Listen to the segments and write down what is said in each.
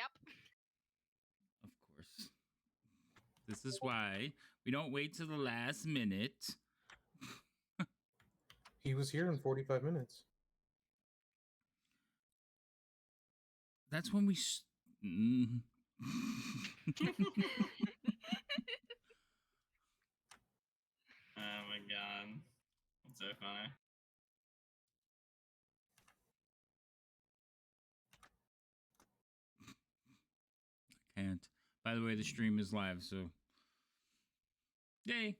Yep. Of course. This is why we don't wait till the last minute. He was here in 45 minutes. That's when we. Oh my god. That's so funny. Can't. By the way, the stream is live, so. Yay.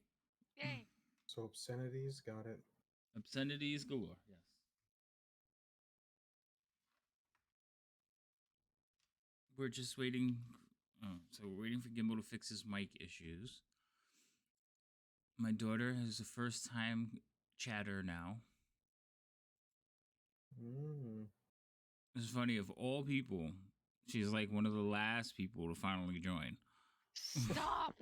Yay. So obscenities, got it. Obscenities galore, yes. We're just waiting. Oh, so we're waiting for Gimbal to fix his mic issues. My daughter is a first time chatter now. It's funny, of all people, she's like one of the last people to finally join. Stop.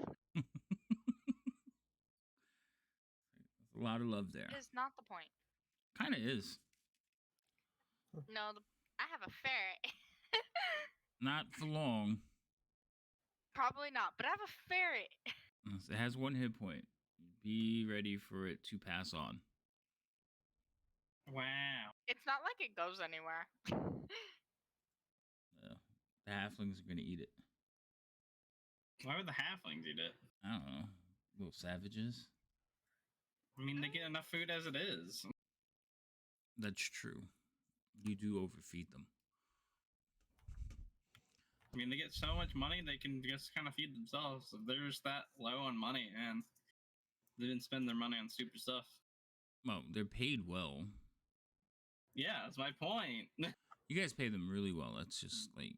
A lot of love there. Is not the point. Kind of is. No, I have a ferret. Not for long. Probably not, but I have a ferret. Yes, it has 1 hit point. Be ready for it to pass on. Wow. It's not like it goes anywhere. The halflings are going to eat it. Why would the halflings eat it? I don't know. Little savages. I mean, they get enough food as it is. That's true. You do overfeed them. I mean, they get so much money, they can just kind of feed themselves. If they're just that low on money, and they didn't spend their money on stupid stuff. Well, they're paid well. Yeah, that's my point. You guys pay them really well. That's just like...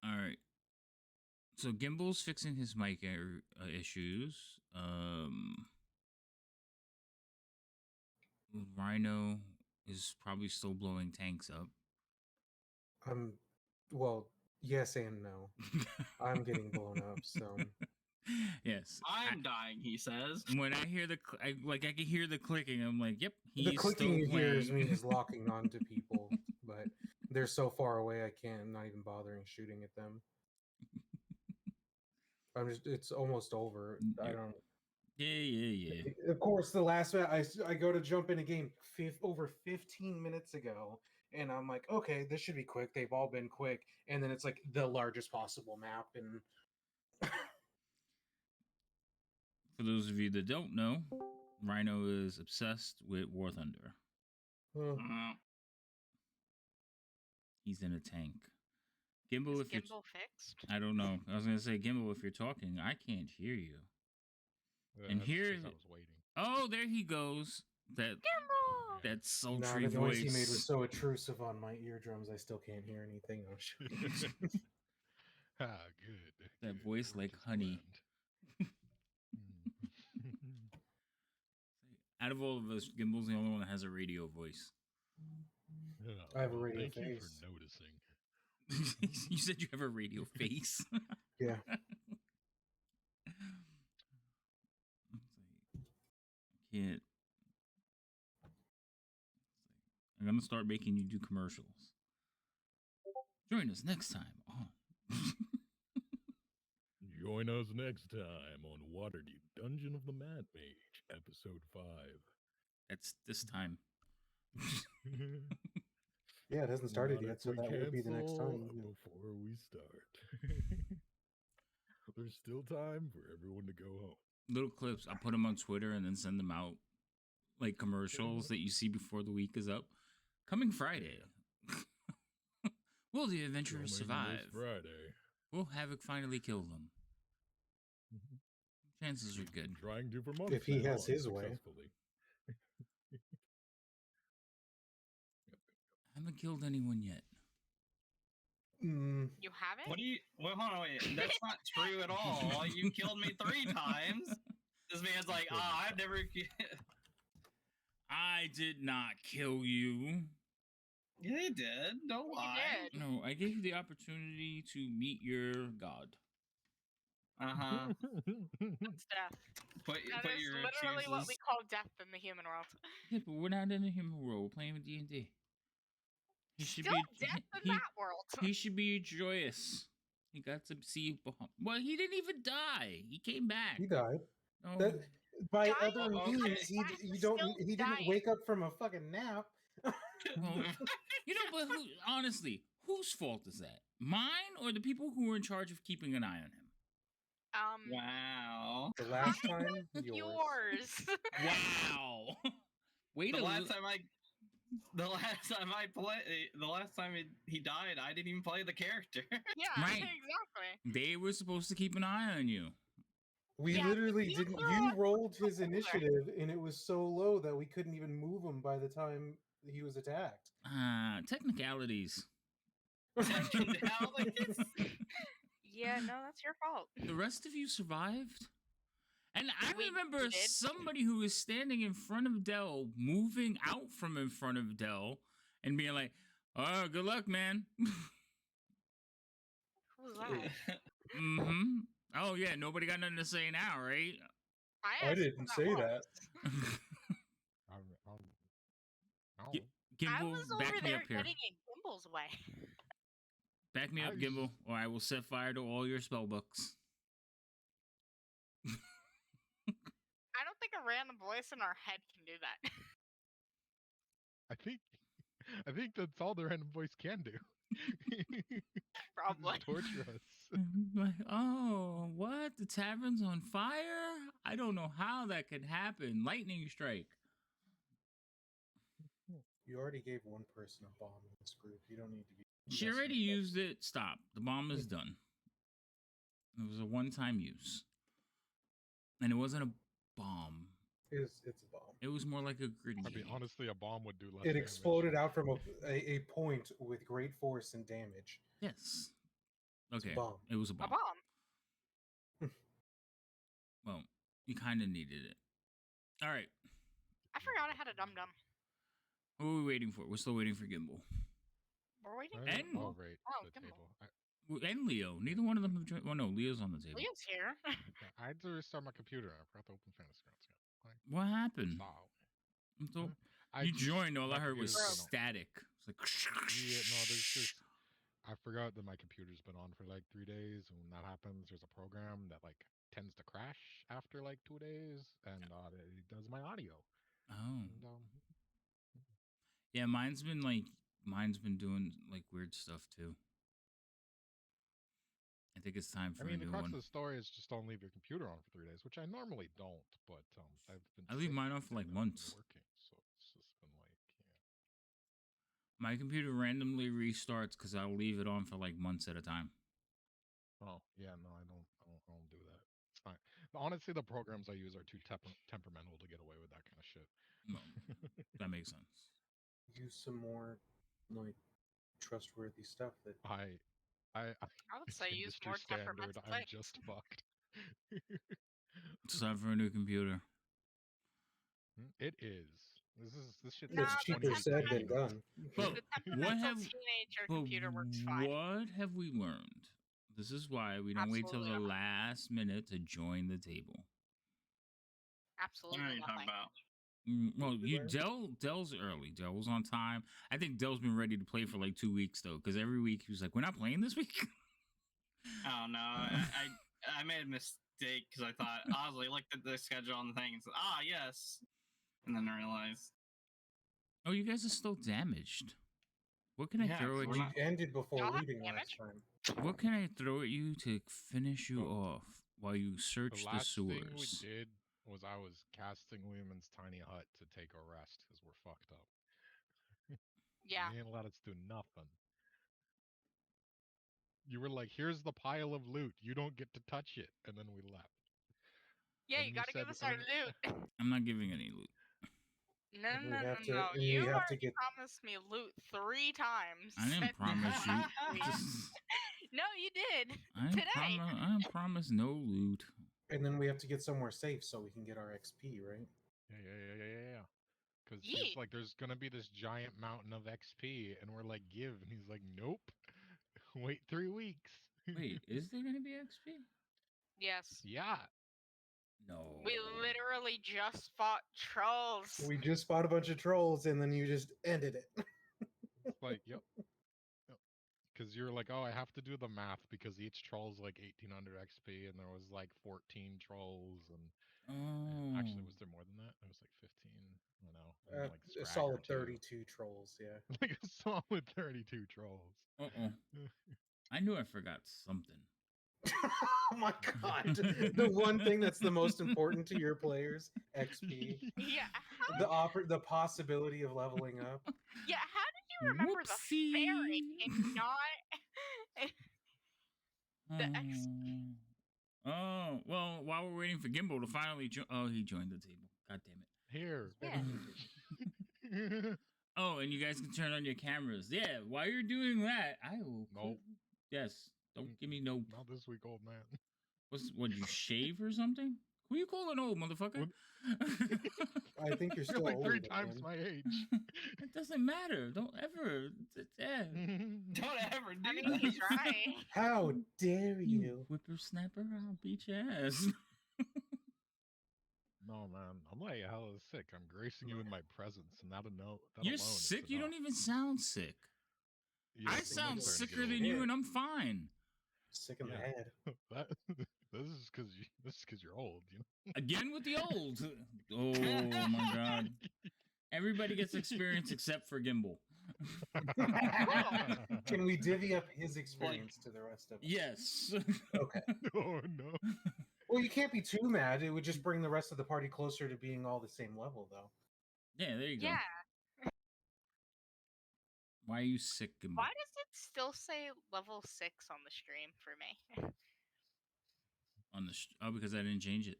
Alright. So Gimbal's fixing his mic issues. Rhino is probably still blowing tanks up. Well, yes and no. I'm getting blown up, so... Yes. I'm dying, he says. When I hear I can hear the clicking. I'm like, yep, he's the clicking still here playing. means locking onto people, but they're so far away I can't. I'm not even bothering shooting at them. It's almost over. I don't. Yeah. Of course, the last I go to jump in a game over 15 minutes ago, and I'm like, okay, this should be quick. They've all been quick, and then it's like the largest possible map, and. For those of you that don't know, Rhino is obsessed with War Thunder. He's in a tank. Gimbal, Is Gimbal fixed? I don't know. I was gonna say, Gimbal, if you're talking, I can't hear you. And here, I was waiting. Oh, there he goes. Gimbal! That sultry the noise voice. he made was so intrusive on my eardrums. I still can't hear anything. Oh shit! Good. That voice like honey. Out of all of us, Gimbal's the only one that has a radio voice. I have a radio thank face. Thank you for noticing. You said you have a radio face. Yeah. Can't. I'm gonna start making you do commercials. Join us next time on. Join us next time on Waterdeep Dungeon of the Mad Mage, Episode 5. That's this time. Yeah, it hasn't started yet, so that would be the next time. Before we start. There's still time for everyone to go home. Little clips. I put them on Twitter and then send them out. Like commercials that you see before the week is up. Coming Friday. Will the adventurers survive? Friday. Will Havoc finally kill them? Chances are good. Trying to for months if he has his way. I haven't killed anyone yet. You haven't? What do you? Well, hold on, wait. That's not true at all. You killed me 3 times. This man's like, I've never. I did not kill you. Yeah, you did. Don't lie. You did. No, I gave you the opportunity to meet your god. Uh-huh. That's death. Put That is your literally what we chooses. call death in the human world. Yeah, but we're not in the human world. We're playing with D&D. He should Still be death in he, that world. he should be joyous. He got to see. Well, he didn't even die. He came back. He died. No, That by Dying other okay. means, he Flash you is don't still he didn't dying. wake up from a fucking nap. well, but honestly, whose fault is that? Mine or the people who were in charge of keeping an eye on him? Wow. The last Kind time, yours. yours. Wow. Wait The a last time he died, I didn't even play the character. Yeah, Right. exactly. They were supposed to keep an eye on you. We Yeah, literally you didn't. threw You us rolled his over. initiative, and it was so low that we couldn't even move him by the time he was attacked. Technicalities. Technicalities. Yeah, no, that's your fault. The rest of you survived. And I We remember did. somebody who was standing in front of Dell, moving out from in front of Dell, and being like, "Oh, good luck, man." Who's that? Mm-hmm. Oh yeah, nobody got nothing to say now, right? I asked didn't who say was. that. No. Gi- I Gimbal, was back over me there up here. getting in Gimble's way. Back me I up, was Gimbal, just- or I will set fire to all your spell books. I don't think a random voice in our head can do that. I think that's all the random voice can do. Probably. Just torture us. Like, oh, what? The tavern's on fire? I don't know how that could happen. Lightning strike. You already gave one person a bomb in this group. You don't need to be. She messing already with used it. Stop. The bomb is done. It was a one-time use. And it wasn't a bomb. It's a bomb. It was more like a grenade. I mean, honestly, a bomb would do less. It damage. exploded out from a point with great force and damage. Yes. It's a Okay. bomb. It was a A bomb. bomb. Well, you kind of needed it. All right. I forgot I had a dum dum. What are we waiting for? We're still waiting for Gimbal. We're waiting. Right? And- Oh, right. Oh, the Gimbal. table. And Leo. Neither one of them have joined. Well, no, Leo's on the table. Leo's here. I had to restart my computer. I forgot to open Fantasy Grounds again. Like, What happened? stop. So, I you just- joined. All I my heard was computer's been on- static. It's like. Yeah, no, there's just. I forgot that my computer's been on for like 3 days, and when that happens, there's a program that like tends to crash after like 2 days, and it does my audio. Oh. And, Yeah, mine's been doing like weird stuff too. I think it's time for I mean, a the new crux one. of the story is just don't leave your computer on for 3 days, which I normally don't, but I've been. I leave sick mine on for, like, and I've been months. Working, so it's just been like, yeah. My computer randomly restarts because I'll leave it on for like months at a time. Oh yeah, no, I don't do that. It's fine. Honestly, the programs I use are too temperamental to get away with that kind of shit. No, that makes sense. Use some more like trustworthy stuff that I I would say use industry more standard. temperamental I'm things. just fucked. It's time for a new computer. It is. This shit's Nah, it's the cheaper said than 2018. done. But The what temperamental have teenager but computer works fine. what have we learned? This is why we don't wait till Absolutely the nothing. last minute to join the table. What Absolutely are you talking nothing. about? Well, we learned? Dell's early. Dell was on time. I think Dell's been ready to play for like 2 weeks though, because every week he was like, "We're not playing this week." Oh no, I made a mistake because I thought Osley looked at the schedule on the thing and said, "Ah, yes," and then I realized, Oh, you guys are still damaged. What can I Yeah, throw at we're We you? not- ended before Y'all have leaving damage? last time. What can I throw at you to finish you Well, off while you search The the last thing we sewers? did was I was casting Lehman's tiny hut to take a rest because we're fucked up. Yeah. You ain't let us do nothing. You were like, "Here's the pile of loot. You don't get to touch it," and then we left. Yeah, And you you gotta give said- us our and loot. I'm not giving any loot. No, We no, no, have to- no. we You have to already get- promised me loot 3 times. I didn't Said promise you. next week. No, you did. I Today. didn't promise no loot. And then we have to get somewhere safe so we can get our XP, right? Yeah. Because Yeet. it's like there's gonna be this giant mountain of XP, and we're like, "Give," and he's like, "Nope. Wait 3 weeks." Wait, is there gonna be XP? Yes. Yeah. No. We literally just fought trolls. We just fought a bunch of trolls, and then you just ended it. It's like, yep. Because you're like, oh, I have to do the math because each troll's like 1800 XP, and there was like 14 trolls, and actually, was there more than that? It was like 15. I don't know. And then, like A Scrag or solid two. 32 trolls, yeah. Like a solid 32 trolls. Uh-oh. I knew I forgot something. Oh my god. The one thing that's the most important to your players, XP. Yeah. The possibility of leveling up. Yeah. How did you remember the fairy and not the X? Oh, well, while we're waiting for Gimbal to finally join. Oh, he joined the table. God damn it. Here. Yeah. Oh, and you guys can turn on your cameras. Yeah, while you're doing that, I will. Nope. Yes. Don't give me no. Not this week, old man. What, you shave or something? Who you calling old, motherfucker? I think you're still like older 3 than times him. my age. It doesn't matter. Don't ever. Yeah. Don't ever do I mean, he's right. How dare You you? whippersnapper, I'll beat your ass. No, man. I'm like hella sick. I'm gracing you with my presence, and that You're alone sick? is You don't enough. even sound sick. Yeah, I I'm sound starting to get sicker old. than you, Yeah. and I'm fine. Sick in the Yeah. head. This is because you're old, you know. Again with the old. Oh my god. Everybody gets experience except for Gimbal. Can we divvy up his experience to the rest of us? Yes. Okay. Oh no. Well, you can't be too mad. It would just bring the rest of the party closer to being all the same level, though. Yeah, there you go. Yeah. Why are you sick, Gimbal? Why does it still say level 6 on the stream for me? Oh, because I didn't change it.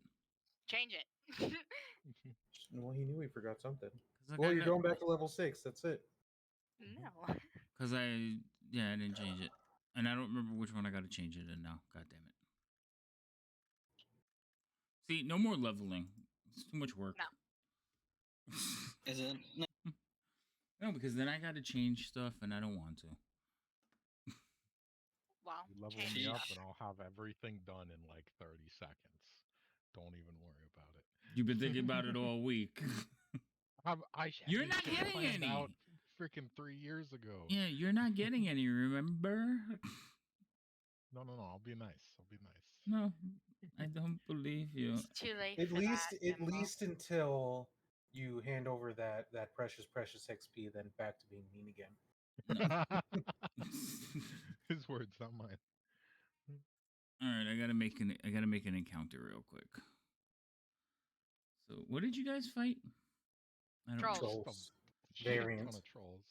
Change it. Well, he knew he forgot something. 'Cause I Well, got you're no- going back to level 6. That's it. No. Because I didn't change it. And I don't remember which one I got to change it in now. God damn it. See, no more leveling. It's too much work. No. Is it? No, because then I got to change stuff and I don't want to. Well, You level change me it up, up. and I'll have everything done in like 30 seconds. Don't even worry about it. You've been thinking about it all week. You're not getting any. Out freaking 3 years ago. Yeah, you're not getting any, remember? No. I'll be nice. I'll be nice. No, I don't believe you. It's too late At for least, that. at least until you hand over that precious XP, then back to being mean again. His words, not mine. All right, I gotta make an encounter real quick. So, what did you guys fight? I don't Trolls. Trolls. Shit ton Variants. of trolls.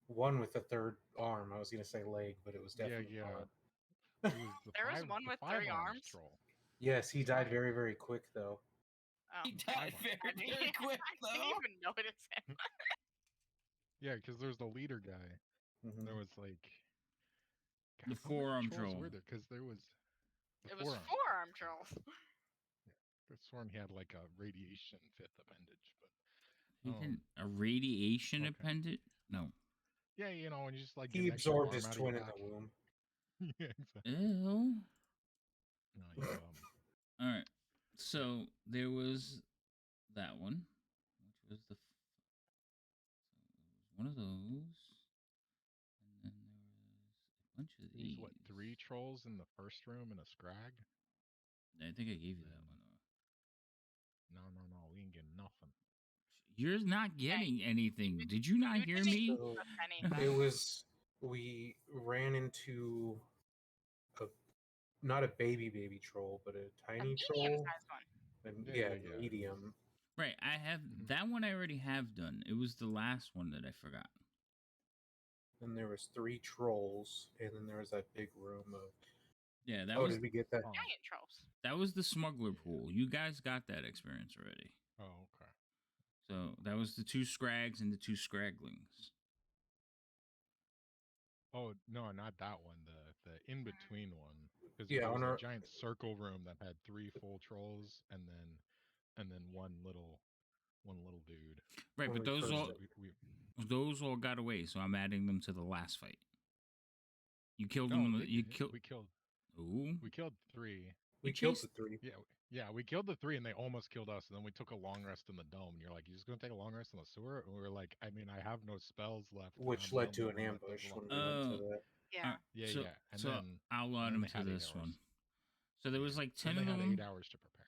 One with a third arm. I was gonna say leg, but it was definitely Yeah. arm. It was the There was five- one the with five 3 arms arms? Troll. Yes, he died very, very quick though. Oh. He died I very, didn't, very quick, I didn't though. even notice him. Yeah, because there's the leader guy. Mhm. There was like The how many forearm trolls troll. were there? Because there was the It was forearm. 4-arm trolls. I sworn he had like a radiation fifth appendage, but He Oh. didn't a radiation Okay. appendant? No. yeah, you know, and you just like He get an extra absorbed arm his out of your twin in back. the womb. Yeah, exactly. Ew. No, you, All right. So there was that one, which was the. So it was one of those, and then there was a bunch of there's these. what 3 trolls in the first room and a scrag. I think I gave you that one. No, we ain't getting nothing. You're not getting anything. Did you not You hear didn't me? give So us anything. it was we ran into a not a baby troll, but a A tiny troll. medium-sized one. And Yeah, yeah, yeah. medium. Right. I have that one. I already have done. It was the last one that I forgot. Then there was 3 trolls, and then there was that big room of. Yeah, that Oh, was did we get that? Oh, Giant trolls. that was the smuggler pool. You guys got that experience already. oh, okay. So that was the 2 scrags and the 2 scraglings. Oh no, not that one. The in between one. Because Yeah, there was on a our- giant circle room that had 3 full trolls and then one little dude. Right, When but we those first all did. those all got away. So I'm adding them to the last fight. You killed them. No, You killed. we killed Ooh. we killed 3. We You killed chased- the 3. Yeah, we killed the 3 and they almost killed us, and then we took a long rest in the dome. And you're like, you just gonna take a long rest in the sewer? And we were like, I mean, I have no spells left. and Which I'm led to lonely, an we let those ambush long when we went to Oh. that. Yeah. Yeah, so, yeah. And so then I'll and add then them they to had 8 this one. hours. So there was like 10 Then of they had them. 8 hours to prepare.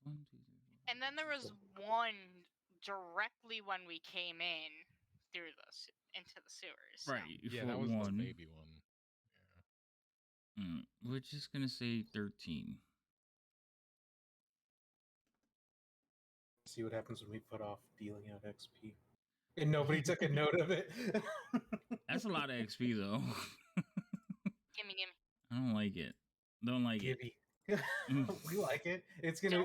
One, two, three, four, And then there was one directly when we came in through into the sewers. So. right. Yeah, for that was one. the baby one. We're just gonna say 13. See what happens when we put off dealing out XP. And nobody took a note of it. That's a lot of XP though. Gimme. I don't like it. Don't like it. Gibby. Mm. We like it. It's gonna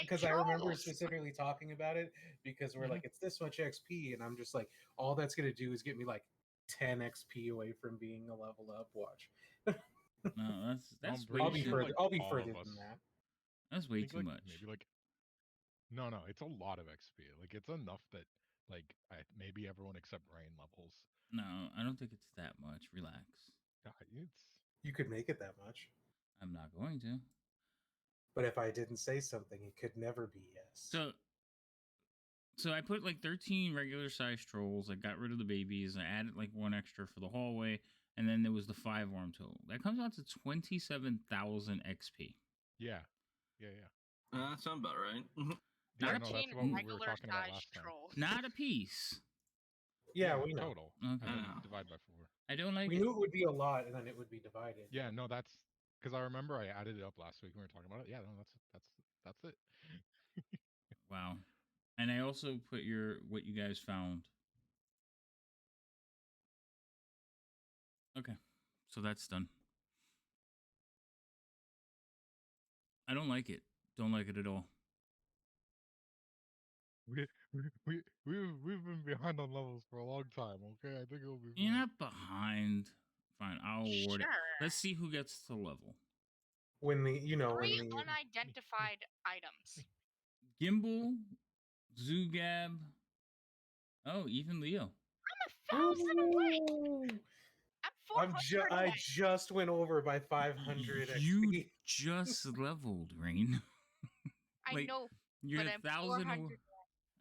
because I remember specifically talking about it because we're like, it's this much XP, and I'm just like, all that's gonna do is get me like 10 XP away from being a level up. Watch. No, that's pretty I'll be sure, further. like, I'll be all further of us- than that. That's I way think, too like, much. Maybe like no, it's a lot of XP. Like it's enough that like maybe everyone except Rain levels. No, I don't think it's that much. Relax. It's You could make it that much, I'm not going to. but if I didn't say something, it could never be yes. So I put like 13 regular size trolls. I got rid of the babies. I added like one extra for the hallway, and then there was the 5 worm total. That comes out to 27,000 XP. yeah. That sounds about right. Not Yeah, a no, 13 that's what we were regular talking about sized last time. trolls. Not a piece. Yeah, we know. Total. Okay. And then know. divide by 4. I don't like We it. knew it would be a lot, and then it would be divided. Yeah, no, that's because I remember I added it up last week when we were talking about it. Yeah, no, that's it. Wow. And I also put what you guys found. Okay. So that's done. I don't like it. Don't like it at all. We've been behind on levels for a long time. Okay, I think it'll be. You're fine. not behind. Fine, I'll award it. Sure. Let's see who gets to level. When the Three when the unidentified items. Gimbal, Zugab. Oh, even Leo. I'm 1,000 away. Ooh! I'm 400 I away. just went over by 500 You XP. just leveled, Rain. I like, know, You're but I'm 1,000. 400.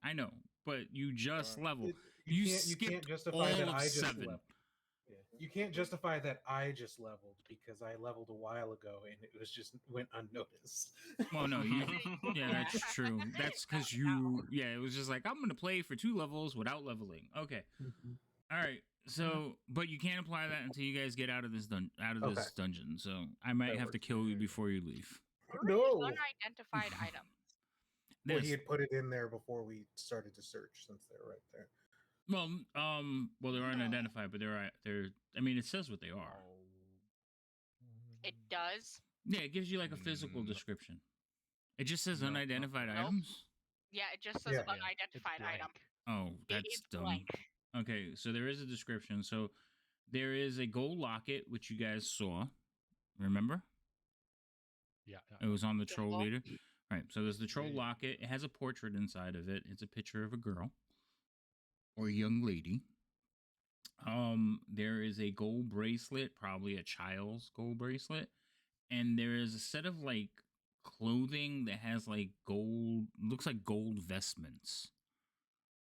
I know, but you just leveled. You You can't skipped justify all that of I just 7. leveled. Yeah. You can't justify that I just leveled because I leveled a while ago and it was just went unnoticed. Well, no, you. Yeah, that's true. That's because you. Yeah, it was just like I'm gonna play for 2 levels without leveling. Okay. All right. So, but you can't apply that until you guys get out of this this dungeon. So I might That have to works. kill you before you leave. No. Unidentified items. Well, This, he had put it in there before we started to search, since they're right there. well, they're unidentified, but they're. I mean, it says what they are. It does. Yeah, it gives you like a physical description. It just says No, unidentified no. items. Yeah, it just says Yeah. It's unidentified item. blank. Oh, that's It's dumb. blank. Okay, so there is a description. So there is a gold locket, which you guys saw. Remember? Yeah. It was on the troll Symbol. leader. Right. So there's the troll Yeah, yeah. locket. It has a portrait inside of it. It's a picture of a girl or a young lady. There is a gold bracelet, probably a child's gold bracelet, and there is a set of like clothing that has like gold, looks like gold vestments,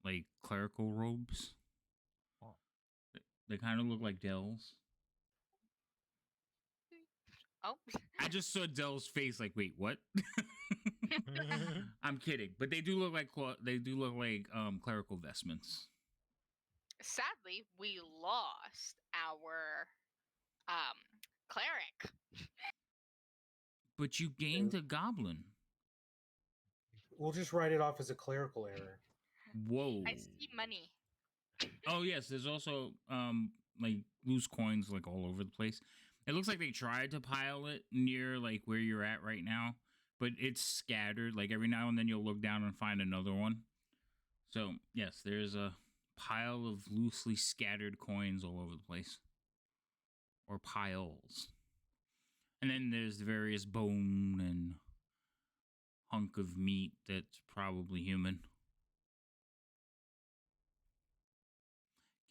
like clerical robes. Oh. They kind of look like Dell's. Oh. I just saw Dell's face. Like, wait, what? I'm kidding, but they do look like clerical vestments. Sadly, we lost our cleric. But you gained a goblin. We'll just write it off as a clerical error. Whoa. I see money. Oh yes, there's also like loose coins like all over the place. It looks like they tried to pile it near like where you're at right now, but it's scattered. Like every now and then you'll look down and find another one. So yes, there's a pile of loosely scattered coins all over the place. Or piles. And then there's the various bone and hunk of meat that's probably human.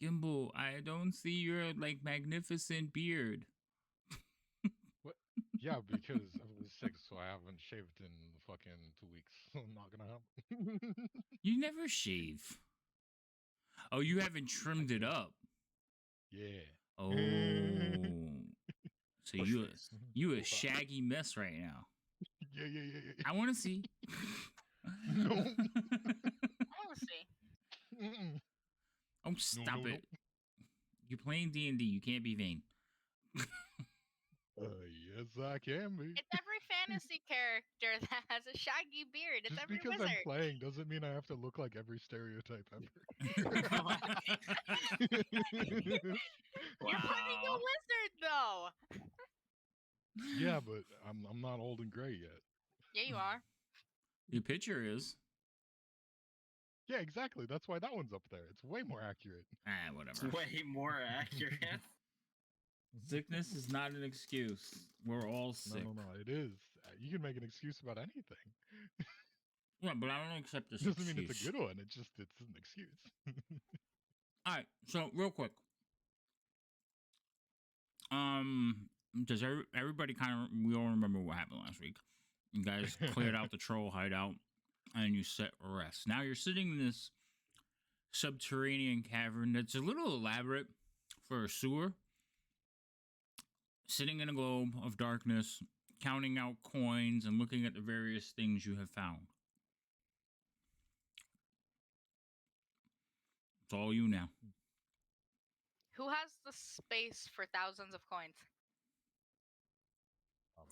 Gimbal, I don't see your like magnificent beard. What? Yeah, because I was sick, so I haven't shaved in fucking 2 weeks. So not gonna happen. You never shave. Oh, you haven't trimmed it can't. up. Yeah. Oh, so Push you face. you a Full thought. shaggy mess right now. Yeah. I want to see. No. I want to see. Mm-mm. Oh, stop it! You're playing D&D. You can't be vain. Yes, I can be. It's every fantasy character that has a shaggy beard. It's Just every because wizard. I'm playing doesn't mean I have to look like every stereotype ever. You're playing a Wow. wizard, though. Yeah, but I'm not old and gray yet. Yeah, you are. Your picture is. Yeah, exactly. That's why that one's up there. It's way more accurate. Ah, It's whatever. way more accurate. Sickness is not an excuse. We're all sick. No, it is. You can make an excuse about anything. Yeah, but I don't accept this Doesn't mean excuse. it's a good one. It's an excuse. All right, so real quick. Does everybody kind of, we all remember what happened last week? You guys cleared out the troll hideout and you set rest. Now you're sitting in this subterranean cavern that's a little elaborate for a sewer. Sitting in a globe of darkness, counting out coins and looking at the various things you have found. It's all you now. Who has the space for thousands of coins?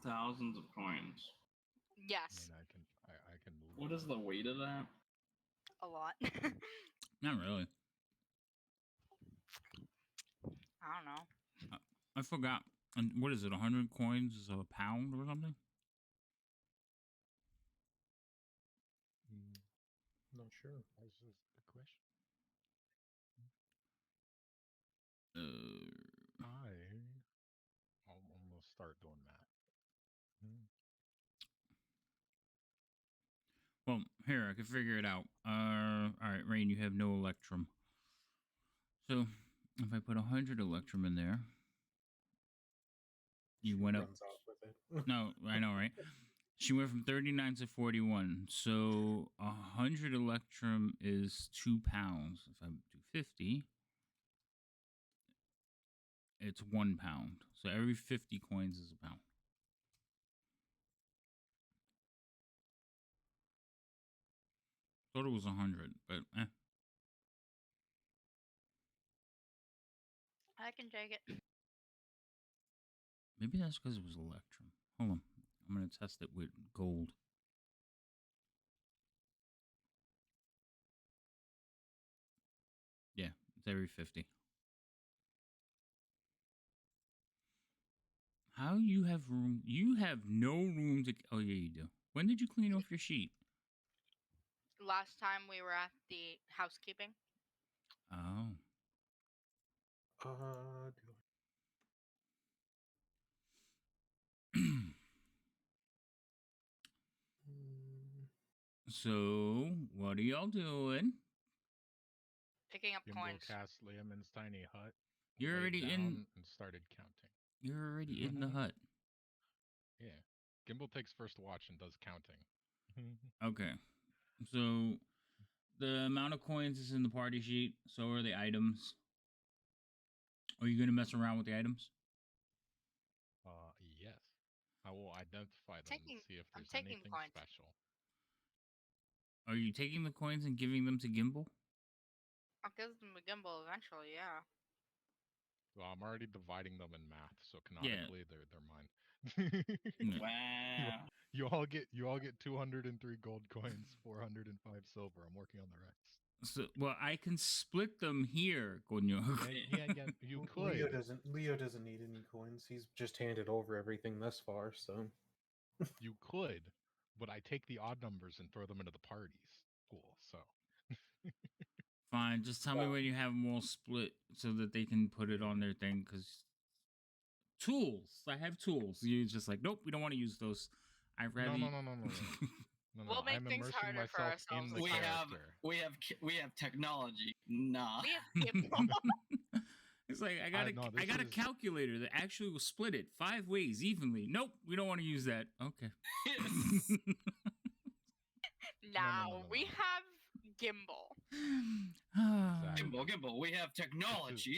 Thousands of coins. Yes, I can move. What is the weight of that? a lot. Not really. I don't know. I forgot. And what is it? 100 coins is a pound or something? Not sure. That's just a good question. I'm gonna start doing that. Well, here I can figure it out. All right, Rain, you have no electrum. So if I put 100 electrum in there, you went up. Runs off with it. No, I know, right? She went from 39 to 41. So 100 electrum is 2 pounds. If I do 50, it's 1 pound. So every 50 coins is a pound. Thought it was 100, but I can take it. maybe that's because it was electrum. Hold on. I'm going to test it with gold. Yeah, it's every 50. How you have room? You have no room to. Oh, yeah, you do. When did you clean off your sheet? Last time we were at the housekeeping. Oh. So, what are y'all doing? Picking up Gimbo coins. cast Liamon's tiny hut. You're laid already down in. and started counting. You're already in the hut. Yeah. Gimbal takes first watch and does counting. Okay. So, the amount of coins is in the party sheet. So are the items. Are you gonna mess around with the items? Yes. I will identify them and see if I'm there's taking anything coins. special. Are you taking the coins and giving them to Gimbal? I'll give them a gimbal eventually, yeah. Well, I'm already dividing them in math, so canonically they're mine. Yeah. Wow. You all get 203 gold coins, 405 silver. I'm working on the rest. So, well, I can split them here, coño. Yeah, you could. Leo doesn't need any coins. He's just handed over everything thus far, so You could, but I take the odd numbers and throw them into the parties pool. So Fine, just tell me when you have them all split so that they can put it on their thing. Because tools, I have tools. You're just like, nope, we don't want to use those. I'd rather. no. We'll make I'm things immersing harder for myself ourselves in the as character. We have technology. Nah. We have gimbal. It's like I no, got a this is- calculator that actually will split it 5 ways evenly. Nope, we don't want to use that. Okay. Now we no. have gimbal. Exactly. Gimbal, we have technology.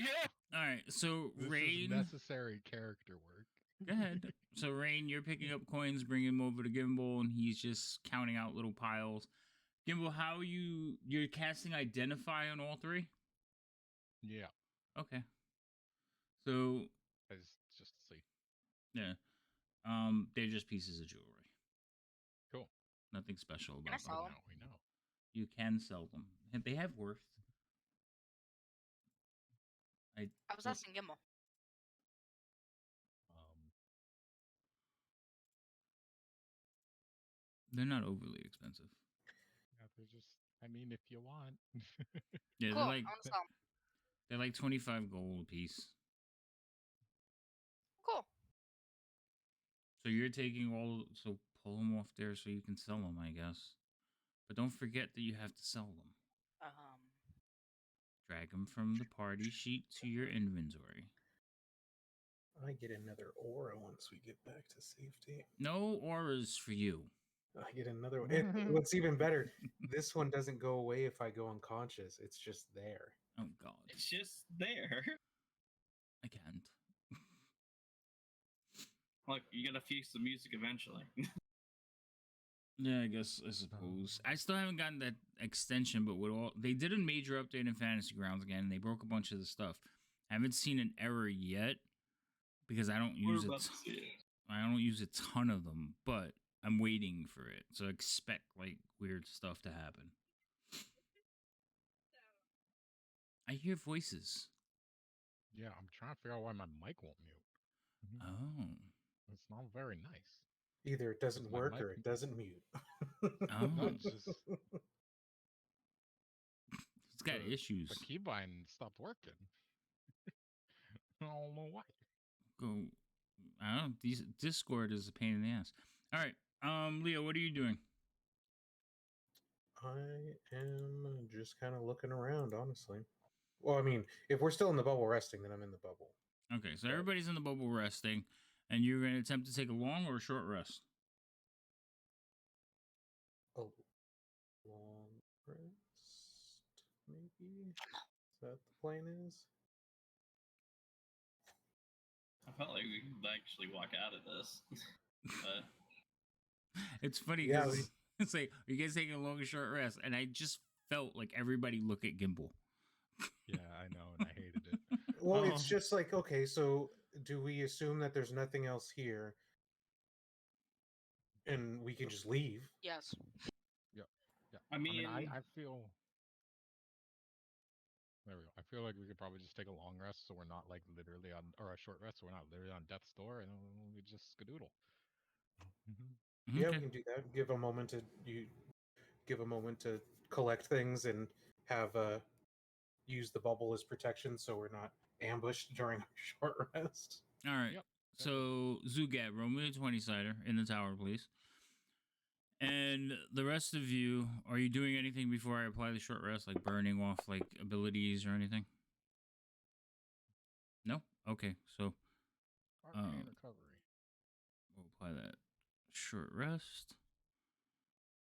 All right, so This is Rain, necessary character work. go ahead. So Rain, you're picking up coins, bringing them over to Gimbal, and he's just counting out little piles. Gimbal, how you're casting Identify on all three? Yeah, Okay. So it's just to see. yeah, they're just pieces of jewelry. Cool. Nothing special Can I about them. sell 'em? Now we know. You can sell them, and they have worth. I was well, asking gimbal. They're not overly expensive. Yeah, they're just. I mean, if you want. Yeah, Cool. I want to sell 'em. they're like 25 gold a piece. Cool. So you're taking so pull them off there so you can sell them, I guess. But don't forget that you have to sell them. Drag them from the party sheet to your inventory. I get another aura once we get back to safety. No auras for you. I get another one. What's even better, this one doesn't go away if I go unconscious. It's just there. Oh God, It's just there. I can't. Look, you gotta fuse the music eventually. Yeah, I suppose. I still haven't gotten that extension, but they did a major update in Fantasy Grounds again, and they broke a bunch of the stuff. I haven't seen an error yet because I don't use I don't use a ton of them, but I'm waiting for it. So expect like weird stuff to happen. I hear voices. Yeah, I'm trying to figure out why my mic won't mute. Oh. It's not very nice. Either it doesn't Does my work mic- or it doesn't mute. Oh. No, it's just It's got issues. the keybind stopped working. I don't know why. Go. I don't know. Discord is a pain in the ass. All right. Leo, what are you doing? I am just kind of looking around, honestly. Well, I mean, if we're still in the bubble resting, then I'm in the bubble. Okay, so everybody's in the bubble resting, and you're going to attempt to take a long or a short rest? A long rest, maybe? Is that the plan is? I felt like we could actually walk out of this. But It's funny Yeah, because it's like, are you guys taking a long or short rest? And I just felt like everybody look at Gimbal. Yeah, I know, and I hated it. Well, it's just like, okay, so do we assume that there's nothing else here and we can just leave? Yes. Yeah. I mean, I feel. There we go. I feel like we could probably just take a long rest, so we're not like literally on, or a short rest, so we're not literally on death's door, and we just skedoodle. Yeah, Okay. we can do that. Give a moment to collect things and have use the bubble as protection, so we're not ambushed during our short rest. All right. Yep. So, Zugat, roll me a 20-sider in the tower, please. And the rest of you, are you doing anything before I apply the short rest, like burning off like abilities or anything? No? Okay, so Arcane recovery. we'll apply that short rest.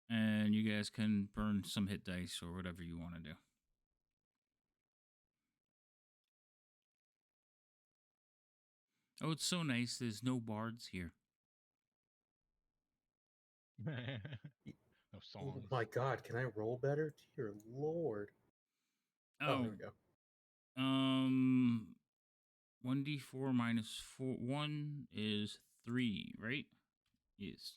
And you guys can burn some hit dice or whatever you want to do. Oh, it's so nice. There's no bards here. No Oh songs. my god, can I roll better? Dear lord. Oh, there we go. 1d4 minus 4. 1 is 3, right? Yes.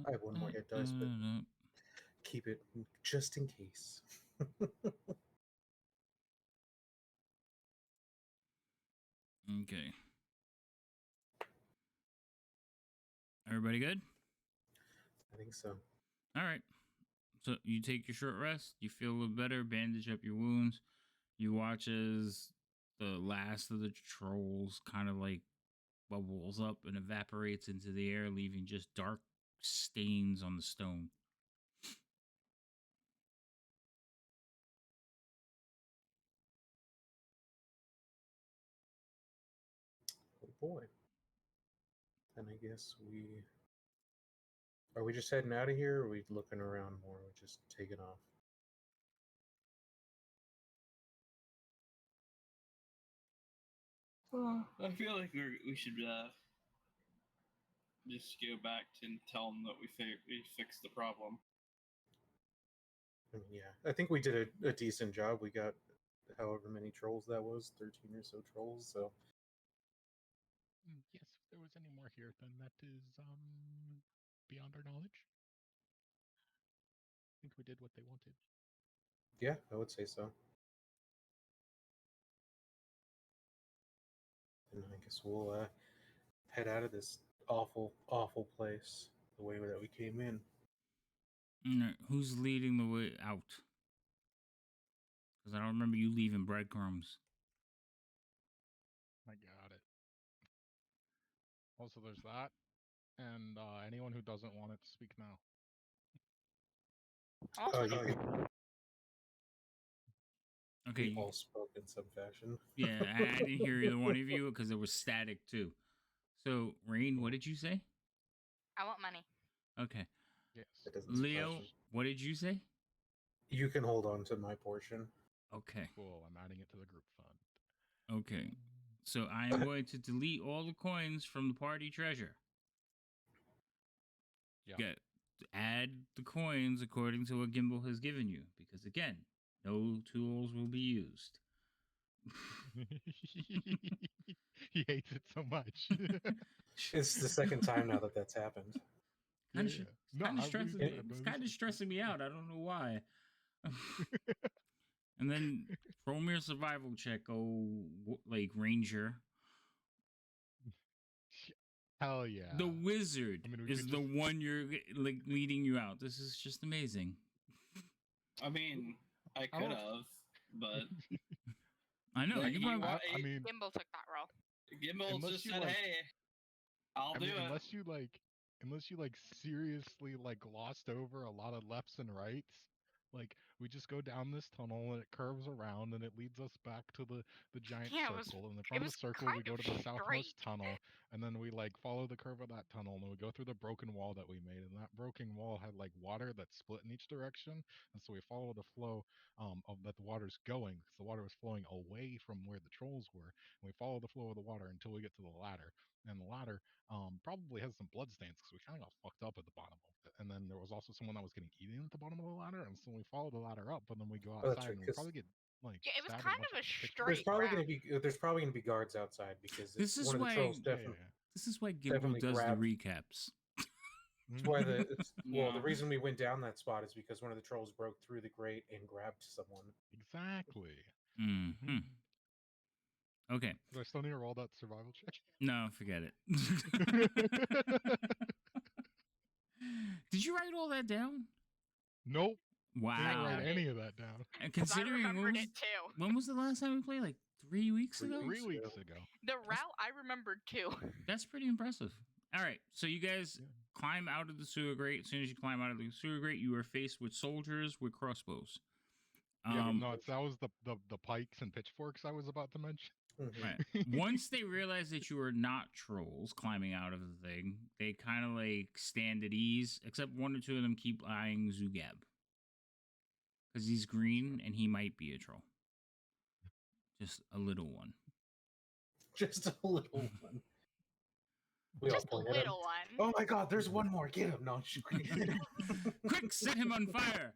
I have one more hit dice, but keep it just in case. Okay. Everybody good? I think so. All right. So you take your short rest. You feel a little better. Bandage up your wounds. You watch as the last of the trolls kind of like bubbles up and evaporates into the air, leaving just dark stains on the stone. boy. And I guess are we just heading out of here, or are we looking around more? We're just taking off. I feel like we should just go back and tell them that we fixed the problem. I mean, yeah, I think we did a decent job. We got however many trolls that was, 13 or so trolls. So Yes, if there was any more here, then that is beyond our knowledge. I think we did what they wanted. yeah, I would say so. And I guess we'll head out of this awful, awful place the way that we came in. Who's leading the way out? Because I don't remember you leaving breadcrumbs. I got it. Also, there's that. And anyone who doesn't want it, speak now. Okay. We all spoke in some fashion. Yeah, I didn't hear either one of you because it was static too. So, Rain, what did you say? I want money. Okay. Yes. Leo, what did you say? You can hold on to my portion. Okay. Cool. I'm adding it to the group fund. Okay. So I am going to delete all the coins from the party treasure. Yeah. Add the coins according to what Gimbal has given you, because again, no tools will be used. He hates it so much. It's the second time now that that's happened. It's kind of stressing me out. I don't know why. And then Promir survival check. Oh, like Ranger. Hell yeah. The wizard is the one you're like leading you out. This is just amazing. I mean, I could have, but I know. Gimbal took that role. Gimbal just said, "Hey, I'll do it." Unless you seriously glossed over a lot of lefts and rights. We just go down this tunnel and it curves around and it leads us back to the giant circle. And then from the circle we go to the southmost tunnel, and then we follow the curve of that tunnel, and then we go through the broken wall that we made. And that broken wall had water that split in each direction, and so we follow the flow of that the water's going, because the water was flowing away from where the trolls were. And we follow the flow of the water until we get to the ladder. And the ladder probably has some bloodstains because we kind of got fucked up at the bottom of it. And then there was also someone that was getting eaten at the bottom of the ladder, and so we follow the ladder up, and then we go outside, and we probably get it was kind of a straight. There's probably gonna be guards outside because this is why Gimbal does the recaps. That's why the reason we went down that spot is because one of the trolls broke through the grate and grabbed someone. Exactly. Mm-hmm. Okay. Do I still need to roll that survival check? No, forget it. Did you write all that down? Nope. Wow. I didn't write any of that down. And considering I remembered it too. When was the last time we played? 3 weeks ago? 3 weeks ago. The route I remembered too. That's pretty impressive. All right, so you guys climb out of the sewer grate. As soon as you climb out of the sewer grate, you are faced with soldiers with crossbows. That was the pikes and pitchforks I was about to mention. Right. Once they realize that you are not trolls climbing out of the thing, they kind of stand at ease, except one or two of them keep eyeing Zugab. Because he's green and he might be a troll. Just a little one. Just a little one. Just a little one. Oh my god, there's one more. Get him. No, quick, set him on fire.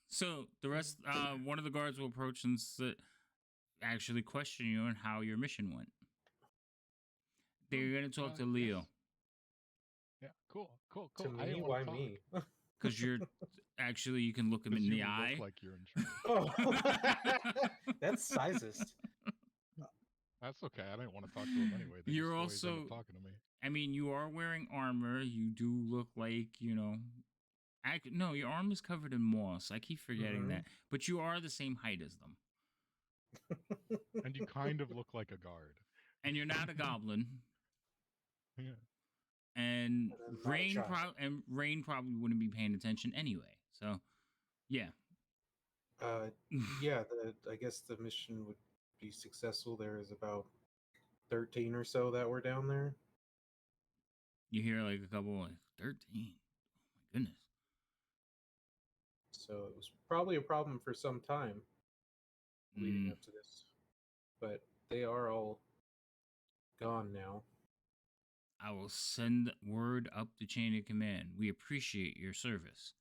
So the rest, one of the guards will approach and actually question you on how your mission went. They're going to talk to Leo. Yes. Yeah, cool. To me, why me? Because you can look him in the eye. Look like you're in charge. That's sizist. That's okay. I didn't want to talk to him anyway. You're also talking to me. I mean, you are wearing armor. You do look like, no, your arm is covered in moss. I keep forgetting that. But you are the same height as them. And you kind of look like a guard. And you're not a goblin. Yeah. And Rain probably wouldn't be paying attention anyway. So, yeah. I guess the mission would be successful. 13 or so that were down there. You hear like a couple like 13. Oh my goodness. So it was probably a problem for some time leading up to this. But they are all gone now. I will send word up the chain of command. We appreciate your service.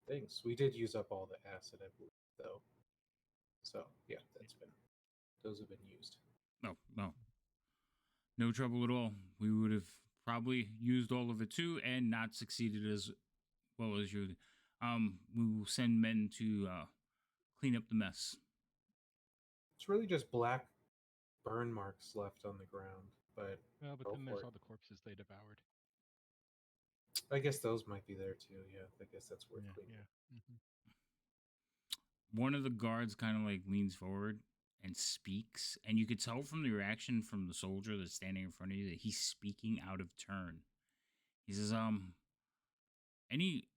Thanks. We did use up all the acid, I believe, though. So yeah, those have been used. No. No trouble at all. We would have probably used all of it too and not succeeded as well as you. We will send men to clean up the mess. It's really just black burn marks left on the ground, but Well, but then there's all the corpses they devoured. I guess those might be there too. Yeah, I guess that's worth cleaning. Yeah. Mm-hmm. One of the guards kind of like leans forward and speaks, and you could tell from the reaction from the soldier that's standing in front of you that he's speaking out of turn. He says, any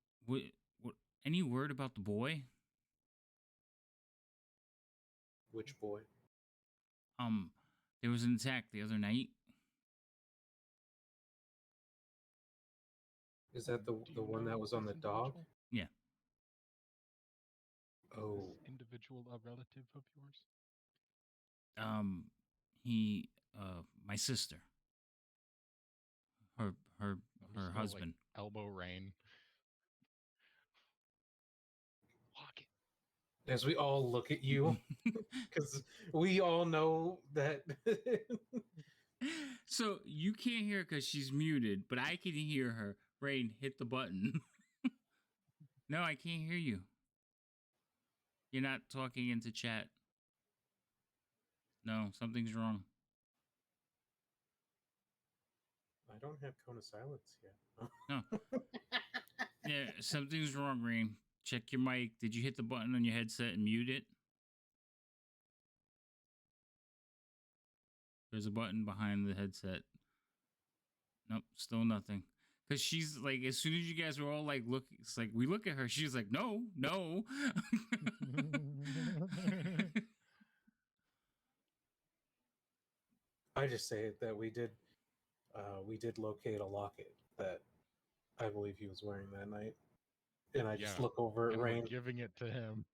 any word about the boy? Which boy? There was an attack the other night. Is that the one that was on the dog? Yeah. Oh, This individual, a relative of yours? He, my sister. Her I'm just gonna, husband. Like, elbow Rain. Lock it. As we all look at you, because we all know that. So you can't hear because she's muted, but I can hear her. Rain, hit the button. No, I can't hear you. You're not talking into chat. No, something's wrong. I don't have cone of silence yet. No. Yeah, something's wrong, Rain. Check your mic. Did you hit the button on your headset and mute it? There's a button behind the headset. Nope, still nothing. Because she's like, as soon as you guys were all like, look, it's like, we look at her. She's like, no. I just say that we did locate a locket that I believe he was wearing that night, and I just look over at and Rain. we're giving it to him.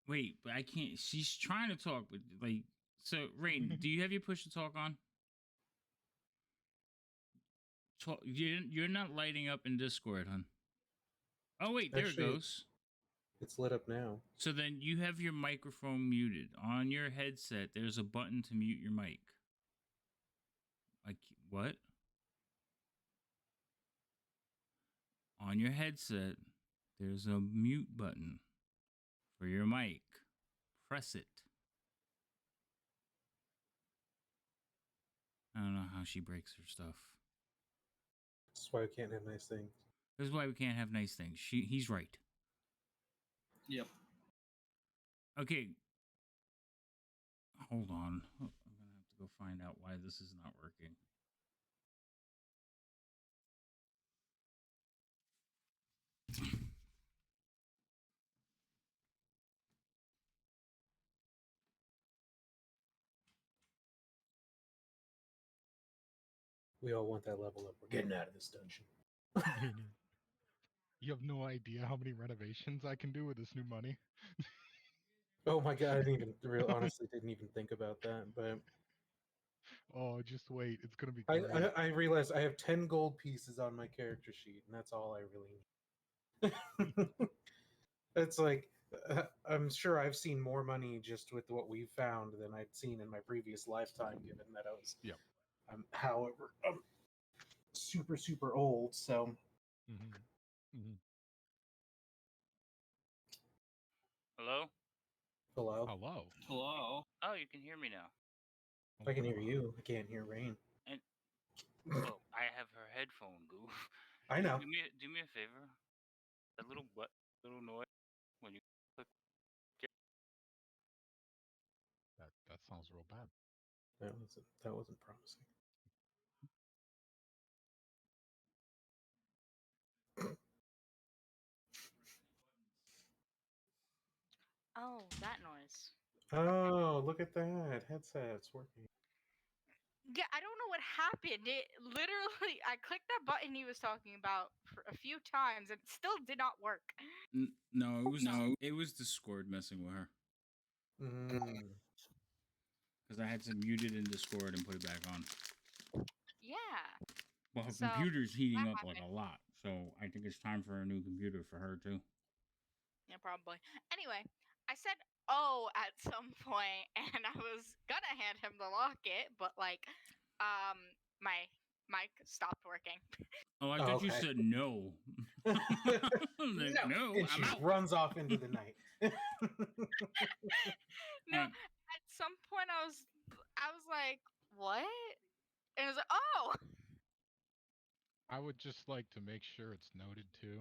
Wait, but I can't. She's trying to talk, but like, so Rain, do you have your push to talk on? Talk, you're not lighting up in Discord, hon. Oh wait, there Actually, it goes. It's lit up now. So then you have your microphone muted. On your headset, there's a button to mute your mic. Like, what? On your headset, there's a mute button for your mic. Press it. I don't know how she breaks her stuff. That's why we can't have nice things. This is why we can't have nice things. He's right. Yep. Okay. Hold on. I'm going to have to go find out why this is not working. We all want that level up. We're getting out of this dungeon. You have no idea how many renovations I can do with this new money. Oh my god, I didn't even honestly didn't even think about that, but Oh, just wait. It's going to be great. I realized I have 10 gold pieces on my character sheet, and that's all I really need. It's like, I'm sure I've seen more money just with what we've found than I'd seen in my previous lifetime, given that I was, however, super, super old, so. Mm-hmm. Mm-hmm. Hello? Hello? Hello. Hello. Oh, you can hear me now. I can hear you. I can't hear Rain. And well, I have her headphone, goof. I know. Do me a favor. That little noise when you click. That sounds real bad. That wasn't promising. Oh, that noise. Oh, look at that headset's working. Yeah, I don't know what happened. It literally, I clicked that button he was talking about for a few times, and it still did not work. No, it was Discord messing with her Mm. because I had to mute it in Discord and put it back on. Yeah. Well, her So, computer's heating that up like a lot, so I think it's time for a new computer for her too. Yeah, probably. Anyway, I said oh at some point, and I was gonna hand him the locket, but like, my mic stopped working. Oh, I Oh, thought you okay. said no. No. No, And I'm she out. runs off into the night. No, at some point I was like, what? And it was like, oh. I would just like to make sure it's noted too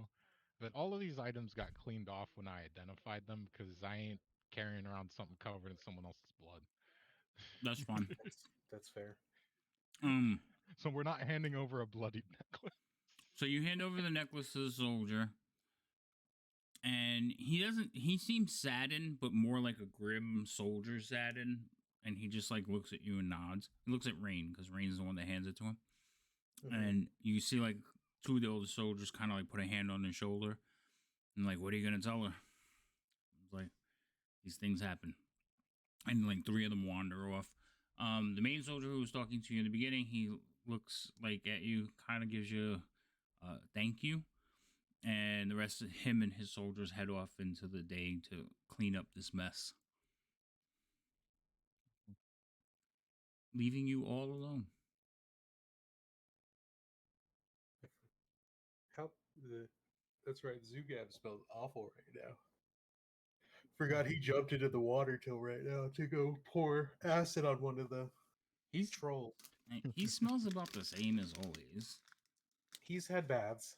that all of these items got cleaned off when I identified them because I ain't carrying around something covered in someone else's blood. That's fine. That's fair. So we're not handing over a bloody necklace. So you hand over the necklace to the soldier, and he seems saddened, but more like a grim soldier saddened, and he just like looks at you and nods. He looks at Rain because Rain's the one that hands it to him. And you see like two of the older soldiers kind of like put a hand on his shoulder and like, what are you gonna tell her? It's like, these things happen, and like three of them wander off. The main soldier who was talking to you in the beginning, he looks like at you, kind of gives you thank you, and the rest of him and his soldiers head off into the day to clean up this mess, leaving you all alone. Help the. That's right. Zugab smells awful right now. Forgot he jumped into the water till right now to go pour acid on one of the He's trolls. he smells about the same as always. He's had baths.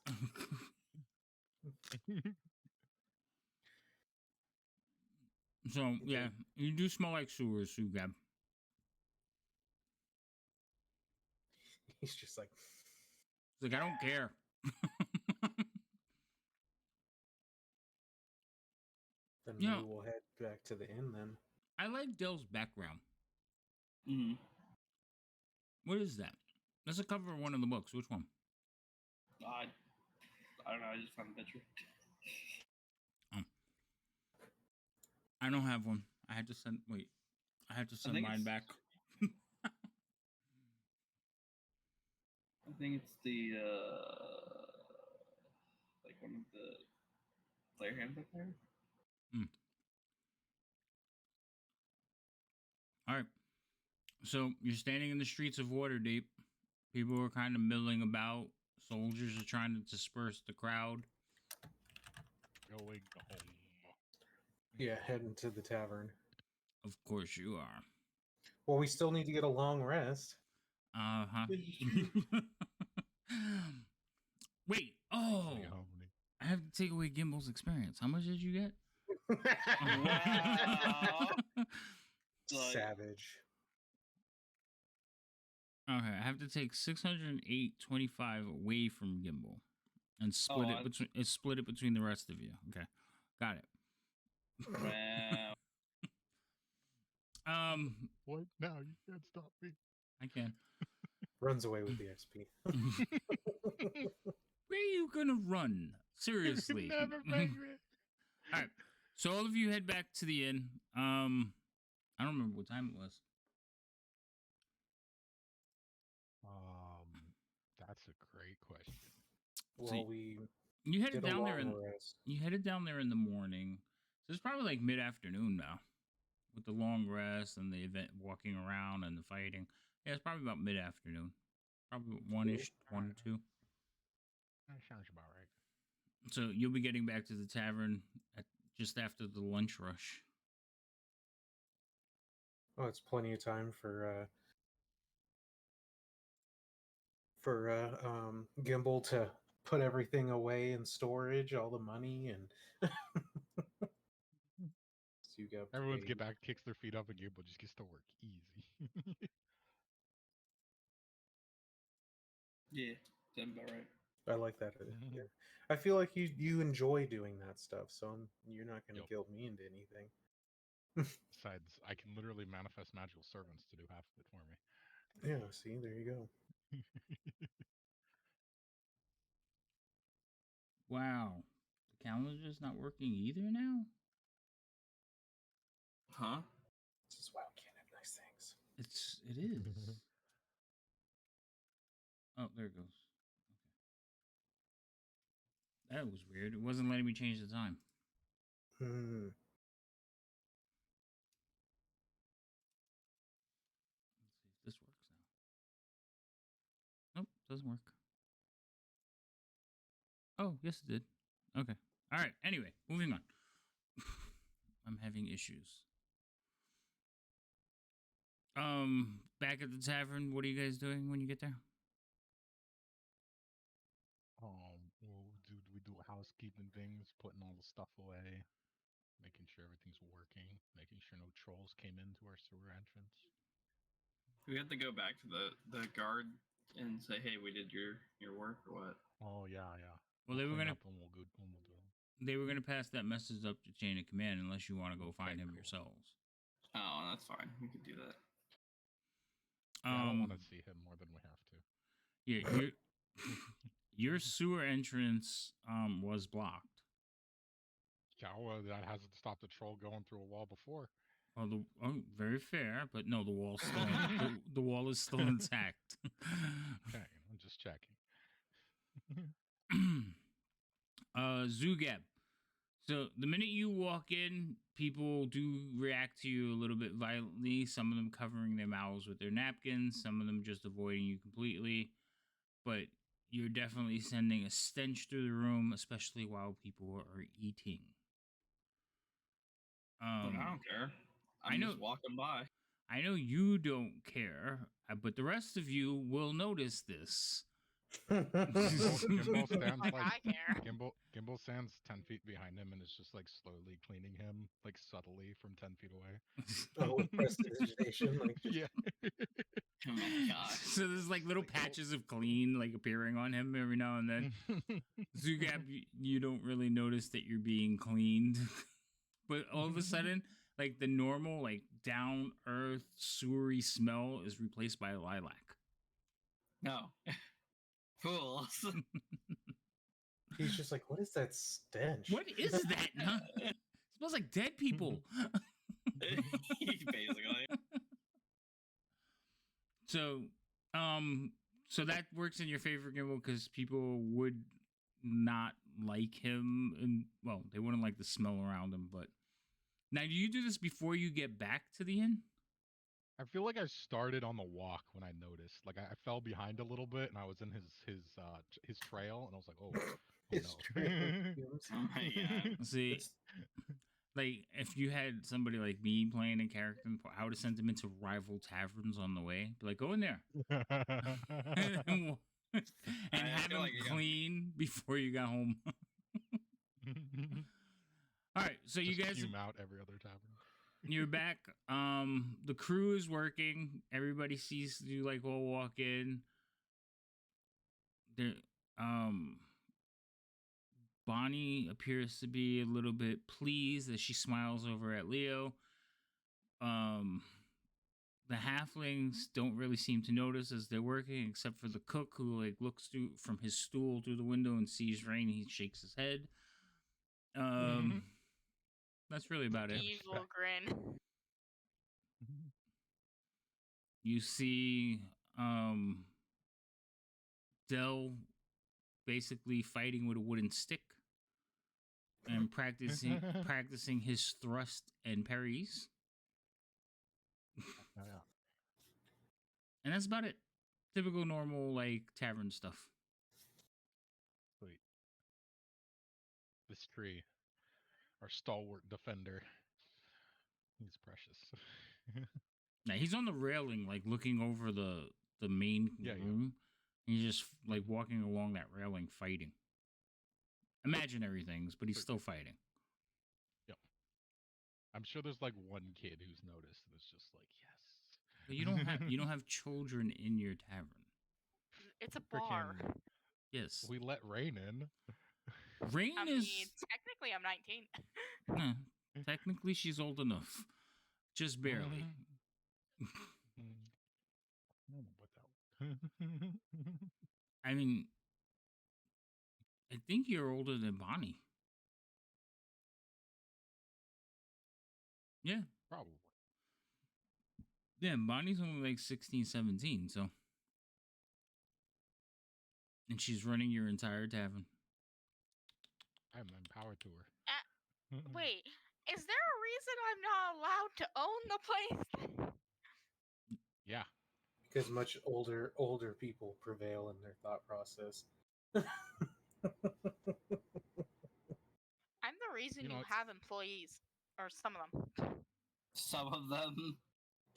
So yeah, you do smell like sewers, Sugab. He's just like, He's like, I don't care. then Yeah. maybe we'll head back to the inn then. I like Dell's background. Mm-hmm. What is that? That's a cover of one of the books. Which one? I don't know. I just found the picture. I don't have one. I had to send. Wait, I had to send think mine it's- back. I think it's the like one of the player handbook there. All right. So you're standing in the streets of Waterdeep. People are kind of milling about. Soldiers are trying to disperse the crowd. Going home. Yeah, heading to the tavern. Of course you are. Well, we still need to get a long rest. Uh-huh. Wait. Oh, Going home. I have to take away Gimble's experience. How much did you get? Wow. Savage. Okay, I have to take 608.25 away from Gimbal and split it between the rest of you. Okay, got it. Wow. What? Now you can't stop me. I can. Runs away with the XP. Where are you gonna run? Seriously. Never make it. All right. So all of you head back to the inn. I don't remember what time it was. That's a great question. Well, You headed did a down there long rest. you headed down there in the morning. So it's probably like mid-afternoon now, with the long rest and the event, walking around and the fighting. Yeah, it's probably about mid-afternoon, probably one-ish, 1 or 2. That sounds about right. So you'll be getting back to the tavern just after the lunch rush. Oh, it's plenty of time for Gimbal to put everything away in storage, all the money, and so you go. Everyone's get back, kicks their feet up, and Gable just gets to work easy. Yeah, sounds about right. I like that. Yeah. I feel like you enjoy doing that stuff, so you're not going to Yep. guilt me into anything. Besides, I can literally manifest magical servants to do half of it for me. Yeah, see, there you go. Wow. The calendar's not working either now? Huh? This is why we can't have nice things. It is. Oh, there it goes. Okay. That was weird. It wasn't letting me change the time. Hmm. Let's see if this works now. Nope, doesn't work. Oh, yes, it did. Okay. All right. Anyway, moving on. I'm having issues. Back at the tavern, what are you guys doing when you get there? We do housekeeping things, putting all the stuff away, making sure everything's working, making sure no trolls came into our sewer entrance. Do we have to go back to the guard and say, "Hey, we did your work," or what? Oh yeah. Well, they were clean gonna up and we'll do it. they were gonna pass that message up to chain of command unless you want to go Okay, find him cool. yourselves. Oh, that's fine. We could do that. Yeah, I don't want to see him more than we have to. Yeah, your sewer entrance was blocked. Yeah, well, that hasn't stopped a troll going through a wall before. Oh, very fair, but no, the wall's still the wall is still intact. Okay, I'm just checking. Zugab. So the minute you walk in, people do react to you a little bit violently. Some of them covering their mouths with their napkins, some of them just avoiding you completely. But you're definitely sending a stench through the room, especially while people are eating. I don't care. I know- just walking by. I know you don't care, but the rest of you will notice this. Gimbal stands Like, like I care. Gimbal stands 10 feet behind him and is just like slowly cleaning him, like subtly from 10 feet away. Oh, with prestidigitation, like just Yeah. Oh my god. So there's like little Like, oh. patches of clean like appearing on him every now and then. Zugab, you don't really notice that you're being cleaned, but all of a sudden, like the normal, like down earth sewery smell is replaced by lilac. No. Fools. he's just like, what is that stench? What is that? Huh? It smells like dead people. Basically. So, so that works in your favor, Gimbal, because people would not like him, and well, they wouldn't like the smell around him. But now, do you do this before you get back to the inn? I feel like I started on the walk when I noticed. Like I fell behind a little bit, and I was in his trail, and I was like, oh His no. trail fumes. Oh my god. See, It's- like if you had somebody like me playing a character, I would have sent them into rival taverns on the way. Be like, go in there and I have feel him like you got- clean before you got home. All right, so you Just guys, fume out every other tavern. you're back. The crew is working. Everybody sees you like all walk in. There, Bonnie appears to be a little bit pleased as she smiles over at Leo. The halflings don't really seem to notice as they're working, except for the cook who like looks through from his stool through the window and sees Rain. He shakes his head. That's really about it. Evil grin. You see, Dell basically fighting with a wooden stick and practicing his thrust and parries. Oh, yeah. And that's about it. Typical normal like tavern stuff. Sweet. This tree, our stalwart defender. He's precious. Now he's on the railing, like looking over the main Yeah. room. He's just like walking along that railing, fighting. Imaginary things, but he's Sweet. still fighting. I'm sure there's like one kid who's noticed and it's just like, yes. But you don't have children in your tavern. It's a bar. Frickin' Yes, We let Rain in. Rain I is mean, technically, I'm 19. technically she's old enough. Just barely. I don't know about that. I mean, I think you're older than Bonnie. Yeah. Probably. Yeah, Bonnie's only like 16, 17, so. And she's running your entire tavern. I'm empowered to her. Wait, is there a reason I'm not allowed to own the place? Yeah. Because much older people prevail in their thought process. I'm the reason You you, know, have employees, or some of them. Some of them.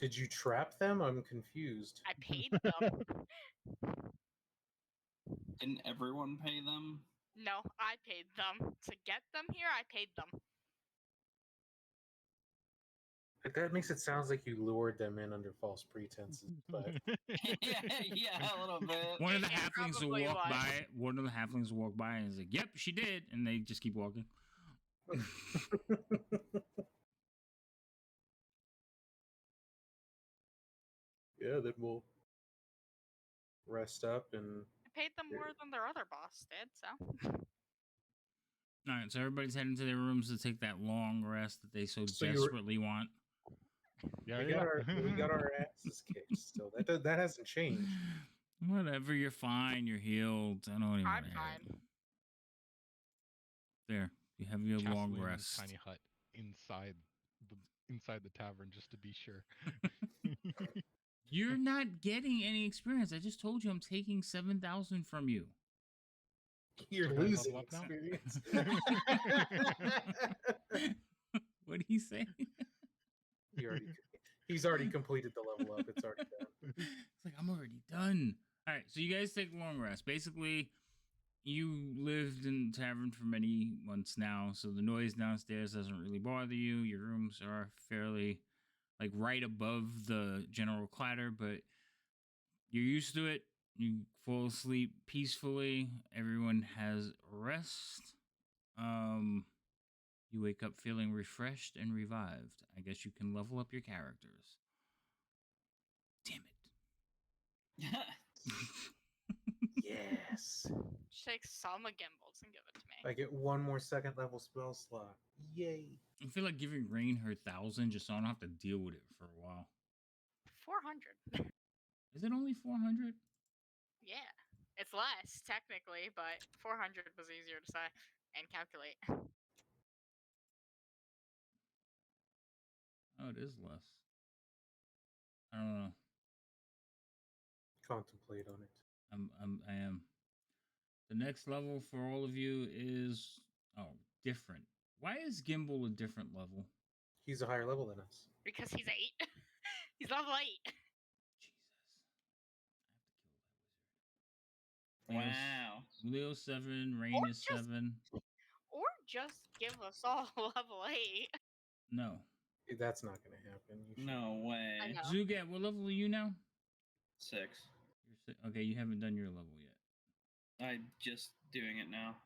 Did you trap them? I'm confused. I paid them. Didn't everyone pay them? No, I paid them. To get them here, I paid them. That makes it sound like you lured them in under false pretenses, but yeah, a little bit. One of the It halflings will probably walk was. by. One of the halflings will walk by and is like, "Yep, she did," and they just keep walking. yeah, then we'll rest up and I paid them more than their other boss did, so. All right, so everybody's heading to their rooms to take that long rest that they so So you were- desperately want. Yeah, we yeah. got our asses kicked. Still, that hasn't changed. Whatever, you're fine. You're healed. I don't even I'm want to hear it. fine. There, you have your long Castling in his rest. tiny hut inside the tavern just to be sure. You're not getting any experience. I just told you I'm taking 7,000 from you. You're Can I losing level up now? experience. What do you say? He's already completed the level up. It's already done. It's like, I'm already done. All right, so you guys take a long rest. Basically, you lived in the tavern for many months now, so the noise downstairs doesn't really bother you. Your rooms are fairly, like, right above the general clatter, but you're used to it. You fall asleep peacefully. Everyone has rest. You wake up feeling refreshed and revived. I guess you can level up your characters. Damn it. Yes. Just take some of Gimbals and give it to me. I get one more second level spell slot. Yay. I feel like giving Rain her 1,000 just so I don't have to deal with it for a while. 400. Is it only 400? Yeah. It's less, technically, but 400 was easier to say and calculate. Oh, it is less. I don't know. Contemplate on it. I am. The next level for all of you is different. Why is Gimbal a different level? He's a higher level than us. Because he's 8. He's level 8. Jesus. I have to kill that wizard. Wow. Leo 7, Rain is 7. Or just give us all level 8. No. That's not going to happen. No way. I know. Zugat, what level are you now? 6. Okay, you haven't done your level yet. I'm just doing it now.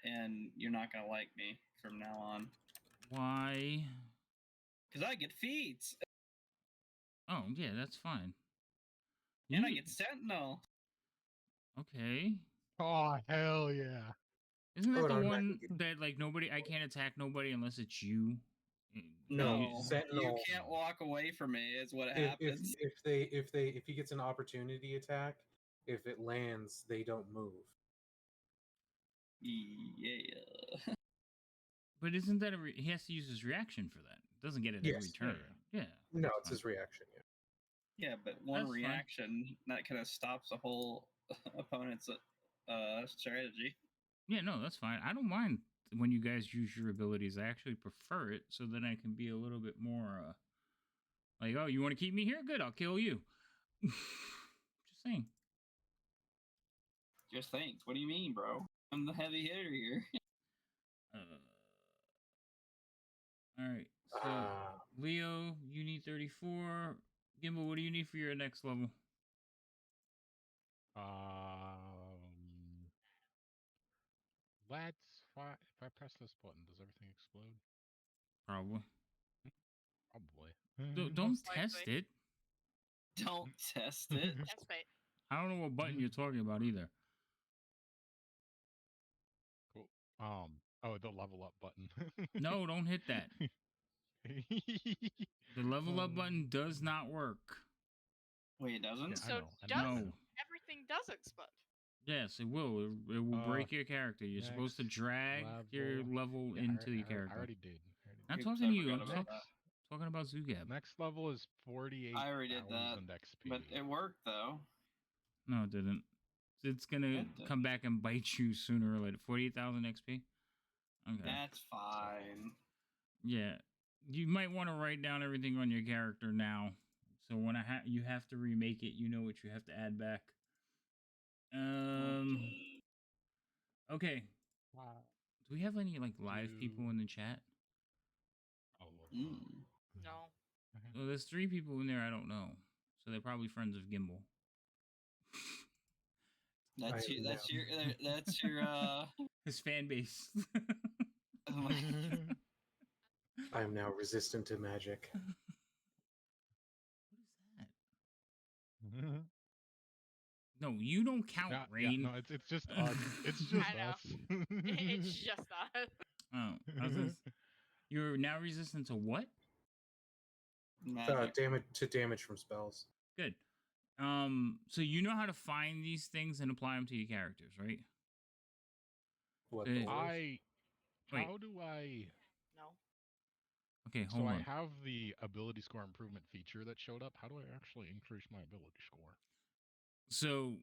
And you're not gonna like me from now on. Why? Because I get feats. Oh, yeah, that's fine. And I get Sentinel. Okay. Oh, hell yeah. Isn't that Hold the on, one that, like, I can't attack nobody unless it's you? No, Sentinel. You can't walk away from me. Is what If happens. if he gets an opportunity attack, if it lands, they don't move. Yeah. But isn't that he has to use his reaction for that? Doesn't get it every Yes. turn. Yeah. No, it's his reaction. Yeah. Yeah, but one That's fine. reaction that kind of stops a whole opponent's strategy. Yeah, no, that's fine. I don't mind when you guys use your abilities. I actually prefer it so that I can be a little bit more like, oh, you want to keep me here? Good, I'll kill you. Just saying. Just thanks. What do you mean, bro? I'm the heavy hitter here. All right. So, Leo, you need 34. Gimbal, what do you need for your next level? Let's. If I press this button, does everything explode? Probably. Probably. Don't Most test likely. it. Don't test it. Test bait. I don't know what button you're talking about either. Cool. Oh, the level up button. No, don't hit that. The level up button does not work. Wait, it doesn't? Yeah, So I know. does No. everything does explode? Yes, it will. It will break your character. You're supposed to next drag your level Yeah, into the I character. already did. I'm Oops, talking I to you. forgot I'm about talking about Zugab. Next level is 48,000 I already did that, XP. But it worked though. No, it didn't. It's gonna It did. come back and bite you sooner or later. 48,000 XP. Okay. That's fine. Yeah, you might want to write down everything on your character now. So when you have to remake it, you know what you have to add back. Okay. Wow. Do we have any like live people in the chat? Oh, Mm. No. Well, there's 3 people in there I don't know, so they're probably friends of Gimbal. That's your His fan base. oh my- I am now resistant to magic. What is that? No, you don't count, yeah, Rain. no, it's just us. It's just I know. us. It's just us. Oh, you're now resistant to what? magic. Damage from spells. Good. So you know how to find these things and apply them to your characters, right? What? Wait. How do I? No. Okay, So hold I on. have the ability score improvement feature that showed up. How do I actually increase my ability score? So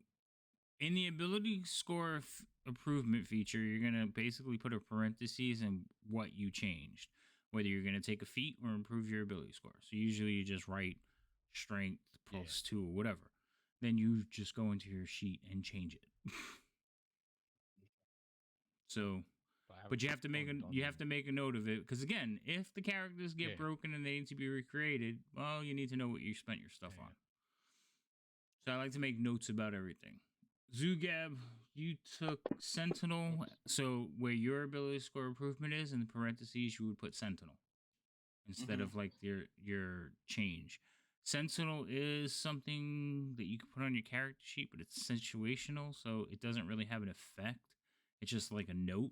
in the ability score improvement feature, you're gonna basically put a parentheses in what you changed, whether you're gonna take a feat or improve your ability score. So usually you just write strength +2 or whatever. Then you just go into your sheet and change it. So, but you have to make a note of it, because again, if the characters get broken and they need to be recreated, well, you need to know what you spent your stuff on. So I like to make notes about everything. Zugab, you took Sentinel, so where your ability score improvement is, in the parentheses, you would put Sentinel instead of like your change. Sentinel is something that you can put on your character sheet, but it's situational, so it doesn't really have an effect. It's just like a note.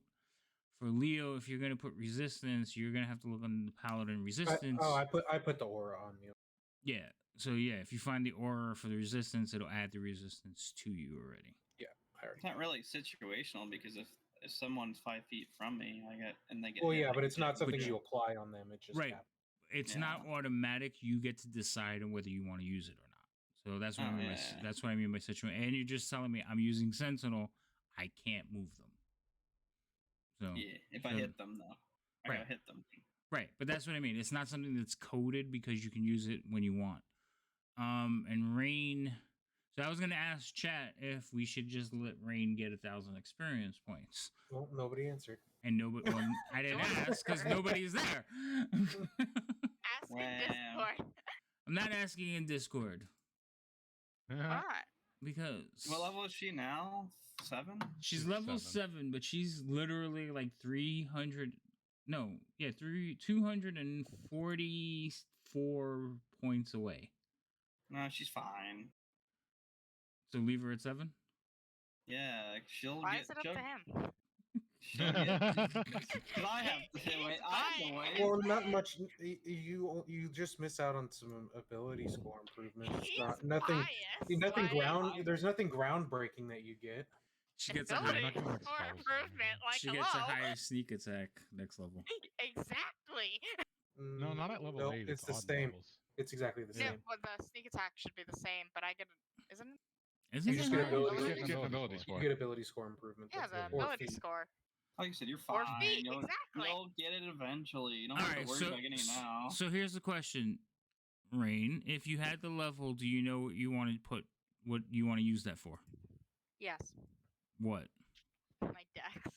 For Leo, if you're gonna put resistance, you're gonna have to look on the paladin resistance. I put the aura on me. Yeah. So yeah, if you find the aura for the resistance, it'll add the resistance to you already. Yeah, I already. It's not really situational because if someone's 5 feet from me, they get. Well, hit, yeah, but can it's not take something damage. you apply on them. It just right. happens. It's not automatic. You get to decide on whether you want to use it or not. So that's what I mean. That's what I mean by situation. And you're just telling me I'm using Sentinel. I can't move them. So yeah, if I hit them though, I gotta hit them. Right, but that's what I mean. It's not something that's coded because you can use it when you want. And Rain. So I was gonna ask chat if we should just let Rain get 1,000 experience points. Well, nobody answered. And nobody. Well, I didn't ask because nobody's there. Ask in Discord. I'm not asking in Discord. Alright. Because what level is she now? 7? She's level 7, but she's literally like 300. No, yeah, 244 points away. No, she's fine. So leave her at 7. Yeah, she'll Why get. is it up to him? She'll get. I have to wait. I have to wait. Well, not much. You just miss out on some ability score improvements. He's Nothing. biased, Nothing like, There's nothing groundbreaking that you get. She gets a ability higher, for improvement. Like, she hello. gets a higher sneak attack next level. Exactly. No, not at level No, 8. it's the odd same. levels. It's exactly the Yeah, same. but the sneak attack should be the same, but I get isn't it? Isn't You just it get higher? ability score. You get ability score improvement. Yeah, That's the it. Or ability feat. score. Like you said, you're Or fine. feet, You'll exactly. get it eventually. You don't All have right, to worry about getting it now. so here's the question, Rain. If you had the level, do you know what you want to put? What you want to use that for? Yes. What? My dex.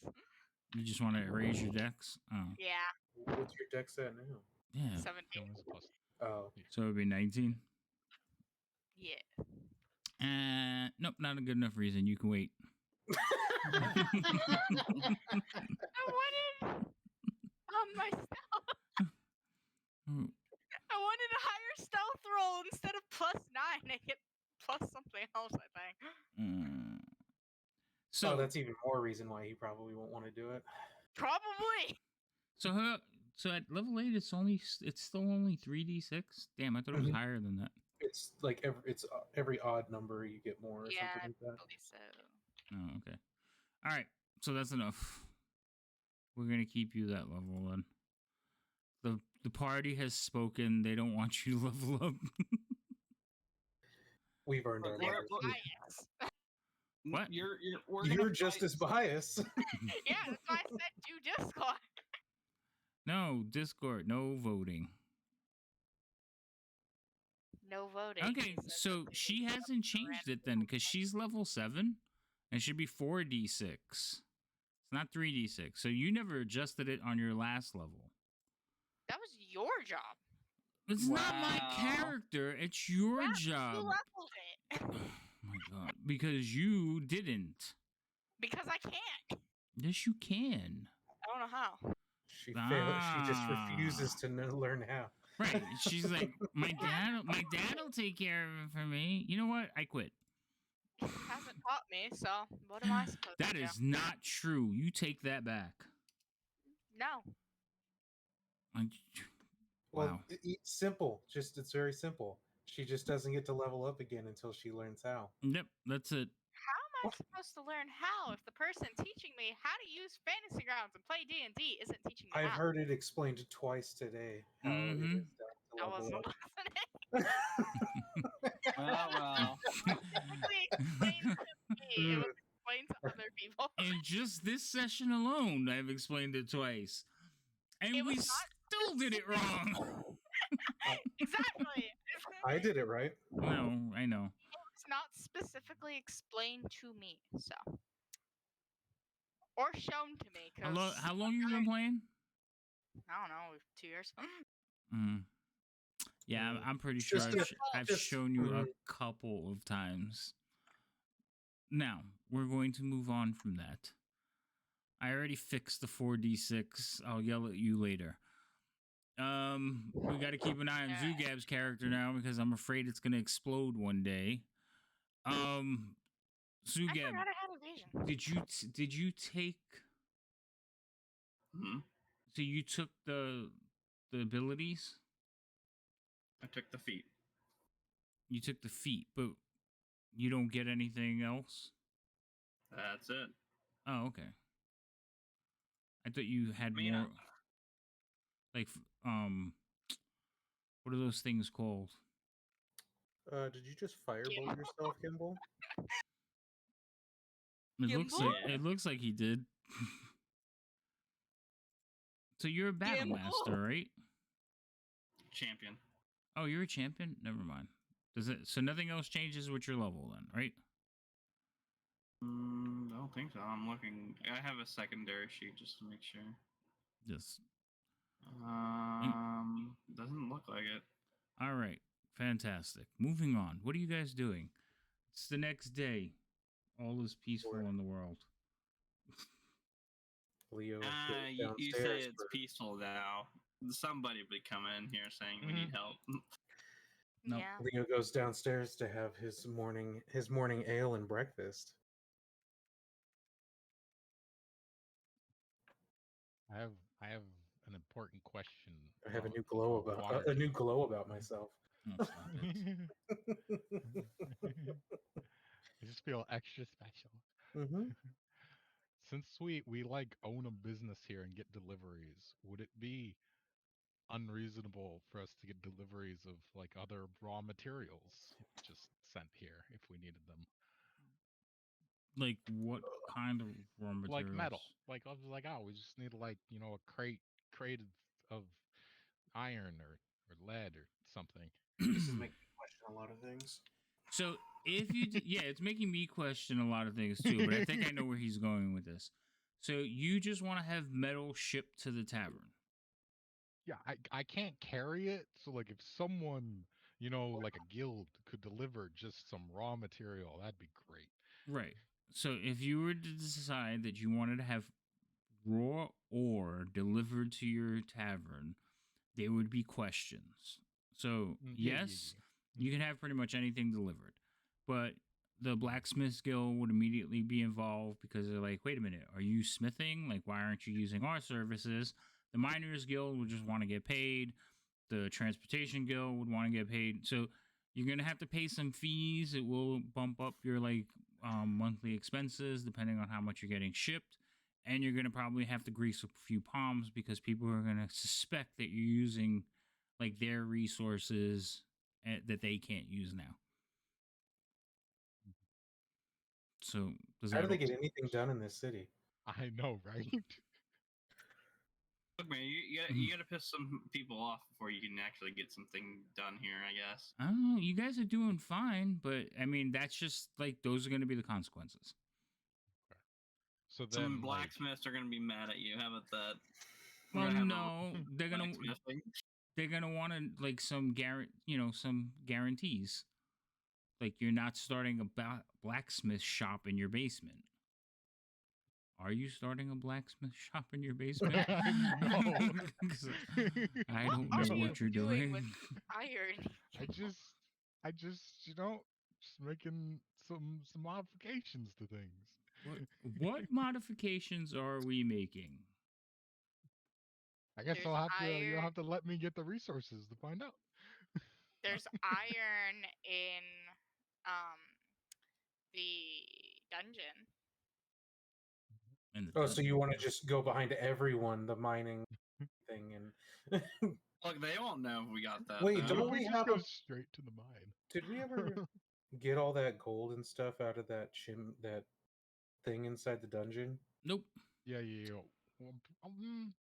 You just want to raise your dex? Oh. Yeah. What's your dex at now? Yeah. 17. Oh. So it would be 19? Yeah. Nope, not a good enough reason. You can wait. I wanted myself. I wanted a higher stealth roll instead of +9. I get plus something else, I think. So that's even more reason why he probably won't want to do it. Probably. so at level 8, it's still only 3d6. Damn, I thought it was Mhm. higher than that. It's like every odd number you get more or Yeah, something like I that. believe so. Oh, okay. All right, so that's enough. We're gonna keep you that level then. The party has spoken. They don't want you to level up. We've earned But our we're- levels. Bias. What? We're gonna You're just fight- as biased. Yeah, that's why I said do Discord. No, Discord, no voting. No voting. Okay, so she hasn't changed it then because she's level 7 and should be 4d6. It's not 3d6. So you never adjusted it on your last level. That was your job. It's not my Wow. character. It's your Yeah, job. You leveled it. Oh my god. Because you didn't. Because I can't. Yes, you can. I don't know how. She failed. She just refuses Ah. to learn how. Right. She's like, my dad'll take care of it for me. You know what? I quit. Hasn't taught me, so what am I supposed That to do? is not true. You take that back. No. Well, Wow. it's simple. It's very simple. She just doesn't get to level up again until she learns how. Yep, that's it. How am I supposed to learn how if the person teaching me how to use Fantasy Grounds and play D&D isn't teaching me I've how? heard it explained twice today. How it Mhm. is done to I level wasn't up. listening. Well. Specifically explained to me. It was explained to other people. In just this session alone, I've explained it twice. And It we was not still did it wrong. Exactly. I did it right. No, I know. It's not specifically explained to me, so or shown to me. How long you been playing? I don't know, 2 years. Mm. Yeah, Mm. I'm pretty sure Just- I've just- shown you a mhm. couple of times. Now, we're going to move on from that. I already fixed the 4d6. I'll yell at you later. We got to keep an eye on Zugab's character now because I'm afraid it's going to explode one day. I Zugab, forgot I had evasion. did you take? Hmm? So you took the abilities? I took the feet. You took the feat, but you don't get anything else? That's it. Oh, okay. I thought you had I mean, more like what are those things called? Did you just fireball yourself, Kimball? It looks like he did. So you're a battle Gimbal. master, right? Champion. Oh, you're a champion? Never mind. So nothing else changes with your level then, right? I don't think so. I'm looking. I have a secondary sheet just to make sure. Yes. Doesn't look like it. All right. Fantastic. Moving on. What are you guys doing? It's the next day. All is peaceful in the world. Leo goes You say downstairs it's for- peaceful now. Somebody would be coming in here saying we need help. No. Yeah. Leo goes downstairs to have his morning ale and breakfast. I have an important question. I have a about new glow about Waterdeep. myself. Oh, stop it. I just feel extra special. Mm-hmm. Since we like own a business here and get deliveries, would it be unreasonable for us to get deliveries of like other raw materials just sent here if we needed them? Like what kind of raw materials? Like metal. Like I was like, oh, we just need like, a crate of iron or lead or something. This is making me question a lot of things. So if you it's making me question a lot of things too, but I think I know where he's going with this. So you just want to have metal shipped to the tavern. Yeah, I can't carry it, so like if someone, like a guild could deliver just some raw material, that'd be great. Right. So if you were to decide that you wanted to have raw ore delivered to your tavern, there would be questions. So Yeah, yes, you can have pretty much anything delivered, but the blacksmiths guild would immediately be involved because they're like, wait a minute, are you smithing? Like, why aren't you using our services? The miners guild would just want to get paid. The transportation guild would want to get paid. So you're gonna have to pay some fees. It will bump up your monthly expenses depending on how much you're getting shipped, and you're gonna probably have to grease a few palms because people are gonna suspect that you're using like their resources that they can't use now. So does How that? do they get anything done in this city? I know, right? Look, man, you gotta piss some people off before you can actually get something done here, I guess. I don't know. You guys are doing fine, but I mean, that's just like those are going to be the consequences. So then, Some blacksmiths are gonna be mad at you. How about that? We're Well, gonna have no, they're gonna blacksmithing. want to like some some guarantees. Like you're not starting a blacksmith shop in your basement. Are you starting a blacksmith shop in your basement? No. 'Cause I What don't are know you what you're doing doing. with iron? I just, just making some modifications to things. What modifications are we making? I guess There's you'll iron. have to let me get the resources to find out. There's iron in um the dungeon. And Oh, so you want to just go behind everyone, the mining thing, and Look, they won't know if we got that. Wait, though. don't we just have go a- straight to the mine? did we ever get all that gold and stuff out of that thing inside the dungeon? Nope. Yeah. Well,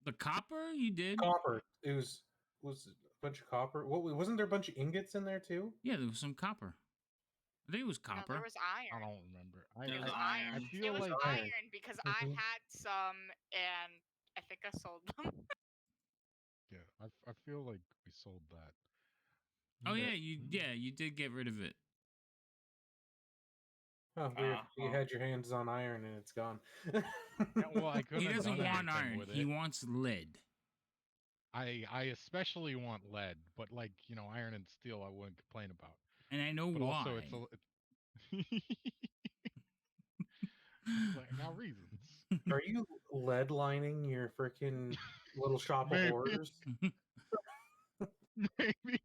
The copper you did? Copper. It was a bunch of copper. What wasn't there a bunch of ingots in there too? Yeah, there was some copper. I think it was No, copper. there was I iron. don't remember. It There was was iron. iron. I feel It was like iron. iron because I Mhm. had some and I think I sold them. yeah, I feel like we sold that. Oh But- yeah, you did get rid of it. Oh, weird. You Uh-huh. had your hands on iron and it's gone. Yeah, well, I couldn't He have doesn't done want anything iron. with He it. wants lead. I especially want lead, but like iron and steel, I wouldn't complain about. And I know But why. also, it's like, I got reasons. Are you lead lining your freaking little shop of Maybe. horrors? Maybe.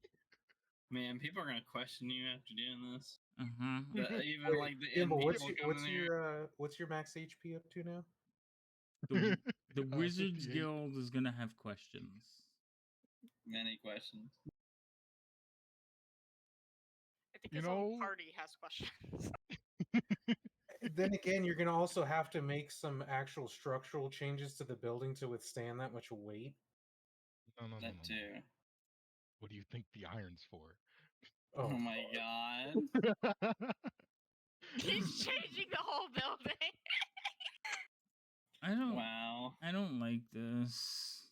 Man, people are gonna question you after doing this. Uh-huh. Even Wait, like the Gimbal, end what's people your, coming here. what's your max HP up to now? The Wizards 58. Guild is gonna have questions. Many questions. I think You his whole know- party has questions. Then again, you're gonna also have to make some actual structural changes to the building to withstand that much weight. No. That too. What do you think the iron's for? Oh, my god. He's changing the whole building. I don't like this.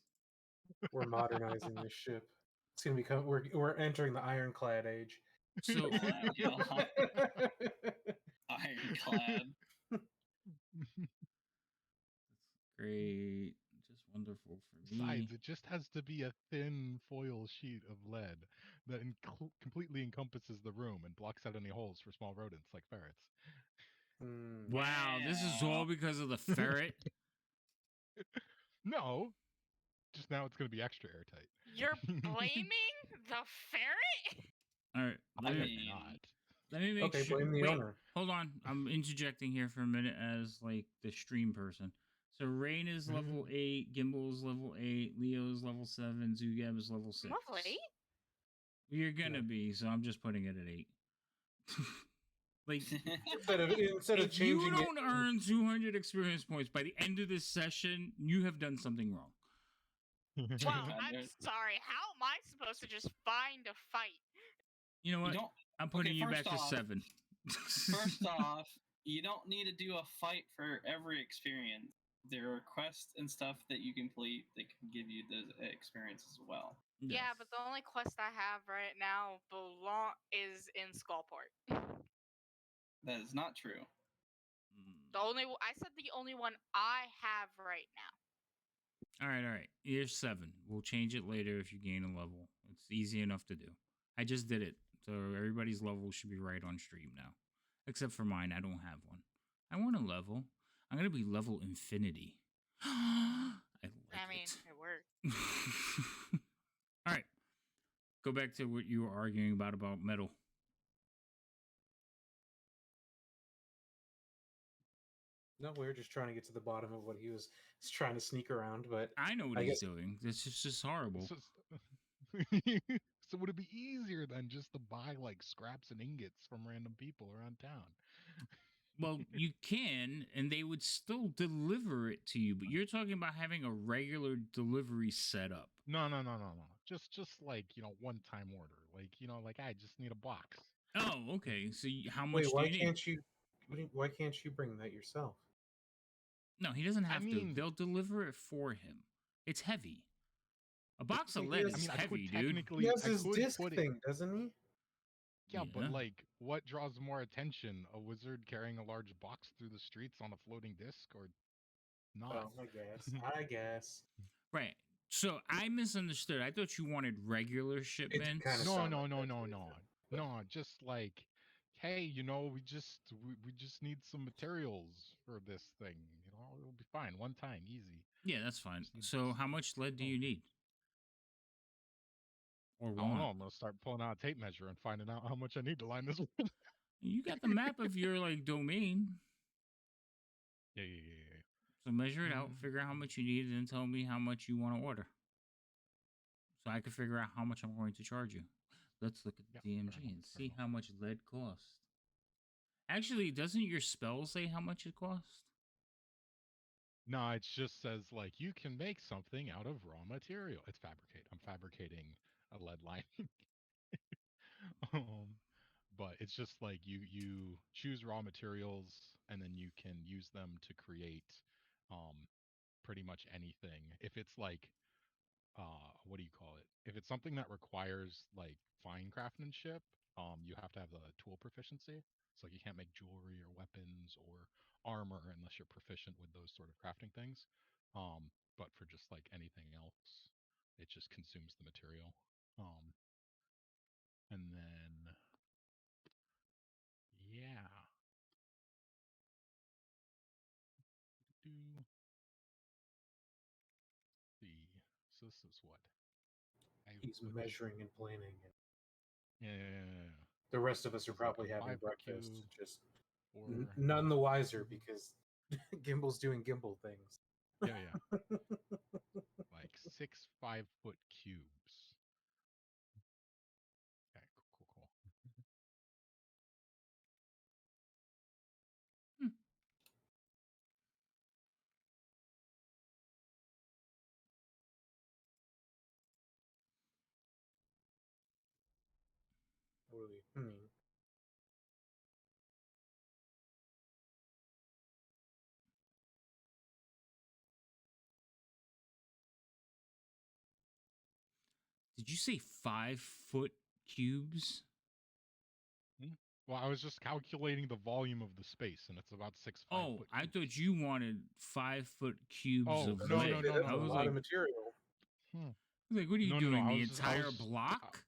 We're modernizing this ship. It's gonna become we're entering the ironclad age. So Ironclad. great. Just wonderful for me. Besides, it just has to be a thin foil sheet of lead that completely encompasses the room and blocks out any holes for small rodents like ferrets. Wow, this is all because of the ferret. No, just now it's going to be extra airtight. You're blaming the ferret? All right, I let am me, not. let me make Okay, sure. blame the Wait, owner. hold on. I'm interjecting here for a minute as like the stream person. So Rain is level 8, Gimbal is level 8, Leo is level 7, Zugab is level 6. Level 8? You're gonna Yeah. be, so I'm just putting it at 8. Like Instead of if you changing don't earn 200 experience points by the end of this session, you have done something wrong. Well, God, I'm there's- sorry. How am I supposed to just find a fight? You know You what? don't. I'm putting okay, you back first to off- 7. First off, you don't need to do a fight for every experience. There are quests and stuff that you complete that can give you those experience as well. Yeah, but the only quest I have right now is in Skullport. That is not true. I said the only one I have right now. All right. Here's 7. We'll change it later if you gain a level. It's easy enough to do. I just did it, so everybody's level should be right on stream now, except for mine. I don't have one. I want a level. I'm gonna be level infinity. I like I mean, it. it worked. All right, go back to what you were arguing about metal. No, we were just trying to get to the bottom of what he was trying to sneak around, but I know what I he's guess- doing. This is just horrible. So would it be easier than just to buy like scraps and ingots from random people around town? Well, you can, and they would still deliver it to you. But you're talking about having a regular delivery setup. No. Just like one time order. Like like I just need a box. Oh, okay. So how much wait, do why you need? can't you? Why can't you bring that yourself? No, he doesn't I have to. mean- They'll deliver it for him. It's heavy. A box of He lead has- is I heavy, could dude. technically He has I his could disc put it. thing, doesn't he? Yeah, but Yeah. like, what draws more attention? A wizard carrying a large box through the streets on a floating disc, or not? Oh, I guess. I guess. Right. So I misunderstood. I thought you wanted regular shipments. kinda No, sound no, like no, that's no, what he no, said, but- no. Just like, hey, we just need some materials for this thing. It'll be fine. One time, easy. Yeah, that's fine. Just need So this. how much lead do Oh. you need? Or I don't know. want? I'm gonna start pulling out a tape measure and finding out how much I need to line this with. You got the map of your like domain. Yeah. So measure it out, figure out how much you need, and then tell me how much you want to order. So I can figure out how much I'm going to charge you. Let's look at the Yeah, fair DMG enough, and fair see enough. how much lead costs. Actually, doesn't your spell say how much it costs? No, it just says like you can make something out of raw material. It's fabricate. I'm fabricating a lead line. But it's just like you choose raw materials and then you can use them to create pretty much anything. If it's like what do you call it? If it's something that requires like fine craftsmanship, you have to have the tool proficiency. So you can't make jewelry or weapons or armor unless you're proficient with those sort of crafting things. But for just like anything else, it just consumes the material. And then yeah. Do see. So this is what I He's put- measuring and planning. And Yeah. the rest of us are It's like probably a having 5 per breakfast, cube, just or none the wiser Mhm. because Gimble's doing Gimble things. yeah, like 6 5-foot cubes. Okay, cool. Hmm. Really, Did you say 5-foot cubes? Well, I was just calculating the volume of the space, and it's about 6 Oh, 5-foot. I thought you wanted 5-foot cubes Oh, of no, lead. no, that's I a was lot like, of material. what are you No, doing? I The was just- entire block?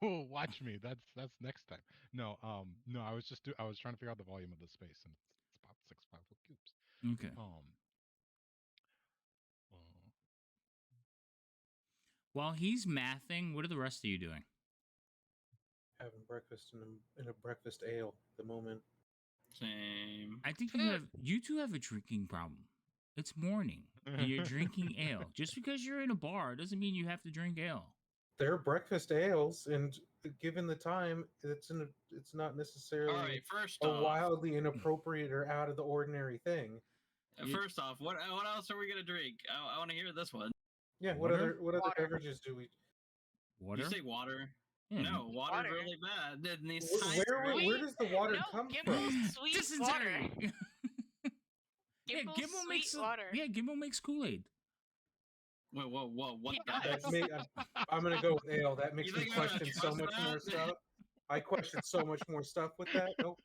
Watch me. That's next time. No, I was just I was trying to figure out the volume of the space, and it's about 6 5-foot cubes. Okay. Uh, While he's mathing, what are the rest of you doing? Having breakfast in a breakfast ale at the moment. Same. I think you two have a drinking problem. It's morning and you're drinking ale. Just because you're in a bar doesn't mean you have to drink ale. They're breakfast ales, and given the time, it's not necessarily All right. First a off, wildly inappropriate or out of the ordinary thing. first off, what else are we gonna drink? I want to hear this one. Yeah, Water? what other Water. beverages do we? Water? You say water? Yeah, No, water's Water. really bad. In these Where does the water no, come Gimble's from? sweet dysentery. water. Yeah, Gimble's Gimble sweet makes water. Yeah, Gimble makes Kool-Aid. Whoa! What He the does. heck? I'm gonna go with ale. That makes You me think I'm gonna question so trust much more that? stuff. I question so much more stuff with that. Nope,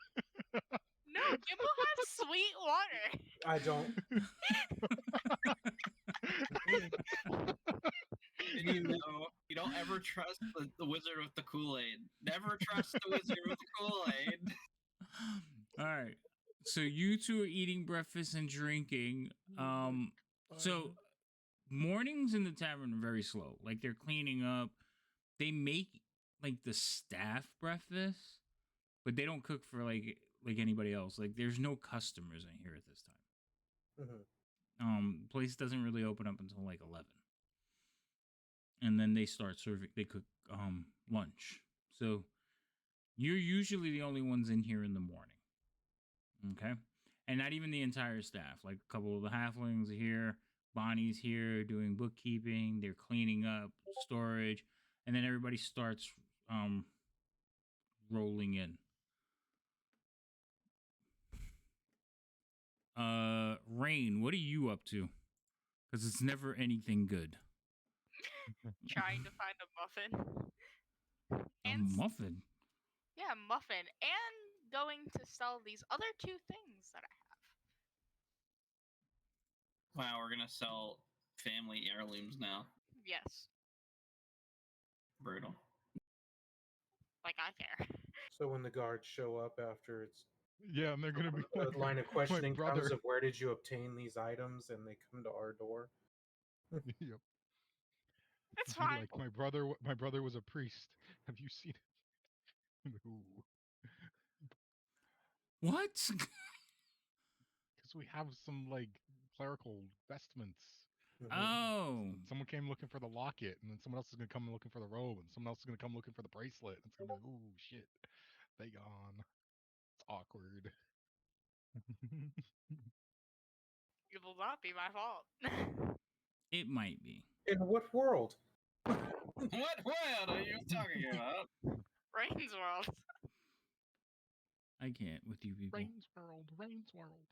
No, Gimble has sweet water. I don't. You don't Never trust the wizard with the Kool-Aid. Never trust the wizard with the Kool-Aid. All right. So you two are eating breakfast and drinking. So mornings in the tavern are very slow. Like they're cleaning up. They make like the staff breakfast, but they don't cook for like anybody else. Like there's no customers in here at this time. Place doesn't really open up until like 11. And then they start serving, they cook lunch. So you're usually the only ones in here in the morning. Okay? And not even the entire staff. Like a couple of the halflings are here, Bonnie's here doing bookkeeping, they're cleaning up storage, and then everybody starts rolling in. Rain, what are you up to? Because it's never anything good. Trying to find a muffin. A muffin? Yeah, muffin. And going to sell these other two things that I have. Wow, we're gonna sell family heirlooms now. Yes. Brutal. Like I care. So when the guards show up after it's Yeah, and they're gonna be a like, line of questioning brother. comes of where did you obtain these items, and they come to our door. Yep. It's Be fine. like my brother was a priest. Have you seen it? Ooh. What? Because we have some like clerical vestments. Oh. Someone came looking for the locket, and then someone else is gonna come looking for the robe, and someone else is gonna come looking for the bracelet. And it's gonna be like, ooh, shit, they gone. It's awkward. It will not be my fault. It might be. In what world? What world are you talking about? Rain's world. I can't with you people. Rain's world, Rain's world.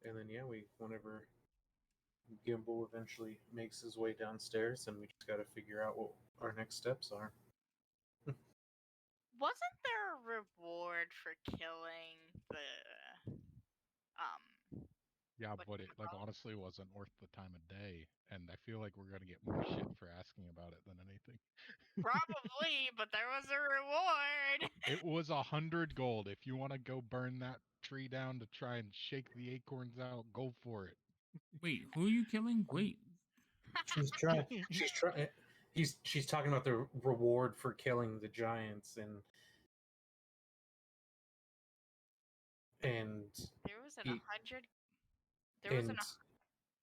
And then whenever Gimble eventually makes his way downstairs, and we just got to figure out what our next steps are. Wasn't there a reward for killing the Yeah, what but do it you call it? honestly wasn't worth the time of day, and I feel like we're gonna get more shit for asking about it than anything. Probably, but there was a reward. It was 100 gold. If you want to go burn that tree down to try and shake the acorns out, go for it. Wait, who are you killing? Wait. She's trying. She's talking about the reward for killing the giants, and There was an he- 100. There was an. and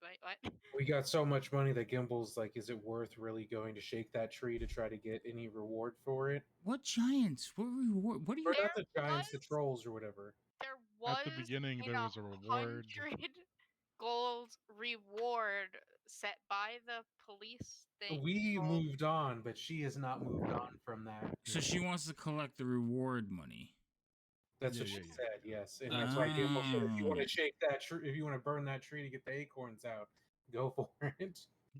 Wait, what? we got so much money that Gimble's like, is it worth really going to shake that tree to try to get any reward for it? What giants? What reward? What are you? Or not the There giants, the was- trolls or whatever. There was At the beginning, an there was a reward. 100 gold reward set by the police thing. We called- moved on, but she has not moved on from that. So she wants to collect the reward money. That's Yeah, what she yeah, yeah. said. Yes, and that's why Gimble said, if you want Oh. to shake that tree, if you want to burn that tree to get the acorns out, go for it.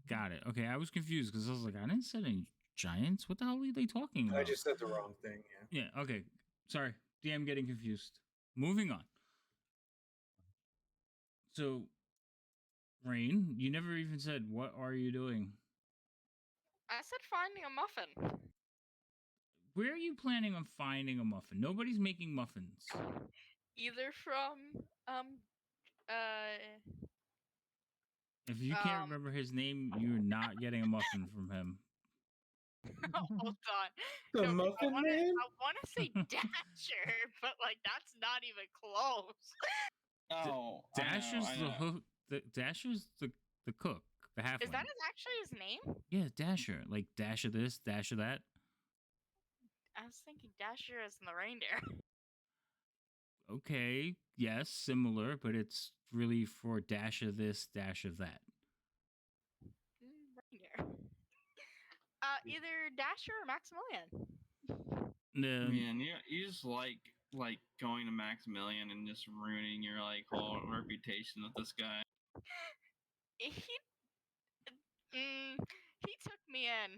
Got it. Okay, I was confused because I was like, I didn't say any giants. What the hell are they talking about? I just said the wrong thing. Yeah. Yeah. Okay. Sorry. DM getting confused. Moving on. So, Rain, you never even said what are you doing? I said finding a muffin. Where are you planning on finding a muffin? Nobody's making muffins. Either from If you can't Um, remember his name, you're not getting a muffin from him. hold on. The No, Muffin I Man? want to say Dasher, but like that's not even close. Oh, Dasher's I the know. hook. Dasher's the cook. The halfling. Is that actually his name? Yeah, Dasher. Like Dasher this, Dasher that. I was thinking Dasher as in the reindeer. Okay, yes, similar, but it's really for Dasher this, Dasher that. Reindeer. Either Dasher or Maximilian. No, Man, you just like going to Maximilian and just ruining your like whole reputation with this guy. He took me in.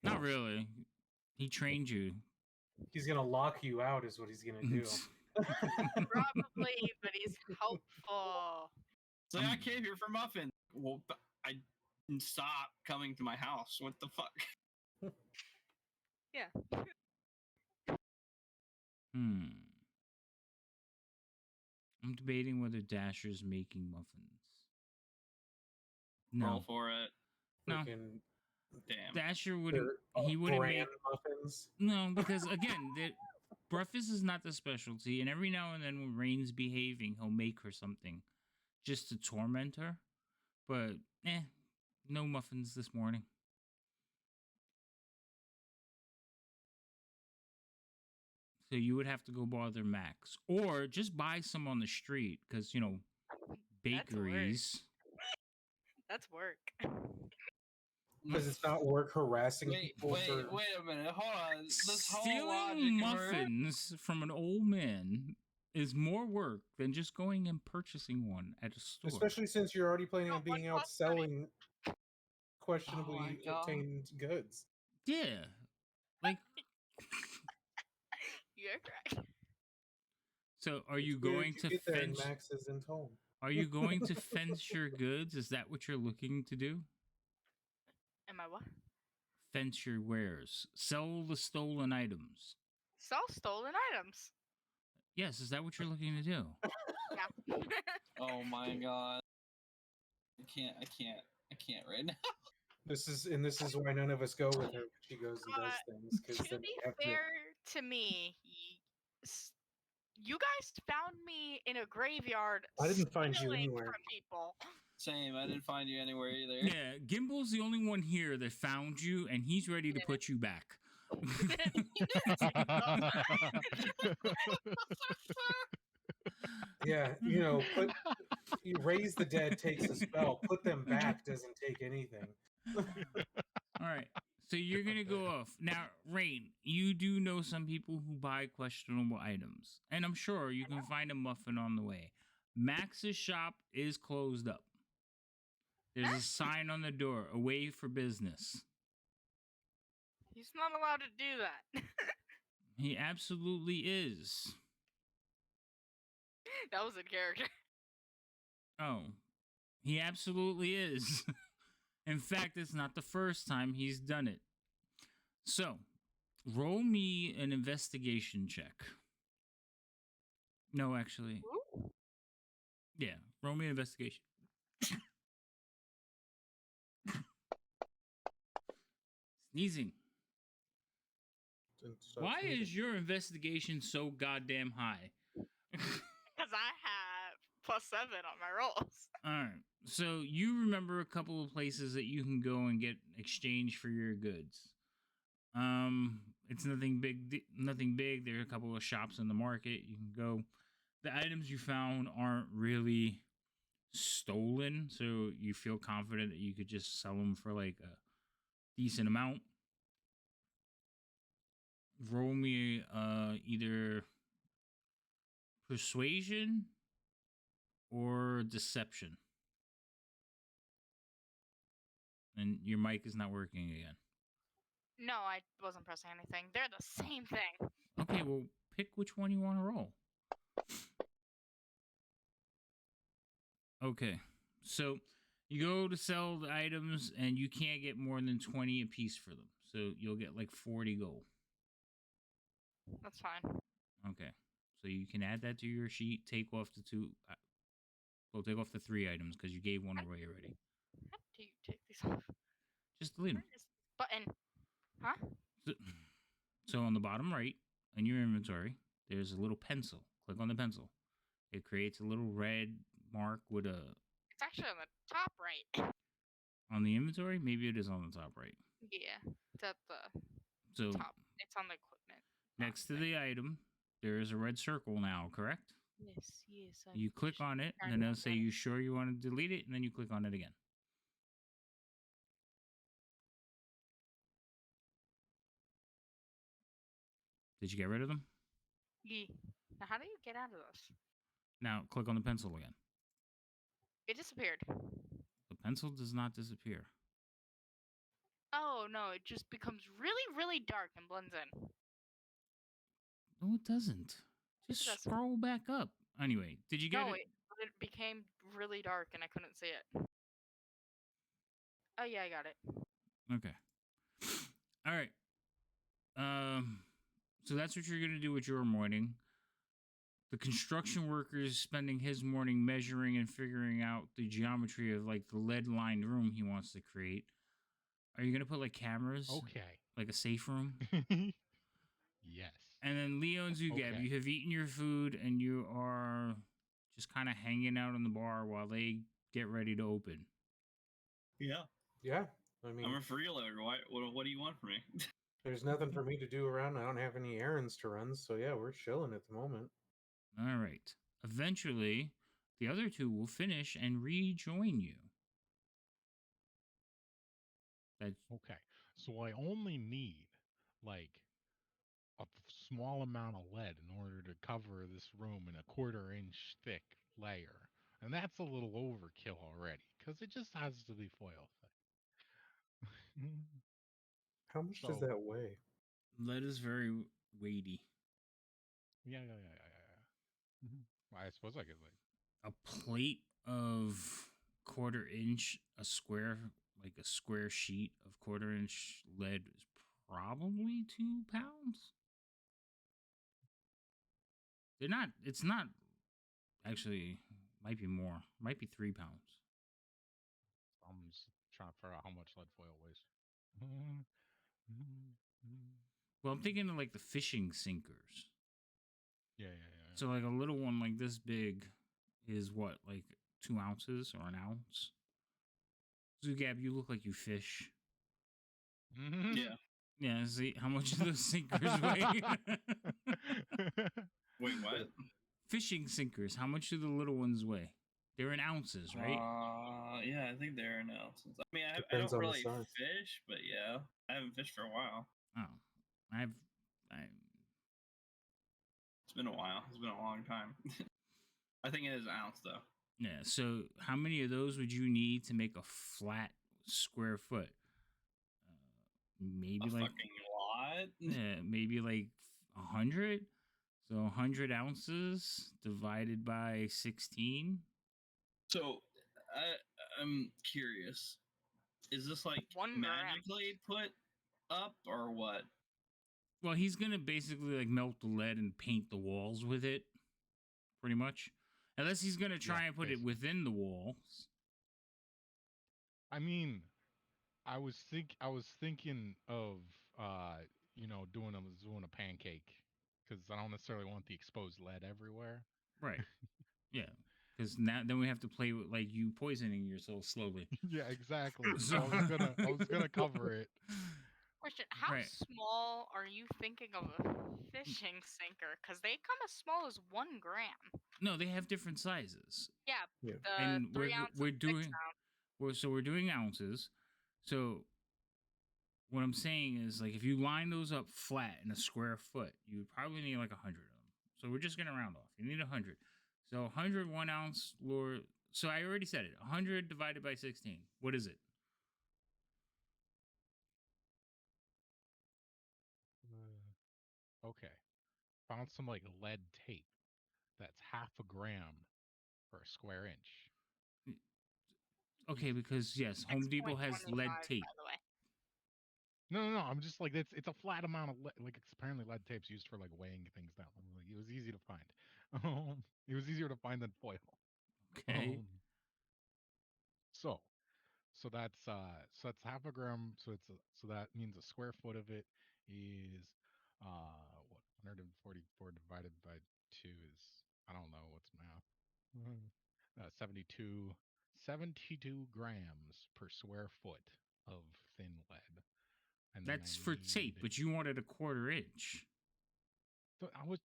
not really. He trained you. He's gonna lock you out, is what he's gonna do. Probably, but he's helpful. So I came here for muffins. Well, I stop coming to my house. What the fuck? Yeah. I'm debating whether Dasher's making muffins. No. Roll for it. No. Freaking Damn. Dasher wouldn't. they're He wouldn't brand make. muffins. No, because again, breakfast is not the specialty, and every now and then when Rain's behaving, he'll make her something just to torment her. But no muffins this morning. So you would have to go bother Max, or just buy some on the street, because bakeries. That's work. Because it's not work harassing Wait people. a minute. Hold on. This whole Stealing logic muffins from an old man is more work than just going and purchasing one at a store. Especially since you're already planning on No, being one out costs money. selling questionably obtained goods. Yeah. Like, You're correct. so are you It's good going to get there and fence? Max isn't home. Are you going to fence your goods? Is that what you're looking to do? Am I what? Fence your wares. Sell the stolen items. Sell stolen items. Yes, is that what you're looking to do? Yeah. Oh my god. I can't right now. This is why none of us go with her. She goes and does things because To then be we have fair to me, you guys found me in a graveyard. I didn't find you stealing anywhere. from people. Same. I didn't find you anywhere either. Yeah, Gimble's the only one here that found you, and he's ready to put you back. Yeah, you raise the dead takes a spell. Put them back doesn't take anything. All right. So you're going to go off. Now, Rain, you do know some people who buy questionable items. And I'm sure you can find a muffin on the way. Max's shop is closed up. There's a sign on the door, away for business. He's not allowed to do that. He absolutely is. That was in character. Oh, he absolutely is. In fact, it's not the first time he's done it. So, roll me an investigation check. No, actually. Ooh. Yeah, roll me an investigation. Sneezing. Why is your investigation so goddamn high? Because I have +7 on my rolls. All right. So you remember a couple of places that you can go and get exchange for your goods. It's nothing big. Nothing big. There are a couple of shops in the market. You can go. The items you found aren't really stolen, so you feel confident that you could just sell them for like a decent amount. Roll me either persuasion or deception. And your mic is not working again. No, I wasn't pressing anything. They're the same thing. Okay, well, pick which one you want to roll. Okay, so you go to sell the items and you can't get more than 20 a piece for them. So you'll get like 40 gold. That's fine. Okay, so you can add that to your sheet. Take off the two. Well, take off the 3 items because you gave one away already. How do you take these off? Just delete them. Where is this button? Huh? So on the bottom right in your inventory, there's a little pencil. Click on the pencil. It creates a little red mark with a... It's actually on the top right. On the inventory? Maybe it is on the top right. Yeah, it's at the So top. It's on the equipment. next to the item, there is a red circle now, correct? Yes. You click on it, and then it'll say, you sure you want to delete it? And then you click on it again. Did you get rid of them? Yeah. Now, how do you get out of this? Now, click on the pencil again. It disappeared. The pencil does not disappear. Oh, no, it just becomes really, really dark and blends in. No, it doesn't. Yes, Just it does. scroll back up. Anyway, did you get No, it? it became really dark and I couldn't see it. Oh yeah, I got it. Okay. All right. So that's what you're gonna do with your morning. The construction worker is spending his morning measuring and figuring out the geometry of like the lead lined room he wants to create. Are you gonna put like cameras, Okay. like a safe room? Yes. And then Leo and Zugab, Okay. you have eaten your food and you are just kind of hanging out in the bar while they get ready to open. Yeah. Yeah, I mean, I'm a freeloader. What do you want from me? there's nothing for me to do around. I don't have any errands to run, so yeah, we're chilling at the moment. All right. Eventually, the other two will finish and rejoin you. That's Okay. So I only need like a small amount of lead in order to cover this room in a 1/4 inch thick layer. And that's a little overkill already because it just has to be foil thick. How much does So, that weigh? lead is very weighty. yeah. I suppose I could like. A plate of 1/4 inch, like a square sheet of 1/4 inch lead is probably 2 pounds. They're not. It's not actually. Might be more. Might be 3 pounds. I'm just trying to figure out how much lead foil weighs. Well, I'm thinking of like the fishing sinkers. Yeah. So like a little one like this big is what, like 2 ounces or an ounce. Zugab, you look like you fish. Yeah. Yeah. See how much do those sinkers weigh? Wait, what? Fishing sinkers. How much do the little ones weigh? They're in ounces, right? Yeah, I think they're in ounces. I mean, I Depends don't on the really size. fish, but yeah, I haven't fished for a while. Oh, I It's been a while. It's been a long time. I think it is an ounce though. yeah. So how many of those would you need to make a flat square foot? Maybe A like fucking lot. yeah, maybe like 100. So 100 ounces divided by 16. So, I'm curious. Is this like 1 gram. magically put up or what? Well, he's gonna basically like melt the lead and paint the walls with it, pretty much. Unless he's gonna try Yeah, and put it basically. within the walls. I mean, I was thinking of doing a pancake because I don't necessarily want the exposed lead everywhere. Right. Yeah. Because now then we have to play with like you poisoning yourself slowly. Yeah, exactly. So So I was gonna cover it. Question: how Right. small are you thinking of a fishing sinker? Because they come as small as 1 gram. No, they have different sizes. Yeah, Yeah. the And 3 ounce we're and 6 doing ounce. we're doing ounces. So what I'm saying is like if you line those up flat in a square foot, you would probably need like 100 of them. So we're just gonna round off. You need 100. So 100 1 ounce lure. So I already said it. 100 divided by 16. What is it? Okay, found some like lead tape that's 1/2 gram per square inch. Okay, because yes, Home Depot has 6.25, lead tape. by the way. No. I'm just like it's a flat amount of lead. Like it's apparently lead tape's used for like weighing things down. I'm like, it was easy to find. It was easier to find than foil. Okay. Um, so so that's 1/2 gram. So that means a square foot of it is what 144 divided by 2 is I don't know what's math. 72 grams per square foot of thin lead. And then I That's for tape, need but you wanted a 1/4 inch.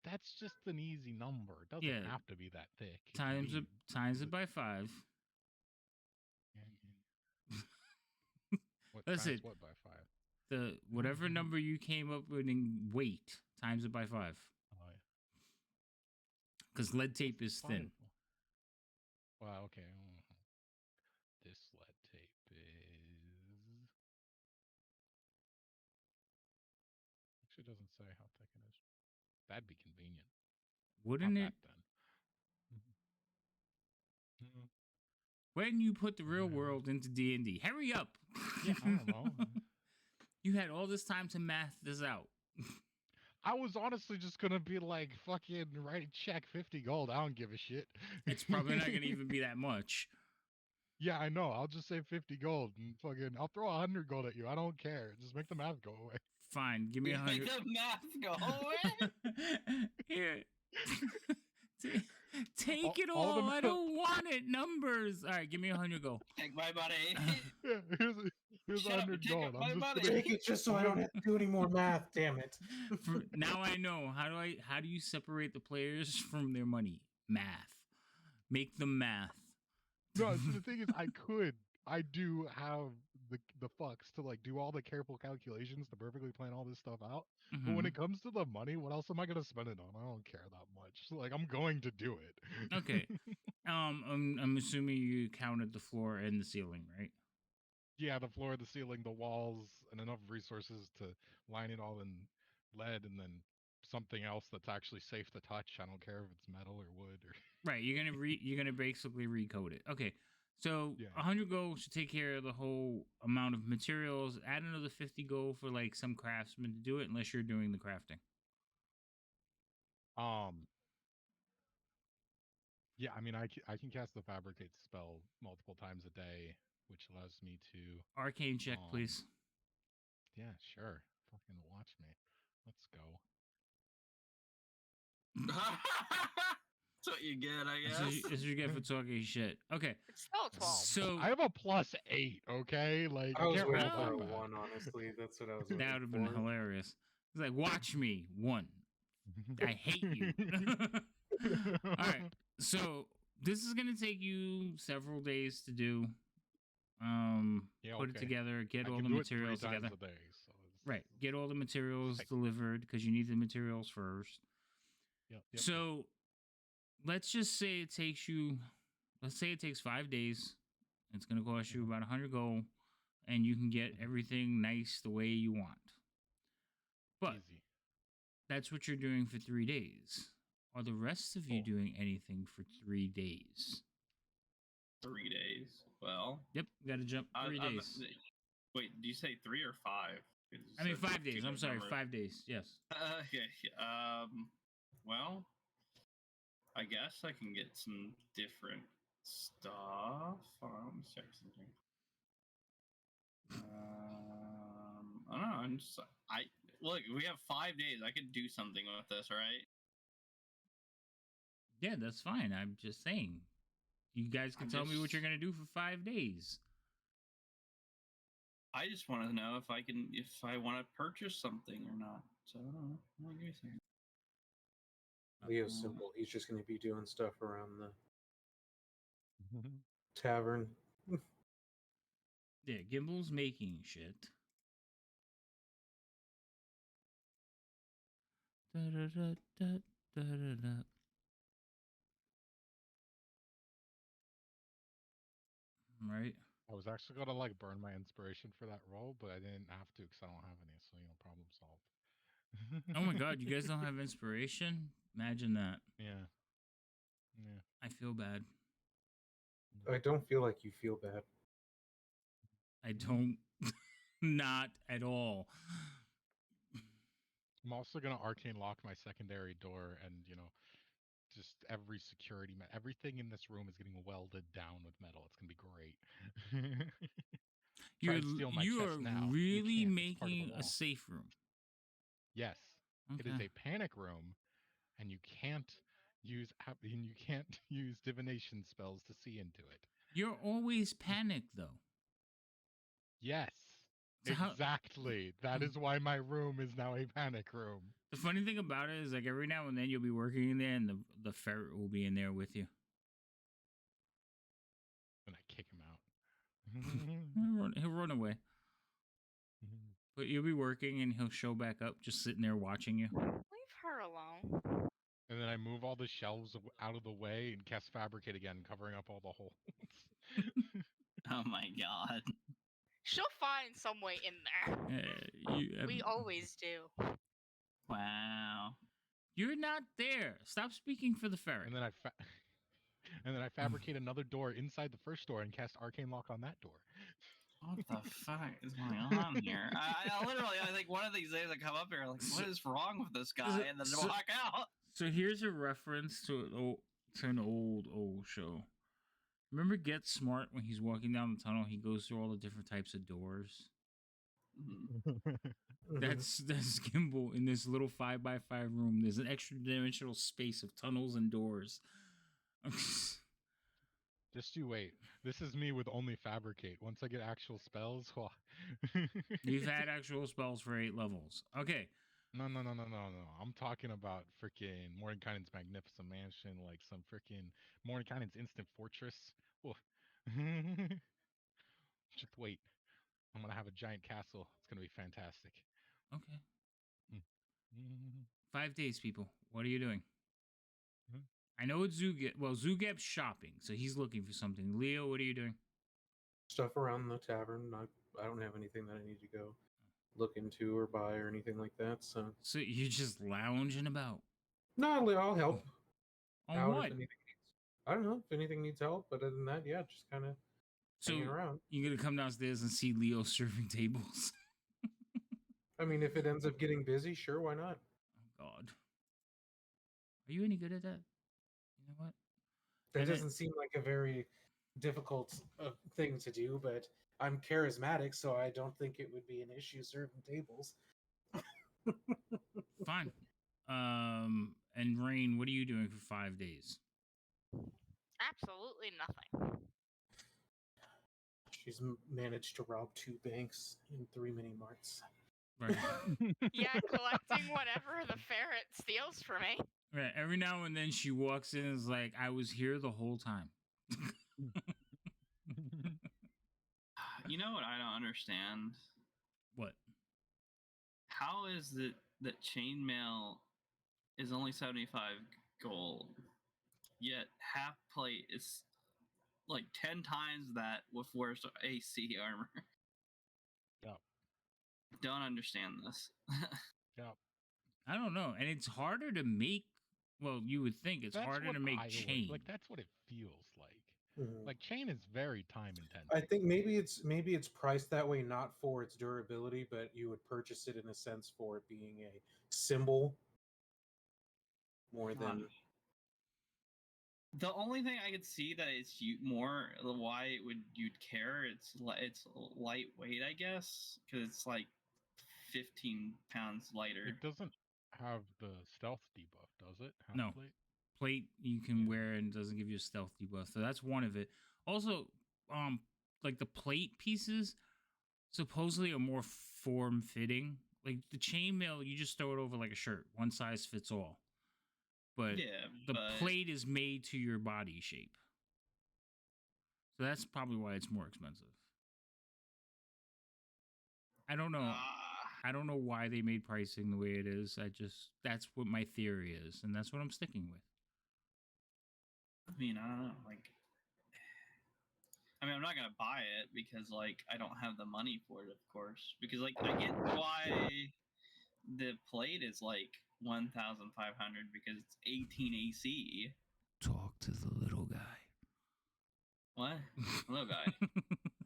that's just an easy number. It doesn't Yeah. have to be that thick. It can be Times it by 5. What That's times it. what by 5? The whatever number you came up with in weight times it by 5. Oh, yeah. Because lead tape is Five. thin. Well, okay. This lead tape is. Actually, doesn't say how thick it is. That'd be convenient. Wouldn't Not it? that then. Mhm. When you put the real world into D&D, hurry up. Yeah, I don't know. You had all this time to math this out. I was honestly just gonna be like, fucking write a check, 50 gold. I don't give a shit. It's probably not going to even be that much. Yeah, I know. I'll just say 50 gold and fucking I'll throw 100 gold at you. I don't care. Just make the math go away. Fine, give me You make 100. the math go away. Here. Take All- it all all. the I math- don't want it. Numbers. All right, give me 100 gold. Take my money. Yeah, here's Shut up 100 and take gold. up I'm my just money. gonna- Take it just so I don't have to do any more math. Damn it. Now I know. How do you separate the players from their money? Math. Make them math. No, so the thing is, I do have the fucks to like do all the careful calculations to perfectly plan all this stuff out. But when Mhm. it comes to the money, what else am I gonna spend it on? I don't care that much. Like I'm going to do it. Okay. I'm assuming you counted the floor and the ceiling, right? Yeah, the floor, the ceiling, the walls, and enough resources to line it all in lead, and then something else that's actually safe to touch. I don't care if it's metal or wood or. Right. You're gonna basically recode it. Okay. So Yeah. 100 gold should take care of the whole amount of materials. Add another 50 gold for like some craftsmen to do it, unless you're doing the crafting. Yeah, I mean, I can cast the fabricate spell multiple times a day, which allows me to. Arcane check, please. Yeah, sure. Fucking watch me. Let's go. That's what you get, I That's guess. what you get for talking shit. Okay. It's still a 12. So I have a +8. Okay, like I was can't waiting roll for roll a that bad. 1, honestly. That's what I was that waiting would have been for. hilarious. It's like, watch me. 1. I hate you. All right. So this is gonna take you several days to do. Yeah, Put it okay. together, get I all can the do it 3 materials times together. a day, so it's, Right. Get all the materials Take- delivered because you need the materials first. Yep. So let's just say it takes you. Let's say it takes 5 days. It's gonna cost you about 100 gold, and you can get everything nice the way you want. But easy. that's what you're doing for 3 days. Are the rest of you Cool. doing anything for 3 days? 3 days. Well, Yep, got to jump 3 I'm- days. wait, did you say 3 or 5? I mean 5 days. I'm sorry, 5 days. Yes. Okay. Well, I guess I can get some different stuff. Hold on, let me check something. I don't know. Look. We have 5 days. I could do something with this, right? Yeah, that's fine. I'm just saying. You guys can I'm tell me what just- you're gonna do for 5 days. I just want to know if I want to purchase something or not. So I don't know. What do you think? Leo's simple. He's just going to be doing stuff around the tavern. Yeah, Gimble's making shit. Da-da-da-da-da-da-da. Right. I was actually gonna like burn my inspiration for that roll, but I didn't have to because I don't have any. So problem solved. Oh my god, you guys don't have inspiration? Imagine that. Yeah. I feel bad. I don't feel like you feel bad. I don't. Not at all. I'm also gonna arcane lock my secondary door, and just every security, everything in this room is getting welded down with metal. It's gonna be great. Try and steal my You chest are now. You really can't. It's part of the making a wall. safe room. Yes, it is Okay. a panic room, and you can't use divination spells to see into it. You're always panicked though. Yes, So how- exactly. That is why my room is now a panic room. The funny thing about it is, like, every now and then you'll be working in there, and the ferret will be in there with you. And I kick him out. He'll run away, but you'll be working, and he'll show back up, just sitting there watching you. Leave her alone. And then I move all the shelves out of the way and cast Fabricate again, covering up all the holes. Oh my god. She'll find some way in there. We always do. Wow. You're not there. Stop speaking for the ferret. And then and then I fabricate another door inside the first door and cast Arcane Lock on that door. What the fuck is going on here? I literally, I think one of these days I come up here like, what is wrong with this guy? And then walk out. So here's a reference to an old show. Remember Get Smart when he's walking down the tunnel? He goes through all the different types of doors. That's Gimbal in this little 5x5 room. There's an extra dimensional space of tunnels and doors. Just you wait. This is me with only fabricate. Once I get actual spells, well... You've had actual spells for 8 levels. Okay. No. I'm talking about freaking Mordenkainen's Magnificent Mansion, like some freaking Mordenkainen's Instant Fortress. Just wait. I'm gonna have a giant castle. It's gonna be fantastic. Okay. 5 days, people. What are you doing? I know it's Zugeb. Well, Zugeb's shopping, so he's looking for something. Leo, what are you doing? Stuff around the tavern. I don't have anything that I need to go look into or buy or anything like that. So you're just lounging about? No, I'll help. On what? If anything I don't know if anything needs help. But other than that, yeah, just kind of hanging around. You're gonna come downstairs and see Leo serving tables? I mean, if it ends up getting busy, sure, why not? Oh God, are you any good at that? You know what? That doesn't seem like a very difficult thing to do, but I'm charismatic, so I don't think it would be an issue serving tables. Fine. And Rain, what are you doing for 5 days? Absolutely nothing. She's managed to rob 2 banks and 3 mini marts. Right. Yeah, collecting whatever the ferret steals from me. Right. Every now and then she walks in and is like, I was here the whole time. You know what I don't understand? What? How is it that chainmail is only 75 gold, yet half plate is like 10 times that with worse AC armor? Yep. Don't understand this. Yep. I don't know. And it's harder to make. Well, you would think it's harder to make chain. Like that's what it feels like. Mhm. Like chain is very time intensive. I think maybe it's priced that way not for its durability, but you would purchase it in a sense for it being a symbol more than. The only thing I could see that it's more why you'd care, it's lightweight, I guess, because it's like 15 pounds lighter. It doesn't have the stealth debuff, does it? Half No. plate? Plate you can wear and doesn't give you a stealth debuff. So that's one of it. Also, like the plate pieces supposedly are more form fitting. Like the chainmail, you just throw it over like a shirt. One size fits all. But the plate is made to your body shape. So that's probably why it's more expensive. I don't know. I don't know why they made pricing the way it is. That's what my theory is, and that's what I'm sticking with. I mean, I don't know. I'm not gonna buy it because I don't have the money for it, of course. Because I get why the plate is 1,500 because it's 18 AC. Talk to the little guy. What? Little guy.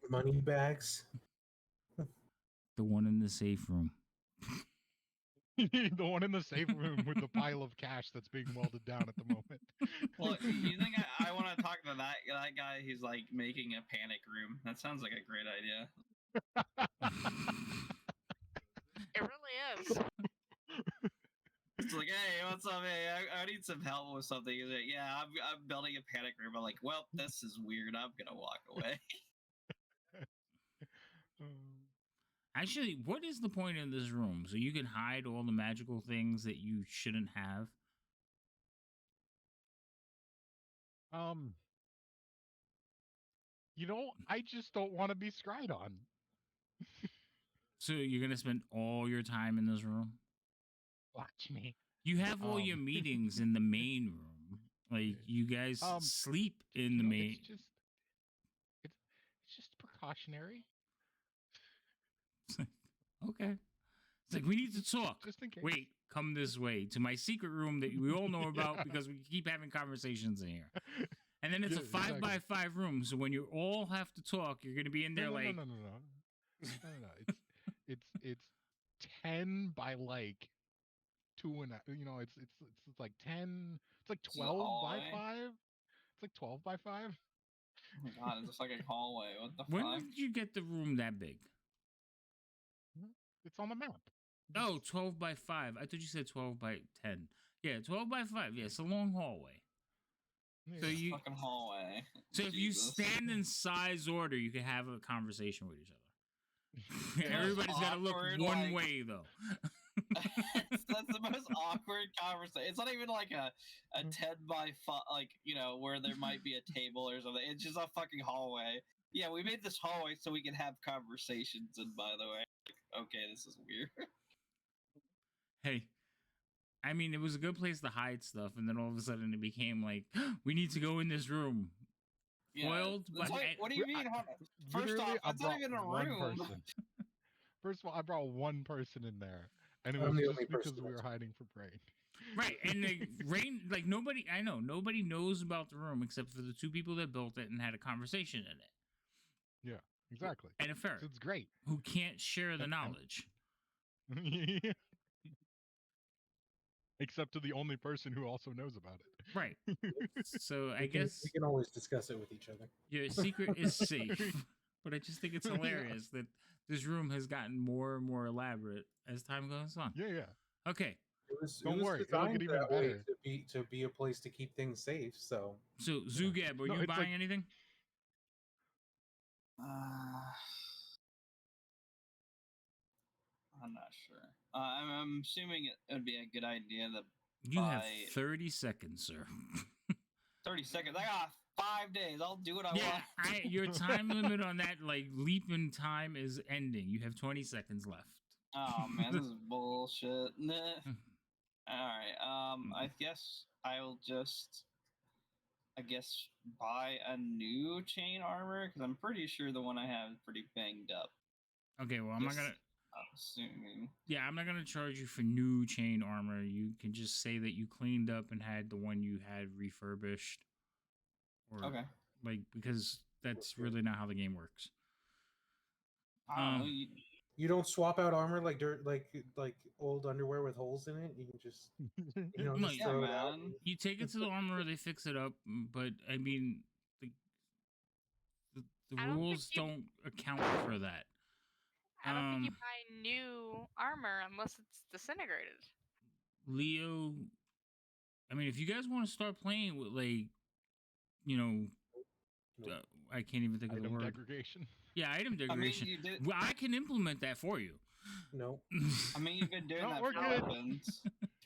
Money bags. The one in the safe room. The one in the safe room with the pile of cash that's being welded down at the moment. Well, you think I want to talk to that guy who's making a panic room? That sounds like a great idea. It really is. It's like, hey, what's up? Hey, I need some help with something. He's like, yeah, I'm building a panic room. I'm like, well, this is weird. I'm gonna walk away. Actually, what is the point in this room? So you can hide all the magical things that you shouldn't have? I just don't want to be scryed on. So you're going to spend all your time in this room? Watch me. You have all your meetings in the main room. Like, you guys sleep in the main... It's just precautionary. Okay. It's like, we need to talk. Just in case. Wait, come this way to my secret room that we all know about because we keep having conversations in here. And then it's Yeah, a 5x5 room, so when you all have to talk, you're gonna be in there no, like no. It's 10 by like 2.5. It's like 10. It's like This is a 12 by hallway. 5. It's like 12 by 5. Oh my god, it's just like a hallway. What the when fuck? did you get the room that big? It's on the map. Oh, 12 by 5. I thought you said 12 by 10. Yeah, 12 by 5. Yeah, it's a long hallway. So Yeah. you Fucking hallway. so if you Jesus. stand in size order, you can have a conversation with each other. The most Everybody's got to look awkward, one like- way though. That's the most awkward conversation. It's not even like a 10 by 5, like, where there might be a table or something. It's just a fucking hallway. Yeah, we made this hallway so we can have conversations. And by the way, okay, this is weird. Hey, I mean, it was a good place to hide stuff, and then all of a sudden it became like, we need to go in this room. Yeah, Foiled, it's but like, what do you mean? First Literally, off, I it's not brought even a one room. person. First of all, I brought one person in there, and it I'm was the just only because person we were that's- hiding from Brain. Right, and the rain, like nobody, I know nobody knows about the room except for the two people that built it and had a conversation in it, Yeah, exactly. and a ferret So it's great. who can't share the And- knowledge. Except to the only person who also knows about it. Right. So I we guess can always discuss it with each other. your secret is safe. But I just think it's hilarious that this room has gotten more and more elaborate as time goes on. Yeah. Okay, Don't worry, it'll designed get even that way better. to be a place to keep things safe. So so Zugab, are No, you it's buying like- anything? I'm not sure. I'm assuming it would be a good idea to You have buy 30 seconds, sir. 30 seconds. I got 5 days. I'll do what I Yeah, want. your time limit on that like leap in time is ending. You have 20 seconds left. Oh man, this is bullshit. Nah. All right. I guess I'll just, buy a new chain armor because I'm pretty sure the one I have is pretty banged up. Okay, well, I'm not gonna. I'm assuming. Yeah, I'm not gonna charge you for new chain armor. You can just say that you cleaned up and had the one you had refurbished. Or, Okay. like, because that's really not how the game works. I don't know. you don't swap out armor like dirt, like old underwear with holes in it. You can just No, just yeah, throw it out. man. You take it to the armorer, they fix it up, but I mean, the I don't think rules you- don't account for that. I don't think you buy new armor unless it's disintegrated. Leo, I mean, if you guys want to start playing with, like, you know, Nope. I can't even think of the Item word. degradation. Yeah, item I mean, degradation. you did. Well, I can implement that for you. No, I mean, you've been doing No, that we're for good. weapons.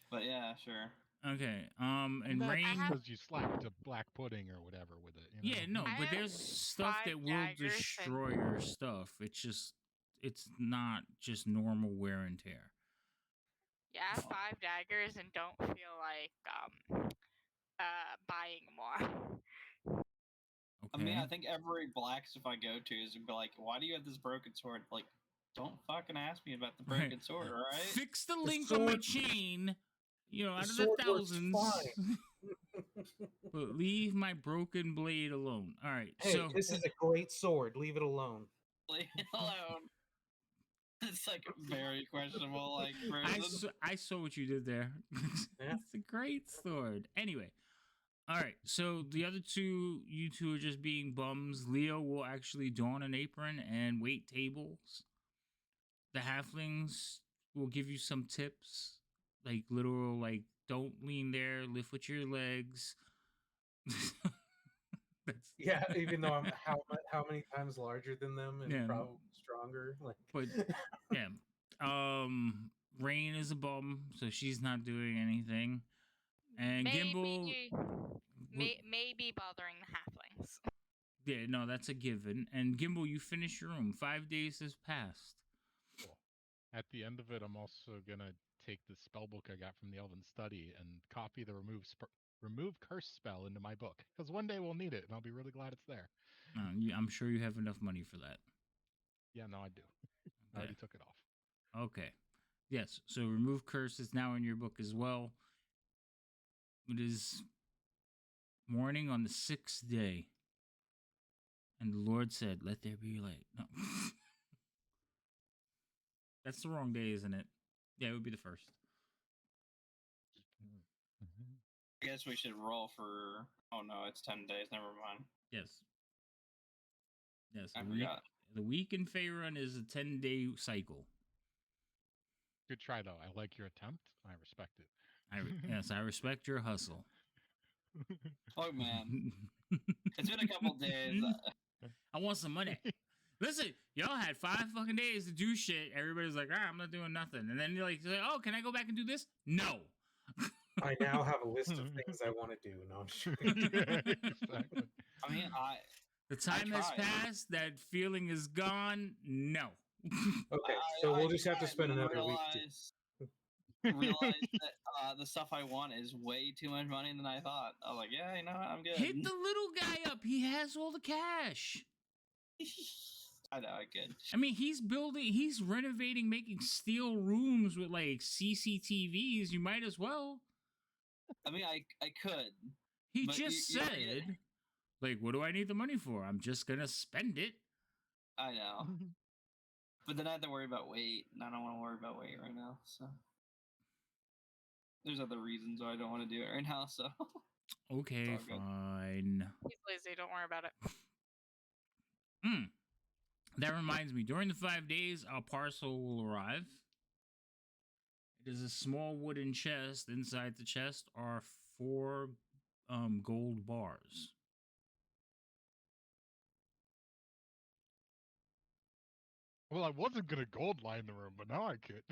But yeah, sure. Okay. And That's rain. because you slapped a black pudding or whatever with it. You know? Yeah, no, I but have there's stuff 5 that will daggers and- destroy your stuff. It's not just normal wear and tear. Yeah, I have 5 daggers and don't feel like buying more. Okay. I mean, I think every blacksmith I go to is gonna be like, "Why do you have this broken sword?" Like, don't fucking ask me about the Right. broken sword, all right? Fix the The link on my sword- chain. You know, the out of the sword works thousands. But leave my broken blade alone. All right. hey, So this is a great sword. Leave it alone. Leave it alone. It's like very questionable. Like, I saw what you did there. Yeah. It's a great sword. Anyway. All right. So the other two, you two are just being bums. Leo will actually don an apron and wait tables. The halflings will give you some tips, like literal, like don't lean there, lift with your legs. That's, Yeah, even though I'm how many times larger than them and Yeah. probably stronger. Like, But yeah. Rain is a bum, so she's not doing anything. And Gimbal, Maybe bothering the halflings. yeah, no, that's a given. And Gimbal, you finish your room. 5 days has passed. Cool. At the end of it, I'm also gonna take the spell book I got from the Elven Study and copy the remove curse spell into my book because one day we'll need it, and I'll be really glad it's there. I'm sure you have enough money for that. Yeah, no, I do. I Okay. already took it off. Okay. Yes. So remove curse is now in your book as well. It is morning on the 6th day. And the Lord said, "Let there be light." No. That's the wrong day, isn't it? Yeah, it would be the 1st. I guess we should roll for. Oh no, it's 10 days. Never mind. Yes. Yes. I forgot. The week in Faerun is a 10-day cycle. Good try though. I like your attempt. I respect it. Yes, I respect your hustle. Oh man, it's been a couple days. I want some money. Listen, y'all had 5 fucking days to do shit. Everybody's like, "All right, I'm not doing nothing." And then you're like, "Oh, can I go back and do this?" No. I now have a list of things I want to do. No, I'm just kidding. Exactly. I mean, The time has tried. passed. That feeling is gone. No. Okay, so we'll just have to spend another week. Realize that the stuff I want is way too much money than I thought. I was like, yeah, you know what? I'm good. Hit the little guy up. He has all the cash. I know, I could. I mean, he's renovating, making steel rooms with like CCTVs. You might as well. I mean, I could. He But just you- said, like, what do I need the money for? I'm just going to spend it. I know. But then I have to worry about weight, and I don't want to worry about weight right now. So there's other reasons why I don't want to do it right now. So Okay, It's all good. fine. He's lazy. Don't worry about it. That reminds me, during the 5 days, a parcel will arrive. It is a small wooden chest. Inside the chest are 4 gold bars. Well, I wasn't gonna gold line the room, but now I could.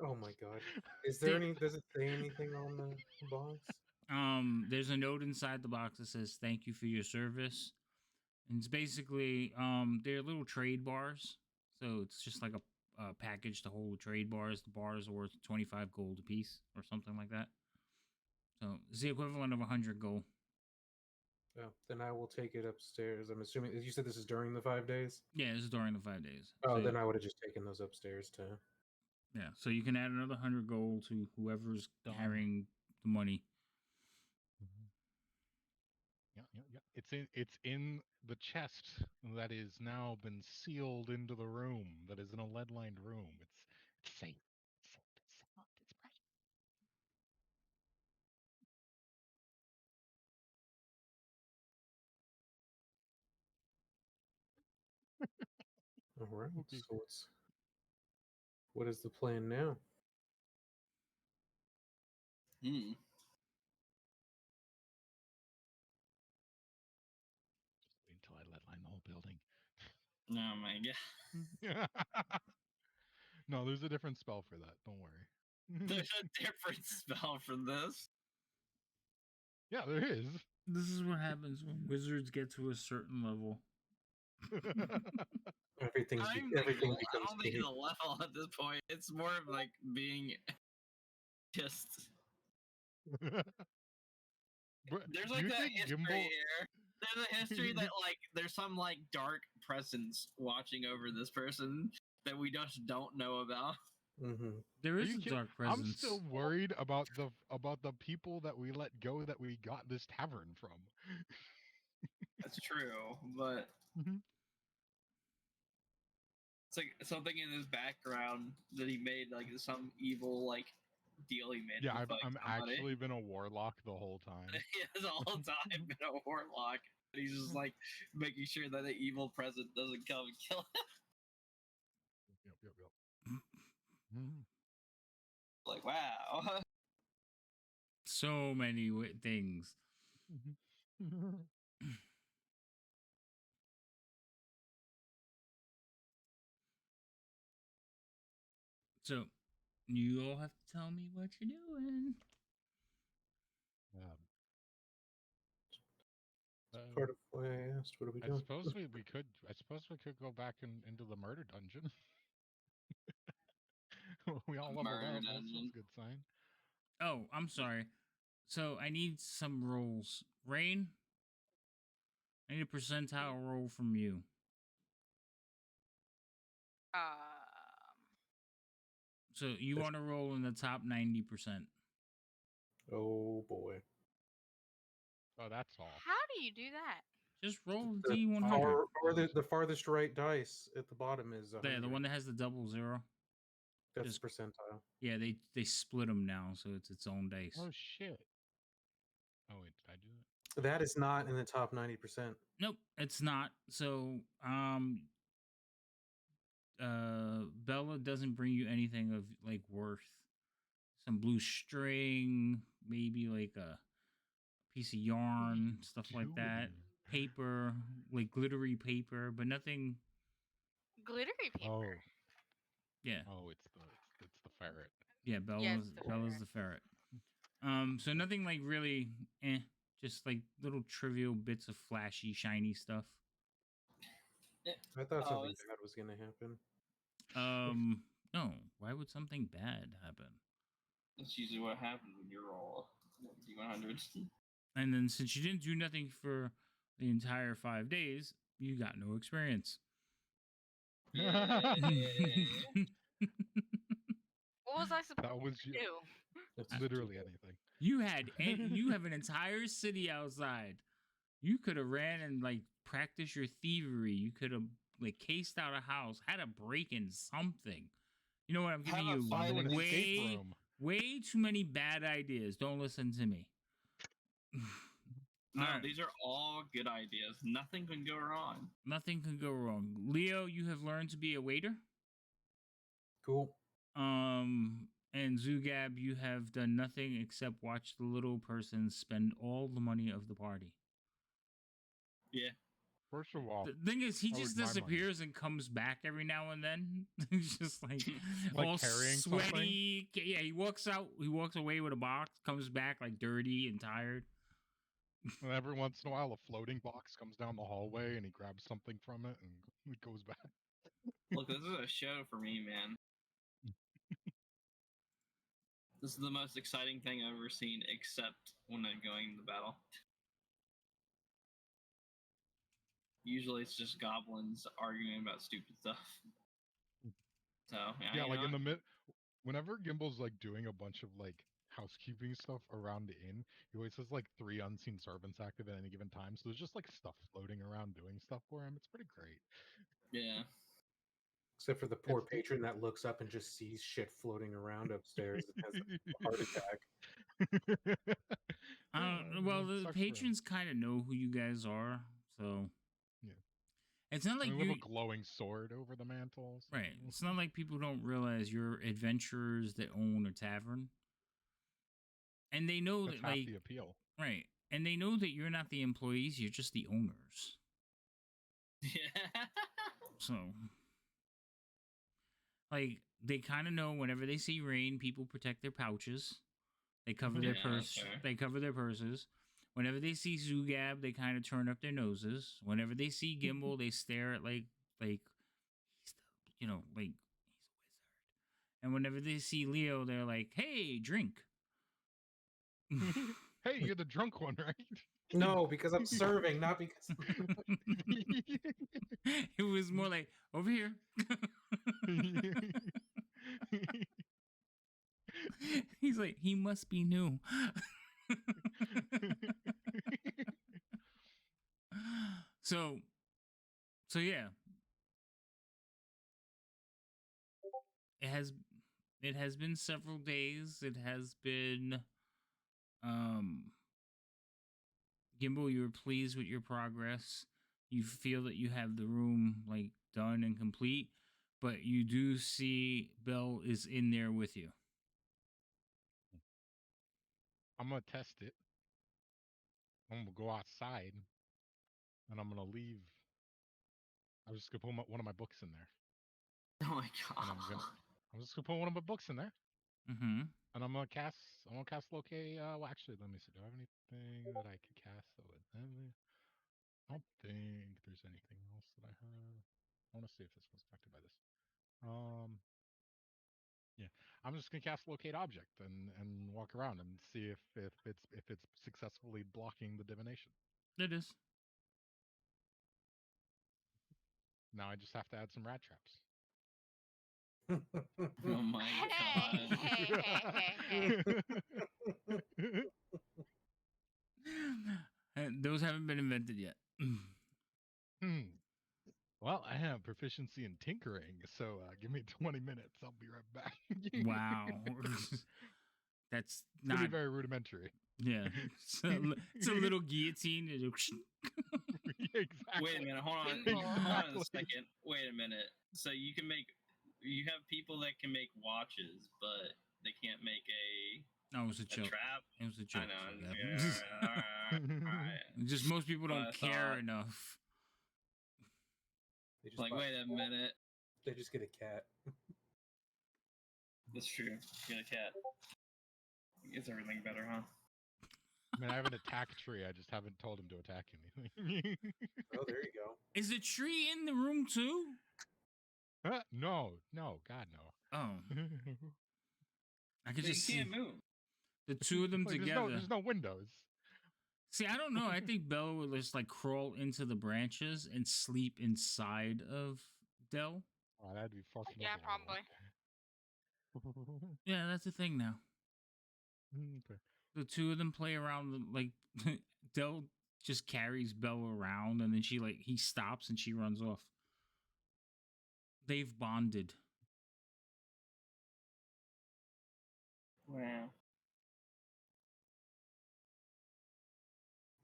Oh my god. Is there any? Does it say anything on the box? There's a note inside the box that says "Thank you for your service." And it's basically they're little trade bars, so it's just like a package to hold trade bars. The bars are worth 25 gold apiece or something like that. So it's the equivalent of 100 gold. Oh, then I will take it upstairs. I'm assuming you said this is during the 5 days. Yeah, this is during the 5 days. Oh, So, then I would have just taken those upstairs too. yeah, so you can add another 100 gold to whoever's Done. carrying the money. Yeah. It's in the chest that is now been sealed into the room. That is in a lead lined room. It's safe. It's safe. It's soft. It's precious. All right. Okay. So what is the plan now? Hmm. Just wait until I lead line the whole building. Oh my god. No, there's a different spell for that. Don't worry. There's a different spell for this. Yeah, there is. This is what happens when wizards get to a certain level. Everything I becomes don't think big. it's a level at this point. It's more of like being just. There's like Do you that think history Gimbal? here. There's a history that like there's some like dark presence watching over this person that we just don't know about. Mm-hmm. There Are is you a kidding? dark presence. I'm still worried about the people that we let go that we got this tavern from. That's true, but Mhm. it's like something in his background that he made, like some evil like deal he made. Yeah, with, like, I'm somebody. actually been a warlock the whole time. He has the whole time been a warlock. And he's just like making sure that the evil present doesn't come and kill him. Yep. Mhm. Like, wow. So many things. So you all have to tell me what you're doing. Part of why I asked, what are we I doing? suppose we could. I suppose we could go back into the murder dungeon. We all leveled Murder up. That's dungeon. a good sign. Oh, I'm sorry. So I need some rolls. Rain, I need a percentile roll from you. Um, So you want to roll in the top 90%. Oh boy. Oh, that's all. How do you do that? Just roll The D100. the farthest right dice at the bottom is 100. Yeah, the one that has the double zero. That's just- percentile. Yeah, they split them now, so it's its own dice. Oh shit. Oh wait, did I do it? That is not in the top 90%. Nope, it's not. So, Bella doesn't bring you anything of like worth. Some blue string, maybe like a piece of yarn, stuff like that. Paper, like glittery paper, but nothing. Glittery paper. Oh, Yeah, oh, it's the ferret. yeah. Bella's the ferret. So nothing like really, just like little trivial bits of flashy, shiny stuff. I thought Oh, something it's- bad was going to happen. No. Why would something bad happen? That's usually what happens when you roll D100. And then since you didn't do nothing for the entire 5 days, you got no experience. What was I supposed That was to you. do? That's Literally stupid. anything. You have an entire city outside. You could have ran and like practiced your thievery. You could have like cased out a house, had a break in something. You know what? I'm giving Have a you fight Into an escape way, room. way too many bad ideas. Don't listen to me. No, Alright. these are all good ideas. Nothing can go wrong. Nothing can go wrong. Leo, you have learned to be a waiter. Cool. And Zugab, you have done nothing except watch the little person spend all the money of the party. Yeah. First of all, The thing is, he How just would my money? disappears and comes back every now and then. He's just like, Like all carrying sweaty. Yeah, he walks out. He walks away with a box. Comes back like dirty and tired. and every once in a while, a floating box comes down the hallway, and he grabs something from it, and it goes back. Look, this is a show for me, man. This is the most exciting thing I've ever seen, except when I'm going to battle. Usually it's just goblins arguing about stupid stuff. So, Yeah, you like know in what? the mid, whenever Gimble's like doing a bunch of like housekeeping stuff around the inn, he always has like 3 unseen servants active at any given time. So there's just like stuff floating around doing stuff for him. It's pretty great. Yeah. Except for the poor It's- patron that looks up and just sees shit floating around upstairs and has a heart attack. Well, the sucks for him. patrons kind of know who you guys are, so Yeah. it's not I like mean, we you have a glowing sword over the mantle. So. right. It's not like people don't realize you're adventurers that own a tavern, and they know That's that half like the appeal. right, and they know that you're not the employees. You're just the owners. Yeah. So, like, they kind of know whenever they see rain, people protect their pouches. They cover their Yeah, purse. okay. They cover their purses. Whenever they see Zugab, they kind of turn up their noses. Whenever they see Gimbal, they stare at like he's the, like he's a wizard. And whenever they see Leo, they're like, "Hey, drink." Hey, you're the drunk one, right? No, because I'm serving, not because. It was more like over here. He's like, he must be new. so yeah, it has been several days. It has been Gimbal, you were pleased with your progress. You feel that you have the room like done and complete, but you do see Belle is in there with you. I'm gonna test it. I'm gonna go outside, and I'm gonna leave. I'm just gonna put one of my books in there, Oh my and god. I'm just gonna put one of my books in there, Mm-hmm. and I'm gonna cast locate. Well, actually, let me see. Do I have anything that I could cast that would? I don't think there's anything else that I have. I want to see if this was affected by this. Yeah, I'm just gonna cast locate object and walk around and see if it's successfully blocking the divination. It is. Now I just have to add some rat traps. Oh my god. Those haven't been invented yet. Well, I have proficiency in tinkering, so give me 20 minutes. I'll be right back. Wow. That's It's gonna not. be very rudimentary. Yeah. It's a little guillotine. Exactly. Wait a minute, hold on. Exactly. Hold on a second. Wait a minute. So you have people that can make watches, but they can't make No, it was a a joke. trap. It was a joke. I know. Yeah. Yeah, alright. Just most people don't I care thought- enough. They just Like, buy- wait a minute. They just get a cat. That's true. Get a cat. Gets everything better, huh? I mean, I have an attack tree. I just haven't told him to attack anything. Oh, there you go. Is the tree in the room too? No, God, no. Oh, I could But just you see can't move. the two of them Like, together. there's no windows. See, I don't know. I think Bella would just like crawl into the branches and sleep inside of Dell. Oh, that'd be fucking Yeah, adorable. Yeah, that's the thing now. Okay. The two of them play around. Like Dell just carries Bella around, and then he stops and she runs off. They've bonded. Wow.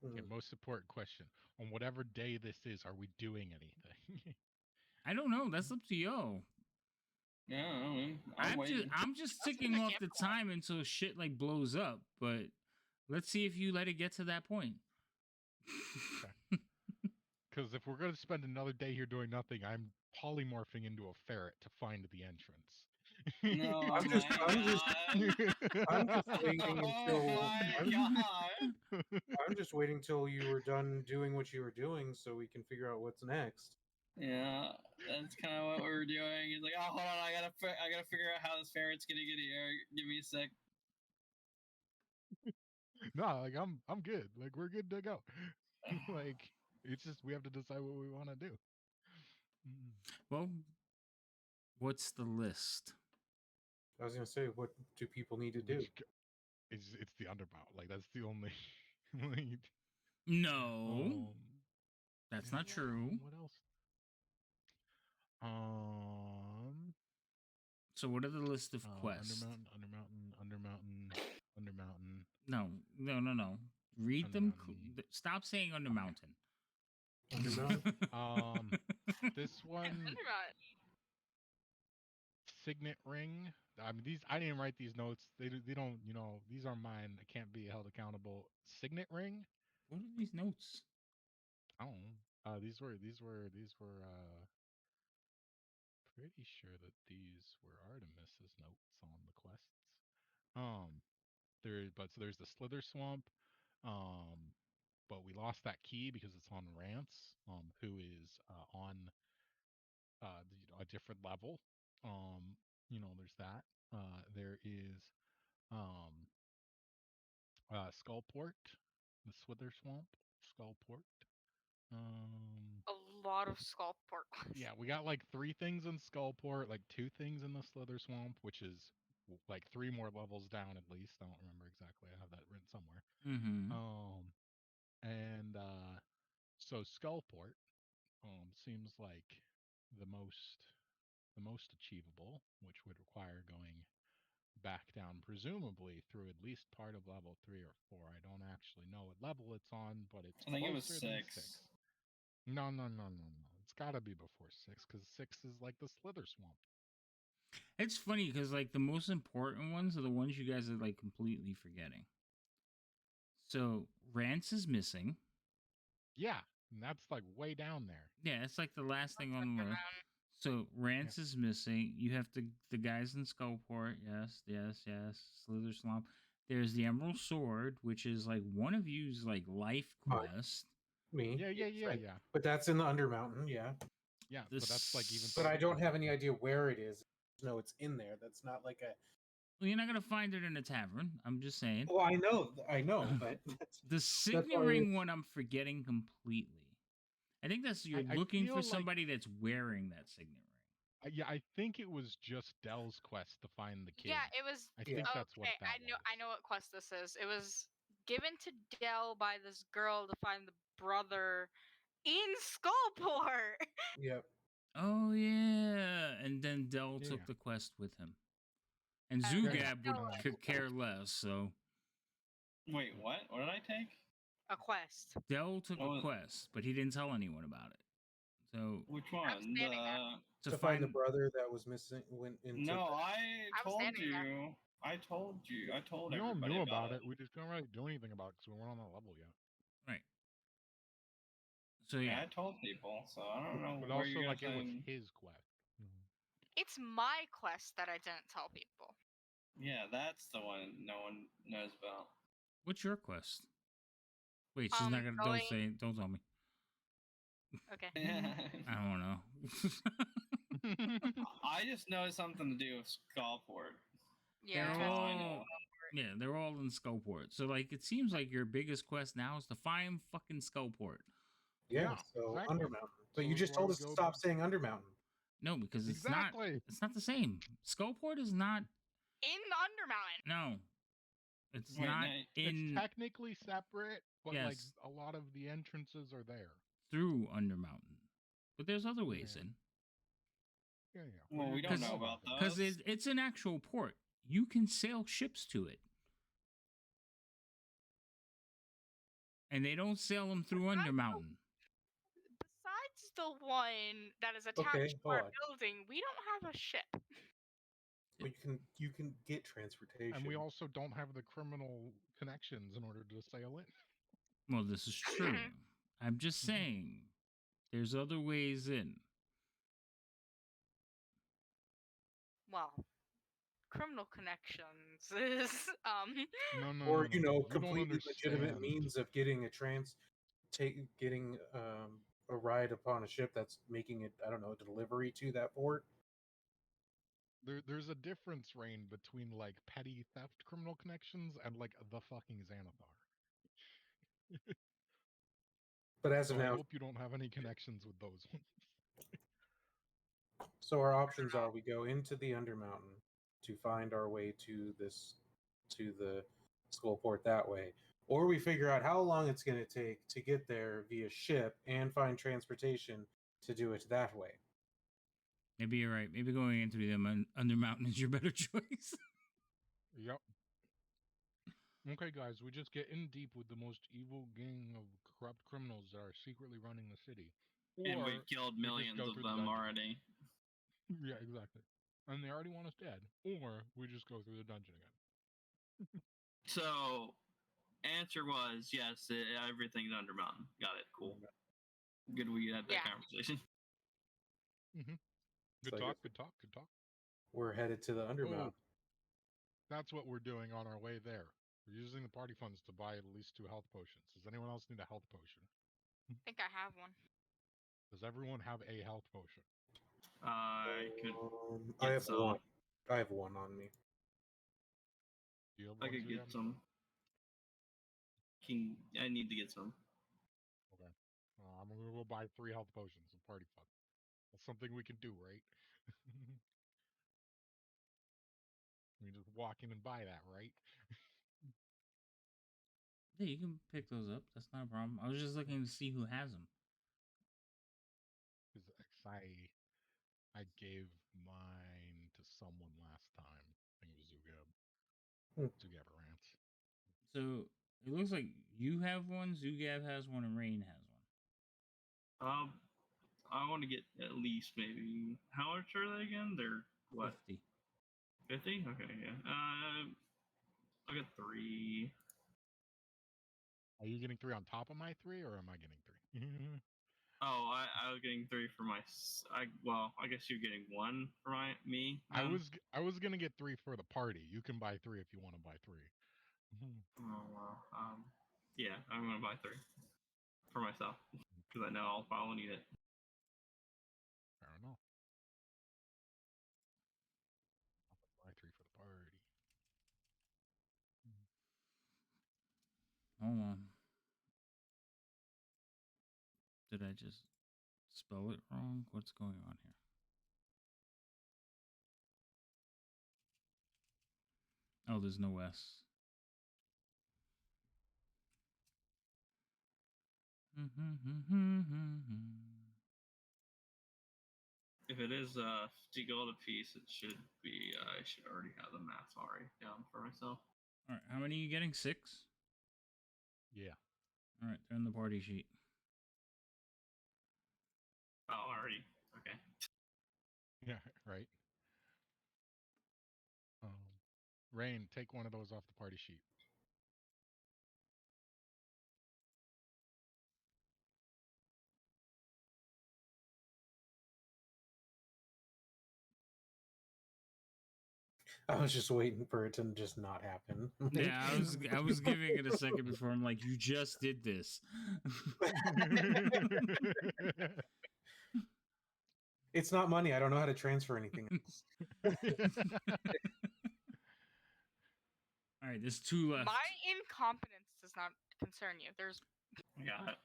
Okay, most important question. On whatever day this is, are we doing anything? I don't know. That's up to you. Yeah, I'm waiting. I'm just That's ticking what I off get the for. time until shit like blows up. But let's see if you let it get to that point. Because if we're going to spend another day here doing nothing, I'm polymorphing into a ferret to find the entrance. No, I'm just waiting until I'm just waiting till you were done doing what you were doing, so we can figure out what's next. Yeah, that's kind of what we were doing. He's like, oh, hold on, I gotta figure out how this ferret's gonna get here. Give me a sec. No, like I'm good. Like we're good to go. Like it's just we have to decide what we want to do. Well, what's the list? I was gonna say, what do people need to do? It's the undermount. Like that's the only. Like, No, that's not yeah, true. What else? So what are the list of quests? Undermountain. No. Read them. Stop saying Undermountain. Undermountain? This one. Signet ring. I mean, these. I didn't write these notes. They don't. You know, these are mine. I can't be held accountable. Signet ring. What are these notes? I don't know. These were. Pretty sure that these were Artemis's notes on the quests. So there's the Slither Swamp. But we lost that key because it's on Rance. Who is on a different level. There's that. There is Skullport, the Slither Swamp, Skullport. A lot of Skullport. Yeah, we got like 3 things in Skullport, like 2 things in the Slither Swamp, which is like 3 more levels down at least. I don't remember exactly. I have that written somewhere. Mm-hmm. And so Skullport seems like the most achievable, which would require going back down, presumably through at least part of level 3 or 4. I don't actually know what level it's on, but it's I think it was closer than 6. No. It's got to be before 6 because 6 is like the Slither Swamp. It's funny because like the most important ones are the ones you guys are like completely forgetting. So Rance is missing. Yeah, and that's like way down there. Yeah, it's like the last thing on the list. So Rance is missing. You have the guys in Skullport. Yes. Slither Swamp. There's the Emerald Sword, which is like one of you's like life quest. Me. Yeah. But that's in the Undermountain, yeah. Yeah, but that's like even. But I don't have any idea where it is. No, it's in there. That's not like a. Well, you're not gonna find it in a tavern. I'm just saying. Well, I know, but the Signet Ring one I'm forgetting completely. I think that's you're looking for somebody that's wearing that Signet Ring. Yeah, I think it was just Dell's quest to find the kid. Yeah, it was. I think that's what Okay, that I know what quest this is. It was given to Dell by this girl to find the brother in Skullport. Yep. Oh yeah, and then Dell Yeah. took the quest with him, and Yeah, Zugab Dell would could care less. So Wait, what? What did I take? a quest. Dell took Oh, a quest, but he didn't tell anyone about it. So Which I'm one? standing there. To find the brother that was missing went into. No, I I'm told standing there. you. I told you. I told We all everybody knew about about it. We just couldn't really do anything about it because we weren't on that level yet. right. So Yeah, yeah, I told people. So I don't know But where also, you're like, it was saying. his quest. It's my quest that I didn't tell people. Yeah, that's the one no one knows about. what's your quest? Wait, she's not gonna. Going. Don't say. Don't tell me. Okay. I don't know. I just know something to do with Skullport. Yeah. That's all I know. Yeah, they're all in Skullport. So like, it seems like your biggest quest now is to find fucking Skullport. Yeah, Yeah, so exactly. Undermountain. But So you just why told we us to go stop to- saying Undermountain. No, because it's Exactly. not. It's not the same. Skullport is not. In the Undermountain. No, it's Wait, not no, It's in technically separate, but like Yes. a lot of the entrances are there. through Undermountain, but there's other ways Yeah. in. Yeah. Well, we don't know about Because those. it's an actual port. You can sail ships to it. And they don't sail them through Undermountain. Besides the one that is attached Okay, to hold our on. building, we don't have a ship. But you can get transportation. And we also don't have the criminal connections in order to sail in. Well, this is true. I'm just saying, there's other ways in. Well, criminal connections is No. Or You don't completely legitimate understand. means of getting getting a ride upon a ship that's making it, I don't know, delivery to that port. There's a difference, Rain, between like petty theft criminal connections and like the fucking Xanathar. But as So of I now, hope you don't have any connections with those ones. so our options are: we go into the Undermountain to find our way to the school port that way, or we figure out how long it's going to take to get there via ship and find transportation to do it that way. Maybe you're right. Maybe going into the Undermountain is your better choice. Yep. Okay, guys, we just get in deep with the most evil gang of corrupt criminals that are secretly running the city. And Or we've killed we just millions go of through the them dungeon. already. Yeah, exactly. And they already want us dead. Or we just go through the dungeon again. So, answer was yes, everything's Undermountain. Got it. Cool. Good we had that Yeah. conversation. Good So I talk, guess good talk, good talk. we're headed to the Undermountain. That's what we're doing on our way there. We're using the party funds to buy at least 2 health potions. Does anyone else need a health potion? I think I have one. Does everyone have a health potion? I could. I get have some. one. I have one on me. Do you have I one, could get Zuyab? some. I need to get some. Okay. I'm gonna go buy 3 health potions of party fund. That's something we can do, right? We just walk in and buy that, right? Yeah, you can pick those up. That's not a problem. I was just looking to see who has them. Because I gave mine to someone last time. I think it was Zugab. Hmm. Zugab Rants. So it looks like you have one, Zugab has one, and Rain has one. I want to get at least maybe. How much are they again? They're what? 50. 50? Okay, yeah. I got 3. Are you getting 3 on top of my 3, or am I getting 3? Oh, I was getting 3 for my. I guess you're getting 1 for me. I was gonna get 3 for the party. You can buy 3 if you want to buy 3. Oh well. Yeah, I'm gonna buy 3 for myself because I know I'll probably need it. I don't know. I'll buy 3 for the party. Hold on. Did I just spell it wrong? What's going on here? Oh, there's no S. If it is 50 gold a piece, it should be. I should already have the math already down for myself. All right, how many are you getting? 6? Yeah. All right, they're in the party sheet. Oh, already. Okay. Yeah, right. Rain, take one of those off the party sheet. I was just waiting for it to just not happen. Yeah, I was giving it a second before I'm like, you just did this. It's not money. I don't know how to transfer anything else. All right, there's 2 left. My incompetence does not concern you. There's Yeah.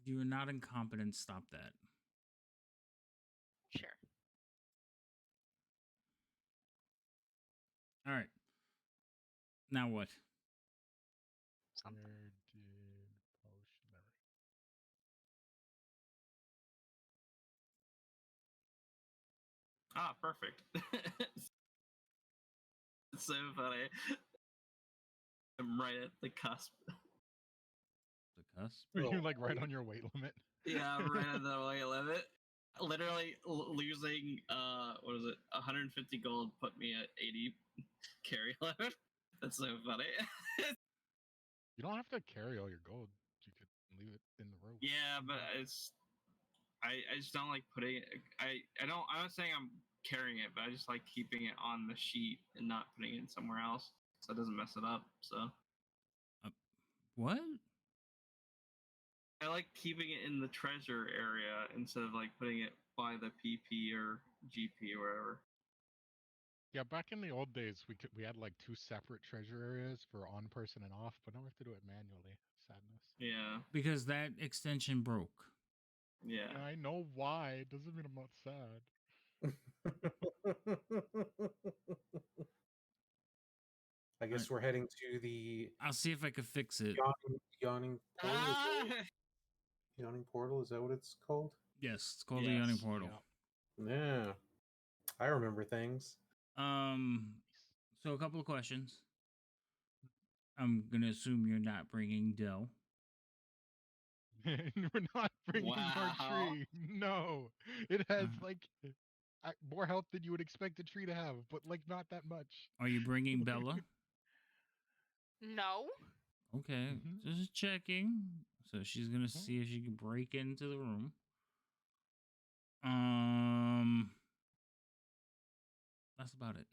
You are not incompetent. Stop that. sure. All right. Now what? Something. Where did potion? There Ah, perfect. It's so funny. I'm right at the cusp. The cusp. we go. You're Oh, like right on your weight limit. Yeah, right at the weight limit. Literally losing what is it? 150 gold put me at 80 carry load. That's so funny. You don't have to carry all your gold. You could leave it in the rope. Yeah, but I just don't like putting it. I'm not saying I'm carrying it, but I just like keeping it on the sheet and not putting it somewhere else so it doesn't mess it up. So What? I like keeping it in the treasure area instead of like putting it by the PP or GP or wherever. Yeah, back in the old days, we had like 2 separate treasure areas for on person and off, but now we have to do it manually. Sadness. Yeah. Because that extension broke. Yeah. Yeah, I know why. It doesn't mean I'm not sad. I guess we're heading to the I'll see if I can fix it. yawning portal. Yawning portal, is that what it's called? Yes, it's called the Yawning Portal. Yeah. I remember things. So a couple of questions. I'm gonna assume you're not bringing dough. We're not bringing our tree. No, it has like more health than you would expect a tree to have, but like not that much. Are you bringing Bella? No. Okay, just checking. So she's gonna see if she can break into the room. That's about it.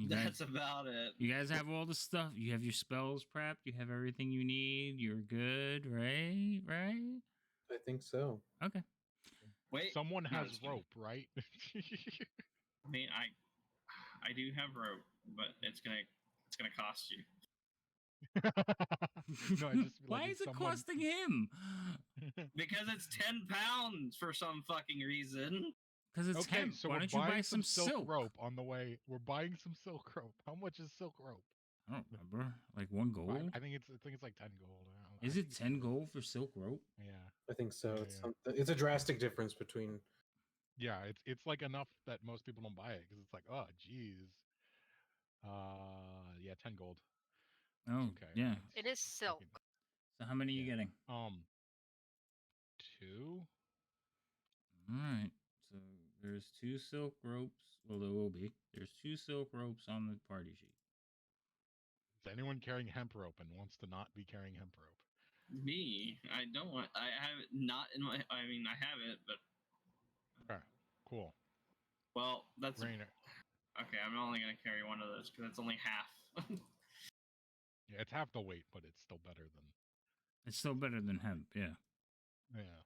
That's about it. You guys have all the stuff. You have your spells prepped. You have everything you need. You're good, right? Right? I think so. Okay. Wait, someone no, has just kidding. rope, right? I mean, I do have rope, but it's gonna cost you. No, I just Why like, is it someone... costing him? Because it's 10 pounds for some fucking reason. Because it's Okay, hemp. so Why we're don't you buying buy some silk rope on the way. We're buying some silk rope. How much is silk rope? I don't remember. Like 1 gold? I think it's like 10 gold. Is it 10 gold for silk rope? Yeah. I think so. Yeah, It's a drastic difference between. Yeah, it's like enough that most people don't buy it because it's like, oh, geez. Yeah, 10 gold. Oh, okay. yeah. It is silk. So how many are you getting? 2. All right. So there's 2 silk ropes. Well, there will be. There's 2 silk ropes on the party sheet. Is anyone carrying hemp rope and wants to not be carrying hemp rope? Me, I don't want. I have it not in my. I mean, I have it, but. Okay, cool. Well, that's. Rainer. Okay, I'm only gonna carry one of those because it's only half. Yeah, it's half the weight, but it's still better than. It's still better than hemp, yeah. Yeah.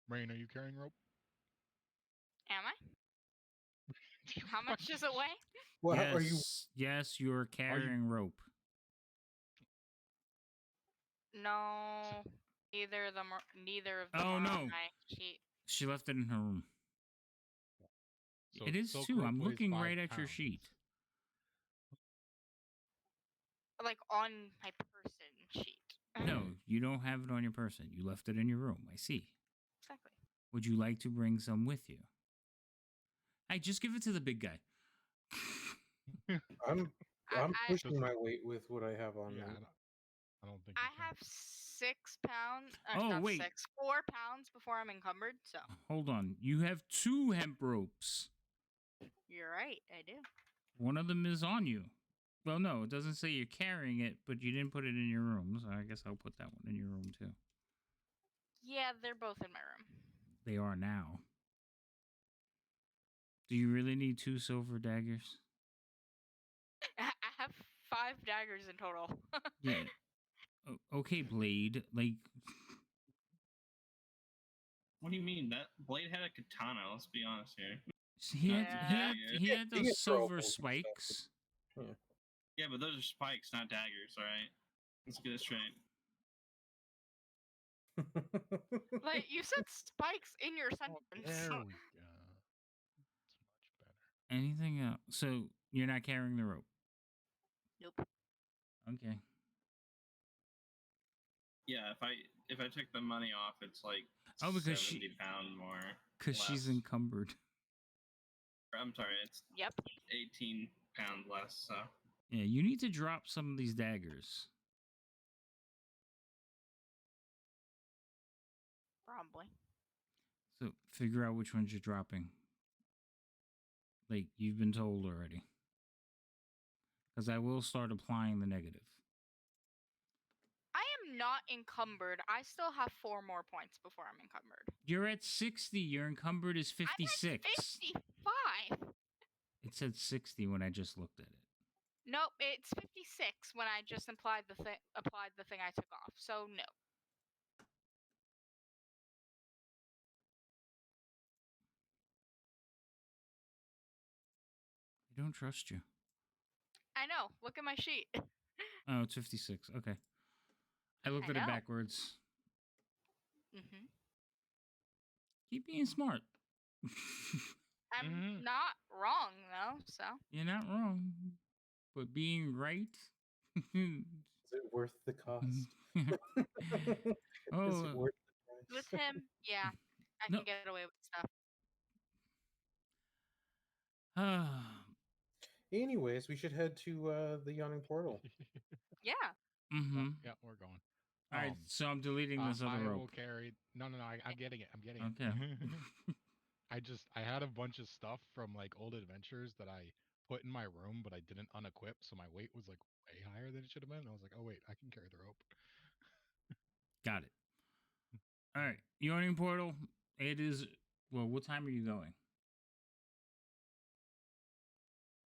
Rain, are you carrying rope? Am I? How much does it weigh? Well, yes, are you? Yes, you're carrying rope. No. Neither of them Oh, are no. on my sheet. She left it in her room. So It is Silk too. rope I'm weighs looking 5 right at your pounds. sheet. Like on my person sheet. No, you don't have it on your person. You left it in your room. I see. Exactly. Would you like to bring some with you? Hey, just give it to the big guy. I'm I, pushing my weight with what I have on Yeah, me. I don't think I you can. have 6 pounds. Oh, Not wait. 6, 4 pounds before I'm encumbered. So Hold on. You have 2 hemp ropes. you're right. I do. One of them is on you. Well, no, it doesn't say you're carrying it, but you didn't put it in your room, so I guess I'll put that one in your room too. Yeah, they're both in my room. They are now. Do you really need 2 silver daggers? I have 5 daggers in total. Yeah. Okay, Blade. Like, What do you mean? That Blade had a katana. Let's be honest here. he had He those can throw silver bolts and stuff. spikes. Yeah, but those are spikes, not daggers. All right, let's get it straight. Like you said spikes in your Oh, sentence. there we go. It's much better. Anything else? So you're not carrying the rope. Nope. Okay. Yeah, if I took the money off, it's like Oh, because 70 pound more. because she's less. encumbered. I'm sorry, it's Yep. 18 pound less. So Yeah, you need to drop some of these daggers. Probably. So figure out which ones you're dropping. Like you've been told already. Because I will start applying the negative. I am not encumbered. I still have 4 more points before I'm encumbered. You're at 60. Your encumbered is 56. I'm at 55. It said 60 when I just looked at it. Nope, it's 56 when I just applied the thing I took off. So no. I don't trust you. I know. Look at my sheet. Oh, it's 56. Okay. I looked at it know. backwards. Mhm. Keep being smart. I'm not wrong though, so. You're not wrong. But being right. Is it worth the cost? Is Oh, it worth the With price? him, yeah, I No. can get away with stuff. Anyways, we should head to the yawning portal. Yeah. Mm-hmm. Yeah, we're going. All right, so I'm deleting this other I rope. will carry. No, I'm getting it. I'm getting Okay. it. I had a bunch of stuff from like old adventures that I put in my room, but I didn't unequip, so my weight was like way higher than it should have been. I was like, oh wait, I can carry the rope. Got it. All right, yawning portal. It is. Well, what time are you going?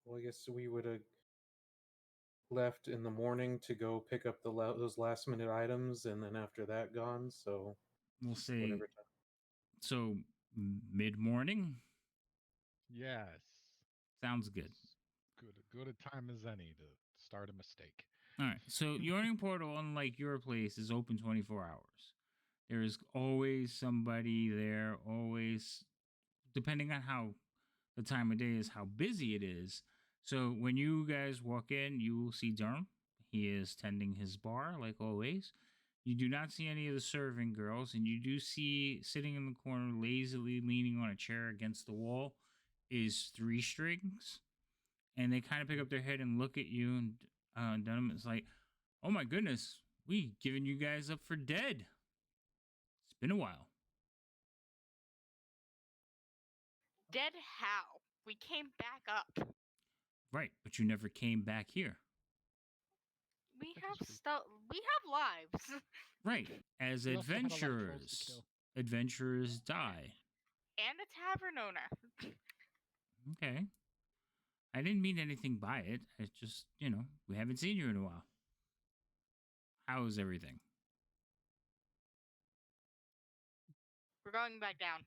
Well, I guess we would have left in the morning to go pick up those last minute items, and then after that gone. So We'll say. whatever time. So mid morning. Yes. Sounds good. Good a time as any to start a mistake. All right. So yawning portal, unlike your place, is open 24 hours. There is always somebody there. Always, depending on how the time of day is, how busy it is. So when you guys walk in, you will see Durham. He is tending his bar like always. You do not see any of the serving girls, and you do see sitting in the corner, lazily leaning on a chair against the wall, is 3 strings. And they kind of pick up their head and look at you, and Dunham is like, "Oh my goodness, we giving you guys up for dead. It's been a while." Dead how? We came back up. Right, but you never came back here. We That have is true. stuff. We have lives. Right, as We also had a lot of trolls to adventurers, kill. adventurers die. And a tavern owner. Okay. I didn't mean anything by it. It's just, we haven't seen you in a while. How is everything? We're going back down.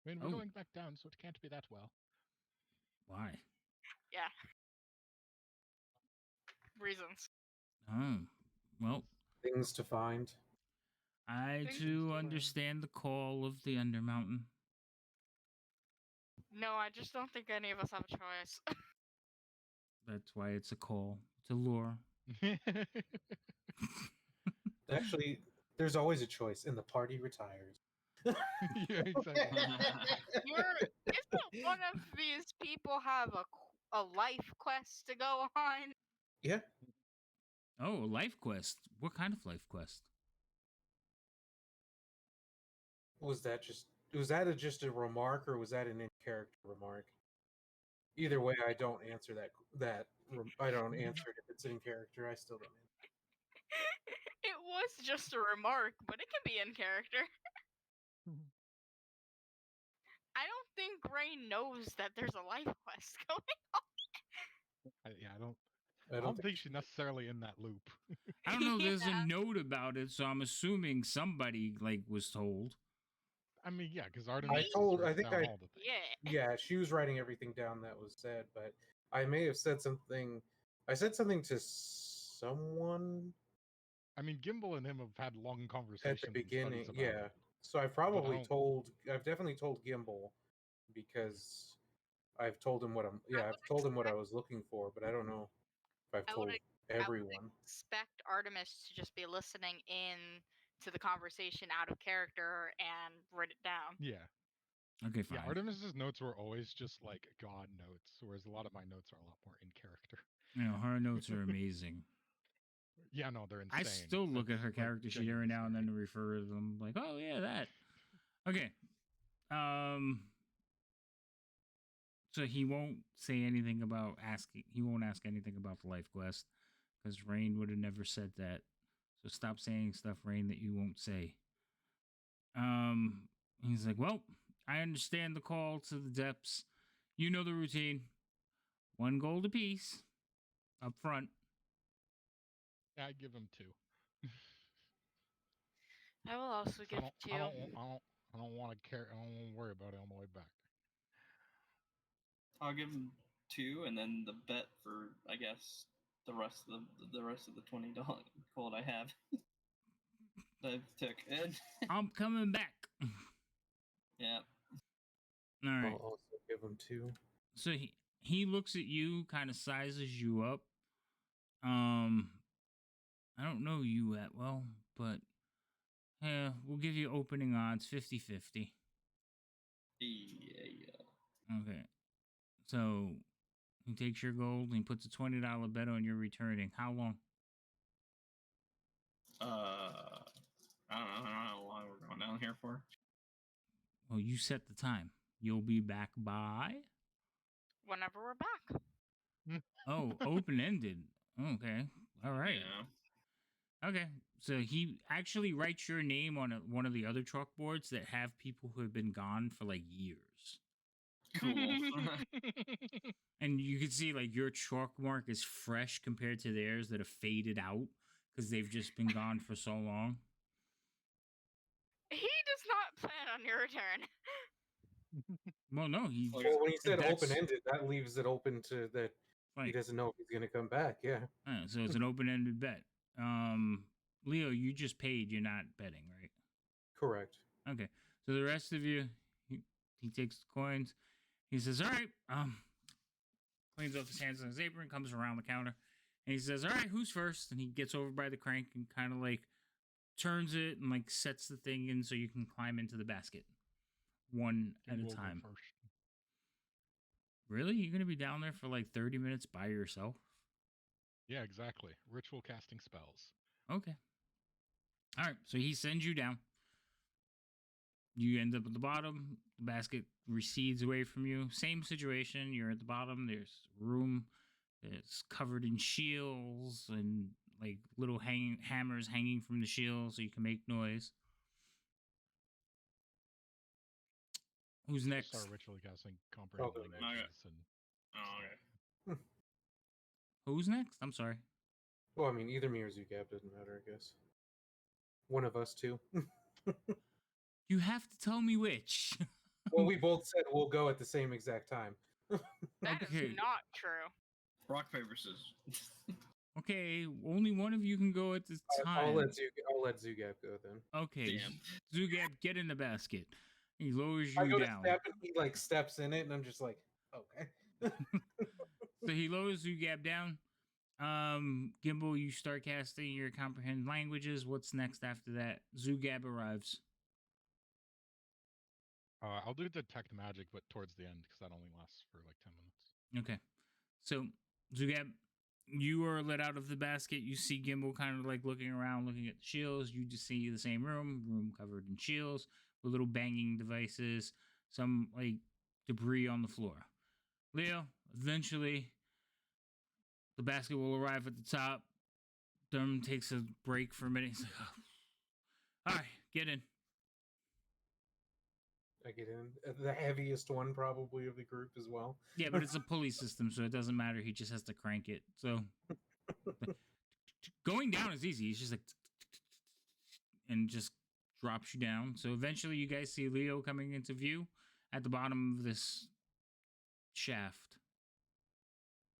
I mean, we're Oh. going back down, so it can't be that well. Why? Yeah. Reasons. Oh, well, Things to find. I Things too to find. understand the call of the Undermountain. No, I just don't think any of us have a choice. That's why it's a call to lure. Actually, there's always a choice, and the party retires. Yeah, exactly. Isn't one of these people have a life quest to go on? Yeah. Oh, a life quest. What kind of life quest? Was that just a remark, or was that an in-character remark? Either way, I don't answer I don't answer it if it's in character. I still don't answer. It was just a remark, but it can be in character. I don't think Rain knows that there's a life quest going on. Yeah, I I don't don't think she's necessarily in that loop. I don't know. There's a Yeah. note about it, so I'm assuming somebody like was told. I mean, yeah, because Artemis I think down all the things. Yeah. Yeah, she was writing everything down that was said, but I may have said something. I said something to someone I mean, Gimbal and him have had long at conversations the and beginning. studies about Yeah. it. So don't- I've definitely told Gimbal because I've told him I I've would told him what I expect was looking for, but I don't know if I've I would told I would everyone. expect Artemis to just be listening in to the conversation out of character and write it down. Yeah, Okay, yeah. fine. Artemis's notes were always just like God notes, whereas a lot of my notes are a lot more in character. You know, her notes are amazing. Yeah, no, they're insane. I still look at her Like, character sheet every genuinely now and then scary. to refer to them. Like, oh yeah, that. Okay. So he won't say anything about asking. He won't ask anything about the life quest because Rain would have never said that. So stop saying stuff, Rain, that you won't say. He's like, well, I understand the call to the depths. You know the routine. 1 gold apiece up front. Yeah, I give him 2. I will also give two. I don't want to care. I don't want to worry about it on the way back. I'll give him 2, and then the bet for I guess the rest of the $20 gold I have that I took. I'm coming back. Yeah. All right. I'll also give him 2. So he looks at you, kind of sizes you up. I don't know you that well, but yeah, we'll give you opening odds 50-50. Yeah. Okay. So he takes your gold and he puts a $20 bet on your returning. How long? I don't know how long we're going down here for. Well, you set the time. You'll be back by. Whenever we're back. Oh, open ended. Okay. All right. Yeah. Okay. So he actually writes your name on one of the other chalkboards that have people who have been gone for like years. Cool. And you can see like your chalk mark is fresh compared to theirs that have faded out because they've just been gone for so long. He does not plan on your return. Well, no, he. Well, when he said that's- open-ended, that leaves it open to that he Right. doesn't know if he's going to come back. Yeah. So it's an open-ended bet. Leo, you just paid. You're not betting, right? Correct. Okay. So the rest of you, he takes the coins. He says, "All right." Cleans off his hands on his apron, comes around the counter, and he says, "All right, who's first?" And he gets over by the crank and kind of like turns it and like sets the thing in so you can climb into the basket, one at Gimbal a go time. first. Really? You're gonna be down there for like 30 minutes by yourself? Yeah, exactly. Ritual casting spells. Okay. All right. So he sends you down. You end up at the bottom. The basket recedes away from you. Same situation. You're at the bottom. There's room. It's covered in shields and like little hammers hanging from the shields so you can make noise. Who's next? Start ritually casting comprehend Okay. languages and Oh, okay. Who's next? I'm sorry. Well, I mean, either me or Zugab doesn't matter, I guess. One of us two. You have to tell me which. Well, we both said we'll go at the same exact time. That is Okay. not true. Rock paper scissors. Okay, only one of you can go at this time. I'll let Zugab go then. Okay, Damn. Zugab, get in the basket. He lowers I you go to down. step and he like steps in it, and I'm just like, okay. So he lowers Zugab down. Gimbal, you start casting your comprehend languages. What's next after that? Zugab arrives. I'll do detect magic, but towards the end because that only lasts for like 10 minutes. Okay. So, Zugab, you are let out of the basket. You see Gimbal kind of like looking around, looking at the shields. You just see the same room covered in shields with little banging devices, some like debris on the floor. Leo, eventually, the basket will arrive at the top. Durham takes a break for a minute. He's like, oh. All right, get in. I get in. The heaviest one, probably, of the group as well. Yeah, but it's a pulley system, so it doesn't matter. He just has to crank it. So going down is easy. He's just like, and just drops you down. So eventually, you guys see Leo coming into view at the bottom of this shaft.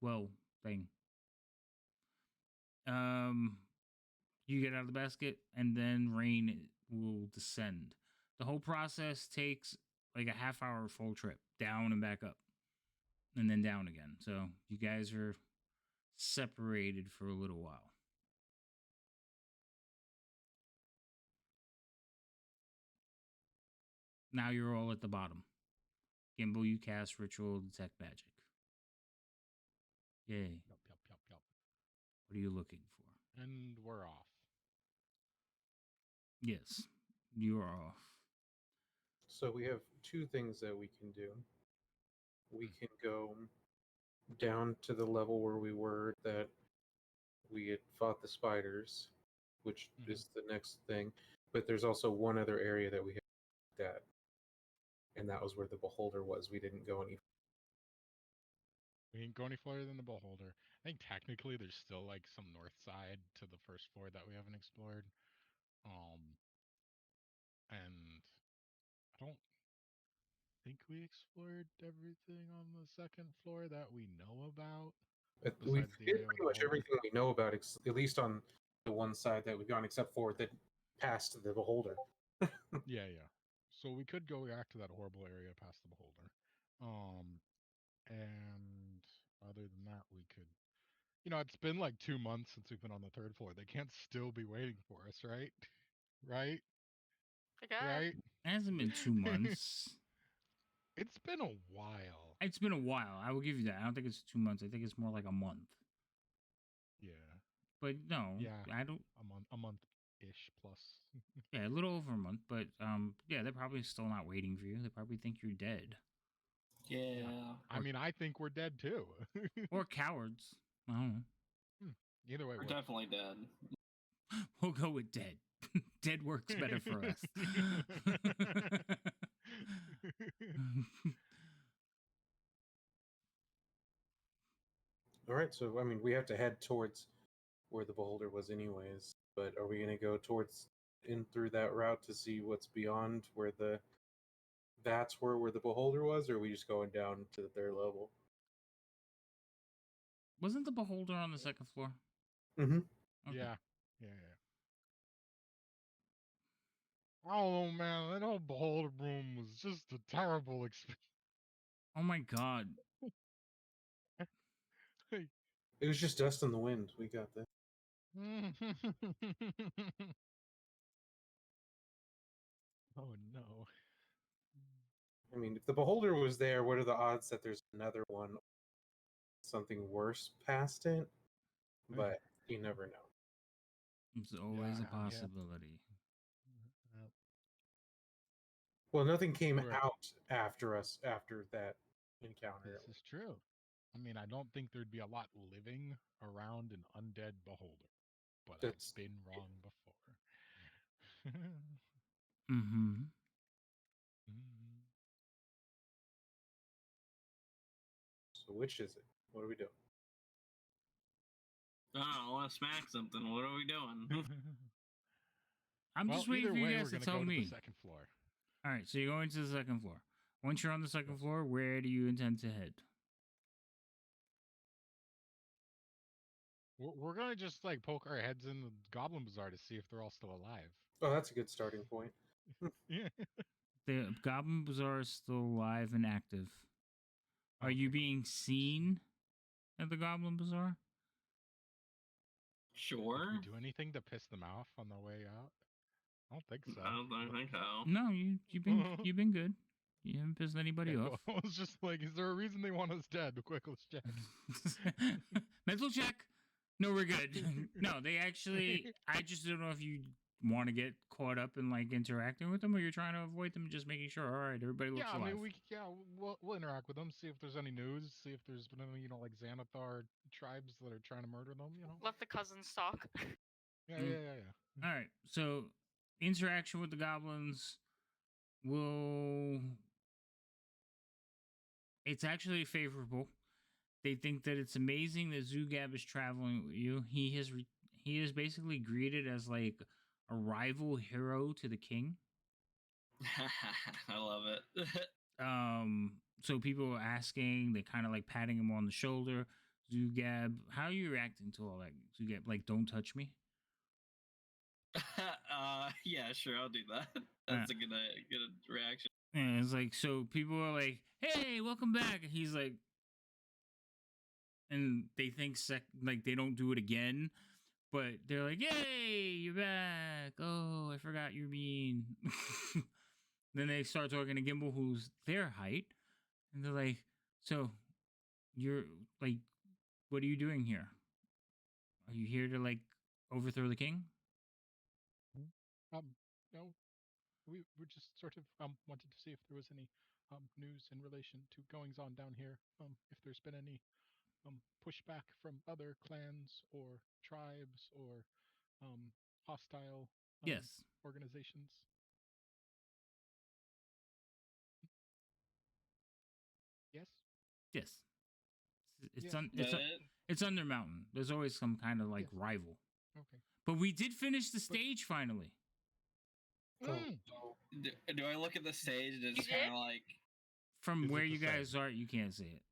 Well, thing. You get out of the basket, and then rain will descend. The whole process takes like a half-hour full trip down and back up, and then down again. So you guys are separated for a little while. Now you're all at the bottom. Gimbal, you cast Ritual Detect Magic. Yay. Yup. What are you looking for? And we're off. Yes, you are off. So we have two things that we can do. We can go down to the level where we were that we had fought the spiders, which is the next thing. But there's also one other area that we had looked at, and that was where the beholder was. We didn't go any. We didn't go any further than the beholder. I think technically there's still like some north side to the first floor that we haven't explored. And I don't think we explored everything on the second floor that we know about. We've Besides the did area with pretty the much beholder. everything we know about, at least on the one side that we've gone, except for the past the beholder. Yeah. So we could go back to that horrible area past the beholder. And other than that, we could. It's been like 2 months since we've been on the third floor. They can't still be waiting for us, right? Right? I guess. Right? It hasn't been 2 months. It's been a while. It's been a while. I will give you that. I don't think it's 2 months. I think it's more like a month. Yeah. But no, Yeah. I don't. A month ish plus. Yeah, a little over a month. But yeah, they're probably still not waiting for you. They probably think you're dead Yeah. I mean, I think we're dead too. or cowards. I don't know. Either way, We're definitely dead. We'll go with dead. Dead works better for us. All right, so I mean, we have to head towards where the beholder was, anyways. But are we going to go towards in through that route to see what's beyond where the vats were, where the beholder was, or are we just going down to the third level? Wasn't the beholder on the second floor? Mm-hmm. Okay. Yeah. Oh man, that old beholder room was just a terrible experience. Oh my god. It was just dust in the wind. We got that. Oh no. I mean, if the beholder was there, what are the odds that there's another one, something worse past it? But you never know. It's always a Yeah. possibility. Well, nothing came Sure. out after us after that encounter. This is true. I mean, I don't think there'd be a lot living around an undead beholder, but That's I've been wrong before. Mm-hmm. so. Which is it? What are we doing? Oh, I want to smack something. What are we doing? I'm just waiting either for you way, guys we're to gonna tell go to me. the second floor. All right, so you're going to the second floor. Once you're on the second floor, where do you intend to head? We're gonna just like poke our heads in the Goblin Bazaar to see if they're all still alive. Oh, that's a good starting point. Yeah. The Goblin Bazaar is still alive and active. Are you Okay, cool. being seen at the Goblin Bazaar? Did Sure. we do anything to piss them off on the way out? I don't think so. I don't think so. No, you've been good. You haven't pissed anybody Okay, off. well, I was just like, is there a reason they want us dead? Quick, let's check. Mental check. No, we're good. No, they actually. I just don't know if you want to get caught up in like interacting with them, or you're trying to avoid them, and just making sure. All right, everybody looks Yeah, I alive. mean, we'll interact with them, see if there's any news, see if there's been any, like Xanathar tribes that are trying to murder them. Let the cousins talk. Yeah, Mm. yeah. All right, so interaction with the goblins will. It's actually favorable. They think that it's amazing that Zugab is traveling with you. He is basically greeted as like a rival hero to the king. I love it. So people are asking, they kind of like patting him on the shoulder. Zugab, how are you reacting to all that? Zugab, like, don't touch me. Yeah, sure, I'll do that. That's a good reaction. And it's like, so people are like, hey, welcome back. And he's like, and they think like they don't do it again, but they're like, yay, you're back. Oh, I forgot you're mean. Then they start talking to Gimbal, who's their height, and they're like, so you're like, what are you doing here? Are you here to like overthrow the king? No, we just sort of wanted to see if there was any news in relation to goings on down here. If there's been any pushback from other clans or tribes or hostile Yes. organizations. Yes. Yes. It's Yeah. it's Under Mountain. There's always some kind of like Yes. rival. Okay. But we did finish the stage finally. Do I look at the stage and it's You kind did? of like From Is where it the you guys same? are, you can't see it.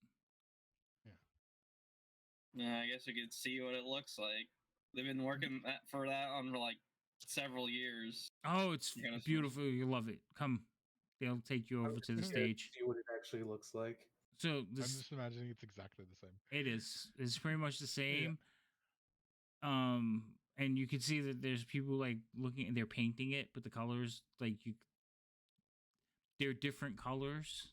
yeah, I guess we could see what it looks like. They've been working for that on for like several years. Oh, it's You gotta beautiful. You love it. Come. They'll take you over to the Yeah, stage. see what it actually looks like. So I'm this just imagining it's exactly the same. it is. It's pretty much the same. And you can see that there's people like looking and they're painting it, but the colors like they're different colors.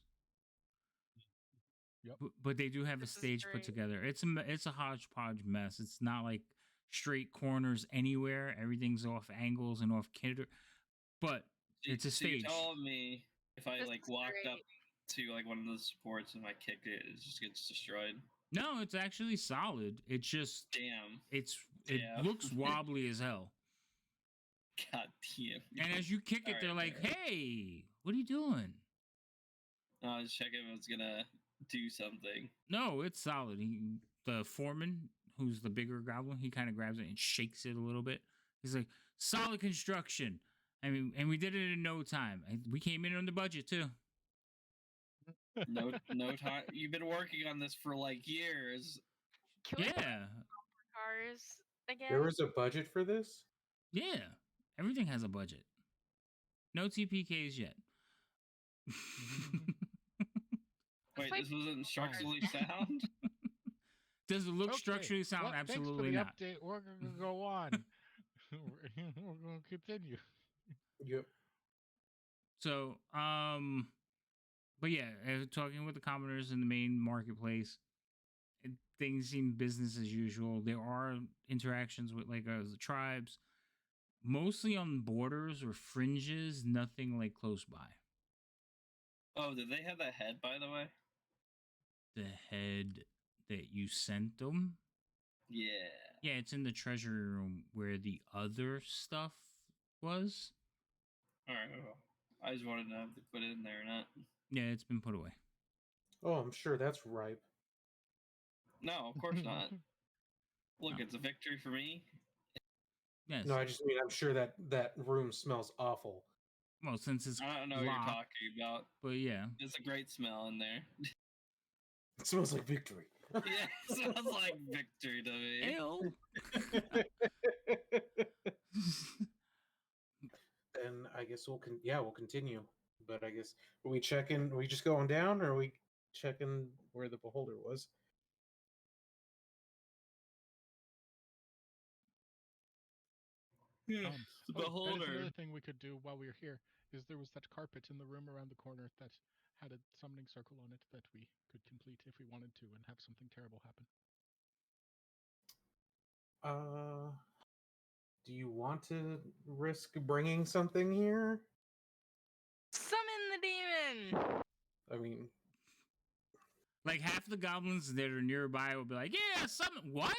Yep. But they do have This a is stage put great. together. It's a hodgepodge mess. It's not like straight corners anywhere. Everything's off angles and off kilter. But it's a So you stage. told me if I This like is walked up great. to like one of those supports and I kicked it, it just gets destroyed. No, it's actually solid. It's just Damn. it Yeah. looks wobbly as hell. God damn. And as you kick it, All they're right, like, all right. "Hey, what are you doing?" I was checking if it's gonna do something. No, it's solid. The foreman, who's the bigger goblin, he kind of grabs it and shakes it a little bit. He's like, "Solid construction." I mean, and we did it in no time. We came in on the budget too. No time. You've been working on this for like years. Can we Yeah, cars again? There was a budget for this? yeah. Everything has a budget. No TPKs yet. Wait, like this wasn't structurally sound? Does it look Okay, structurally sound? well, Absolutely thanks not. for the update. We're gonna go on. We're gonna continue. Yep. So, but yeah, talking with the commoners in the main marketplace, things seem business as usual. There are interactions with like the tribes, mostly on borders or fringes, nothing like close by. Oh, did they have that head, by the way? The head that you sent them, Yeah. yeah, it's in the treasury room where the other stuff was. All right. Well, I just wanted to know if they put it in there or not. Yeah, it's been put away. Oh, I'm sure that's ripe. No, of course not. Look, No. it's a victory for me. Yes. No, I just mean I'm sure that room smells awful. Well, since it's I don't know what locked, you're talking about. but yeah. There's a great smell in there. It smells like victory. Yeah, it smells like victory to me. Ew. Then I guess we'll continue. But I guess are we checking? Are we just going down, or are we checking where the beholder was? The That is beholder. another thing we could do while we were here. Is there was that carpet in the room around the corner that had a summoning circle on it that we could complete if we wanted to and have something terrible happen. Do you want to risk bringing something here? Summon the demon. I mean, Like half the goblins that are nearby will be like, "Yeah, something. What?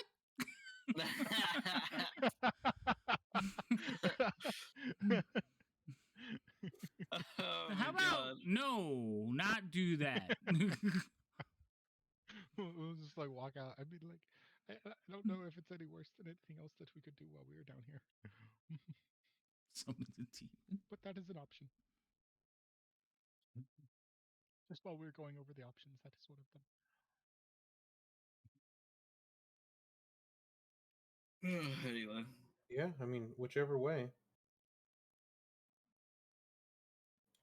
Oh How my about god. no, not do that." We'll just like walk out. I mean, like, I don't know if it's any worse than anything else that we could do while we were down here. Summon the demon. But that is an option. Just while we were going over the options, that is one of them. Anyway. yeah, I mean, whichever way.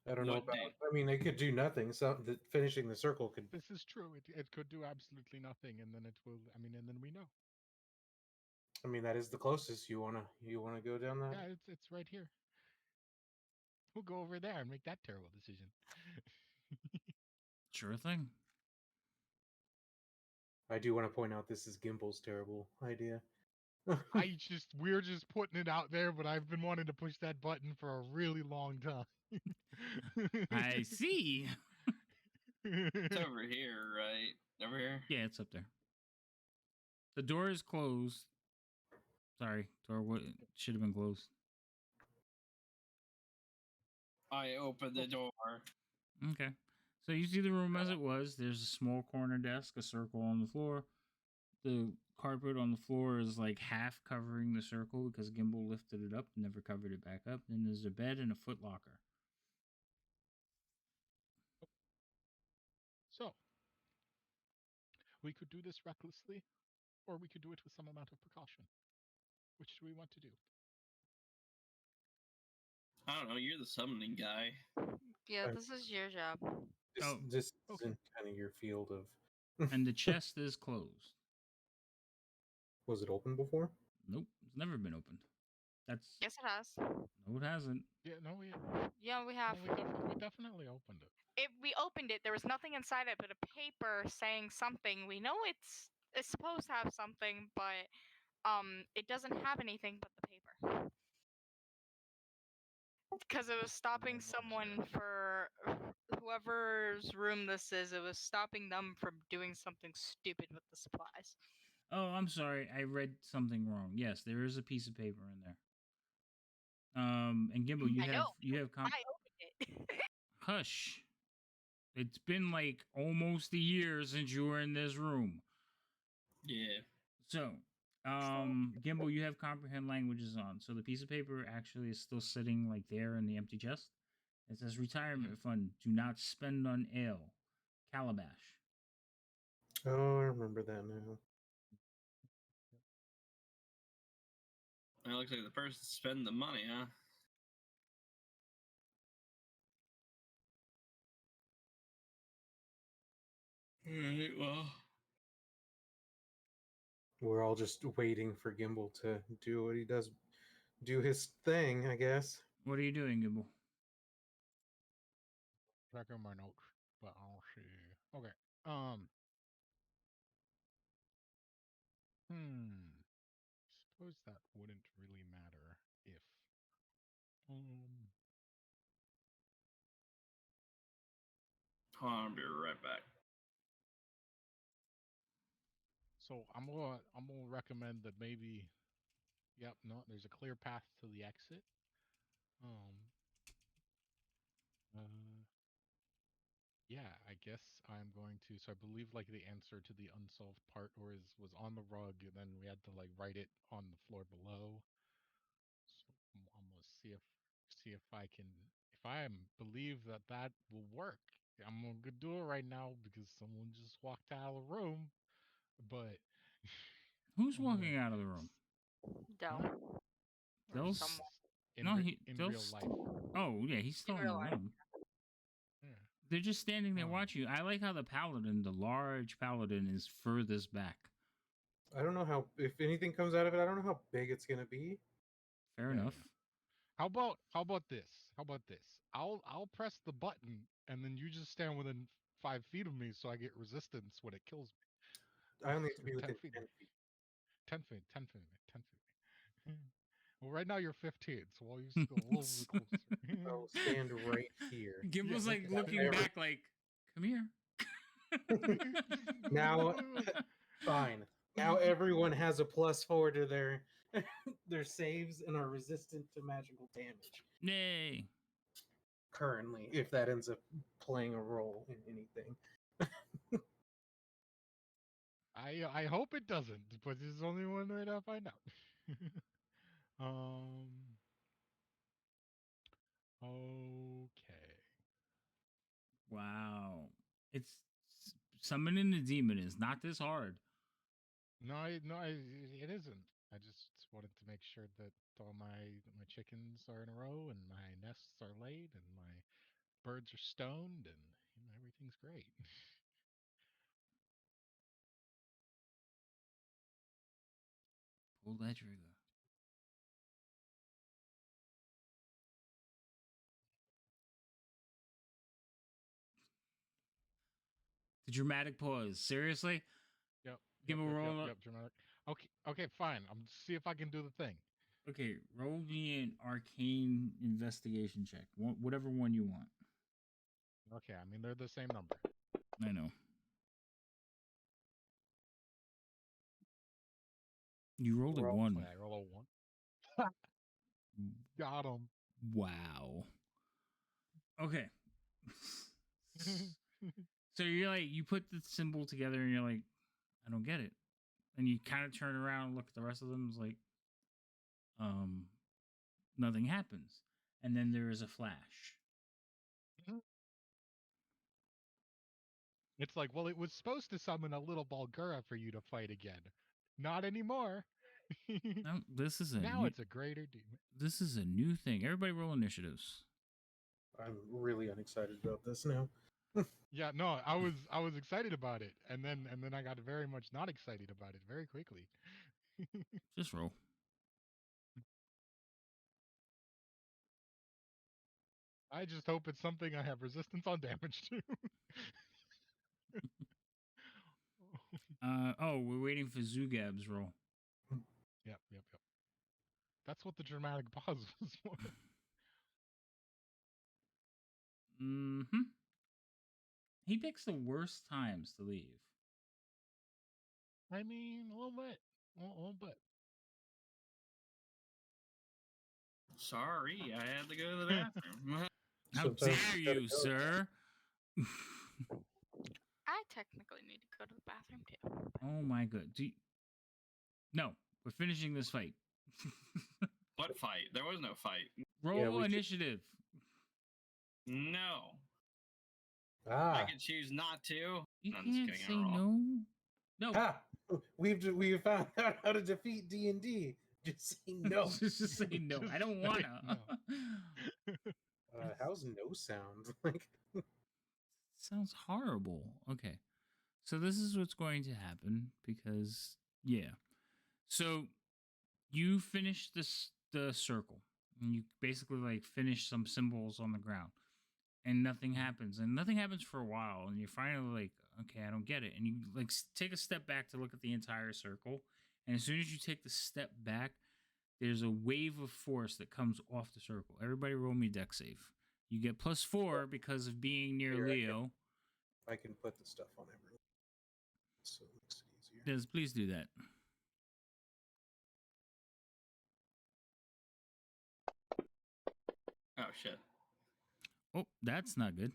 I don't know What about. day? I mean, they could do nothing. So finishing the circle could. This is true. It could do absolutely nothing, and then it will. I mean, and then we know. I mean, that is the closest. You wanna go down that? Yeah, it's right here. We'll go over there and make that terrible decision. Sure thing. I do want to point out this is Gimbal's terrible idea. We're just putting it out there, but I've been wanting to push that button for a really long time. I see. It's over here, right? Over here? Yeah, it's up there. The door is closed. Sorry, door should have been closed. I opened the door. Okay. So you see the room as it was. There's a small corner desk, a circle on the floor. The carpet on the floor is like half covering the circle because Gimbal lifted it up and never covered it back up. Then there's a bed and a foot locker. So, we could do this recklessly, or we could do it with some amount of precaution. Which do we want to do? I don't know, you're the summoning guy. Yeah, this is your job. This okay. isn't kind of your field of. And the chest is closed. Was it open before? Nope, it's never been opened. That's Yes, it has. no, it hasn't. Yeah, no, we have. we definitely opened it. We opened it. There was nothing inside it but a paper saying something. We know it's supposed to have something, but it doesn't have anything but the paper. Because it was stopping someone for whoever's room this is. It was stopping them from doing something stupid with the supplies. Oh, I'm sorry. I read something wrong. Yes, there is a piece of paper in there. And Gimbal, you have I opened it. Hush. It's been like almost a year since you were in this room. Yeah. So, Gimbal, you have comprehend languages on. So the piece of paper actually is still sitting like there in the empty chest. It says retirement fund. Do not spend on ale. Calabash. Oh, I remember that now. It looks like the person spend the money, huh? Alright, well. We're all just waiting for Gimbal to do what he does, do his thing, I guess. What are you doing, Gimbal? Checking my notes, but I'll see. Okay. Suppose that wouldn't really matter if. I'll be right back. So I'm gonna recommend that maybe. Yep. No, there's a clear path to the exit. Yeah, I guess I'm going to. So I believe like the answer to the unsolved part was on the rug, and then we had to like write it on the floor below. So I'm gonna see if I can believe that that will work. I'm gonna do it right now because someone just walked out of the room. But Who's walking out of the room? Del. Del's Someone. no, in real life. Oh yeah, he's still in the real life. room. They're just standing there Oh. watching you. I like how the large paladin, is furthest back. I don't know how. If anything comes out of it, I don't know how big it's gonna be. Fair Yeah, enough. yeah. How about this? How about this? I'll press the button and then you just stand within 5 feet of me so I get resistance when it kills me. I only have to be 10 within feet. 10 feet. 10 feet. 10 feet. 10 feet. Well, right now you're 15, so we'll use go a little bit closer. I'll stand right here. Gimble's Yeah, like okay. looking Never- back, like, come here. Now, fine. Now everyone has a +4 to their their saves and are resistant to magical damage. Yay. Currently, if that ends up playing a role in anything. I hope it doesn't, but there's only one way to find out. um. Okay. Wow. It's summoning a demon is not this hard. No, it isn't. I just wanted to make sure that all my chickens are in a row and my nests are laid and my birds are stoned and everything's great. Pull that trigger. The dramatic pause. Seriously? Yep. Give Yep. a Yep. roll. Yep. Yep. Dramatic. Okay. Okay. Fine. I'm see if I can do the thing. Okay, roll me an arcane investigation check. Whatever one you want. Okay. I mean, they're the same number. I know. You rolled a Roll. one. Okay, I roll a 1. Got him. Wow. Okay. So you're like, you put the symbol together and you're like, I don't get it. And you kind of turn around and look at the rest of them. It's like, nothing happens. And then there is a flash. It's like, well, it was supposed to summon a little Balgura for you to fight again. Not anymore. No, this is Now it's a greater demon. this is a new thing. Everybody roll initiatives. I'm really unexcited about this now. Yeah, no, I was excited about it, and then I got very much not excited about it very quickly. Just roll. I just hope it's something I have resistance on damage to. We're waiting for Zugab's roll. Yep. That's what the dramatic pause was for. Mm-hmm. He picks the worst times to leave. I mean, a little bit. A little bit. Sorry, I had to go to the bathroom. How Sometimes dare you gotta you, go. sir? I technically need to go to the bathroom too. Oh my god. No, we're finishing this fight. What fight? There was no fight. Roll we initiative. No. Ah, I can choose not to. You No, I'm just can't kidding, say I roll. no. No. we've found out how to defeat D&D. Just say no. Just say no. Just I don't say wanna. no. How's no sound? Like, Sounds horrible. Okay. So this is what's going to happen because yeah. So you finish the circle. And you basically like finish some symbols on the ground. And nothing happens. And nothing happens for a while. And you're finally like, okay, I don't get it. And you like take a step back to look at the entire circle. And as soon as you take the step back, there's a wave of force that comes off the circle. Everybody roll me deck save. You get +4 because of being near Here, Leo. I can put the stuff on everyone, so it makes it easier. Yes, please do that. Oh shit. Oh, that's not good.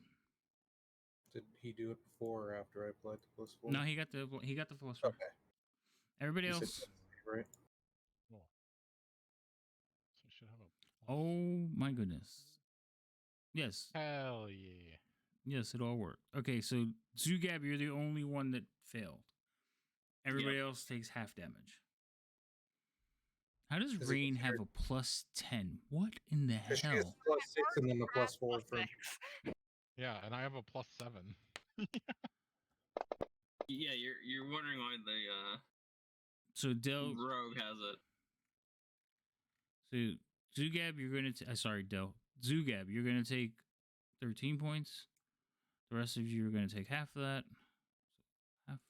Did he do it before or after I applied the +4? No, he got the +4. Okay. Everybody You said else. right? Cool. So it should have a. Oh my goodness. Yes. Hell yeah. Yes, it all worked. Okay, so Zugab, you're the only one that failed. Everybody else takes half damage. How does Is it Rain have a +10? What in the Because she has hell? +6 and then the +4 from. Six. Yeah, and I have a +7. Yeah, you're wondering why the So Del, rogue has it. so Zugab, you're gonna. Sorry, Del. Zugab, you're gonna take 13 points. The rest of you are gonna take half of that. So half.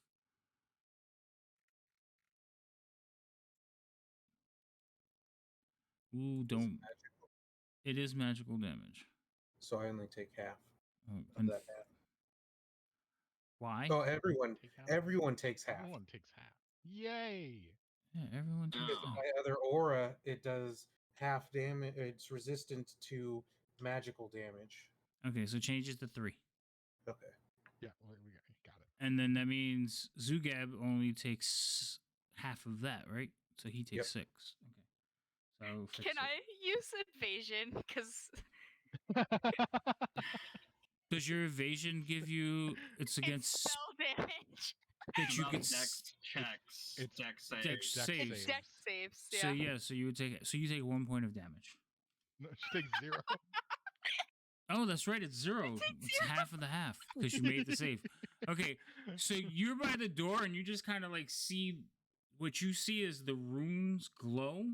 Ooh, It's don't. magical. It is magical damage. So I only take half Oh, of that half. why? Oh, everyone takes half. Everyone takes half. Yay! Yeah, everyone takes Because Oh. half. my other aura, it does half damage. It's resistant to magical damage. Okay, so change it to 3. Okay. Yeah, we got it. And then that means Zugab only takes half of that, right? So he takes 6. Okay. So fix Can it. I use evasion? Because Does your evasion give you? It's it's against spell damage. that you About could dex checks. it's Dex dex saves. saves. saves. Dex saves. So Yeah. yeah, so you would take. So you take 1 point of damage. No, she takes 0. Oh, that's right. It's 0. It's half of the half because you made the save. Okay, so you're by the door and you just kind of like see what you see is the runes glow,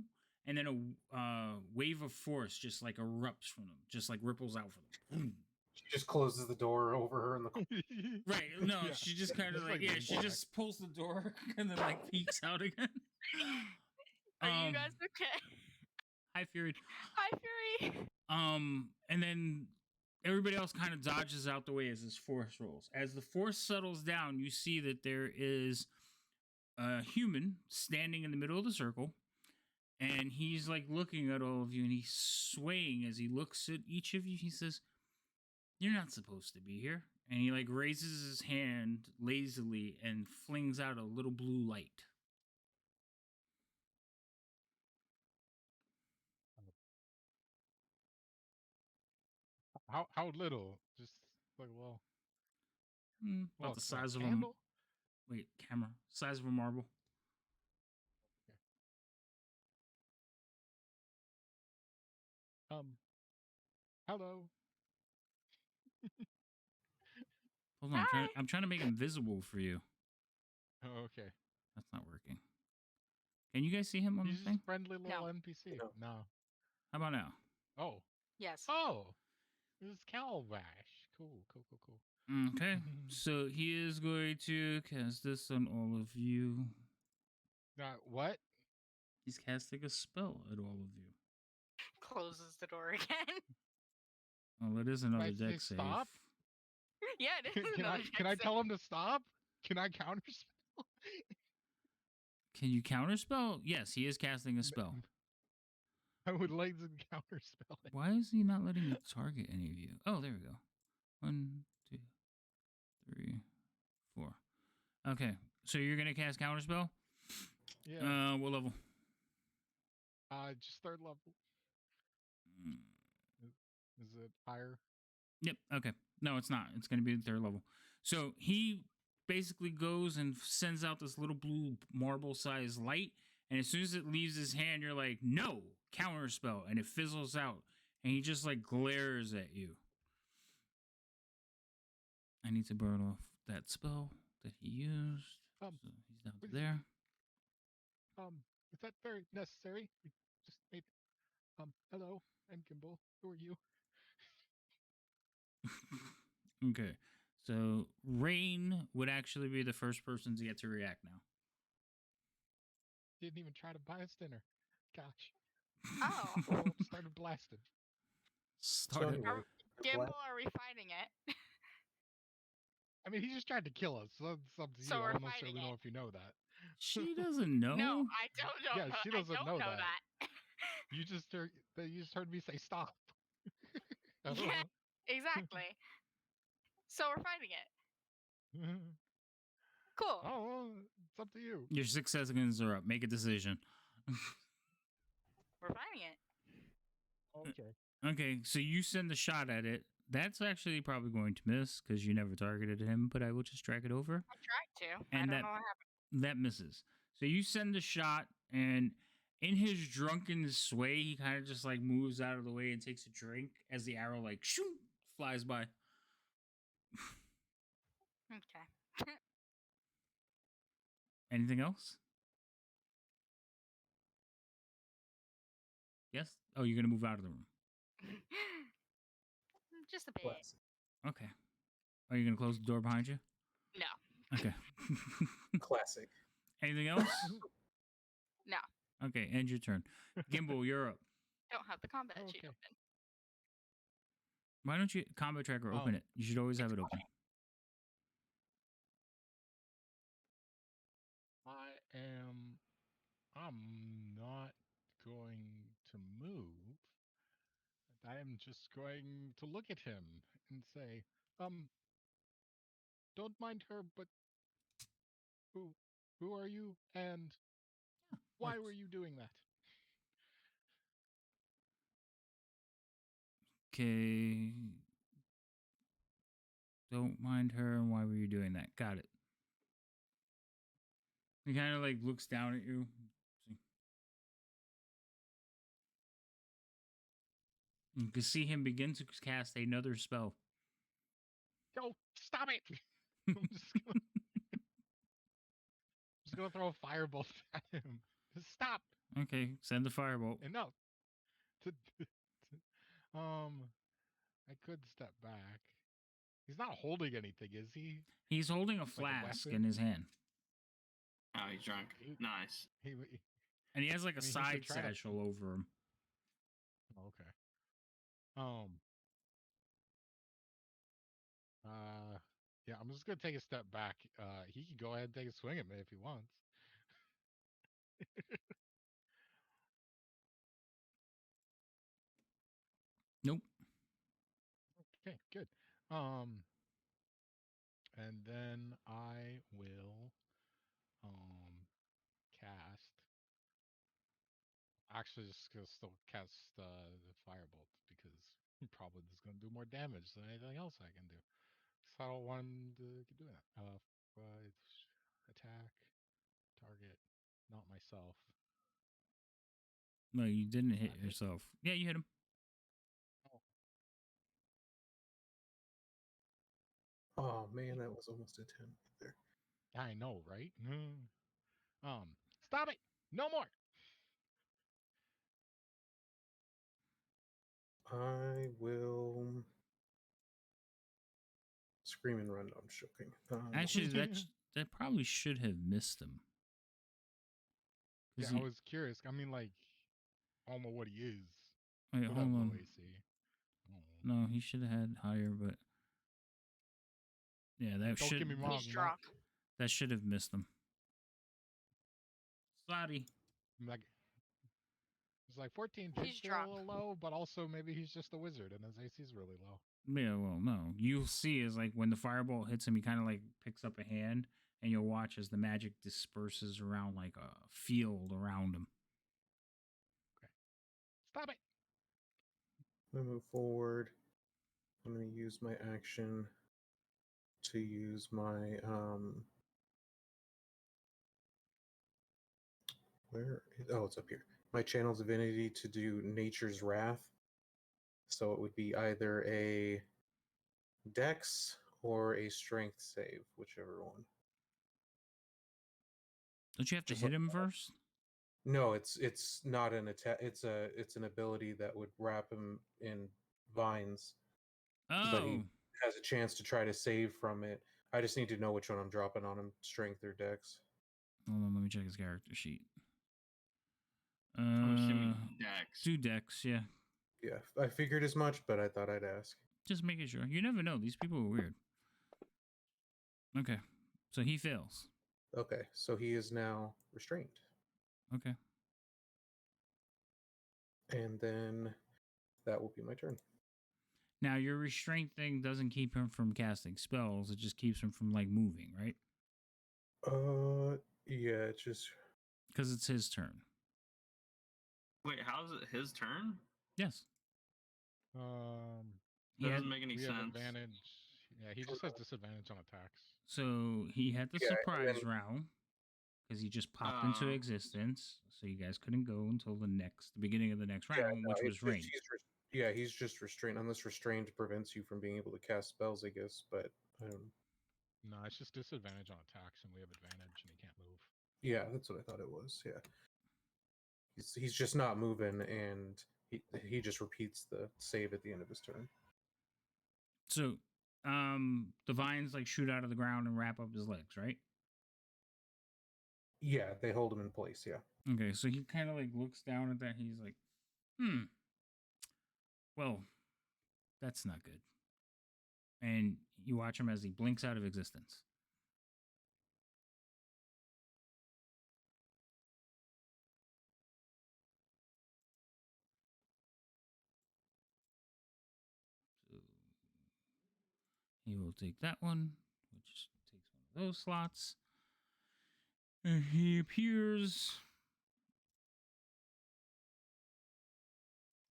and then a wave of force just like erupts from them, just like ripples out from them. She just closes the door over her in the corner. Right? No, Yeah. she just kind of Just like like yeah, lean she back. just pulls the door and then like peeks out again. Are you guys okay? Hi, Fury. Hi, Fury. And then everybody else kind of dodges out the way as this force rolls. As the force settles down, you see that there is a human standing in the middle of the circle, and he's like looking at all of you, and he's swaying as he looks at each of you. He says, "You're not supposed to be here." And he like raises his hand lazily and flings out a little blue light. How little? Just like well, About the size of a candle. camera, size of a marble. Hello. Hold on, Hi. I'm trying to make him visible for you. Oh, okay. That's not working. Can you guys see him on He's the just thing? a friendly little No. NPC. No. No. How about now? Oh. Yes. Oh. This is Calabash. Cool. Okay, so he is going to cast this on all of you. What? He's casting a spell at all of you. Closes the door again. Oh, it is another I say deck save. stop? Yeah, it is. Can I tell him to stop? Can I counterspell? Can you counterspell? Yes, he is casting a spell. I would like to counterspell it. Why is he not letting me target any of you? Oh, there we go. 1, 2, 3, 4. Okay, so you're gonna cast counterspell? Yeah. What level? Just 3rd level. Mm, Is it higher? Yep. Okay. No, it's not. It's gonna be the 3rd level. So he basically goes and sends out this little blue marble-sized light, and as soon as it leaves his hand, you're like, "No, counterspell," and it fizzles out, and he just like glares at you. I need to burn off that spell that he used. So he's down to there. Is that very necessary? We just made. Hello, I'm Gimbal. Who are you? Okay. So Rain would actually be the first person to get to react now. Didn't even try to buy us dinner. Gosh. Oh. Started blasting. Started. anyway, Gimbal, are we fighting it? I mean, he just tried to kill us. So that's up to So you. I we're don't necessarily fighting know it. if you know that. She doesn't know. No, I don't know. Yeah, she doesn't I don't know know that. that. You just heard me say stop. Yeah, exactly. So we're fighting it. Cool. Oh, well, it's up to you. Your 6 seconds are up. Make a decision. We're fighting it. Okay. Okay, so you send the shot at it. That's actually probably going to miss because you never targeted him, but I will just drag it over. I tried to. And I don't that- know what happened. That misses. So you send the shot, and in his drunken sway, he kind of just like moves out of the way and takes a drink as the arrow like shoo flies by. Okay. Anything else? Yes. Oh, you're gonna move out of the room. Just a bit. Classic. Okay. Are you gonna close the door behind you? No. Okay. Classic. Anything else? No. Okay, end your turn. Gimbal, you're up. Don't have the combat sheet Okay. open. Why don't you combat tracker open it? You should always have it open. I'm not going to move. I am just going to look at him and say, don't mind her, but who who are you and why were you doing that? Okay. Don't mind her. And why were you doing that? Got it. He kind of like looks down at you. You can see him begin to cast another spell. Yo, stop it! I'm just gonna throw a firebolt at him. Just stop! Okay, send the firebolt. Enough. I could step back. He's not holding anything, is he? He's holding a a flask weapon? in his hand. Oh, he's drunk. Nice. And he has like I a mean, he side should try to- satchel over him. Okay. Yeah, I'm just gonna take a step back. He can go ahead and take a swing at me if he wants. Nope. Okay, good. And then I will cast. Actually, just gonna still cast the firebolt because probably this is gonna do more damage than anything else I can do. So I don't want him to keep doing that. Attack, target, not myself. No, you didn't hit That hit? yourself. Yeah, you hit him. Oh man, that was almost a 10 there. I know, right? Stop it! No more. I will scream and run. No, I'm joking. Actually, that probably should have missed him. Yeah, I was curious. I mean, like, I don't know what he is. Wait, Could hold have low on. AC. No, he should have had higher, but yeah, that Don't should get me wrong. He's drunk. that should have missed him. Sorry. Like, it's like 14 did He's feel drunk. a little low, but also maybe he's just a wizard and his AC is really low. Yeah, well, no. You'll see is like when the fireball hits him, he kind of like picks up a hand, and you'll watch as the magic disperses around like a field around him. Stop it! I'm gonna move forward. I'm gonna use my action to use my it's up here. My channel divinity to do Nature's Wrath. So it would be either a Dex or a Strength save, whichever one. Don't you have to Just hit like him first? No, it's not an attack. It's an ability that would wrap him in vines, but he Oh, has a chance to try to save from it. I just need to know which one I'm dropping on him, Strength or Dex. hold on. Let me check his character sheet. I'm assuming Dex. 2 decks, yeah. Yeah, I figured as much, but I thought I'd ask. Just making sure. You never know. These people are weird. Okay, so he fails. Okay, so he is now restrained. Okay. And then that will be my turn. Now your restraint thing doesn't keep him from casting spells. It just keeps him from like moving, right? Yeah, it's just Because it's his turn. Wait, how's it his turn? Yes. He That had, doesn't make any We have sense. advantage. Yeah, he just has disadvantage on attacks. so he had the Yeah, and surprise then- round because he just popped into existence. So you guys couldn't go until the beginning of the next round, no, which it's was just- range. he's just restrained. Unless restrained prevents you from being able to cast spells, I guess. But I don't. No, it's just disadvantage on attacks, and we have advantage, and he can't move. Yeah, that's what I thought it was. Yeah, he's just not moving, and he just repeats the save at the end of his turn. So, the vines like shoot out of the ground and wrap up his legs, right? Yeah, they hold him in place. Yeah. Okay, so he kind of like looks down at that. He's like, well, that's not good. And you watch him as he blinks out of existence. So he will take that one, which takes one of those slots. And he appears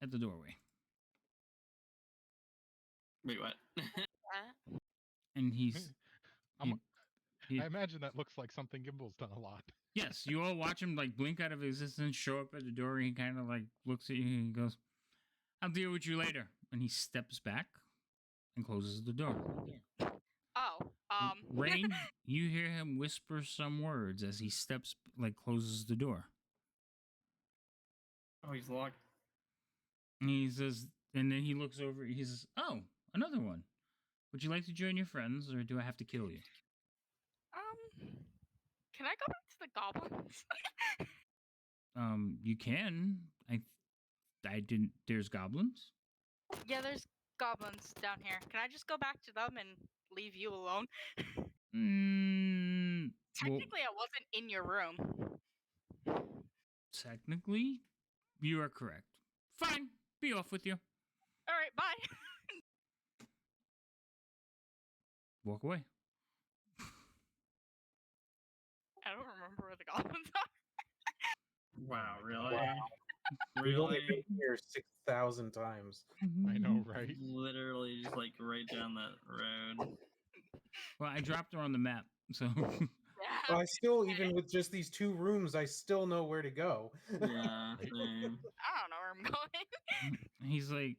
at the doorway. Wait, what? And he's I imagine that looks like something Gimble's done a lot. yes, you all watch him like blink out of existence, show up at the door, and he kind of like looks at you and he goes, I'll deal with you later. And he steps back and closes the door. Oh, Rain, you hear him whisper some words as he steps, like closes the door. Oh, he's locked. And he says, and then he looks over, he says, oh, another one. Would you like to join your friends, or do I have to kill you? Can I go back to the goblins? You can. I didn't. There's goblins. Yeah, there's goblins down here. Can I just go back to them and leave you alone? Well, Technically, I wasn't in your room. technically, you are correct. Fine, be off with you. All right, bye. Walk away. I don't remember where the goblins are. Wow, really? Wow. We've only been Really? here 6,000 times. I know, right? Literally just like right down that road. Well, I dropped her on the map, so. Yeah. I still, even with just these 2 rooms, I still know where to go. Yeah, same. I don't know where I'm going. He's like,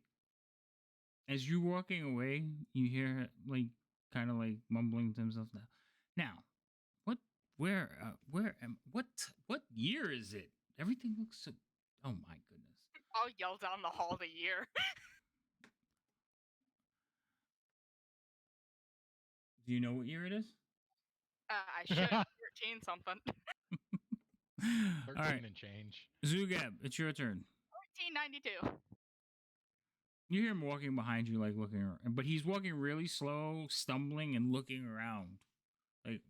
as you walking away, you hear like kind of like mumbling to himself now. What year is it? Everything looks so. Oh my goodness. I'll yell down the hall the year. Do you know what year it is? I should 13 something. 13 All right, and change. Zugab, it's your turn. 1492. You hear him walking behind you, like looking around, but he's walking really slow, stumbling and looking around. Like,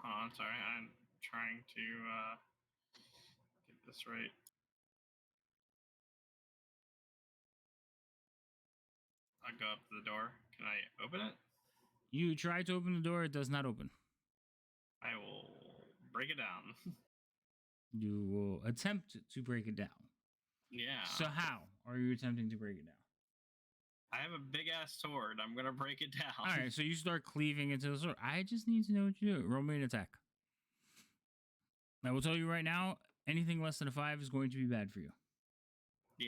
Oh, I'm sorry. I'm trying to get this right. I'll go up to the door. Can I open it? You try to open the door, it does not open. I will break it down. You will attempt to break it down. Yeah. So how are you attempting to break it down? I have a big ass sword. I'm gonna break it down. All right, so you start cleaving into the sword. I just need to know what you do. Roll me an attack. I will tell you right now, anything less than a 5 is going to be bad for you. Yeah.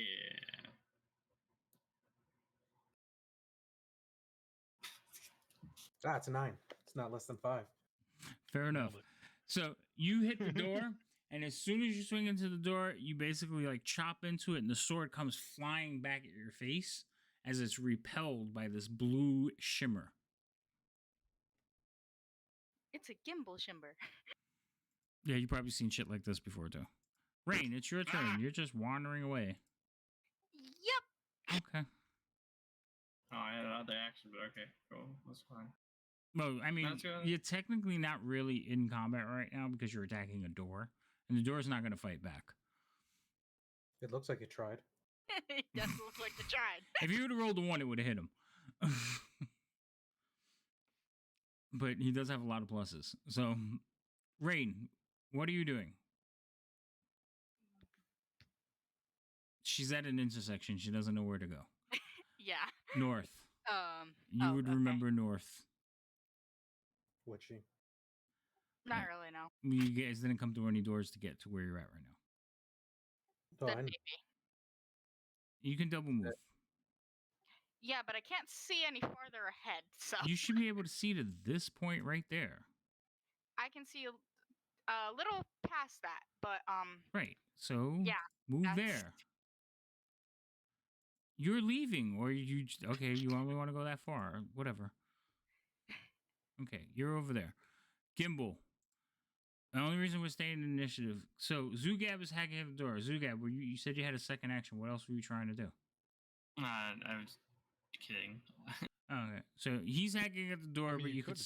It's a 9. It's not less than 5. Fair enough. So you hit the door, and as soon as you swing into the door, you basically like chop into it, and the sword comes flying back at your face as it's repelled by this blue shimmer. It's a gimbal shimmer. Yeah, you've probably seen shit like this before, too. Rain, it's your turn. You're just wandering away. Yep. Okay. Oh, I had another action, but okay, cool. That's fine. Well, I mean, That's good. you're technically not really in combat right now because you're attacking a door, and the door's not going to fight back. It looks like it tried. It does look like the tried. If you would have rolled a 1, it would have hit him. But he does have a lot of pluses. So, Rain, what are you doing? She's at an intersection. She doesn't know where to go. Yeah. North. You Oh, would okay. remember north. Would she? Not really, no. You guys didn't come through any doors to get to where you're at right now. Oh, Then I know. maybe. You can double move. Yeah, but I can't see any farther ahead, so You should be able to see to this point right there. I can see a little past that. But Right. So yeah, move that's there. You're leaving, or okay? You only want to go that far, whatever. Okay, you're over there. Gimbal. The only reason we're staying in initiative. So Zugab is hacking at the door. Zugab, you said you had a second action. What else were you trying to do? I was kidding. Okay, so he's hacking at the door, I mean, but you you could. could-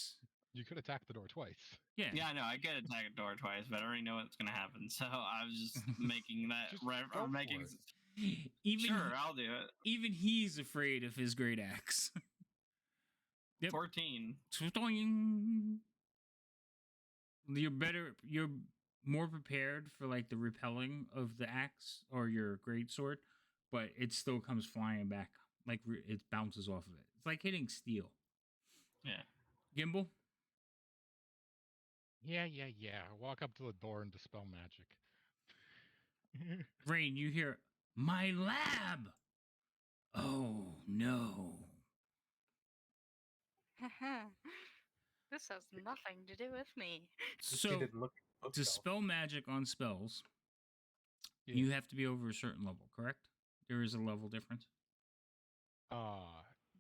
You could attack the door twice. Yeah. Yeah, I know. I could attack a door twice, but I already know what's gonna happen. So I was just making that. Just go making. for it. Even Sure, I'll do it. even he's afraid of his great axe. Yep. 14. You're better. You're more prepared for like the repelling of the axe or your great sword, but it still comes flying back. Like it bounces off of it. It's like hitting steel. Yeah. Gimbal. Yeah. Walk up to the door and dispel magic. Rain, you hear my lab. Oh no. this has nothing to do with me. This kid So didn't look at the to bookshelf. spell magic on spells, Yeah. you have to be over a certain level, correct? There is a level difference.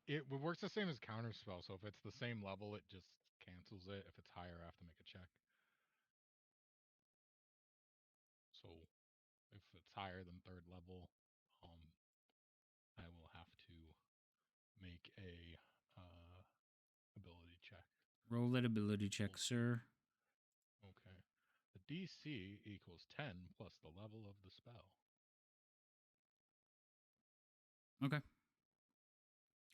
It works the same as counterspell. So if it's the same level, it just cancels it. If it's higher, I have to make a check. So if it's higher than third level, I will have to make a ability check. Roll that ability check, sir. Okay. The DC equals 10 plus the level of the spell. Okay.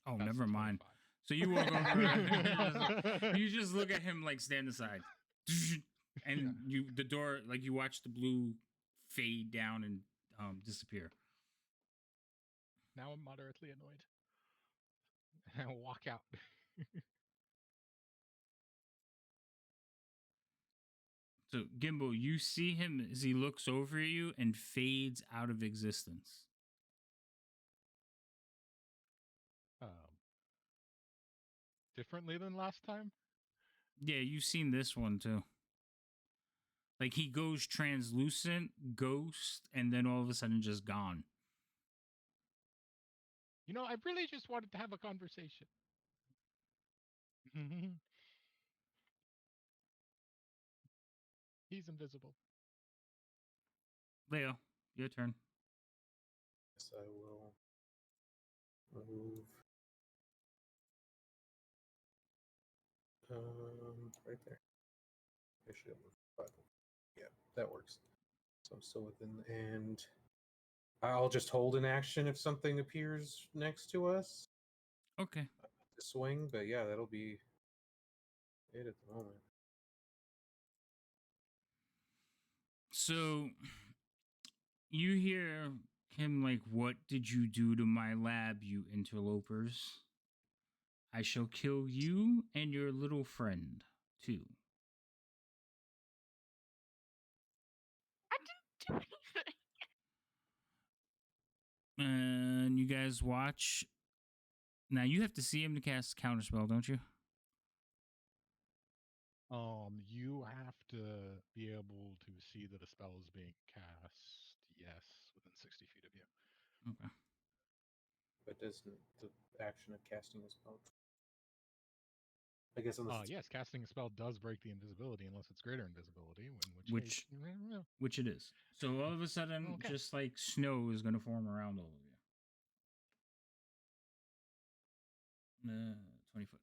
Oh, That's never mind. 25. So you walk over. You just look at him like stand aside, and the door like you watch the blue fade down and disappear. Now I'm moderately annoyed. I'll walk out. So Gimbal, you see him as he looks over at you and fades out of existence. Differently than last time? Yeah, you've seen this one too. Like he goes translucent, ghost, and then all of a sudden just gone. You know, I really just wanted to have a conversation. He's invisible. Leo, your turn. Yes, I will move. Right there. I should have moved 5. Yeah, that works. So I'm still within, and I'll just hold an action if something appears next to us Okay. to swing. But yeah, that'll be it at the moment. So you hear him like, "What did you do to my lab, you interlopers? I shall kill you and your little friend, too." I didn't do anything. And you guys watch. Now you have to see him to cast counterspell, don't you? You have to be able to see that a spell is being cast. Yes, within 60 feet of you. Okay. But doesn't the action of casting a spell? I guess unless it's Yes, casting a spell does break the invisibility unless it's greater invisibility, in Which- Which it is. So all of a sudden, Okay. just like snow is going to form around all of you. 20 foot.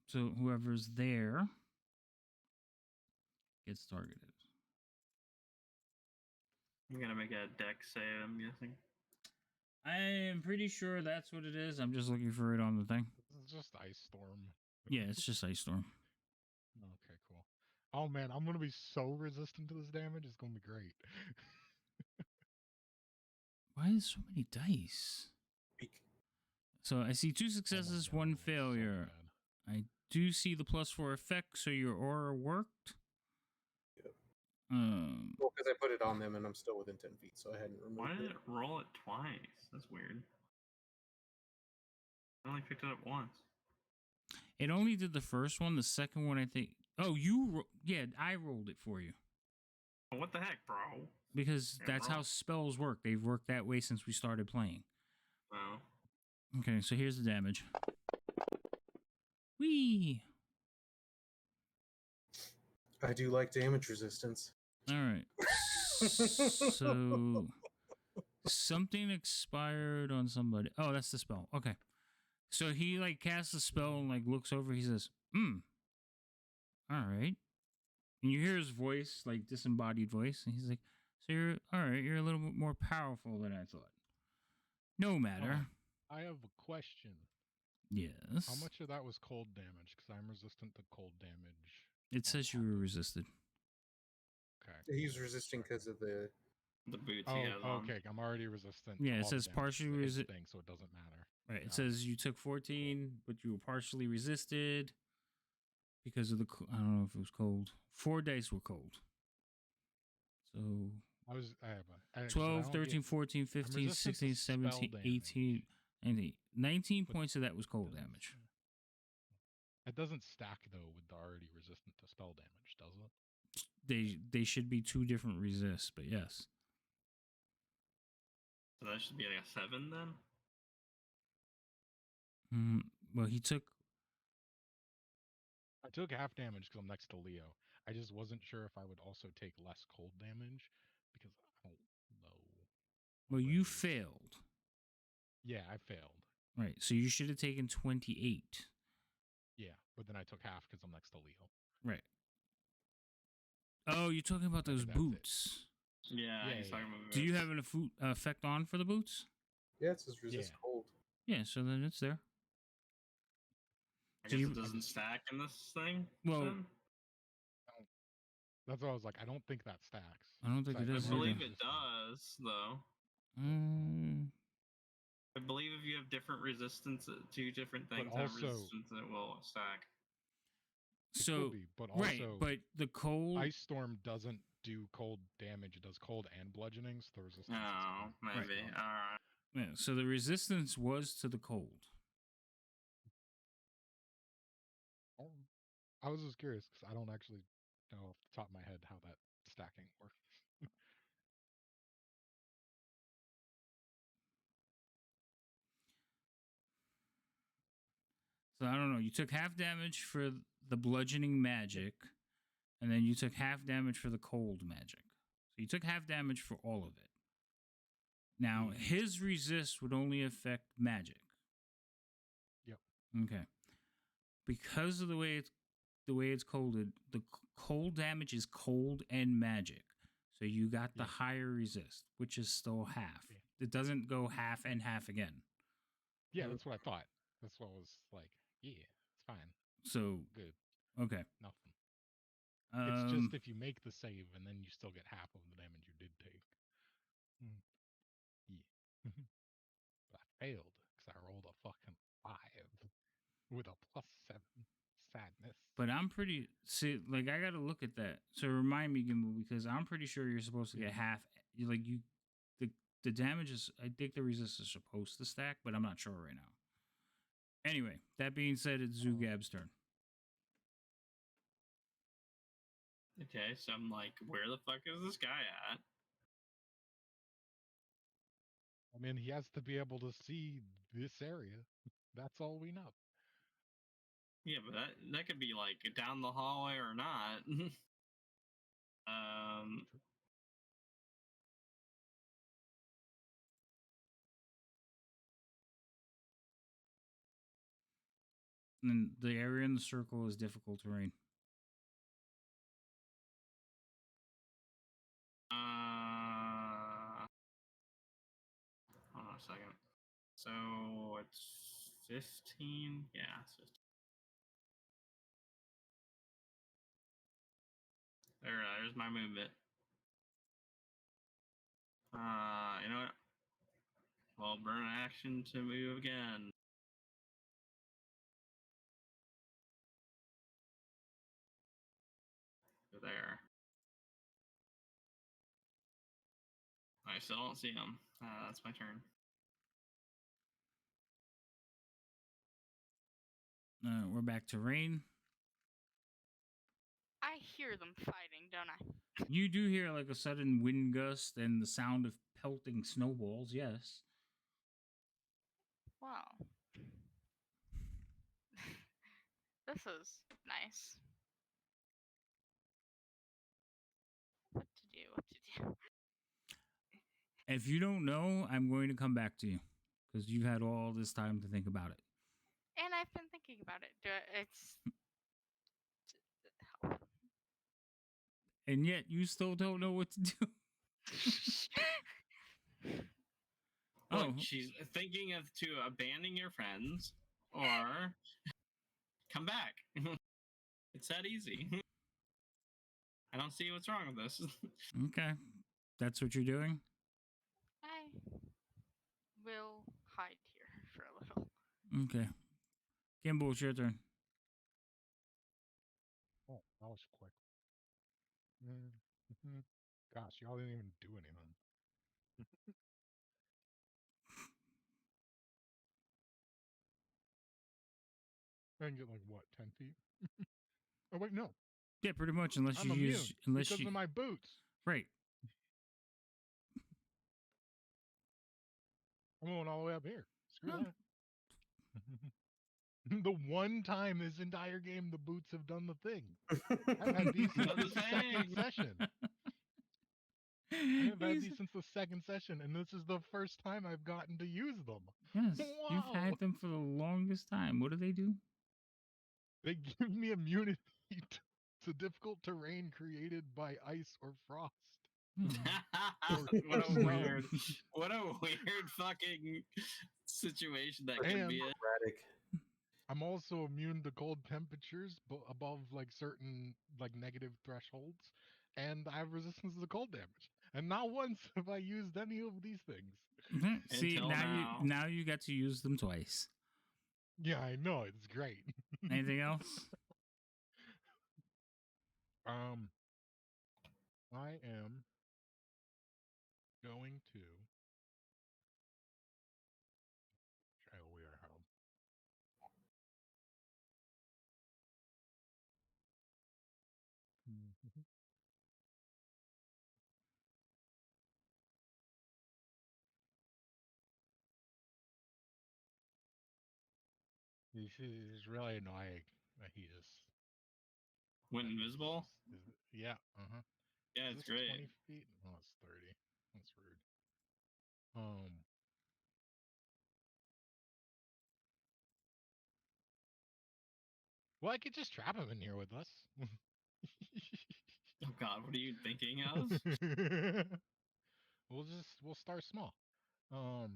So whoever's there gets targeted. I'm gonna make a deck save, I'm guessing. I am pretty sure that's what it is. I'm just looking for it on the thing. It's just ice storm. Yeah, it's just Ice Storm. Okay, cool. Oh man, I'm gonna be so resistant to this damage. It's gonna be great. Why is so many dice? weak. So I see 2 Oh my successes, God, 1 I'm so failure. bad. I do see the +4 effect, so your aura worked. Yep. Um, Well, because I put it on them and I'm still within 10 feet, so I hadn't removed Why did it. it roll it twice? That's weird. I only picked it up once. it only did the first one. The second one, I think. Oh, yeah, I rolled it for you What the heck, bro? because Yeah, that's bro. how spells work. They've worked that way since we started playing. Oh. Okay, so here's the damage. Whee! I do like damage resistance. All right. So something expired on somebody. Oh, that's the spell. Okay. So he like casts a spell and like looks over. He says, all right. And you hear his voice, like disembodied voice, and he's like, so you're all right. You're a little bit more powerful than I thought. No matter. I have a question. Yes. How much of that was cold damage? Because I'm resistant to cold damage. It says you were resisted. Okay. He's resisting because of the boots Oh, he has on. okay. I'm already resistant. Yeah, to it all says the damage partially to his resi- thing, so it doesn't matter. Right. It Got says you took 14, but you were partially resisted because of the. I don't know if it was cold. 4 days were cold. So I was. I have a 12, 13, 14, 15, resistant to 16, spell 17, damage. 18, 19. 19 But points of that was cold doesn't- damage. It doesn't stack though with the already resistant to spell damage, does it? They should be 2 different resists, but yes. So that should be like a 7 then? Well, he took. I took half damage because I'm next to Leo. I just wasn't sure if I would also take less cold damage because I don't know. Well, what you that is. failed. Yeah, I failed. Right. So you should have taken 28. Yeah, but then I took half because I'm next to Leo. Right. Oh, you're talking about Maybe those that's it. boots. Yeah, Yeah, he's yeah. talking about Do you boots. have an effect on for the boots? yeah, it says resist Yeah. cold. Yeah, so then it's there. I So guess you- it doesn't stack in this thing? Well, then? That's why I was like, I don't think that stacks. I don't think it I does believe either. it does, though. Mm, I believe if you have different resistance to different But things have also- resistance, it will stack. It so could be, but also right, but the cold. Ice Storm doesn't do cold damage. It does cold and bludgeoning, so the resistance is Oh, higher. maybe. Alright. Yeah, so the resistance was to the cold. I was just curious because I don't actually know off the top of my head how that stacking works. So I don't know. You took half damage for the bludgeoning magic, and then you took half damage for the cold magic. So you took half damage for all of it. Now his resist would only affect magic. Yep. Okay. Because of the way it's colded, the cold damage is cold and magic. So you got the Yeah. higher resist, which is still half. Yeah. It doesn't go half and half again. Yeah, that's what I thought. That's what I was like. Yeah, it's fine. So Good. okay. Nothing. It's Um, just if you make the save and then you still get half of the damage you did take. Yeah. But I failed because I rolled a fucking 5 with a +7. Sadness. but I'm pretty like I got to look at that. So remind me, Gimbal, because I'm pretty sure you're supposed to get half. The damage is. I think the resist is supposed to stack, but I'm not sure right now. Anyway, that being said, it's Zugab's turn. Okay, so I'm like, where the fuck is this guy at? I mean, he has to be able to see this area. That's all we know. Yeah, but that could be like down the hallway or not. And the area in the circle is difficult terrain. Hold on a second. So it's 15. Yeah, it's 15. There's my movement. You know what? Well, burn action to move again. I still don't see him. That's my turn. We're back to rain. I hear them fighting, don't I? You do hear like a sudden wind gust and the sound of pelting snowballs. Yes. Wow. This is nice. What to do? What to do? If you don't know, I'm going to come back to you because you've had all this time to think about it. And I've been thinking about it. It's And yet you still don't know what to do. Look, Oh, she's thinking of to abandon your friends or come back. It's that easy. I don't see what's wrong with this. okay. That's what you're doing? I will hide here for a little. Okay. Kimball, it's your turn. Oh, that was quick. Gosh, y'all didn't even do anything. I can get like what, 10 feet? Oh wait, no. Yeah, pretty much. Unless I'm you immune use, unless because you, of my boots. right. I'm going all the way up here. Screw Huh. that. The one time this entire game the boots have done the thing. I've had these since Done the the second thing. session. I've had He's- these since the second session, and this is the first time I've gotten to use them. yes, you've Wow. had them for the longest time. What do they do? They give me immunity to difficult terrain created by ice or frost. what a snow. weird fucking situation that could be. Erratic. I'm also immune to cold temperatures above like certain like negative thresholds, and I have resistance to cold damage. And not once have I used any of these things. See, Until now you got to use them twice. Yeah, I know, it's great. Anything else? I am going to try a weird home. This is really annoying that he just Went that this invisible? yeah, uh-huh. Yeah, Is it's this great. 20 feet? Oh, it's 30. That's rude. Well, I could just trap him in here with us. Oh God, what are you thinking of? We'll start small. I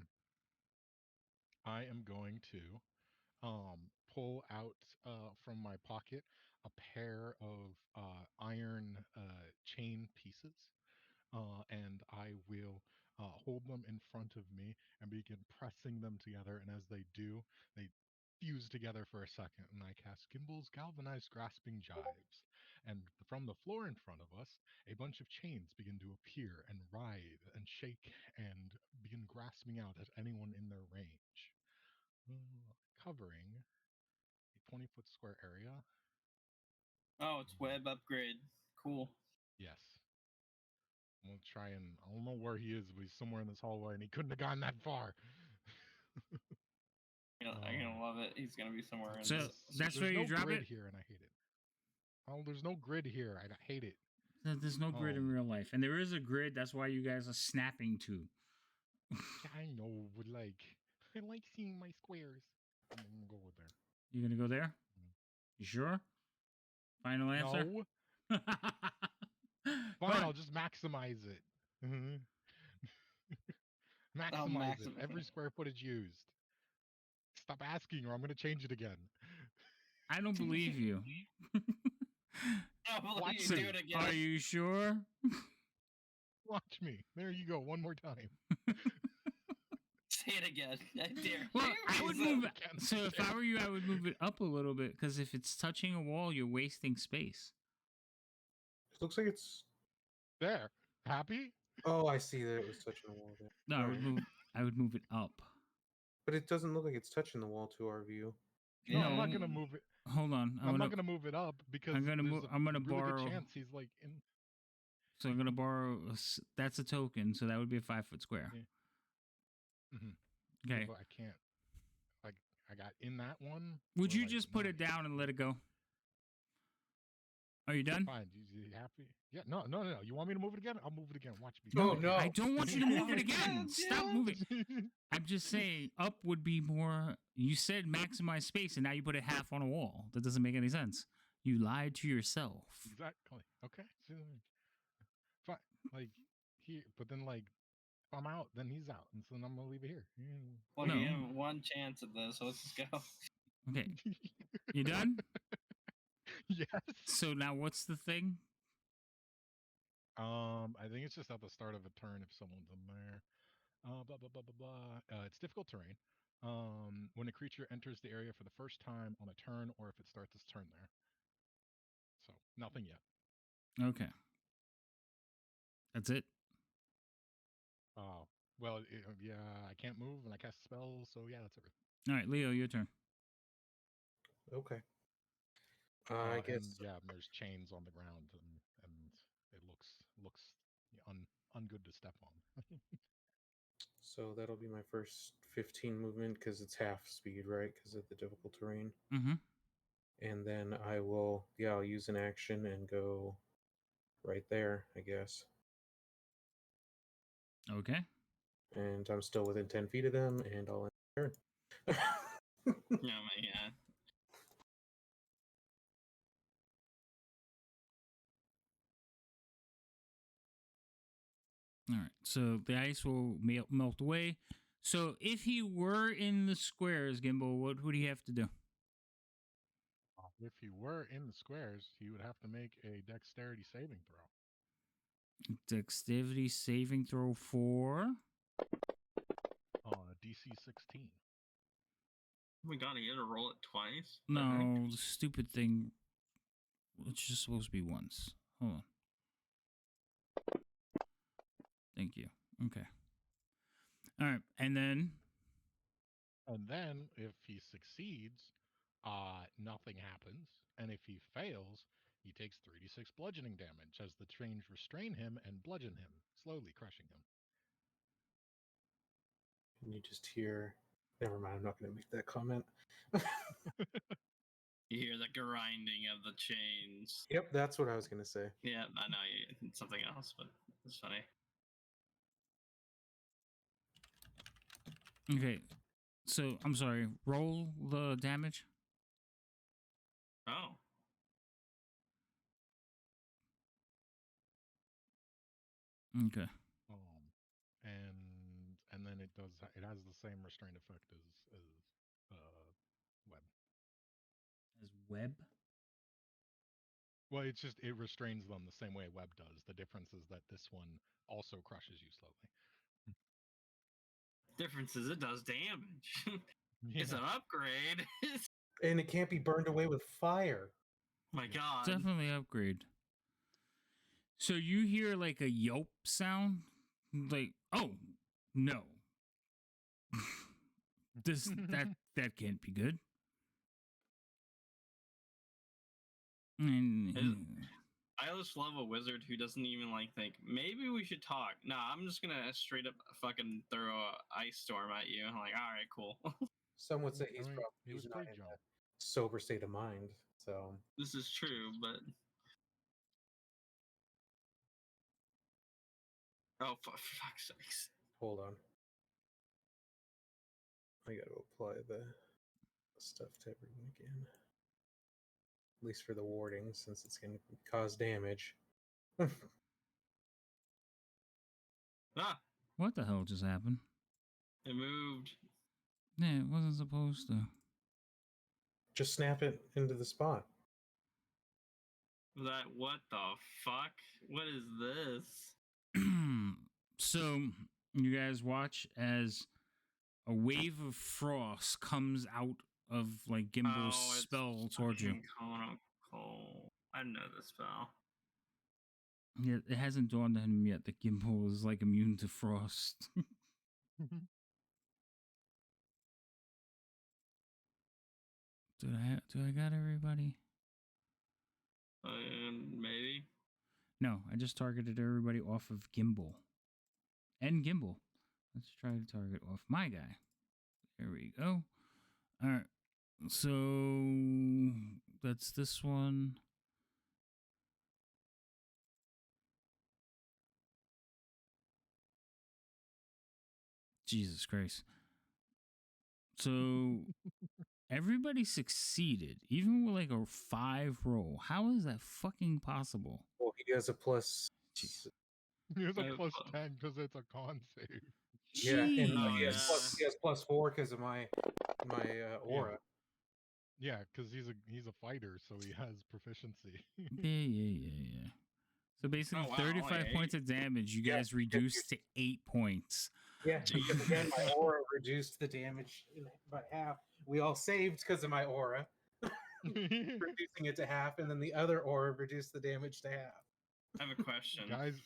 am going to pull out from my pocket a pair of iron chain pieces, and I will hold them in front of me and begin pressing them together. And as they do, they fuse together for a second, and I cast Gimble's Galvanized Grasping Gyves. And from the floor in front of us, a bunch of chains begin to appear and writhe and shake and begin grasping out at anyone in their range, covering a 20-foot square area. Oh, it's web upgrade. Cool. Yes. I'm gonna try and I don't know where he is, but he's somewhere in this hallway, and he couldn't have gone that far. I'm gonna love it. He's gonna be somewhere in So this. that's There's where you no drop grid it. here, and I hate it. Oh, there's no grid here. I hate it. There's no grid in real life, and there is a grid. That's why you guys are snapping to. Yeah, I know, but like, I like seeing my squares. I'm gonna go with there. You gonna go there? You sure? Final answer. No. Fine, Fine. I'll just maximize it. Maximize it. Every square footage used. Stop asking, or I'm gonna change it again. I don't believe you. Watch So, you do it again. are you sure? Watch me. There you go. One more time. Say it again. I dare Well, you. I would move it. So if I were you, I would move it up a little bit because if it's touching a wall, you're wasting space. It looks like it's There. Happy? Oh, I see that it was touching the wall there. No, I would Alright. move. I would move it up. But it doesn't look like it's touching the wall to our view. No, I'm not No. gonna move it. Hold on. I'm not gonna move it up because gonna there's move. a I'm gonna really borrow. good chance he's like in. So I'm gonna borrow. That's a token. So that would be a 5-foot square. Yeah. Okay. But I can't. Like I got in that one. Would or, you like, just put no, it down and let it go? Are you done? Fine. You happy? Yeah. No. You want me to move it again? I'll move it again. Watch me. Oh, no. I don't want you to move it again. Stop Yeah. moving. I'm just saying, up would be more. You said maximize space, and now you put it half on a wall. That doesn't make any sense. You lied to yourself. Exactly. Okay. So, fine. Like here, but then like if I'm out, then he's out, and so then I'm gonna leave it here. Well, No. you have one chance at this, so let's just go. Okay, you done? Yes. So now what's the thing? I think it's just at the start of a turn if someone's in there. Blah blah blah blah blah. It's difficult terrain. When a creature enters the area for the first time on a turn, or if it starts its turn there. So nothing yet. Okay, that's it. Oh well, yeah. I can't move and I cast spells, so yeah, that's everything. All right, Leo, your turn. Okay. I guess. And yeah, there's chains on the ground, and it looks ungood to step on. So that'll be my first 15 movement because it's half speed, right? Because of the difficult terrain. Mm-hmm. And then I'll use an action and go right there, I guess. Okay. And I'm still within 10 feet of them, and I'll end the turn. Yeah, yeah. All right. So the ice will melt away. So if he were in the squares, Gimbal, what would he have to do? If he were in the squares, he would have to make a dexterity saving throw. Dexterity saving throw for. DC 16. Oh my god, he had to roll it twice? No, the stupid thing. It's just supposed to be once. Hold on. Thank you. Okay. All right. And then. And then if he succeeds, nothing happens. And if he fails, he takes 3d6 bludgeoning damage as the chains restrain him and bludgeon him, slowly crushing him. And you just hear. Never mind, I'm not going to make that comment. You hear the grinding of the chains. Yep, that's what I was going to say. Yeah, I know it's something else, but it's funny. Okay. So, I'm sorry. Roll the damage. Oh. Okay. And then it has the same restraint effect as web. As web? Well, it restrains them the same way web does. The difference is that this one also crushes you slowly. Difference is it does damage. It's Yeah. an upgrade. And it can't be burned away with fire. My god. Definitely upgrade. So you hear like a yelp sound? Like, oh, no. that can't be good. And I just love a wizard who doesn't even think maybe we should talk. Nah, I'm just gonna straight up fucking throw a ice storm at you. I'm like, all right, cool. Some would say I he's mean, probably he was not pretty in jump. a sober state of mind. So This is true, but oh, for fuck's sakes! hold on. I got to apply the stuff to everyone again. At least for the warding, since it's going to cause damage. Ah, what the hell just happened? it moved. Yeah, it wasn't supposed to. Just snap it into the spot. What the fuck? What is this? So you guys watch as a wave of frost comes out of Gimbal's it's spell towards you. fucking Cold. I know this spell. Yeah, it hasn't dawned on him yet that Gimbal is like immune to frost. Do I got everybody? Maybe. No, I just targeted everybody off of Gimbal. And Gimbal. Let's try to target off my guy. There we go. All right. So that's this one. Jesus Christ. So everybody succeeded, even with like a 5 roll. How is that fucking possible? Well, he has a plus. Jeez. He has a Uh, plus 10 because it's a con save. Yeah, and Jeez. he has plus 4 because of my aura. Yeah, because he's a fighter, so he has proficiency. Yeah. So basically, Oh, wow, 35 only points of damage you Yeah, guys reduced to 8 points. Yeah, because again, my aura reduced the damage by half. We all saved because of my aura, reducing it to half, and then the other aura reduced the damage to half. I have a question. Guys,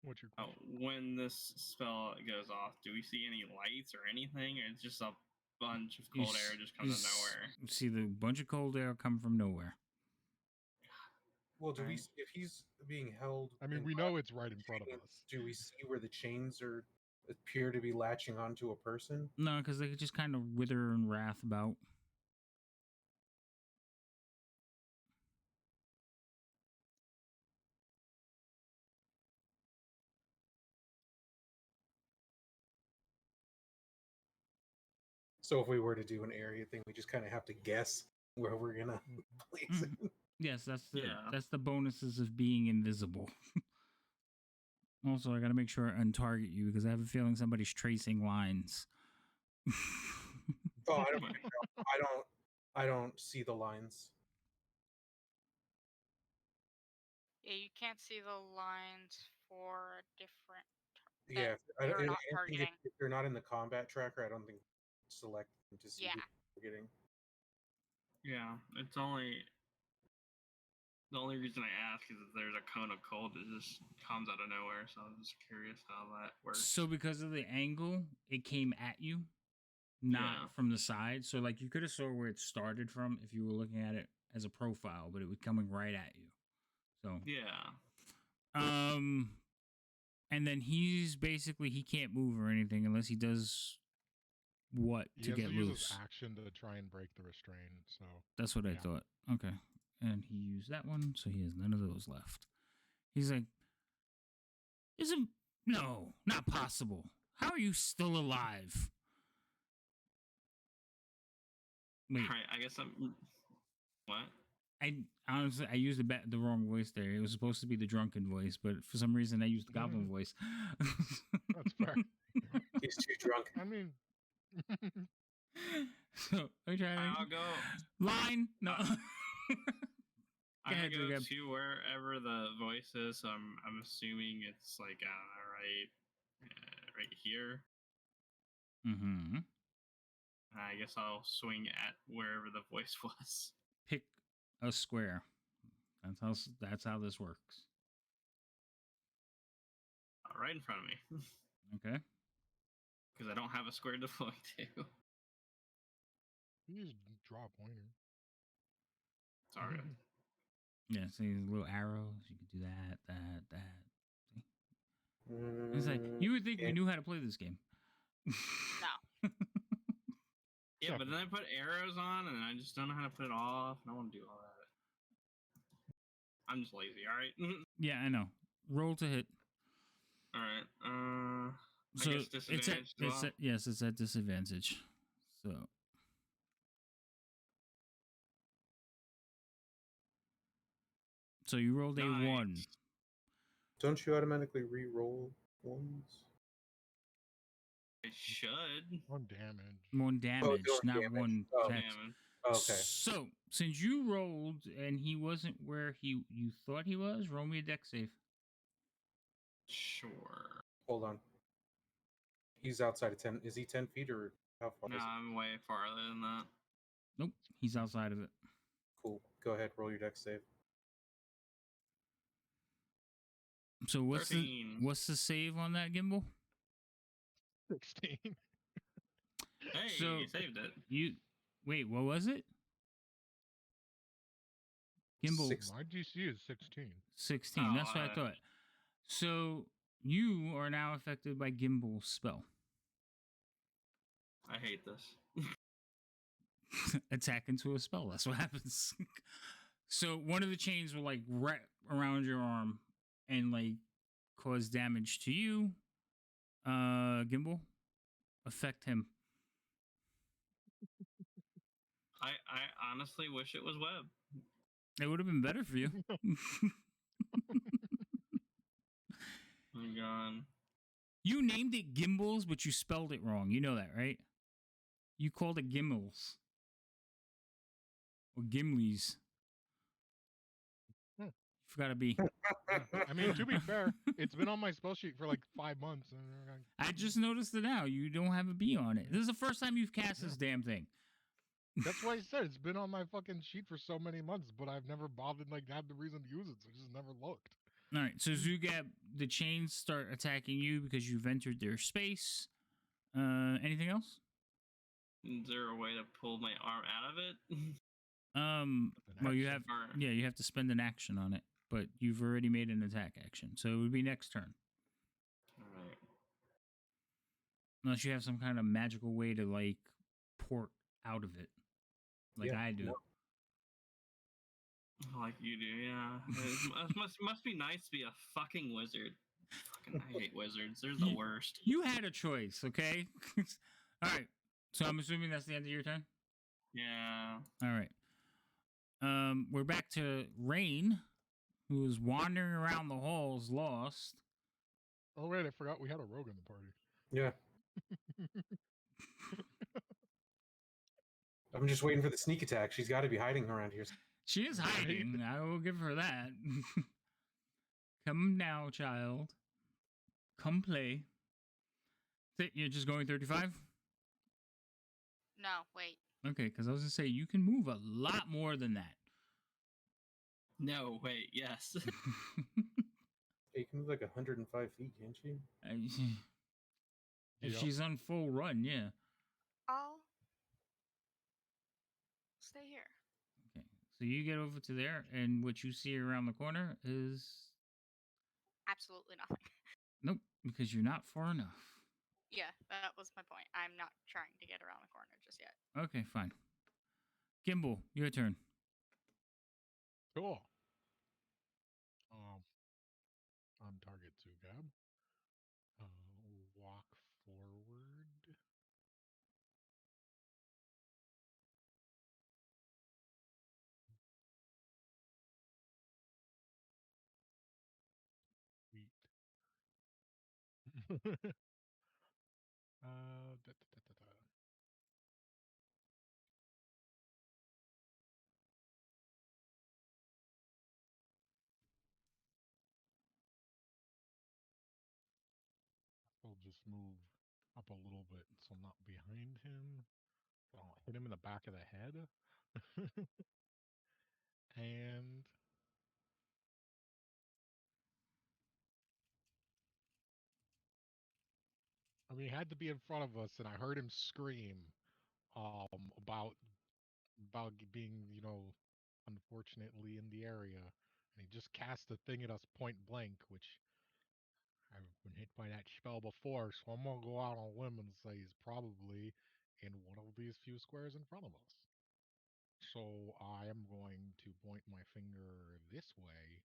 what's your Oh, question? when this spell goes off, do we see any lights or anything? Or it's just a bunch of cold air just comes out of nowhere. You see the bunch of cold air come from nowhere. Well, do we? Right. If he's being held, I mean, in we know it's right in front of chains, us. do we see where the chains appear to be latching onto a person? No, because they just kind of wither and wrath about. So if we were to do an area thing, we just kind of have to guess where we're gonna place it. Yes, Yeah. that's the bonuses of being invisible. Also, I got to make sure I untarget you because I have a feeling somebody's tracing lines. Oh, I don't see the lines. Yeah, you can't see the lines for different. Yeah, You're not I think targeting. if they're not in the combat tracker, I don't think select them to see Yeah. who you're getting. Yeah, it's only the only reason I ask is if there's a cone of cold that just comes out of nowhere. So I'm just curious how that works. So because of the angle, it came at you, not Yeah. from the side. So like you could have saw where it started from if you were looking at it as a profile, but it was coming right at you. So Yeah. and then he's basically he can't move or anything unless he does what He to has get to use loose. his action to try and break the restraint. So That's what I yeah. thought. Okay. And he used that one, so he has none of those left. He's like, no, not possible. How are you still alive? Wait, All right. I guess I'm. What? I honestly I used the wrong voice there. It was supposed to be the drunken voice, but for some reason I used the goblin voice. That's fair. He's too drunk. I mean, So I try I'll go. line. No. I'm ahead, gonna go Jacob. to wherever the voice is. So I'm assuming it's like I don't know, right here. Mm-hmm. I guess I'll swing at wherever the voice was. Pick a square. That's how this works. Right in front of me. Okay. Because I don't have a square to point to. you just draw a pointer. Sorry. Yeah, see these little arrows. You can do that. See? It's like you would think we knew how to play this game. No. Yeah, but then I put arrows on and I just don't know how to put it off. I don't want to do all that. I'm just lazy, alright? Yeah, I know. Roll to hit. Alright. So I guess disadvantage yes, it's at disadvantage. So you rolled a 1. Don't you automatically re-roll ones? I should. On damage. One damage, doing not damage. one Oh, text. Damage. Okay. So since you rolled and he wasn't where you thought he was, roll me a dex save. Sure. Hold on. He's outside of 10. Is he 10 feet or how far No, is he? I'm way farther than that. Nope, he's outside of it. Cool. Go ahead. Roll your dex save. So 13. what's the save on that, Gimbal? 16. Hey, So you saved it. you wait, what was it? Gimbal Six. My DC is 16. 16. Oh, That's what I thought. So you are now affected by Gimbal's spell. I hate this. Attack into a spell. That's what happens. So one of the chains will like wrap around your arm and like cause damage to you. Gimbal, affect him. I honestly wish it was web. It would have been better for you. Oh my god. You named it Gimbals, but you spelled it wrong. You know that, right? You called it Gimmels or Gimleys. Hmm. Forgot to be. Yeah. I mean, to be fair, it's been on my spell sheet for like 5 months. And I just noticed it now. You don't have a B on it. This is the first time you've cast this damn thing. that's why I said it's been on my fucking sheet for so many months, but I've never bothered like had the reason to use it, so I just never looked. All right, so Zugab, the chains start attacking you because you've entered their space. Anything else? Is there a way to pull my arm out of it? Well, you action. have you have to spend an action on it, but you've already made an attack action, so it would be next turn. Alright. Unless you have some kind of magical way to like port out of it, like Yeah, I do. no. Like you do, yeah. It must be nice to be a fucking wizard. Fucking, I hate wizards. They're the worst. You had a choice, okay? All right. So I'm assuming that's the end of your turn. Yeah. All right. We're back to Rain, who is wandering around the halls, lost. Oh wait, I forgot we had a rogue in the party. Yeah. I'm just waiting for the sneak attack. She's got to be hiding around here. She is hiding. I will give her that. Come now, child. Come play. You're just going 35? No, wait. Okay, because I was going to say, you can move a lot more than that. No, wait, yes. Hey, you can move like 105 feet, can't you? If Yep. she's on full run, yeah. I'll stay here. Okay, so you get over to there, and what you see around the corner is... Absolutely nothing. Nope, because you're not far enough. Yeah, that was my point. I'm not trying to get around the corner just yet. Okay, fine. Gimbal, your turn. Cool. On target to Gab. Walk forward. Sweet. Da, da, da, da, da. I'll just move up a little bit so I'm not behind him. I'll hit him in the back of the head. And I mean, he had to be in front of us, and I heard him scream about being, unfortunately in the area, and he just cast a thing at us point blank, which I've been hit by that spell before, so I'm gonna go out on a limb and say he's probably in one of these few squares in front of us. So I am going to point my finger this way.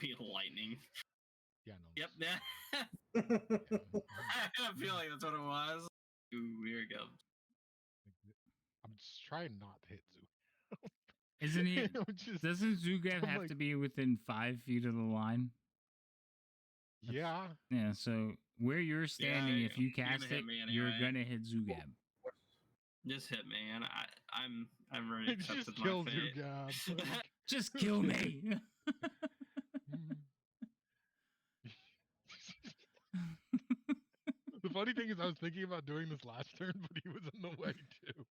Be lightning. Yeah, no. Yep. Yeah. Yeah, I had a feeling that's what it was. Ooh, here we go. I'm just trying not to hit Zoo. Isn't he? Just, Doesn't Zugab I'm have like- to be within 5 feet of the line? yeah. Yeah, so where you're standing, if you you're gonna cast hit it, me you're anyway. gonna hit Zugab. Just hit me, and I'm ready to accept Just my kill fate. Zugab. Just kill me. The funny thing is, I was thinking about doing this last turn, but he was in the way too.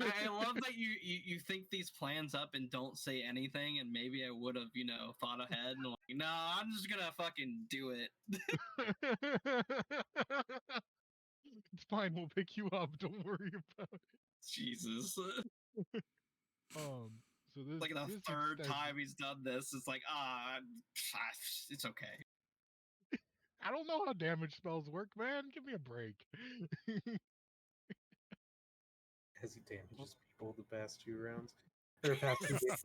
I love that you think these plans up and don't say anything, and maybe I would have, thought ahead and like, no, I'm just gonna fucking do it. It's fine. We'll pick you up. Don't worry about it. Jesus. So this Like the this third extension, time he's done this, it's like, it's okay. I don't know how damage spells work, man. Give me a break. Has he damages people the past 2 rounds? Or past 2 games?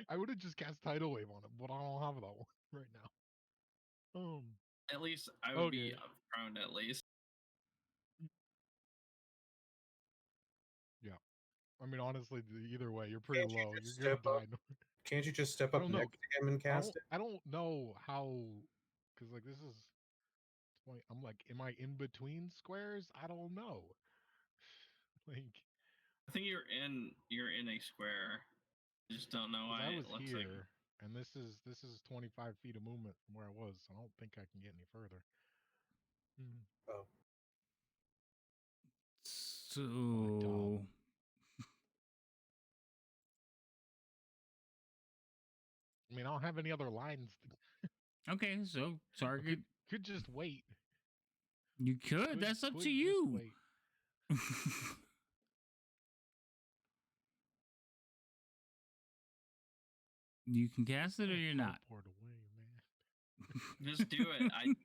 I would have just cast Tidal Wave on him, but I don't have that one right now. At least I would be prone at least. Yeah. I mean, honestly, either way, you're pretty low. You're gonna die. Can't you just step up next to him and cast it? I don't know how, because like this is 20. I'm like, am I in between squares? I don't know. Like, I think you're in a square. I just don't know why I was it looks here, and this is 25 feet of movement from where I was. So I don't think I can get any further. Oh. So I mean, I don't have any other lines. okay, so target could just wait. You could. That's up to you. You can cast it or you're not. Teleport away, man. Just do it. I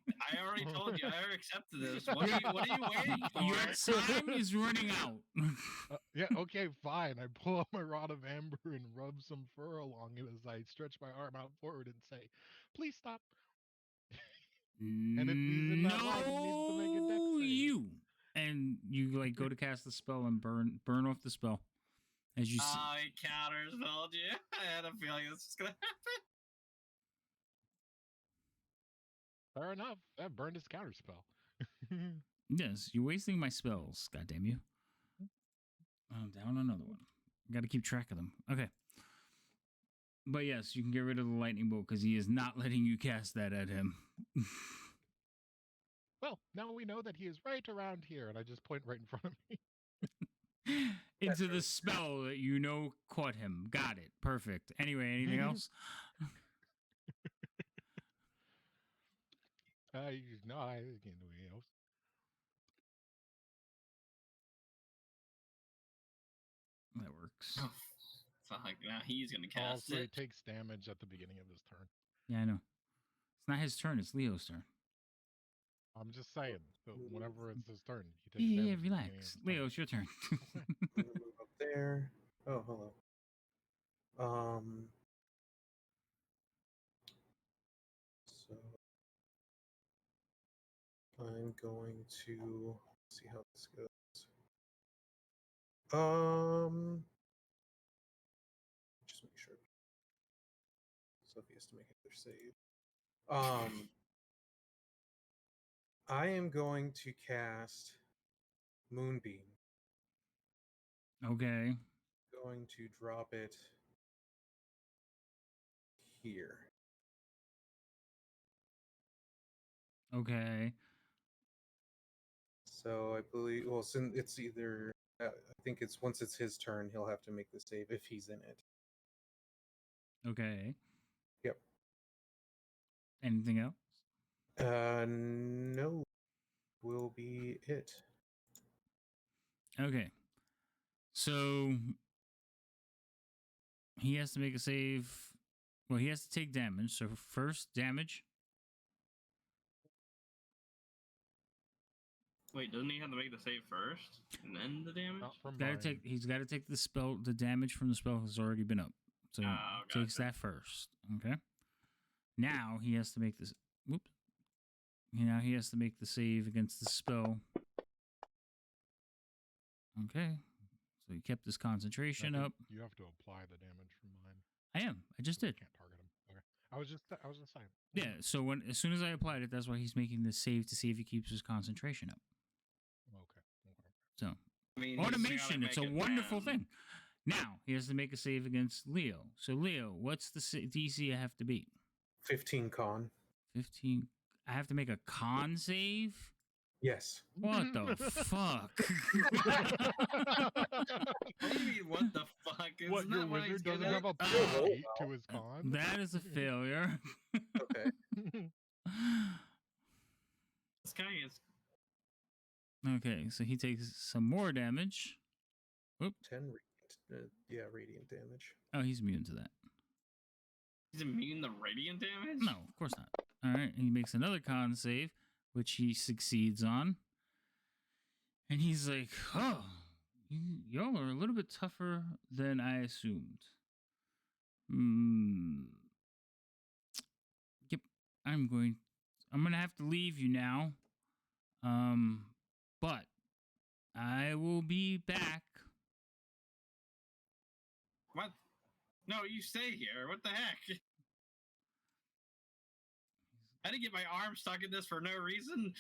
already told you. I already accepted this. What are you waiting for? Your time is running out. Yeah, okay, fine. I pull up my Rod of Amber and rub some fur along it as I stretch my arm out forward and say, please stop. And if he's in that line, he needs to make a dex save. You. And you like go to cast the spell and burn off the spell. As you see. He counterspelled you. I had a feeling this was gonna happen. Fair enough. That burned his counterspell. Yes, you're wasting my spells, goddamn you. Down another one. Got to keep track of them. Okay. But yes, you can get rid of the lightning bolt because he is not letting you cast that at him. Well, now we know that he is right around here, and I just point right in front of me. Into the spell that you know caught him. Got it. Perfect. Anyway, anything else? No, I can't do anything else. That works. So now he's gonna cast it. He takes damage at the beginning of his turn. Yeah, I know. It's not his turn. It's Leo's turn. I'm just saying. So whenever it's his turn, he takes Yeah, damage. relax. Leo, it's your turn. I'm gonna move up there. Oh, hello. So I'm going to see how this goes. Just make sure. Sophie has to make another save. I am going to cast Moonbeam. Okay. Going to drop it here. Okay. So I believe, well, since it's either, I think it's once it's his turn, he'll have to make the save if he's in it. Okay. Yep. Anything else? No. Will be it. Okay. So he has to make a save. Well, he has to take damage. So first damage. Wait, doesn't he have to make the save first and then the damage? He's got to take the spell. The damage from the spell has already been up, so takes that first. Okay. Now he has to make this. Whoops. Now he has to make the save against the spell. Okay. So he kept his concentration up. You have to apply the damage from mine. I am. I just did. Can't target him. Okay. I was just saying. Yeah. So as soon as I applied it, that's why he's making this save to see if he keeps his concentration up. Okay. So I mean, automation. It's a wonderful thing. Now he has to make a save against Leo. So Leo, what's the DC I have to beat? 15 con. 15. I have to make a con save? Yes. What the fuck? What do you mean, what the fuck? Isn't What, your that what he's wizard good doesn't at? have a Oh, +8 to his con? That is a failure. Okay. This guy is. Okay, so he takes some more damage. 10 radiant. Yeah, radiant damage. Oh, he's immune to that. He's immune to radiant damage? No, of course not. All right, he makes another con save, which he succeeds on. And he's like, oh, y'all are a little bit tougher than I assumed. Yep, I'm gonna have to leave you now. But I will be back. What? No, you stay here. What the heck? I didn't get my arm stuck in this for no reason.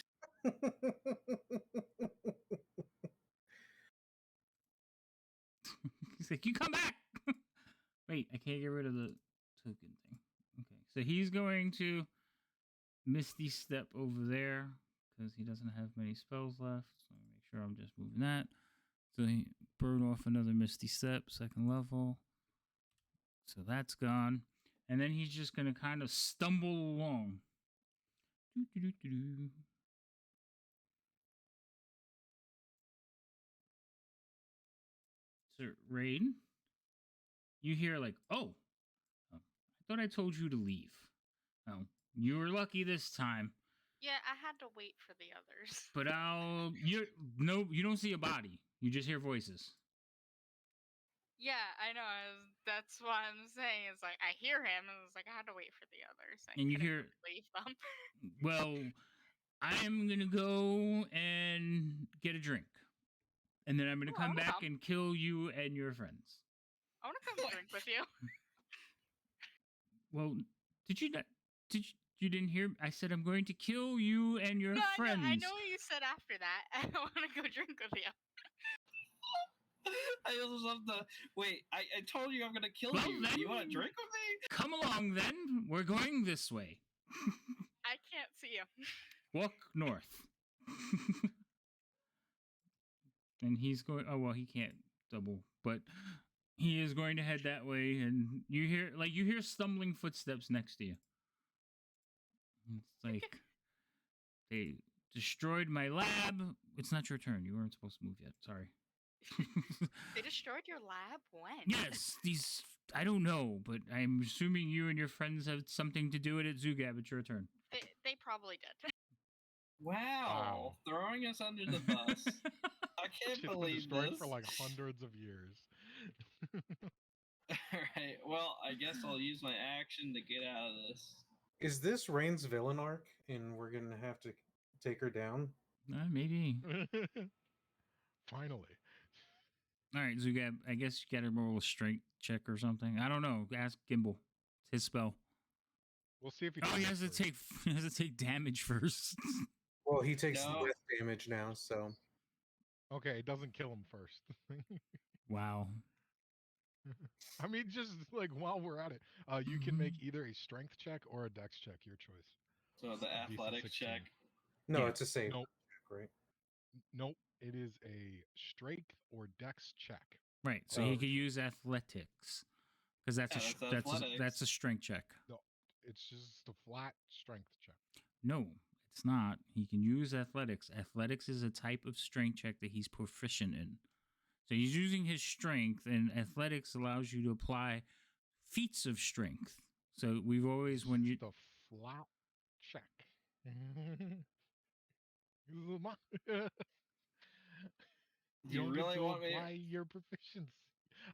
He's like, you come back. Wait, I can't get rid of the token thing. Okay, so he's going to Misty Step over there because he doesn't have many spells left. So make sure I'm just moving that. So he burn off another Misty Step, 2nd level. So that's gone. And then he's just going to kind of stumble along. So, Rain, you hear like, oh, I thought I told you to leave. Oh, you were lucky this time. Yeah, I had to wait for the others. But you don't see a body. You just hear voices. Yeah, I know. That's what I'm saying. It's like I hear him, and it's like I had to wait for the others. I And you couldn't hear- leave them. Well, I am gonna go and get a drink, and then I'm gonna Oh, come I'll back come. and kill you and your friends. I want to come drink with you. Well, did you not? You didn't hear? I said I'm going to kill you and your No, friends. I know what you said after that. I want to go drink with you. I just love the. Wait, I told you I'm gonna kill Well, you. then- You want to drink with me? Come along, then. We're going this way. I can't see you. Walk north. And he's going. Oh well, he can't double, but he is going to head that way. And you hear stumbling footsteps next to you. It's like they destroyed my lab. It's not your turn. You weren't supposed to move yet. Sorry. They destroyed your lab? When? Yes, these. I don't know, but I'm assuming you and your friends have something to do with it. Zugab, it's your turn. They probably did. Wow. Throwing us under the bus. I can't Shit's been believe destroyed this. for like hundreds of years. Alright, well, I guess I'll use my action to get out of this. Is this Rain's villain arc, and we're gonna have to take her down? Maybe. Finally. All right, Zugab. I guess you got to roll a strength check or something. I don't know. Ask Gimbal. It's his spell. We'll see if he. Oh, he takes has to it first. take. He has to take damage first. Well, he takes No. less damage now, so Okay, it doesn't kill him first. Wow. I mean, just like while we're at it, you can make either a strength check or a dex check, your choice. So the DC athletics 16. check. no, Yeah. it's a save. Nope. check, right? Nope, it is a strength or dex check. Right. So Oh. he could use athletics because that's Yeah, that's athletics. that's a strength check. It's just a flat strength check. No, it's not. He can use athletics. Athletics is a type of strength check that he's proficient in. So he's using his strength, and athletics allows you to apply feats of strength. So we've always when you Just a flat check. Do you don't really get to want me? apply your proficiency.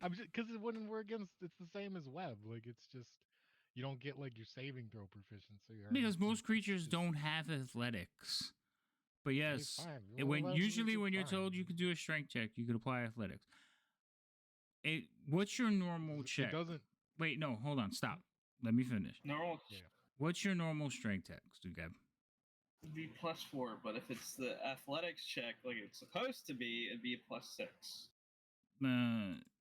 I'm just because when we're against, it's the same as web. Like it's just you don't get like your saving throw proficiency. Or because anything. most creatures It's just- don't have athletics. But Okay, yes, fine. when Well, that's usually just when you're fine. told you could do a strength check, you could apply athletics. What's your normal check? It doesn't. Wait, no, hold on, stop. Let me finish. Normal Yeah. What's your normal strength check, Zugab? would be +4, but if it's the athletics check like it's supposed to be, it'd be a +6.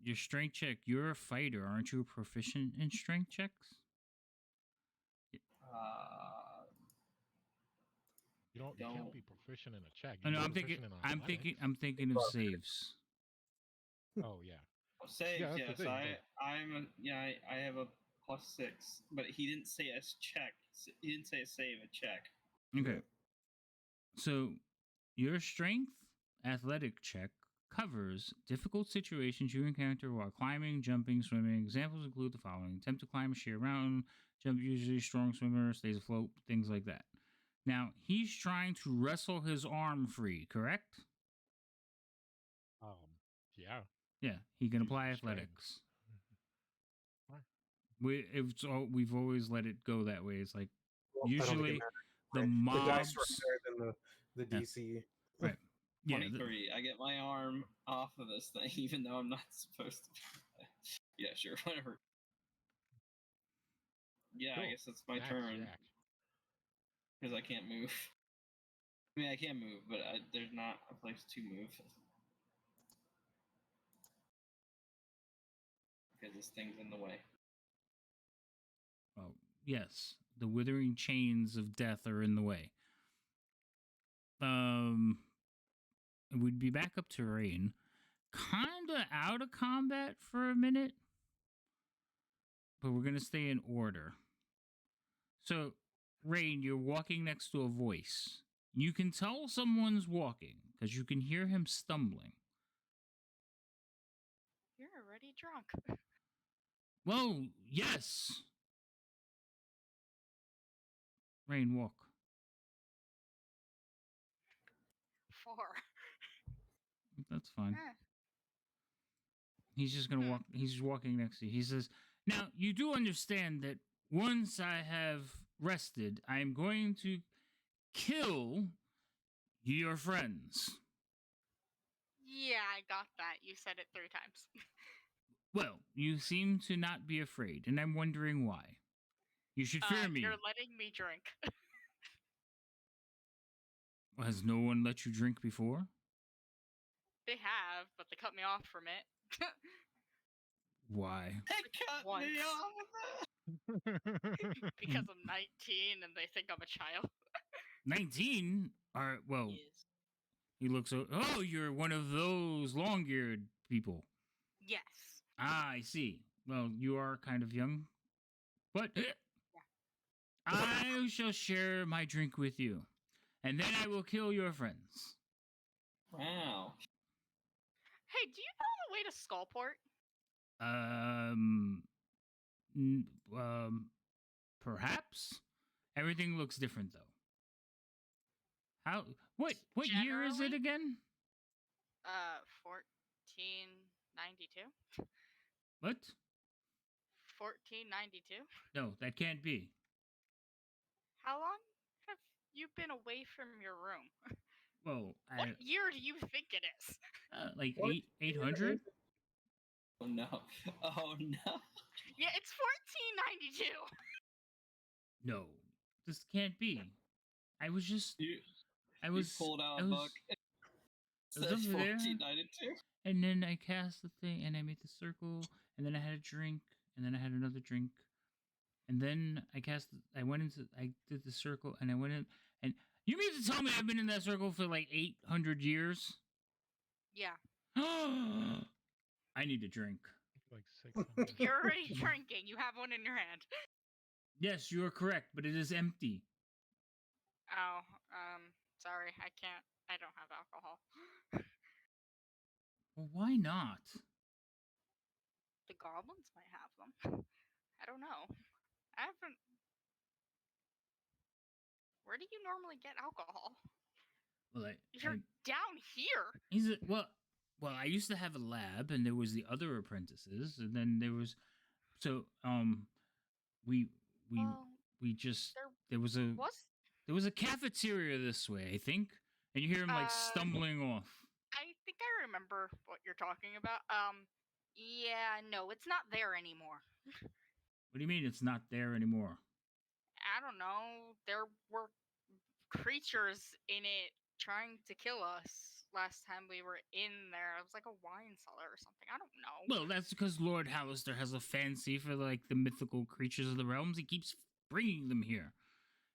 Your strength check. You're a fighter, aren't you? Proficient in strength checks? You can't be proficient in a check. Oh, You no, can I'm be thinking. proficient in I'm athletics. thinking. I'm thinking of saves. Oh yeah. Saves, Yeah, that's the yes. thing, I have a +6, but he didn't say a check. He didn't say a save, a check. Okay. So your strength athletic check covers difficult situations you encounter while climbing, jumping, swimming. Examples include the following: attempt to climb a sheer mountain, jump usually strong swimmer, stays afloat, things like that. Now he's trying to wrestle his arm free, correct? Yeah. Yeah, he can Use apply your strength. athletics. What? We've always let it go that way. It's like Well, I don't think it usually matters. the Right. The dice were mobs. higher than the Yeah, DC. right. Yeah. 23. I get my arm off of this thing, even though I'm not supposed to. Yeah, sure, whatever. Yeah, Cool. I guess that's my Max, turn your action. because I can't move. I mean, I can move, but there's not a place to move because this thing's in the way. Well, yes, the withering chains of death are in the way. We'd be back up to Rain, kinda out of combat for a minute, but we're gonna stay in order. So, Rain, you're walking next to a voice. You can tell someone's walking because you can hear him stumbling. You're already drunk. Whoa, yes. Rain, walk. 4. That's fine. Eh. He's just gonna walk. He's walking next to you. He says, "Now you do understand that once I have rested, I am going to kill your friends." Yeah, I got that. You said it 3 times. Well, you seem to not be afraid, and I'm wondering why. You should fear me. You're letting me drink. Has no one let you drink before? They have, but they cut me off from it. Why? They cut Once. me off. Because I'm 19 and they think I'm a child. 19? Well, Yes. he looks. Oh, you're one of those long-eared people. Yes. Ah, I see. Well, you are kind of young, but I shall share my drink with you, and then I will kill your friends. Wow. Hey, do you know the way to Skullport? Perhaps. Everything looks different though. How? What year is it Generally? again? 1492. What? 1492. No, that can't be. How long have you been away from your room? Well, What year do you think it is? like What 800. Oh no. Oh no. Yeah, it's 1492. No, this can't be. I was just. You I was. pulled out I a was. book. It I was says over there. 1492. And then I cast the thing, and I made the circle, and then I had a drink, and then I had another drink, and then I did the circle, and I went in, and you mean to tell me I've been in that circle for like 800 years? Yeah. I need a drink. Like 600. You're already drinking. You have one in your hand. Yes, you are correct, but it is empty. Oh, sorry. I don't have alcohol. Well, why not? The goblins might have them. I don't know. I haven't. Where do you normally get alcohol? Well, You're down here. Well, I used to have a lab, and there was the other apprentices, and then there was, we Well, just there was there was a cafeteria this way, I think, and you hear him like stumbling off. I think I remember what you're talking about. Yeah, no, it's not there anymore. What do you mean it's not there anymore? I don't know. There were creatures in it trying to kill us last time we were in there. It was like a wine cellar or something. I don't know. Well, that's because Lord Hallister has a fancy for like the mythical creatures of the realms. He keeps bringing them here.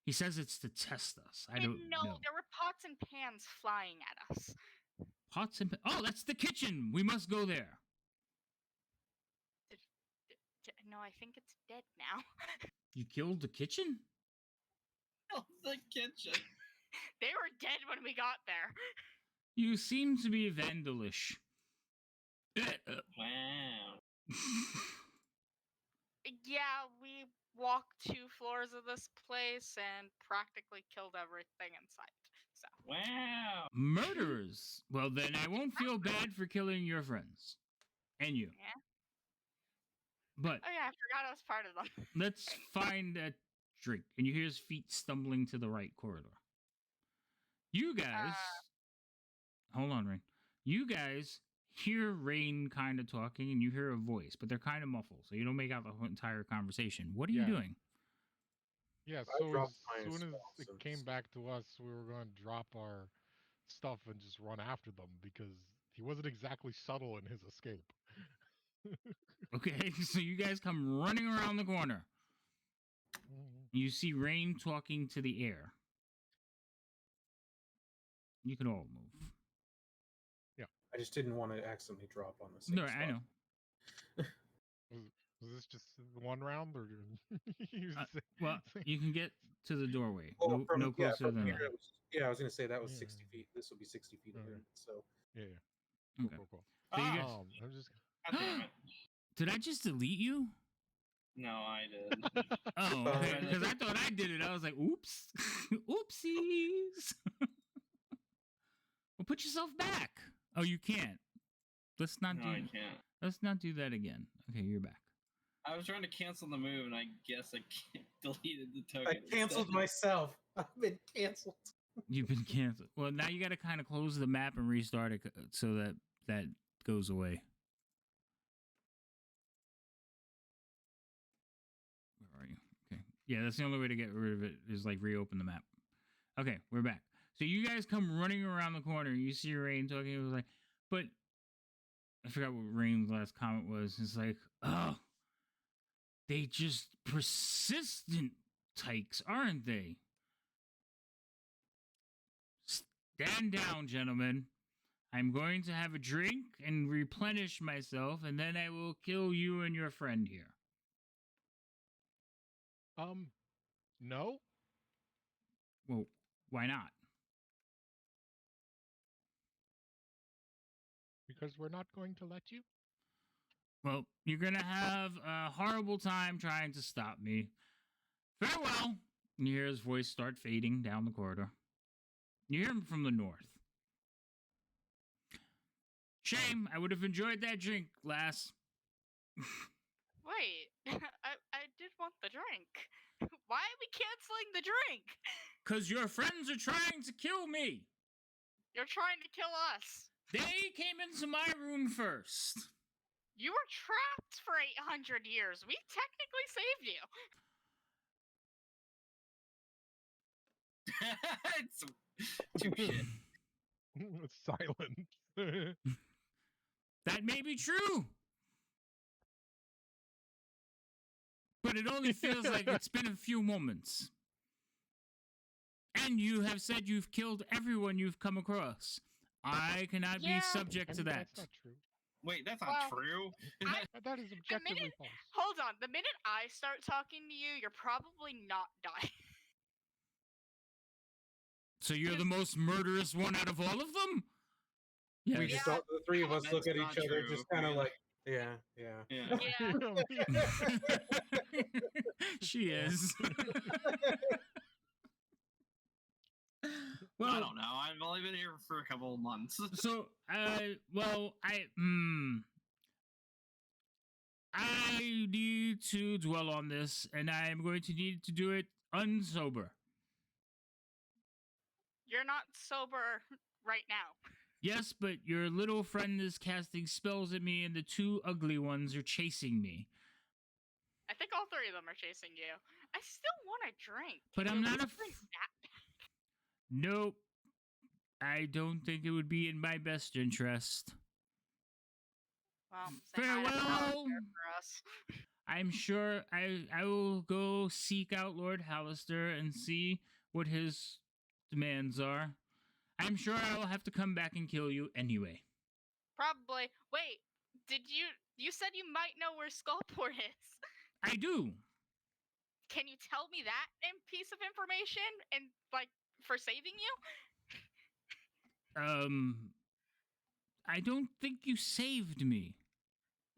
He says it's to test us. I And don't no, know. there were pots and pans flying at us. Pots and oh, that's the kitchen. We must go there. No, I think it's dead now. You killed the kitchen? Oh, the kitchen. They were dead when we got there. You seem to be vandalish. Wow. Yeah, we walked 2 floors of this place and practically killed everything inside. So Wow. Murderers. Well, then I won't feel bad for killing your friends. And you. yeah. But Oh yeah, I forgot I was part of them. let's find a drink. And you hear his feet stumbling to the right corridor. You guys. Hold on, Rain. You guys hear Rain kind of talking and you hear a voice, but they're kind of muffled, so you don't make out the whole entire conversation. What are you Yeah. doing? Yeah, I so dropped as my soon as spell, it so came it's- back to us, we were going to drop our stuff and just run after them because he wasn't exactly subtle in his escape. Okay, so you guys come running around the corner. You see Rain talking to the air. You can all move. I just didn't want to accidentally drop on the same No, spot. I know. Was this just one round or you say- Well, you can get to the doorway. Well, No, no closer from than here that. it was, I was going to say that was Yeah. 60 feet. This will be 60 feet Alright. away. So Yeah, yeah. Okay. Cool. So you Ah, guys- I'm just God damn it. Did I just delete you? No, I did. Oh, okay. Uh, Because I thought I did it. I was like, oops. Oopsies. Well, put yourself back. Oh, you can't. Let's not No, do I can't. Let's not do that again. Okay, you're back. I was trying to cancel the move, and I guess I deleted the token. I canceled instead. myself. I've been canceled. You've been canceled. Well, now you got to kind of close the map and restart it so that that goes away. Where are you? Okay. Yeah, that's the only way to get rid of it is like reopen the map. Okay, we're back. So you guys come running around the corner. You see Rain talking. It was like, but I forgot what Rain's last comment was. It's like, oh, they just persistent tykes, aren't they? Stand down, gentlemen. I'm going to have a drink and replenish myself, and then I will kill you and your friend here. no. Well, why not? Because we're not going to let you. Well, you're going to have a horrible time trying to stop me. Farewell. And you hear his voice start fading down the corridor. You hear him from the north. Shame. I would have enjoyed that drink, lass. Wait, I did want the drink. Why are we canceling the drink? Because your friends are trying to kill me. You're trying to kill us. They came into my room first. You were trapped for 800 years. We technically saved you. It's too shit. Silence. That may be true. But it only feels like it's been a few moments. And you have said you've killed everyone you've come across. I cannot be Yeah. subject to that. That's not true. Wait, that's not Well, true. That is objectively false. Hold on. The minute I start talking to you, you're probably not dying. So you're the most murderous one out of all of them? We Yes. just all, the three of us That's look at not each other, true. just kind of Yeah. like, yeah. Yeah. She is. I Well, don't know. I've only been here for a couple of months. so I need to dwell on this, and I am going to need to do it unsober. You're not sober right now. Yes, but your little friend is casting spells at me, and the two ugly ones are chasing me. I think all 3 of them are chasing you. I still want a drink. But Can I'm you not a please drink that? Nope. I don't think it would be in my best interest. Well, say hi to Alex Farewell. there for us. I'm sure I will go seek out Lord Hallister and see what his demands are. I'm sure I will have to come back and kill you anyway. Probably. Wait, did you said you might know where Skullport is? I do. Can you tell me that piece of information and like for saving you? I don't think you saved me.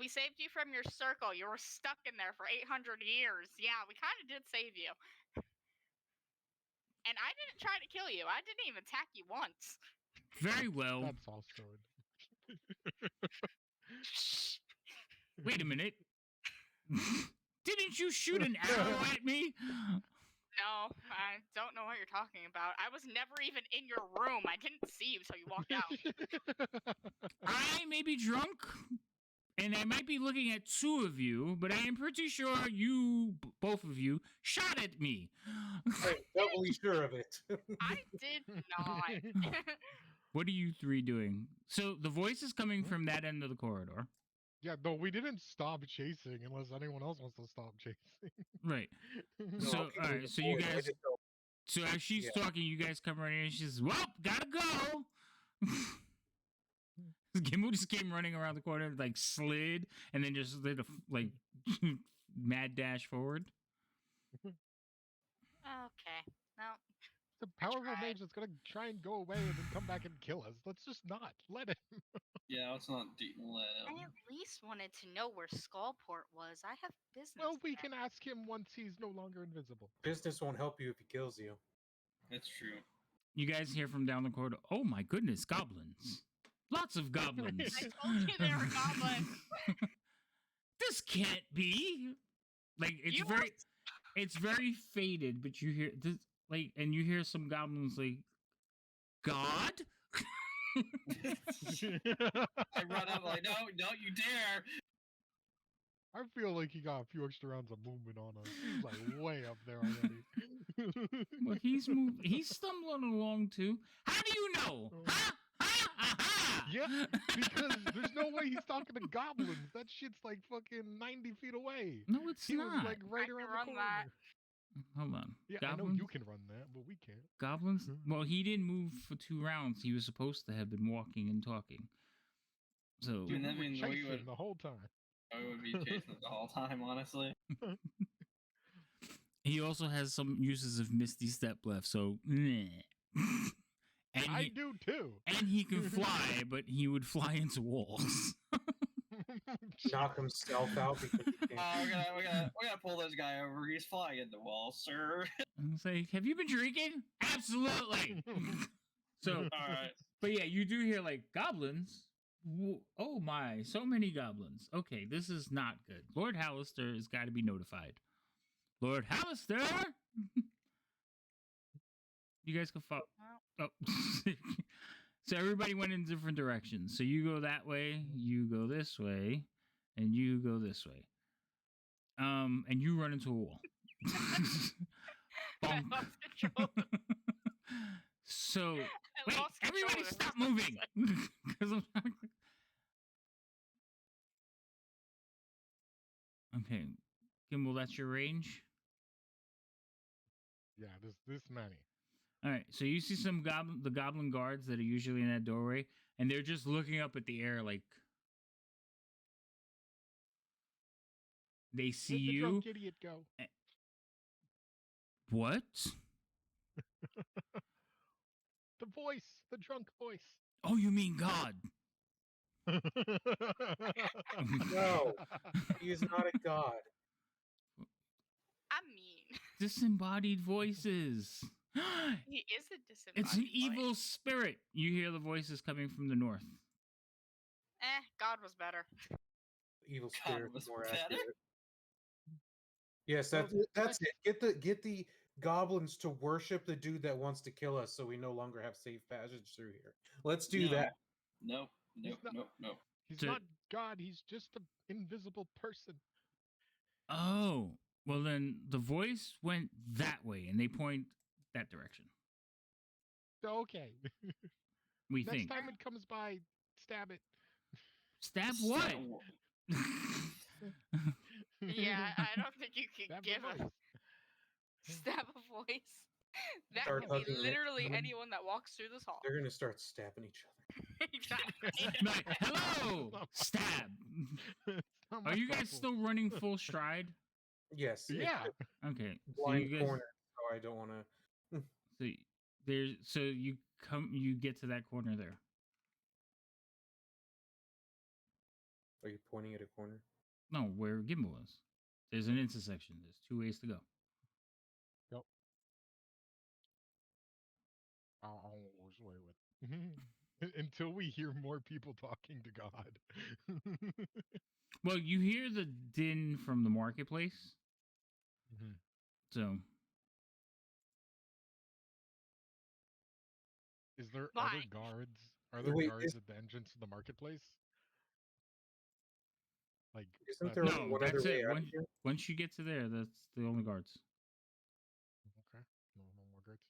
We saved you from your circle. You were stuck in there for 800 years. Yeah, we kind of did save you. And I didn't try to kill you. I didn't even attack you once. Very well. That's also. Wait a minute. Didn't you shoot an arrow at me? No, I don't know what you're talking about. I was never even in your room. I didn't see you until you walked out. I may be drunk, and I might be looking at two of you, but I am pretty sure you, both of you, shot at me. I'm doubly sure of it. I did not. What are you three doing? So the voice is coming from that end of the corridor. Yeah, no, we didn't stop chasing unless anyone else wants to stop chasing. Right. No, So, I'll keep all right, moving so you forward. I guys- just don't- So as she's Yeah. talking, you guys come running in, and she says, well, gotta go. Gimbal just came running around the corner, like slid, and then just did a like mad dash forward. Okay. Well, The powerful tried. mage that's gonna try and go away and then come back and kill us. Let's just not let him. Yeah, let's not let I him. at least wanted to know where Skullport was. I have business. Well, we there. can ask him once he's no longer invisible. Business won't help you if he kills you. It's true. You guys hear from down the corridor, oh my goodness, goblins. Lots of goblins. I told you they were goblins. This can't be. Like You were it's very faded, but you hear this like and you hear some goblins like God? I run up like, no, don't you dare! I feel like he got a few extra rounds of movement on us. He's like way up there already. Well, he's stumbling along too. How do you know? Huh? Aha! Yeah, because there's no way he's talking to goblins. That shit's like fucking 90 feet away. No, it's He was not. like right can around run the that. corner. Hold on. Yeah, Goblins? I know you can run that, but we can't. Goblins? Well, he didn't move for 2 rounds. He was supposed to have been walking and talking. So Dude, that We were means we chasing would, the whole time. I would be chasing it the whole time, honestly. he also has some uses of Misty Step left. So, meh. and I he, do too. and he can fly, but he would fly into walls. Knock himself out because he can't. We gotta pull this guy over. He's flying in the wall, sir. And say, have you been drinking? Absolutely. So, Alright. but yeah, you do hear like goblins. Oh my, so many goblins. Okay, this is not good. Lord Hallister has got to be notified. Lord Hallister! You guys can follow. Oh. So everybody went in different directions. So you go that way, you go this way, and you go this way. And you run into a wall. I Bonk. lost control. So I wait, lost control everybody of this stop for a moving. second. 'Cause I'm trying to- Okay, Gimbal, that's your range. Yeah, this many. All right, so you see some the goblin guards that are usually in that doorway, and they're just looking up at the air like they see Let the you. drunk idiot go. What? The voice, the drunk voice. Oh, you mean God? No, he is not a god. I'm mean. Disembodied voices. He is a disembodied. It's an voice. evil spirit. You hear the voices coming from the north. God was better. Evil God spirit was is more better. accurate. Yes, Well, that's it. Get the goblins to worship the dude that wants to kill us, so we no longer have safe passage through here. Let's do No. that. Nope. He's not- Nope. He's So- not God, he's just an invisible person. Oh, well then the voice went that way, and they point that direction. Okay. We Next think. time it comes by, stab it. Stab what? Yeah, I don't think you could Stab the give a voice. stab a voice. That Start could be hugging it, literally and then anyone that walks through this hall. They're gonna start stabbing each other. Exactly. Like, hello, stab. It's not my Are you guys problem. still running full stride? Yes. it's Yeah. Okay, so Blind you guys, corner. So I don't want to. so there's, so you get to that corner there. Are you pointing at a corner? No, where Gimbal is. There's an intersection. There's 2 ways to go. Yep. I'll always away with. Until we hear more people talking to God. Well, you hear the din from the marketplace, Mhm. so Is there Why? other guards? Are there Wait, guards at the entrance to the marketplace? Like Isn't that- there no, one that's other way it. out Once, here? once you get to there, that's the only guards. Okay. No more guards.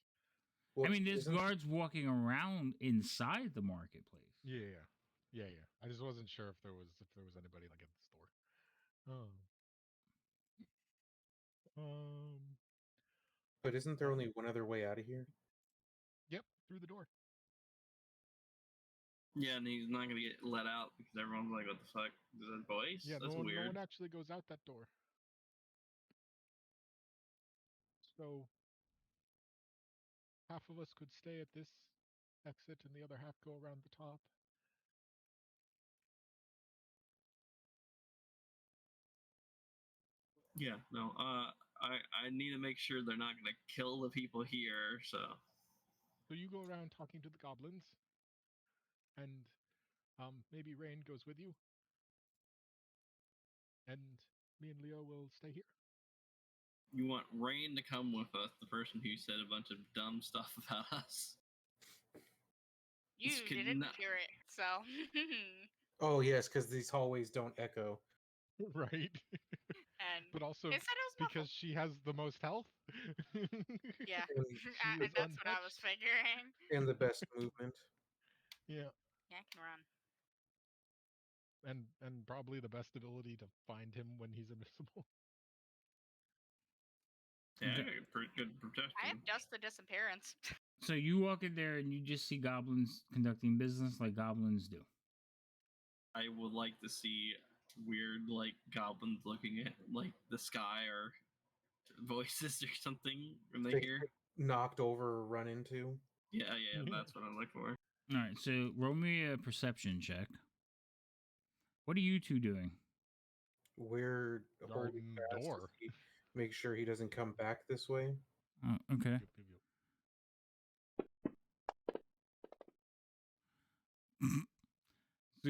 I mean, there's isn't- guards walking around inside the marketplace. Yeah. I just wasn't sure if there was anybody like at the store. But isn't there only one other way out of here? Yep, through the door. Yeah, and he's not gonna get let out because everyone's like, "What the fuck? Is that voice? Yeah, That's no weird." one actually goes out that door. So half of us could stay at this exit and the other half go around the top. Yeah, no. I need to make sure they're not gonna kill the people here. So So you go around talking to the goblins, and maybe Rain goes with you, and me and Leo will stay here. you want Rain to come with us, the person who said a bunch of dumb stuff about us. You This could didn't not- hear it, so. Oh yes, because these hallways don't echo. Right. And But also it said it was muffled. because she has the most health. Yeah, And, She is that's what I was untouched. figuring. and the best movement. Yeah. Yeah, I can run. And probably the best ability to find him when he's invisible. Yeah, Okay. I got pretty good protection. I have just the disappearance. So you walk in there and you just see goblins conducting business like goblins do. I would like to see weird, like, goblins looking at, like, the sky or voices or something when they They hear. get knocked over or run into. Yeah, that's what I look for. All right, so roll me a perception check. What are you two doing? We're holding Garden fast to door. see- make sure he doesn't come back this way. Oh, okay. Yep, yep, yep. So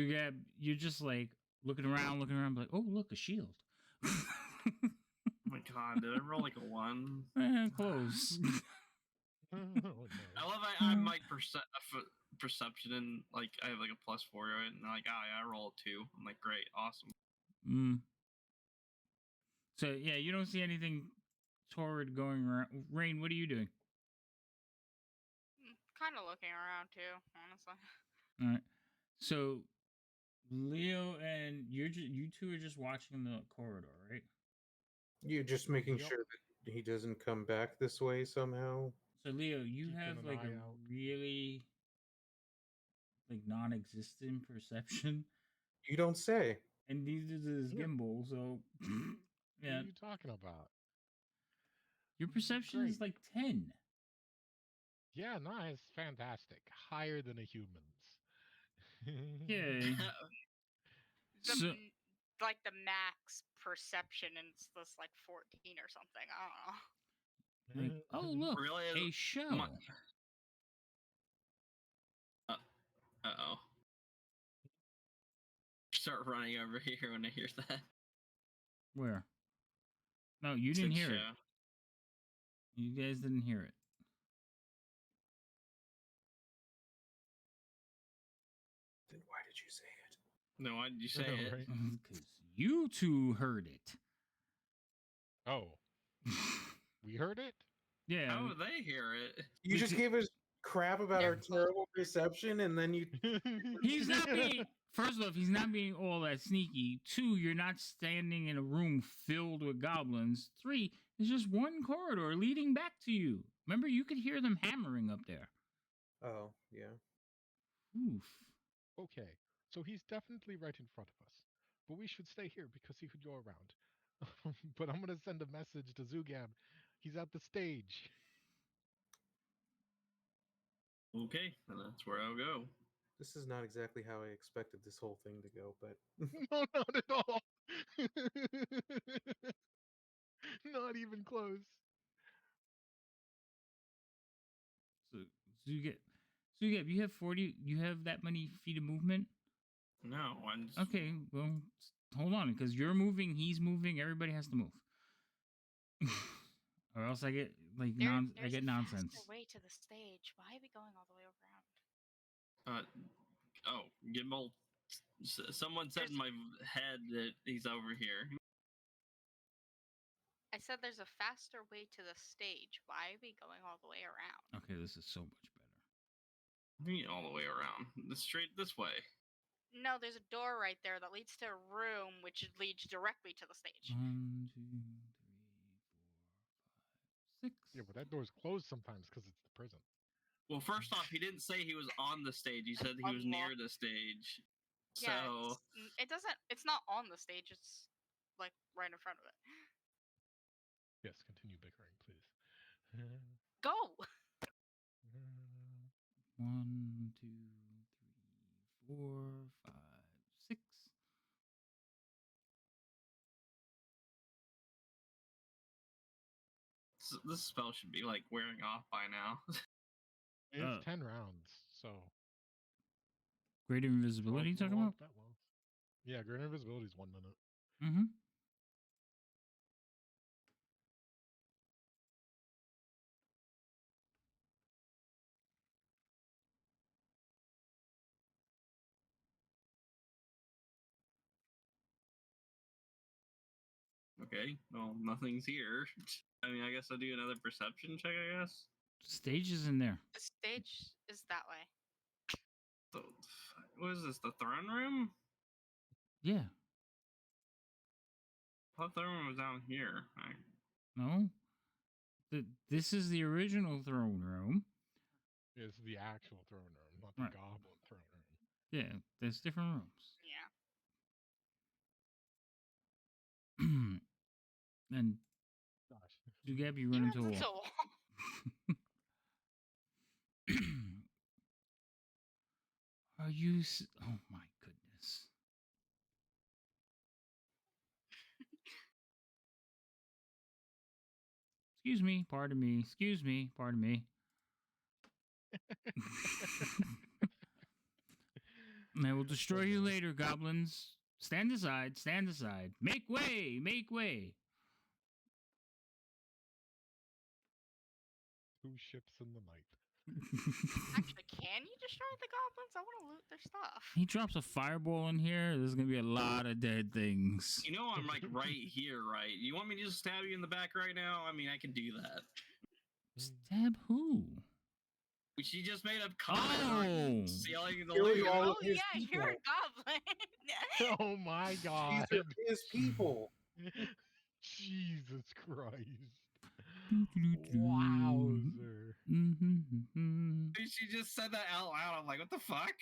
you're just like looking around, like, oh look, a shield. Oh my god, did I roll like a 1? Close. Oh, I no. love I'm like perception and like I have like a +4 right? And like I roll a 2. I'm like, great, awesome. Mm. So yeah, you don't see anything toward going around. Rain, what are you doing? Kind of looking around too, honestly. All right. So Leo and you two are just watching the corridor, right? You're just making Yep. sure that he doesn't come back this way somehow. So Leo, you Keeping have an like eye a out. really like non-existent perception, You don't say. and neither does Yeah. Gimbal. So What yeah, are you talking about? your perception is Great. like 10. Yeah, nice, fantastic. Higher than a human's. Okay. The, So like the max perception, and it's this like 14 or something. I don't know. like, oh look, Really? a show. Uh-oh. Start running over here when I hear that. Where? No, you didn't hear it. Show. You guys didn't hear it. Then why did you say it? No, why did you say know, it? right? Because you two heard it. Oh, we heard it? Yeah. How would they hear it? You just gave us crap about our terrible perception, and then you. He's not being First off, he's not being all that sneaky. 2, you're not standing in a room filled with goblins. 3, there's just one corridor leading back to you. Remember, you could hear them hammering up there. Oh, yeah. Oof. Okay, so he's definitely right in front of us. But we should stay here because he could go around. But I'm gonna send a message to Zugab. He's at the stage. Okay, and that's where I'll go. This is not exactly how I expected this whole thing to go, but No, not at all. Not even close. So you have 40. You have that many feet of movement. No, I'm just, Okay, well, hold on, because you're moving, he's moving, everybody has to move, or else I get like I There's get a nonsense. faster way to the stage. Why are we going all the way around? Gimbal. Someone said in my head that he's over here. I said there's a faster way to the stage. Why are we going all the way around? Okay, this is so much better. What do you mean all the way around? Straight this way. No, there's a door right there that leads to a room which leads directly to the stage. 1, 2, 3, 4, 5, 6. Yeah, but that door's closed sometimes because it's the prison. Well, first off, he didn't say he was on the stage. He said he was near the stage. Yeah, So it doesn't. It's not on the stage. It's like right in front of it. Yes, continue bickering, please. Go. 1, 2, 3, 4, 5, 6. this spell should be like wearing off by now. It's 10 rounds, so. Greater invisibility, you talking about? That well. Yeah, greater invisibility is 1 minute. Mm-hmm. Okay, well, nothing's here. I mean, I guess I'll do another perception check, I guess. Stage is in there. The stage is that way. So, what is this, the throne room? Yeah. I thought the throne room was down here. No. This is the original throne room. It's the actual throne room, not the goblin throne room. Yeah, there's different rooms. Yeah. And Gosh. Zugab, you run into a wall. Are you? Oh my goodness. Excuse me. Pardon me. Excuse me. Pardon me. I will destroy you later, goblins. Stand aside. Stand aside. Make way. Make way. 2 ships in the night. Actually, can you destroy the goblins? I want to loot their stuff. He drops a fireball in here. There's gonna be a lot of dead things. You know I'm like right here, right? You want me to just stab you in the back right now? I mean, I can do that. Stab who? She just made a comment. Sealing the Killing all Oh of his yeah, people. you're a goblin. Oh my god. These are his people. Jesus Christ. Wowzer. She just said that out loud. I'm like, what the fuck?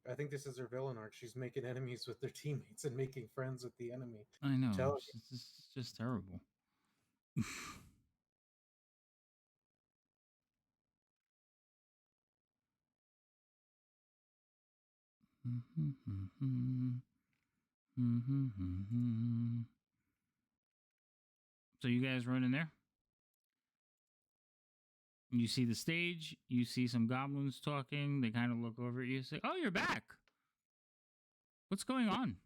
I think this is her villain arc. She's making enemies with their teammates and making friends with the enemy. I know. Tell It's just terrible. So you guys run in there? You see the stage, you see some goblins talking, they kind of look over at you and say, "Oh, you're back. What's going on?"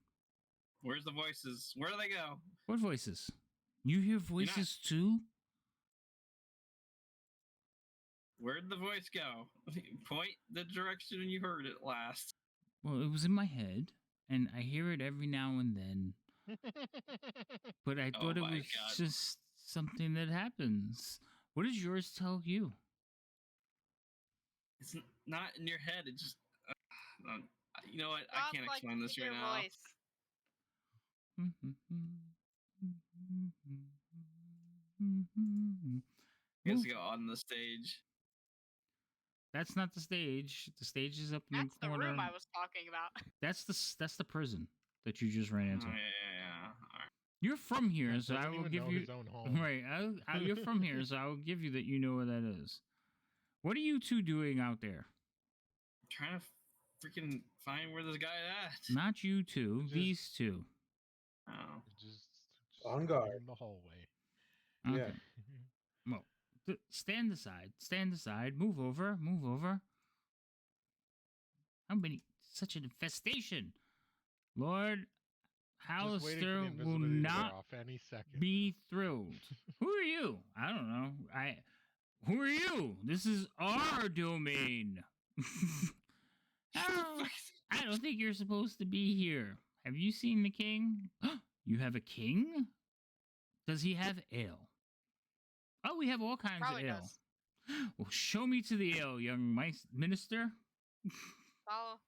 Where's the voices? Where do they go? What voices? You hear voices too? Where'd the voice go? Point the direction you heard it last. Well, it was in my head, and I hear it every now and then. But I thought it was just something that happens. What does yours tell you? It's not in your head. It just. You know what? I Stop, can't like, explain this your right now. voice. You guys go on the stage. That's not the stage. The stage is up in That's the the corner. room I was talking about. That's the prison that you just ran into. Oh, yeah. All right. You're from here, Yeah, so I doesn't will even give know you his own home. right. You're from here, so I will give you that you know where that is. What are you two doing out there? Trying to freaking find where this guy at. Not you two, Just- these two. Oh. Just On standing guard. in the hallway. Okay. Yeah. Well, stand aside. Stand aside. Move over. Move over. How many? Such an infestation. Lord Just waiting for the Hallister will invisibility to wear not off any second. be thrilled. Who are you? I don't know. Who are you? This is our domain. I don't think you're supposed to be here. Have you seen the king? You have a king? Does he have ale? Oh, we have all kinds Probably of ale. does. Well, show me to the ale, young minister. Follow.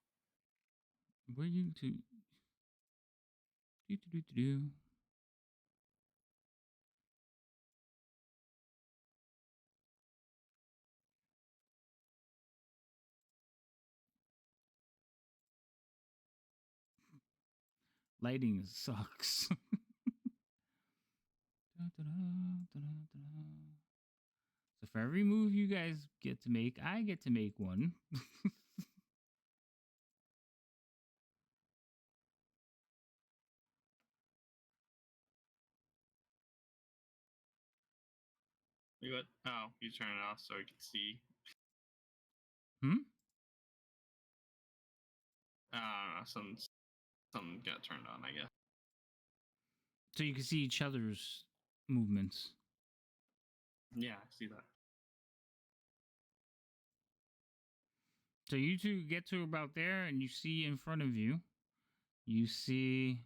Where you to? Do. Lighting sucks. So for every move you guys get to make, I get to make one. You what? Oh, you turn it off so we can see. Hmm? Something got turned on, I guess. So you can see each other's movements. Yeah, I see that. So you two get to about there, and you see in front of you, you see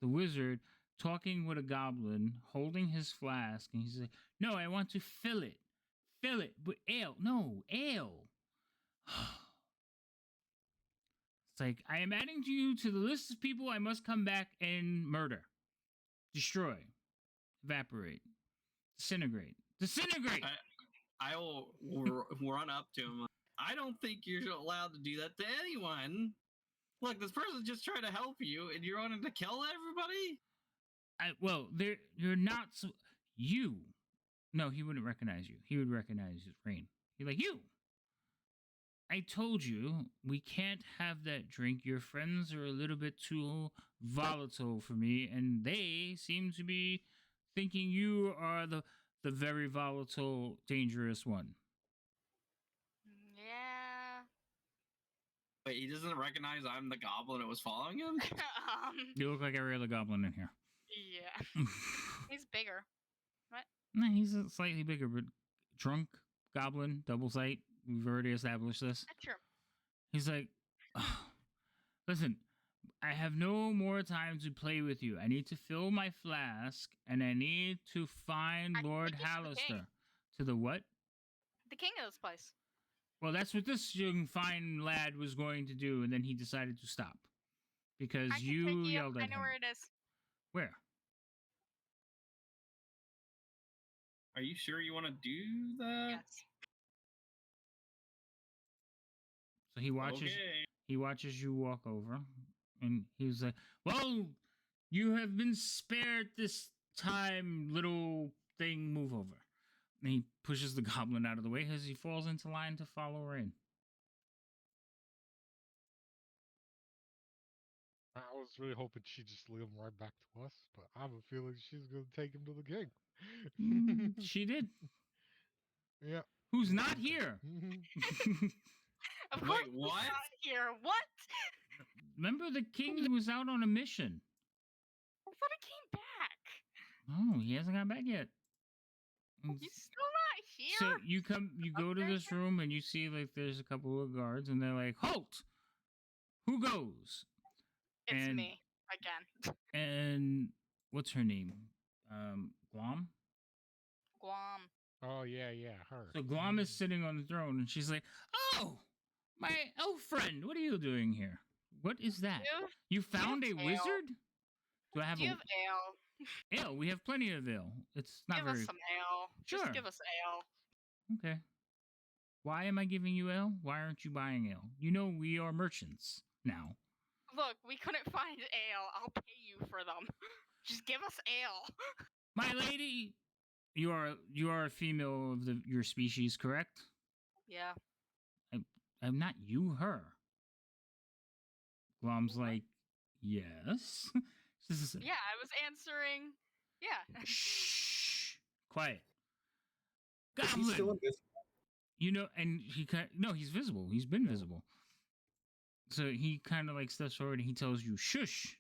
the wizard talking with a goblin, holding his flask, and he's like, "No, I want to fill it, but ale, no ale." It's like, I am adding you to the list of people I must come back and murder, destroy, evaporate, disintegrate. I will run up to him. I don't think you're allowed to do that to anyone. Look, this person's just trying to help you, and you're wanting to kill everybody? Well, you're not. You. No, he wouldn't recognize you. He would recognize his Rain. He's like, you. I told you we can't have that drink. Your friends are a little bit too volatile for me, and they seem to be thinking you are the very volatile, dangerous one. Yeah. Wait, he doesn't recognize I'm the goblin that was following him? You look like every other goblin in here. Yeah. He's bigger. What? Nah, he's a slightly bigger, but drunk goblin, double sight. We've already established this. That's true. He's like, "Oh, listen, I have no more time to play with you. I need to fill my flask, and I need to find I can Lord take you to the king. Hallister." To the what? The king of this place. Well, that's what this young fine lad was going to do, and then he decided to stop because I can you take you. yelled at I know him. where it is. Where? Are you sure you want to do that? Yes. So he watches. Okay. He watches you walk over, and he's like, "Well, you have been spared this time, little thing. Move over." And he pushes the goblin out of the way as he falls into line to follow Rain. I was really hoping she'd just lead him right back to us, but I have a feeling she's going to take him to the king. She did. Yeah. Who's not here? Of Wait, course what? he's not here. What? Remember, the king was out on a mission. I thought he came back. Oh, he hasn't got back yet. He's still not here. So you go to this room and you see like there's a couple of guards and they're like, "Halt! Who goes?" It's and- me again. And what's her name? Guam. Guam. Oh yeah, her. So Glom is sitting on the throne, and she's like, "Oh, my elf friend, what are you doing here? What is that? You found a ale? wizard? Do I have Do you have ale? ale? We have plenty of ale. It's not Give very us some ale. sure. Just give us ale. Okay. Why am I giving you ale? Why aren't you buying ale? You know we are merchants now. Look, we couldn't find ale. I'll pay you for them. Just give us ale. My lady, you are a female of your species, correct? Yeah. I'm not you, her. Glom's What? like, yes. Yeah, I was answering. Yeah. Shh, quiet. Is he Goblin. still invisible? You know, and no, he's visible. He's been visible. So he kind of like steps forward and he tells you, shush.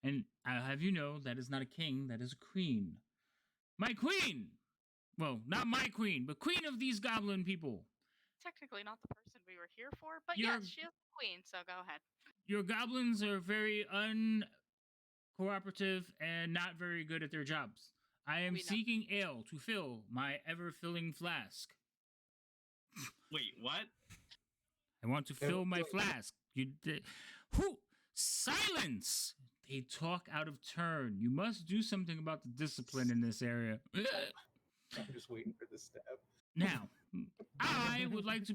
And I'll have you know that is not a king, that is a queen. My queen! Well, not my queen, but queen of these goblin people. Technically not the person we were here for, but You're- yes, she is the queen, so go ahead. Your goblins are very uncooperative and not very good at their jobs. I am We know. seeking ale to fill my ever-filling flask. Wait, what? I want to fill my flask. Who? Silence! They talk out of turn. You must do something about the discipline in this area. I'm just waiting for the stab. Now, I would like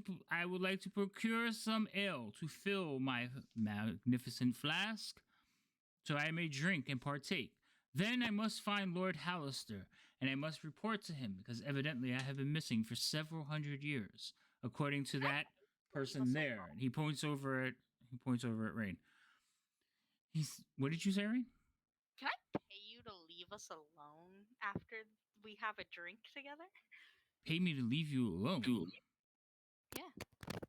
to procure some ale to fill my magnificent flask, so I may drink and partake. Then I must find Lord Hallister, and I must report to him because evidently I have been missing for several hundred years, according to that person there. And he points over at Rain. What did you say, Rain? Can I pay you to leave us alone after we have a drink together? Pay me to leave you alone. Yeah.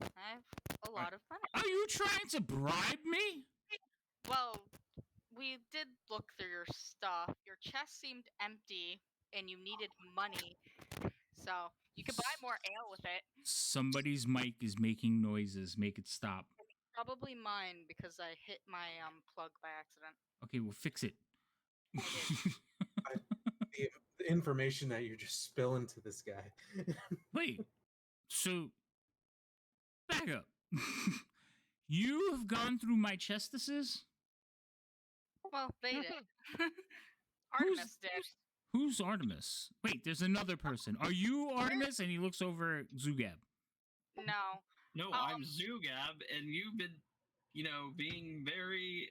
I have a lot of money. Are you trying to bribe me? Well, we did look through your stuff. Your chest seemed empty and you needed money. So you could buy more ale with it. Somebody's mic is making noises. Make it stop. Probably mine because I hit my plug by accident. Okay, well, fix it. The information that you're just spilling to this guy. Wait, so back up. You have gone through my chestises? Well, they did. Artemis did. Who's Artemis? Wait, there's another person. Are you Artemis? And he looks over at Zugab. No. No, I'm Zugab, and you've been, being very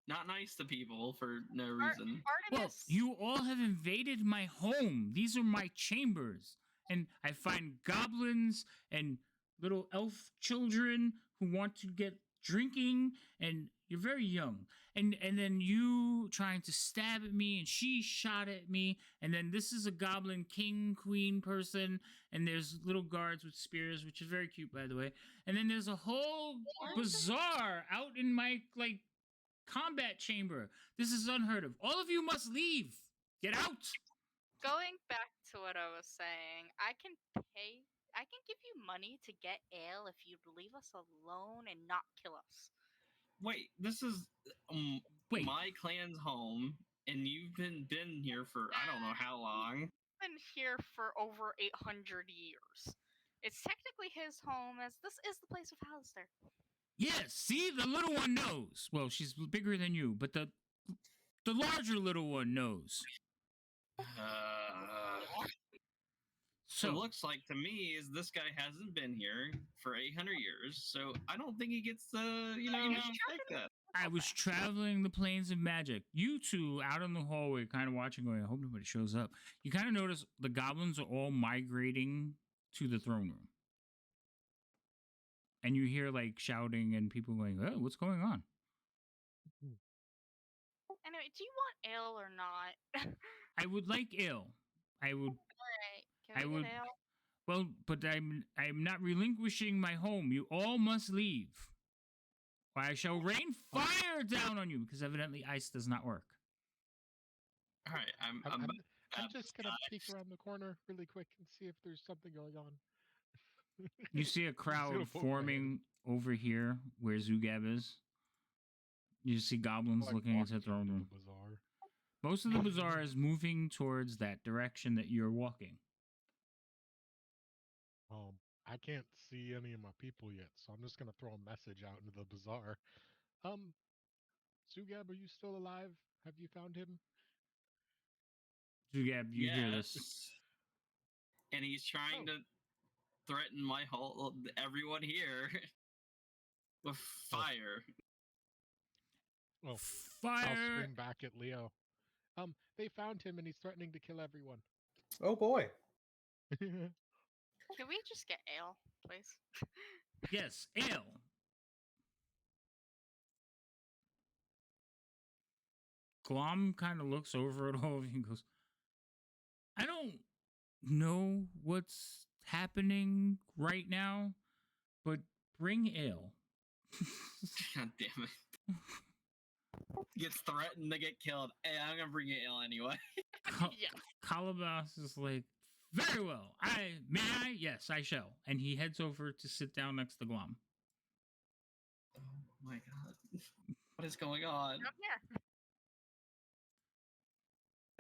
not nice to people for no reason. Well, Artemis. you all have invaded my home. These are my chambers. And I find goblins and little elf children who want to get drinking, and you're very young. And then you trying to stab at me, and she shot at me, and then this is a goblin king queen person, and there's little guards with spears, which is very cute, by the way. And then there's a whole bazaar out in my combat chamber. This is unheard of. All of you must leave. Get out. Going back to what I was saying, I can give you money to get ale if you'd leave us alone and not kill us. Wait, this is my clan's home, and you've been here for I don't know how long. Been here for over 800 years. It's technically his home, as this is the place of Hallister. Yes, see, the little one knows. Well, she's bigger than you, but the larger little one knows. So it looks like to me is this guy hasn't been here for 800 years, so I don't think he gets to, take that. I was traveling the plains of magic. You two out in the hallway kind of watching going, I hope nobody shows up. You kind of notice the goblins are all migrating to the throne room. And you hear like shouting and people going, oh, what's going on? Anyway, do you want ale or not? I would like ale. I would. Alright, can we get ale? Well, but I'm not relinquishing my home. You all must leave. Or I shall rain fire down on you, because evidently ice does not work. All right, I'm just gonna peek around the corner really quick and see if there's something going on. You see a crowd forming over here where Zugab is. You see goblins looking into the throne room. Most of the bazaar is moving towards that direction that you're walking. I can't see any of my people yet, so I'm just gonna throw a message out into the bazaar. Um, Sugab, are you still alive? Have you found him? Zugab, you hear this? Yes. And he's trying Oh. to threaten my whole everyone here with fire. Well, I'll Fire! scream back at Leo. They found him and he's threatening to kill everyone. Oh boy. Can we just get ale, please? Yes, ale. Glom kind of looks over at all of you and goes, I don't know what's happening right now, but bring ale. God damn it. Gets threatened to get killed. Hey, I'm gonna bring you ale anyway. Yeah. Calabas is like, very well. May I? Yes, I shall. And he heads over to sit down next to Glom. Oh my god. What is going on? Come here.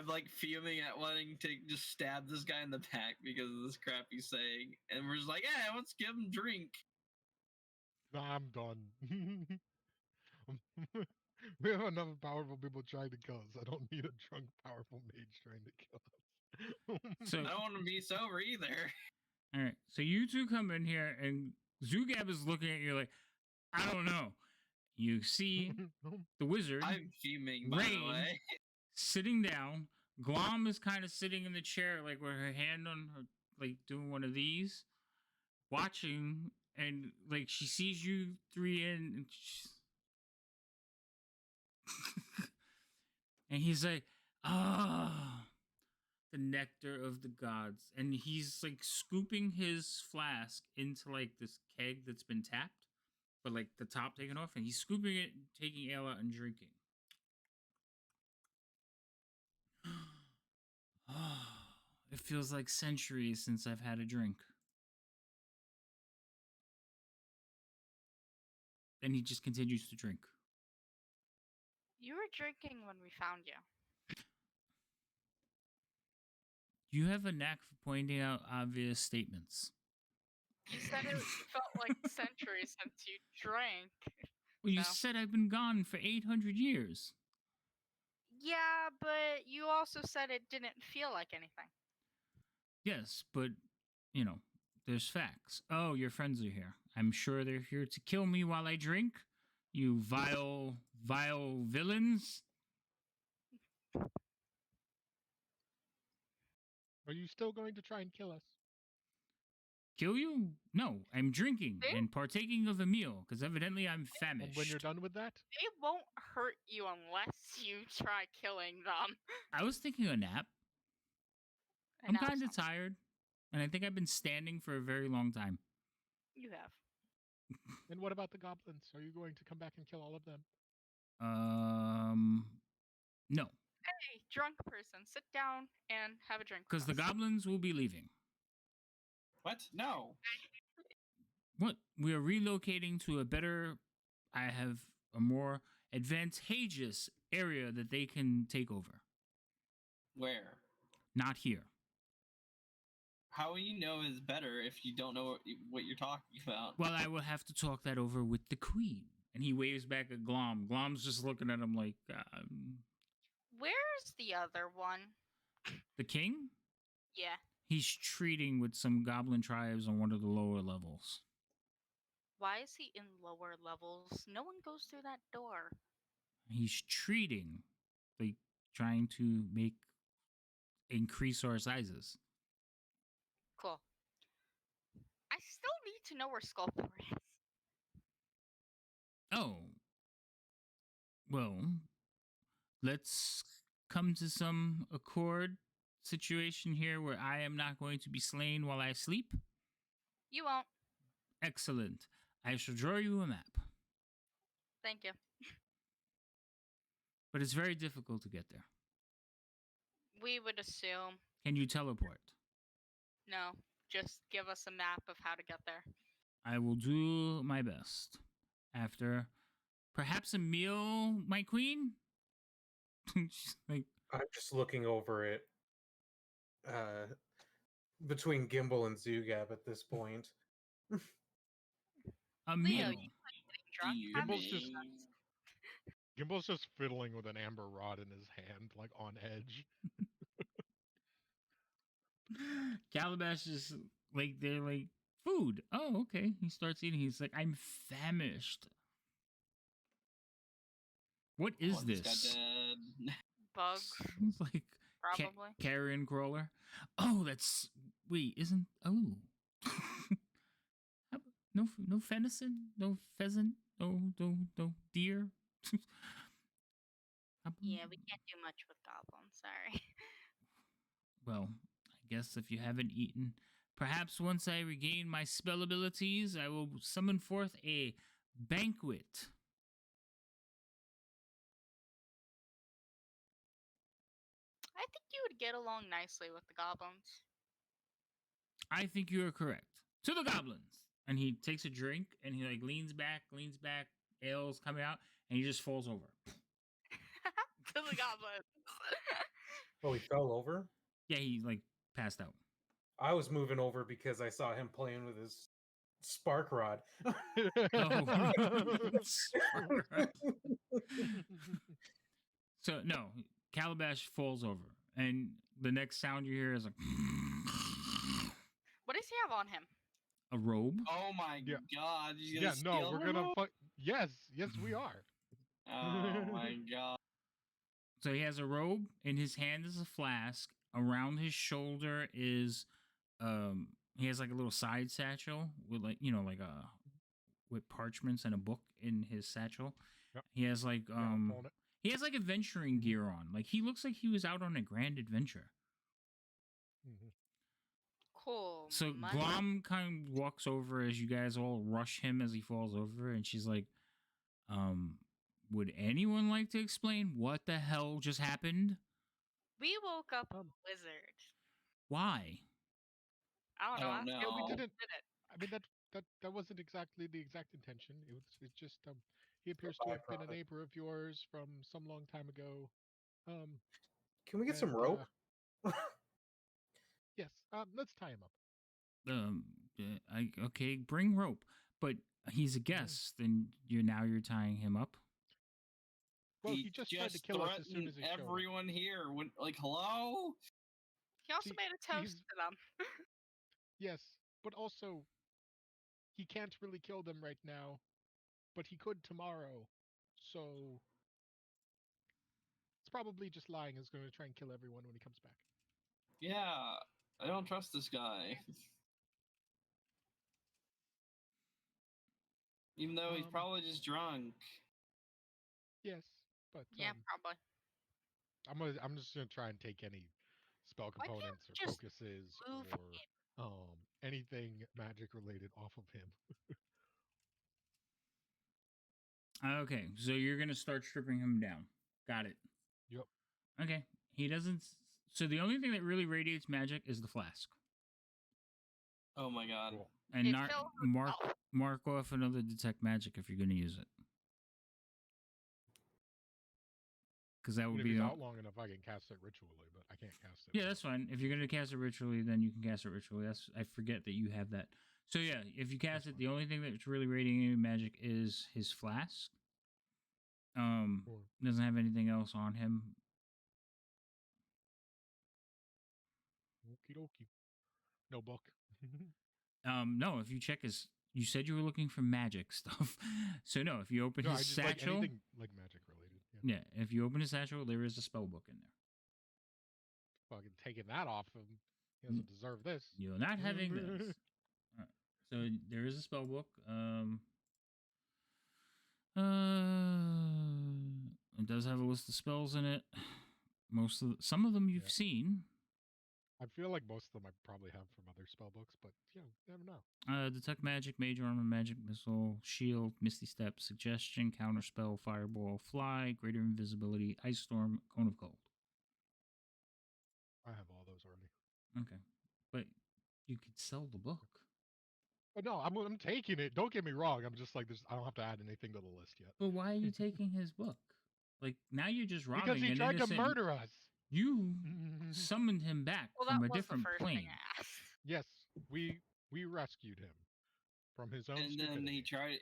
I'm like fuming at wanting to just stab this guy in the back because of this crap he's saying. And we're just like, yeah, let's give him drink. I'm done. We have enough powerful people trying to kill us. I don't need a drunk, powerful mage trying to kill us. So, I don't want to be sober either. all right. So you two come in here, and Zugab is looking at you like, I don't know. You see the wizard, I'm fuming, by the Rain, way. sitting down. Glom is kind of sitting in the chair, like with her hand on her, like doing one of these, watching, and like she sees you three in, and, and he's like, ah, the nectar of the gods, and he's like scooping his flask into like this keg that's been tapped, but like the top taken off, and he's scooping it, taking ale out, and drinking. It feels like centuries since I've had a drink. And he just continues to drink. You were drinking when we found you. You have a knack for pointing out obvious statements. You said it felt like centuries since you drank. Well, you So. said I've been gone for 800 years. Yeah, but you also said it didn't feel like anything. Yes, but, you know, there's facts. Oh, your friends are here. I'm sure they're here to kill me while I drink. You vile, vile villains. Are you still going to try and kill us? Kill you? No, I'm drinking See? and partaking of a meal because evidently I'm famished. And when you're done with that, They won't hurt you unless you try killing them. I was thinking a nap. And I'm now kind of some. tired, and I think I've been standing for a very long time. You have. and what about the goblins? Are you going to come back and kill all of them? No, Hey, drunk person, sit down and have a drink. because the goblins will be leaving. What? No. What? We are relocating to a better, I have a more advantageous area that they can take over. Where? Not here. How will you know is better if you don't know what you're talking about? Well, I will have to talk that over with the queen. And he waves back at Glom. Glom's just looking at him like, Where's the other one? the king? Yeah. He's treating with some goblin tribes on one of the lower levels. Why is he in lower levels? No one goes through that door. He's treating, like, trying to increase our sizes. Cool. I still need to know where Sculptor is. Oh. Well, let's come to some accord situation here where I am not going to be slain while I sleep. You won't. Excellent. I shall draw you a map. Thank you. But it's very difficult to get there. We would assume. Can you teleport? No. Just give us a map of how to get there. I will do my best. After perhaps a meal, my queen? She's like, I'm just looking over it. between Gimbal and Zugab at this point. A Leo, meal. you getting drunk? You Have Gimbal's you just- nuts? Gimbal's just fiddling with an amber rod in his hand, like on edge. Calabash is like, they're like, food. Oh, okay. He starts eating. He's like, I'm famished. What is Oh, this? This guy dead. Bugs, It's like probably. carrion crawler. Oh, that's wait, isn't no venison, no pheasant, no deer. Yeah, we can't do much with goblins. Sorry. Well, I guess if you haven't eaten, perhaps once I regain my spell abilities, I will summon forth a banquet. I think you would get along nicely with the goblins. I think you are correct. To the goblins. And he takes a drink and he like leans back, ale's coming out, and he just falls over. To the goblins. Oh, he fell over? Yeah, he like passed out. I was moving over because I saw him playing with his spark rod. Oh. So no, Calabash falls over, and the next sound you hear is like What does he have on him? a robe. Oh my Yeah. god! He's Yeah, gonna no, steal we're the gonna rope? fuck. Yes, we are. Oh my god! So he has a robe. In his hand is a flask. Around his shoulder is, he has like a little side satchel with like like with parchments and a book in his satchel. Yep. He has like Yeah, I'm pulling it. he has like adventuring gear on. Like he looks like he was out on a grand adventure. Mhm. Cool. So money. Glom kind of walks over as you guys all rush him as he falls over, and she's like, would anyone like to explain what the hell just happened? We woke up a Um, wizard. Why? I don't know. I don't ask know. him Yeah, we who didn't. did it. I mean that wasn't exactly the exact intention. It's just he appears to have been a byproduct. neighbor of yours from some long time ago. Can we get some And, rope? Yes. Let's tie him up. Okay, bring rope, but he's a guest, and you're tying him up. Well, he just tried to kill us as soon as he showed up. everyone here. When, like, hello? He also See, made a toast he's- to them. Yes, but also he can't really kill them right now, but he could tomorrow. So it's probably just lying. He's going to try and kill everyone when he comes back. Yeah, I don't trust this guy. Even though he's Um, probably just drunk. Yes, but Yeah, probably. I'm just gonna try and take any spell Why can't components we or just focuses move or anything magic related off of him. Okay, so you're gonna start stripping him down. Got it. Yep. Okay, he doesn't. So the only thing that really radiates magic is the flask, Oh my god. Cool. and It not fills mark itself. mark off another detect magic if you're gonna use it, because that Even would if be he's the- out long enough, I can cast it ritually, but I can't cast it. Yeah, that's fine. If you're gonna cast it ritually, then you can cast it ritually. That's I forget that you have that. So yeah, if you cast That's it, the only thing that's really radiating magic is his flask. Cool. Doesn't have anything else on him. Okie dokie. No book. No, if you check his, you said you were looking for magic stuff. So no, if you open No, I his just like satchel, anything like magic related. Yeah. yeah, if you open his satchel, there is a spell book in there. Fucking taking that off him. He doesn't deserve this. You're not having this. Alright, so there is a spell book. It does have a list of spells in it. Some of them you've Yeah. seen. I feel like most of them I probably have from other spell books, but you never know. Detect magic, mage armor, magic missile, shield, misty step, suggestion, counterspell, fireball, fly, greater invisibility, ice storm, cone of cold. I have all those already. Okay, but you could sell the book. But no, I'm taking it. Don't get me wrong. I'm just like I don't have to add anything to the list yet. But why are you taking his book? Like now you're just robbing Because he an tried to innocent- murder us. You summoned him back Well, from that a was different the first plane. thing I asked. Yes, we rescued him from his own And then stupidity. he tried to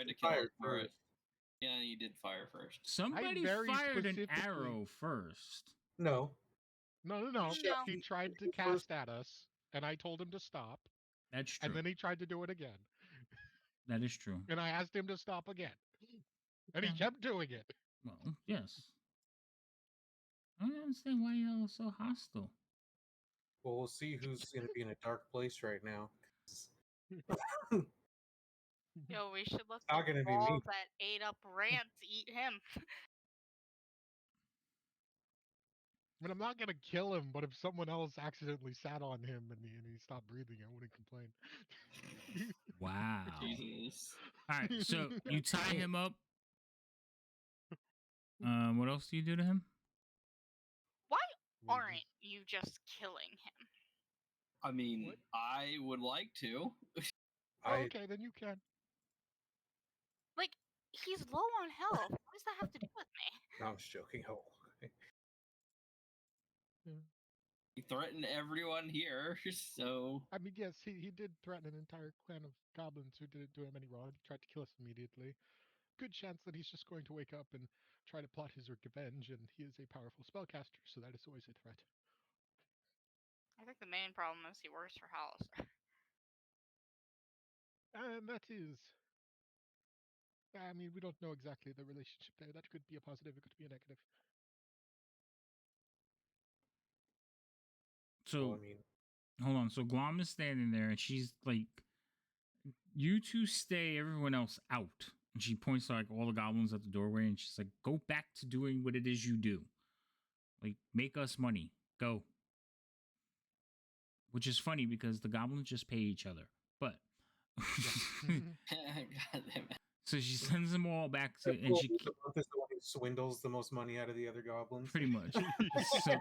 He kill us fired for it. first. Yeah, he did fire first. Somebody very fired an specifically- arrow first. No, No. No. He tried to First- cast at us, and I told him to stop, That's true. and then he tried to do it again, That is true. and I asked him to stop again, and he Yeah. kept doing it. Well, yes. I don't understand why y'all are so hostile. well, we'll see who's going to be in a dark place right now. Yo, we should let Not the gonna be me. balls that ate up Rance eat him. I mean, I'm not gonna kill him, but if someone else accidentally sat on him and he stopped breathing, I wouldn't complain. Wow. Jesus. All right, so you tie him up. What else do you do to him? Why We aren't just- you just killing him? I mean, What? I would like to. Oh, I, okay, then you can. Like, he's low on health. What does that have to do with me? no, I was joking. Oh, He threatened everyone here, so I mean, yes, he did threaten an entire clan of goblins who didn't do him any wrong. He tried to kill us immediately. Good chance that he's just going to wake up and try to plot his revenge, and he is a powerful spellcaster, so that is always a threat. I think the main problem is he works for Hollister. And that is. I mean, we don't know exactly the relationship there. That could be a positive, it could be a negative. So well, I mean, hold on. So Glom is standing there, and she's like, "You two stay. Everyone else out." And she points to like all the goblins at the doorway, and she's like, "Go back to doing what it is you do. Like, make us money. Go." Which is funny because the goblins just pay each other. But God damn it. so she sends them all back to, the and she monk is the one who swindles the most money out of the other goblins. pretty much. So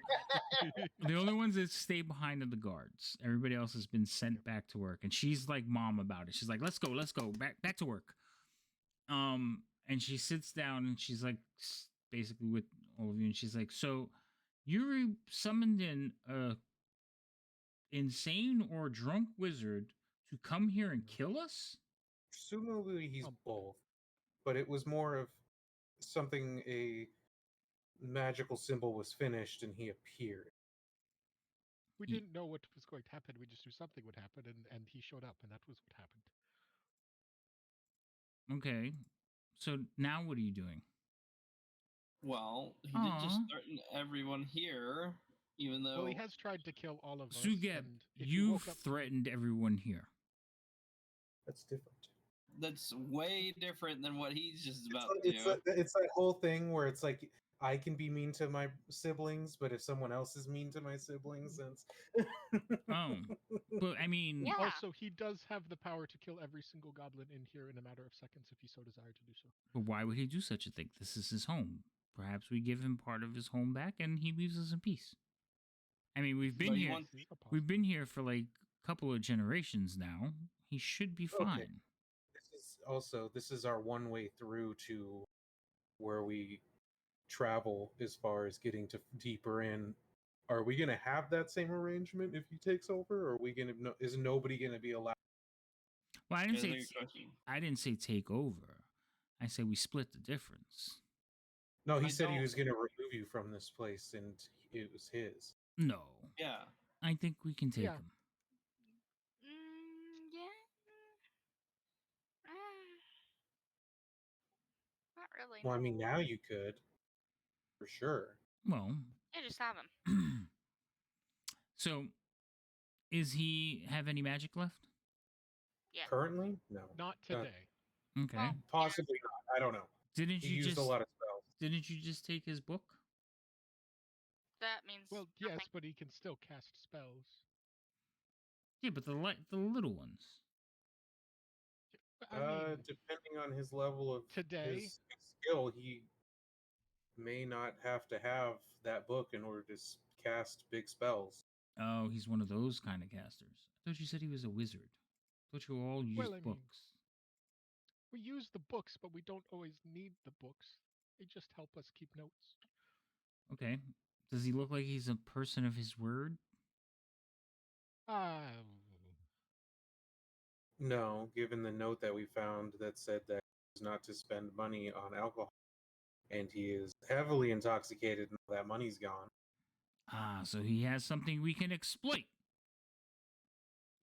the only ones that stay behind are the guards. Everybody else has been sent back to work, and she's like mom about it. She's like, let's go, back to work." And she sits down and she's like, basically with all of you, and she's like, "So you summoned in a insane or drunk wizard to come here and kill us?" Presumably he's both, but it was more of something. A magical symbol was finished and he appeared. We Ye- didn't know what was going to happen. We just knew something would happen, and he showed up, and that was what happened. Okay. So now what are you doing? Well, he did just Aw. threaten everyone here, even though Well, he has tried to kill all of us. Sugeb, and if you you've woke up- threatened everyone here. That's different. that's way different than what he's just about It's, to do. it's that whole thing where it's like I can be mean to my siblings, but if someone else is mean to my siblings, then Oh, but I mean, Yeah. Also, he does have the power to kill every single goblin in here in a matter of seconds if he so desired to do so. but why would he do such a thing? This is his home. Perhaps we give him part of his home back and he leaves us in peace. I mean, we've been But he here. wants- It's a We've been possibility. here for like a couple of generations now. He should be Okay. fine. this is our one way through to where we travel as far as getting to deeper in. Are we going to have that same arrangement if he takes over, or are we going to? Is nobody going to be allowed? Well, I didn't That's a say good question. I didn't say take over. I say we split the difference. No, he I said he don't- was going to remove you from this place, and it was his. No, Yeah. I think we can take Yeah. him. Yeah. Not really. Well, I mean, no. now you could, for sure. Well, Yeah, just have him. so is he have any magic left? Yeah. Currently, no. Not today. Okay. Well, Possibly not. I don't know. Didn't He you used just a lot of spells. Didn't you just take his book? that means Well, nothing. yes, but he can still cast spells. Yeah, but the little ones. I mean, Depending on his level of today- his skill, he may not have to have that book in order to cast big spells. Oh, he's one of those kind of casters. I thought you said he was a wizard. I thought you all used Well, I mean- books. we use the books, but we don't always need the books. They just help us keep notes. Okay. Does he look like he's a person of his word? No, given the note that we found that said that he's not to spend money on alcohol, and he is heavily intoxicated and all that money's gone. Ah, so he has something we can exploit.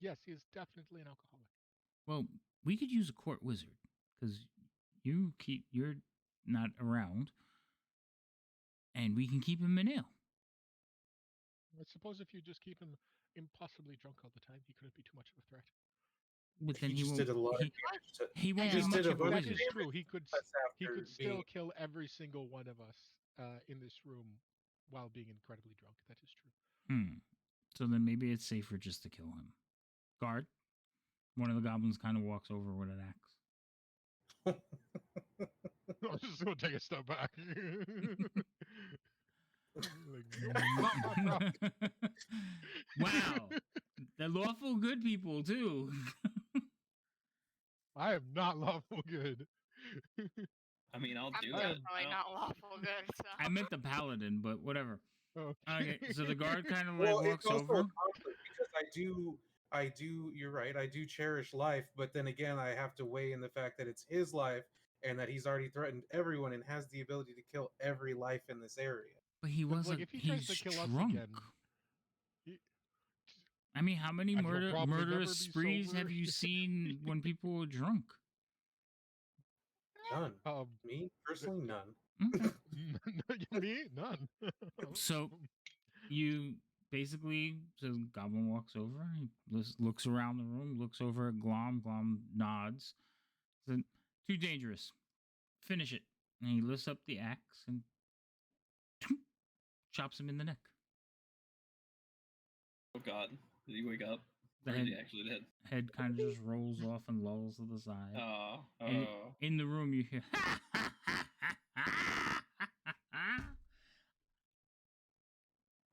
Yes, he is definitely an alcoholic. Well, we could use a court wizard because you're not around, and we can keep him in ale. I suppose if you just keep him impossibly drunk all the time, he couldn't be too much of a threat. But then He he just won't. did a lot of damage to. He won't just be did much a of a bunch That of wizard. is damage true. to us He after could still being. kill every single one of us in this room while being incredibly drunk. That is true. So then maybe it's safer just to kill him. Guard. One of the goblins kind of walks over with an axe. I'm just gonna take a step back. Like, nope, not my problem. Wow. They're lawful good people too. I am not lawful good. I mean, I'll I'm do I it. am- definitely not lawful good. So. I meant the paladin, but whatever. Okay, so the guard kind of like Well, walks it's also over. a conflict because I do. You're right. I do cherish life, but then again, I have to weigh in the fact that it's his life and that he's already threatened everyone and has the ability to kill every life in this area. But he 'Cause, wasn't. if he tries to He's kill us drunk. again, he- I mean, how many and he'll probably never murderous be sprees have sober. you seen when people are drunk? None. um, Me personally, none. Okay. me none. So you basically, so the goblin walks over, he looks around the room, looks over at Glom. Glom nods. Said, "Too dangerous. Finish it." And he lifts up the axe and chops him in the neck. Oh God, did he wake up? The Or is he head, actually dead? head kind of just rolls off and lolls to the side. Oh, And oh. in the room, you hear.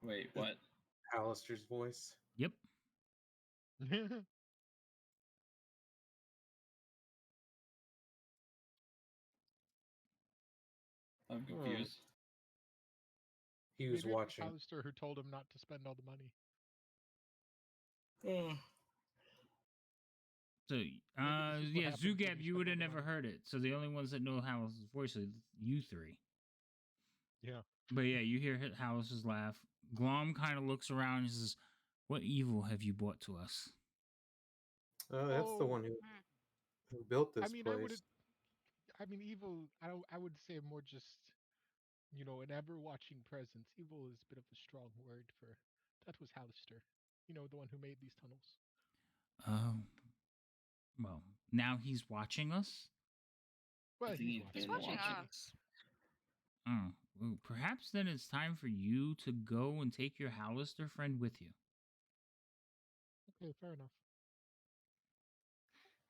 Wait, what? Alistair's voice. Yep. I'm confused. He was Maybe it watching. Alistair who told him not to spend all the money. So, this is what yeah, happens when Zugab, you you spend would all have the never money. heard it. So the only ones that know Howell's voice is you three. Yeah. But yeah, you hear Howell's laugh. Glom kind of looks around and says, "What evil have you brought to us?" That's the Oh, one who Hmm. built this I mean, place. I mean, evil. I would say more just, an ever-watching presence. Evil is a bit of a strong word for. That was Hallister, the one who made these tunnels. Oh, well, now he's watching us. Well, think he's he's watching. He's been watching watching. us. Oh, well, perhaps then it's time for you to go and take your Hallister friend with you. Okay, fair enough.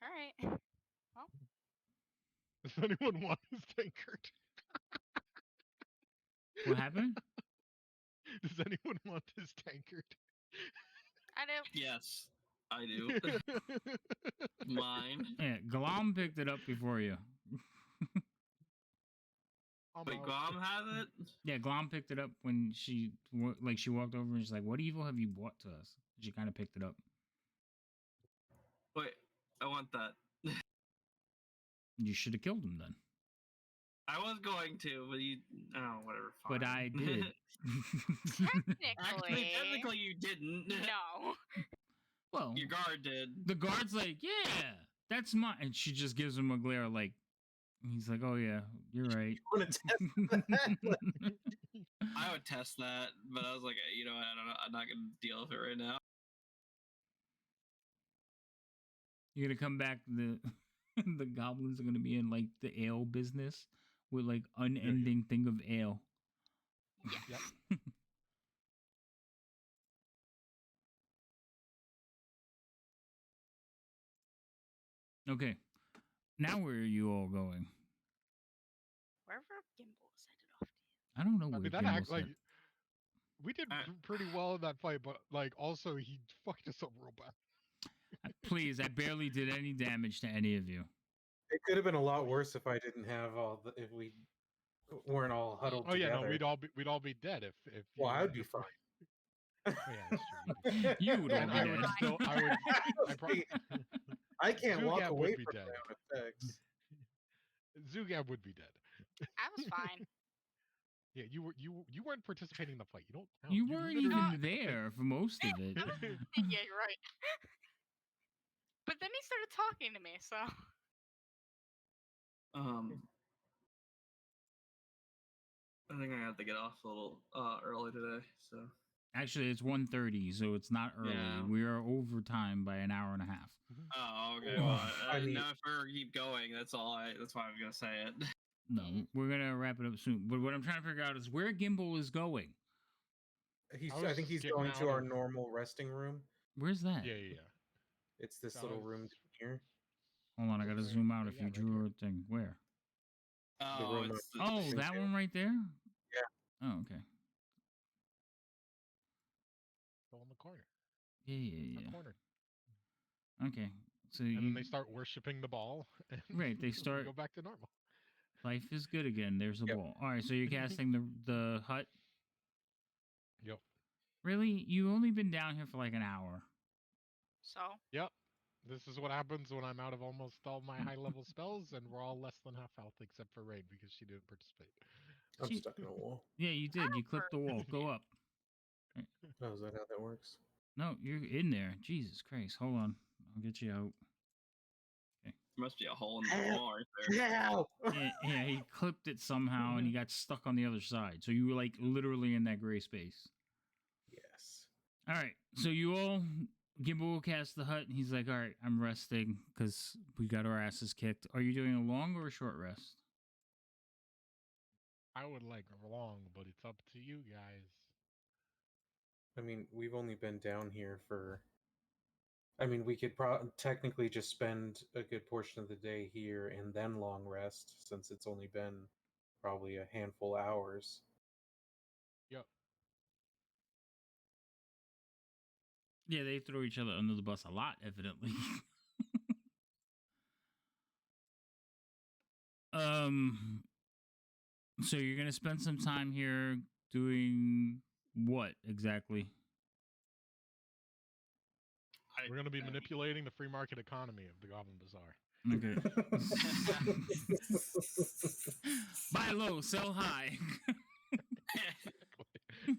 All right. Does anyone want his tankard? What happened? Does anyone want his tankard? I do. Yes, I do. Mine. Yeah, Glom picked it up before you. I'm Wait, out. Grom has it? Yeah, Glom picked it up when she walked over and she's like, "What evil have you brought to us?" She kind of picked it up. Wait, I want that. You should have killed him then. I was going to, but you. Oh, whatever. Fine. But I did. Actually, technically, you didn't. No. Well, Your guard did. the guard's like, "Yeah, that's mine," and she just gives him a glare like. He's like, "Oh yeah, you're right." I want to test that. I would test that, but I was like, you know what? I don't know. I'm not gonna deal with it right now. You're gonna come back. The goblins are gonna be in like the ale business with like unending thing of ale. Yep. Okay, now where are you all going? Wherever Gimbal is headed off to. I don't know I where mean, that Gimbal act like said. we did Uh, pretty well in that fight, but like also he fucked us up real bad. Please, I barely did any damage to any of you. It could have been a lot worse if I didn't have if we weren't all huddled Oh yeah, together. no, we'd all be dead if. Well, you I would be if- fine. Oh, yeah, that's true. You would all And be I dead. would still, I can't walk Zugab away would be from dead. my own effects. Zugab would be dead. I was fine. Yeah, you weren't participating in the fight. You don't count. You weren't literally even there for most of it. Yeah, you're right. But then he started talking to me, so I think I have to get off a little early today. So Actually, it's 1:30, so it's not early. Yeah. We are over time by an hour and a half. Oh, okay. Oh, Well, I I didn't mean- know if we were keep going. That's all. That's why I was gonna say it. No, we're gonna wrap it up soon. But what I'm trying to figure out is where Gimbal is going. I think he's getting going to out our of- normal resting room. Where's that? Yeah. It's this So little I room was- here. Hold on, I gotta Where? zoom out. Oh, If yeah, you right drew here. a thing, where? Oh, room it's the, Oh, thing that too. one right there. Yeah. Oh, okay. Go in the corner. Yeah. That corner. Okay. So And you, then they start worshiping the ball. And Right, they we start- go back to normal. life is good again. There's a Yep. ball. All right. So you're casting the hut. Yep. Really? You've only been down here for like an hour. so Yep. This is what happens when I'm out of almost all my high level spells, and we're all less than half health except for Rain because she didn't participate. I'm She- stuck in a wall. Yeah, you did. You clipped the wall. Go up. Oh, is that how that works? No, you're in there. Jesus Christ. Hold on. I'll get you out. there must be a hole in the wall right there. Help! Yeah, he clipped it somehow and he got stuck on the other side. So you were like literally in that gray space. Yes. All right. So you all, Gimbal will cast the hut and he's like, all right, I'm resting because we got our asses kicked. Are you doing a long or a short rest? I would like long, but it's up to you guys. I mean, we've only been down here for. I mean, we could technically just spend a good portion of the day here and then long rest, since it's only been probably a handful of hours. Yep. Yeah, they throw each other under the bus a lot, evidently. So you're gonna spend some time here doing what exactly? We're going to be manipulating the free market economy of the Goblin Bazaar. Okay. Buy low, sell high.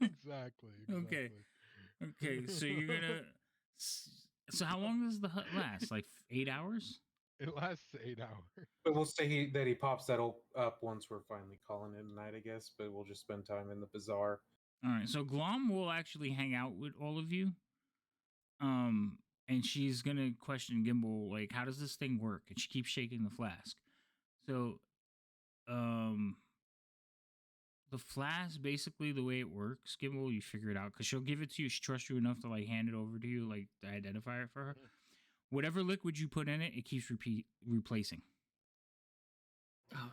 Exactly. Okay. Okay, so you're gonna. So how long does the hut last? Like 8 hours? It lasts 8 hours. But we'll say that he pops that up once we're finally calling it a night, I guess. But we'll just spend time in the bazaar. All right. So Glom will actually hang out with all of you. And she's gonna question Gimbal, like, how does this thing work? And she keeps shaking the flask. So, the flask, basically the way it works, Gimbal, you figure it out because she'll give it to you. She trusts you enough to like hand it over to you, like to identify it for her. Whatever liquid you put in it, it keeps replacing. Oh,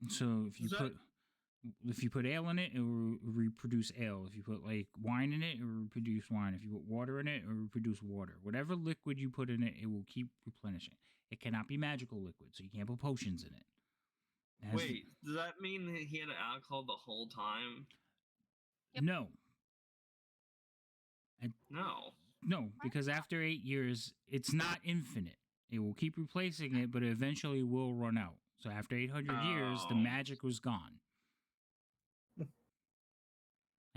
So if you Is that- put ale in it, it will reproduce ale. If you put like wine in it, it will reproduce wine. If you put water in it, it will reproduce water. Whatever liquid you put in it, it will keep replenishing. It cannot be magical liquid, so you can't put potions in it. It has to- wait, does that mean that he had alcohol the whole time? Yep. No. No. No, because after 8 years, it's not infinite. It will keep replacing it, but it eventually will run out. So after 800 years, the Oh. magic was gone.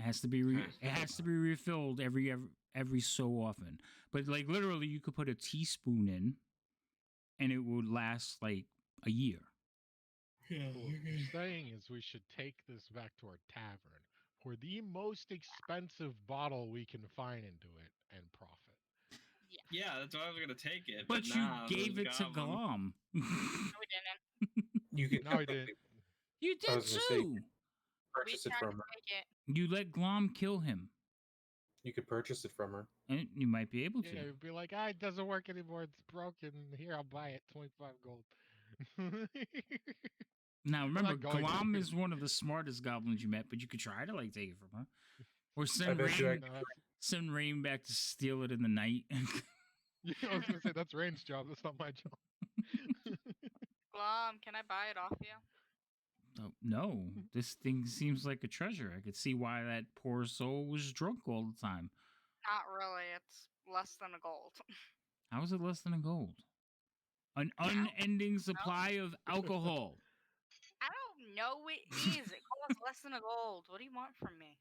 It has to be refilled every so often. But like literally, you could put a teaspoon in, and it would last like a year. What you're saying is we should take this back to our tavern for the most expensive bottle we can find into it and profit. Yeah, that's why I was gonna take it. But you nah, gave those it to goblin- Glom. No, we didn't. You could No, I technically didn't. You I did was gonna say- too. We purchase it tried from to her. take it. You let Glom kill him, You could purchase it from her. and you might be able to. Yeah, it'd be like, it doesn't work anymore. It's broken. Here, I'll buy it. 25 gold. Now remember, not going Glom to. is one of the smartest goblins you met, but you could try to like take it from her, or I bet you I send Rain back to steal it in the night. Yeah, I was gonna say that's Rain's job. That's not my job. Glom, can I buy it off you? Oh, no, this thing seems like a treasure. I could see why that poor soul was drunk all the time. Not really. It's less than a gold. How is it less than a gold? An unending supply of alcohol. I don't know it is. It costs less than a gold. What do you want from me?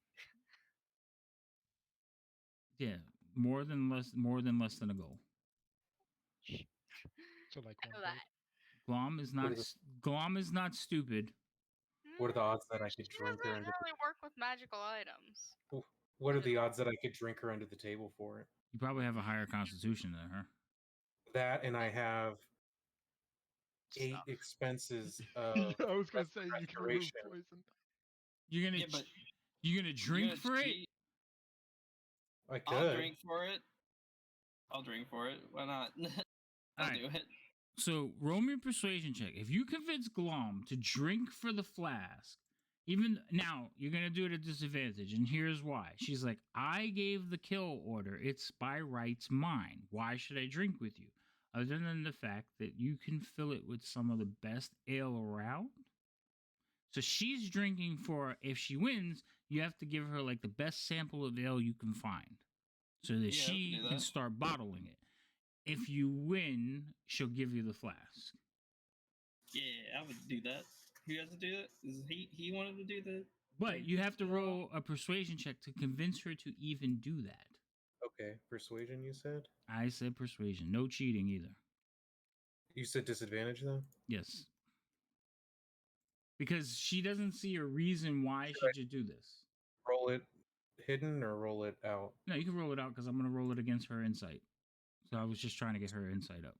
Yeah, more than less than a gold. So like I one know gold. that. Glom is What not is it? Glom is not stupid. What are the odds that I could She drink her doesn't under really work with magical items. What are the odds that I could drink her under the table for it? You probably have a higher constitution than her. That, and I have 8 Stuff. expenses of Yeah, I was gonna say you can remove restoration. poison. You're gonna Yeah, but you're gonna drink gonna for it. cheat. I I'll could. drink for it. I'll drink for it. Why not? I'll Alright. do it. So roll me a persuasion check. If you convince Glom to drink for the flask, even now you're gonna do it at disadvantage, and here's why. She's like, I gave the kill order. It's by rights mine. Why should I drink with you? Other than the fact that you can fill it with some of the best ale around. So she's drinking for, if she wins, you have to give her like the best sample of ale you can find so that Yeah, I she can do can that. start bottling it. If you win, she'll give you the flask. Yeah, I would do that. Who has to do that? Is he wanted to do the? But you have to roll a persuasion check to convince her to even do that. Okay, persuasion, you said? I said persuasion. No cheating either. You said disadvantage, though? Yes. Because she doesn't see a reason why Should she I- should do this. Roll it hidden or roll it out? No, you can roll it out because I'm going to roll it against her insight. So I was just trying to get her insight up.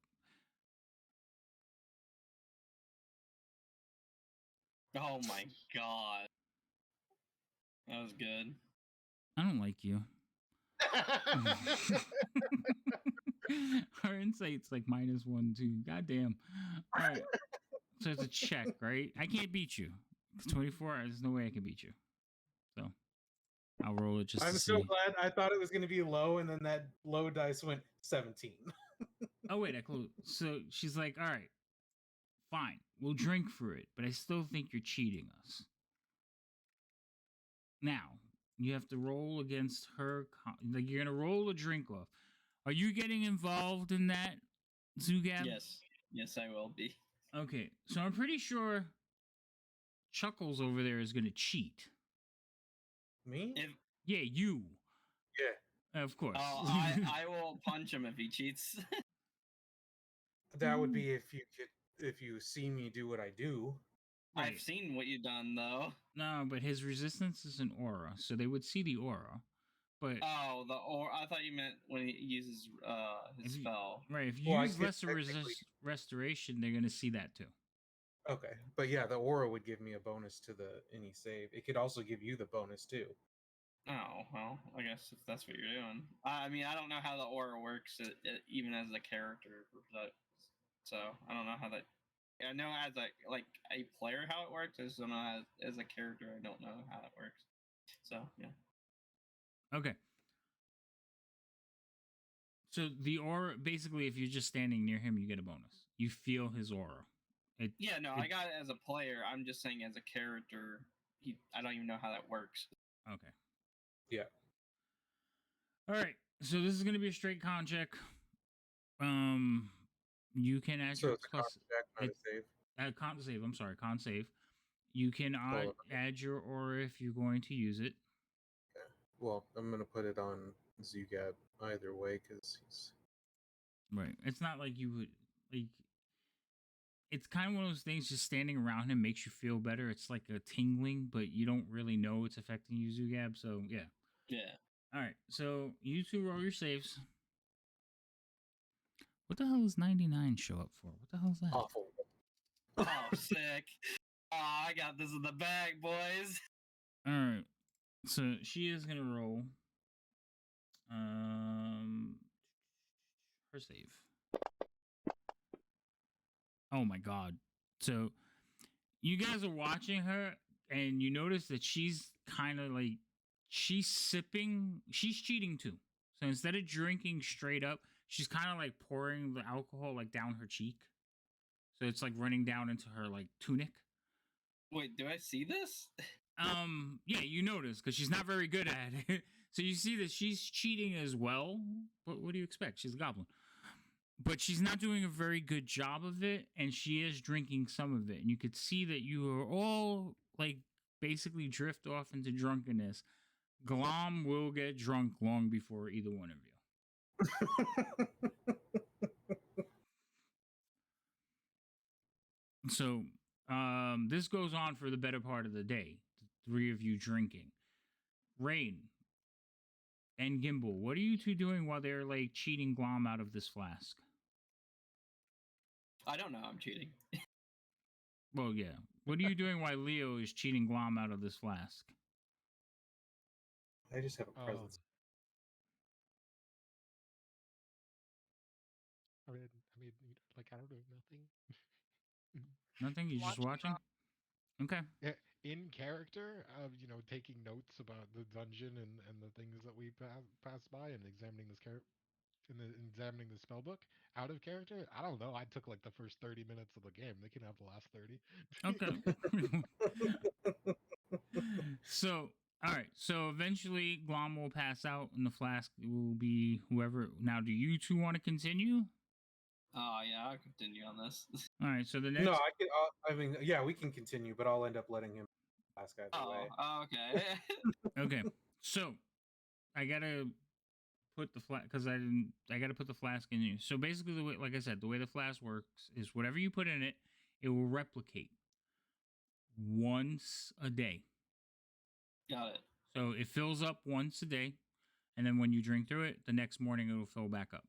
Oh my god, that was good. I don't like you. Her insight's like -1, 2. Goddamn. All right. So it's a check, right? I can't beat you. It's 24. There's no way I can beat you. So I'll roll it just I'm to so see. glad. I thought it was going to be low, and then that low dice went 17. Oh, wait, I closed. So she's like, all right, fine. We'll drink for it, but I still think you're cheating us. Now, you have to roll against her. Like, you're going to roll a drink off. Are you getting involved in that, Zugab? Yes, I will be. Okay, so I'm pretty sure Chuckles over there is going to cheat. Me? If Yeah, you. Yeah. Of course. I will punch him if he cheats. That would be if you see me do what I do. Right. I've seen what you've done though. No, but his resistance is an aura, so they would see the aura. But Oh, I thought you meant when he uses his If you- spell. right, if you Well, I use could lesser technically- restoration, they're going to see that too. Okay, but yeah, the aura would give me a bonus to any save. It could also give you the bonus too. Oh well, I guess if that's what you're doing. I mean, I don't know how the aura works, even as a character. So I don't know how that. I know as a player how it works. I just don't know as a character. I don't know how it works. So yeah. Okay. So the aura, basically, if you're just standing near him, you get a bonus. You feel his aura. Yeah, no, I got it as a player. I'm just saying as a character, I don't even know how that works. Okay. Yeah. All right. So this is going to be a straight con check. You can add So your it's a con plus check, not a save. con save. I'm sorry, con save. You can add your aura if you're going to use it. Yeah. Well, I'm gonna put it on Zugab either way because he's Right. It's not like you would like. It's kind of one of those things. Just standing around him makes you feel better. It's like a tingling, but you don't really know it's affecting you, Zugab. So yeah. Yeah. All right. So you two roll your saves. What the hell does 99 show up for? What the hell is that? awful. Oh, sick. Oh, I got this in the bag, boys. All right. So she is gonna roll. Her save. Oh my god. So you guys are watching her, and you notice that she's kind of like she's sipping. She's cheating too. So instead of drinking straight up, she's kind of like pouring the alcohol like down her cheek. So it's like running down into her like tunic. Wait, do I see this? Yeah, you notice because she's not very good at it. So you see that she's cheating as well. What do you expect? She's a goblin. But she's not doing a very good job of it, and she is drinking some of it. And you could see that you are all like basically drift off into drunkenness. Glom will get drunk long before either one of you. So this goes on for the better part of the day. The three of you drinking. Rain and Gimbal, what are you two doing while they're like cheating Glom out of this flask? I don't know. I'm cheating. Well, yeah. What are you doing while Leo is cheating Glom out of this flask? I just have a presence. Like I don't know, nothing. Nothing. You just watching? Okay. In character, taking notes about the dungeon and the things that we passed by and examining this examining the spell book. Out of character, I don't know. I took like the first 30 minutes of the game. They can have the last 30. Okay. So, all right. So eventually, Glom will pass out, and the flask will be whoever. Now, do you two want to continue? Oh yeah, I'll continue on this. All right. So the next. No, I can. I mean, yeah, we can continue, but I'll end up letting him ask either way. Oh, okay. Okay. So I gotta put the flask because I gotta put the flask in you. So basically, the way, like I said, the way the flask works is whatever you put in it, it will replicate once a day. Got it. So it fills up once a day, and then when you drink through it, the next morning it will fill back up.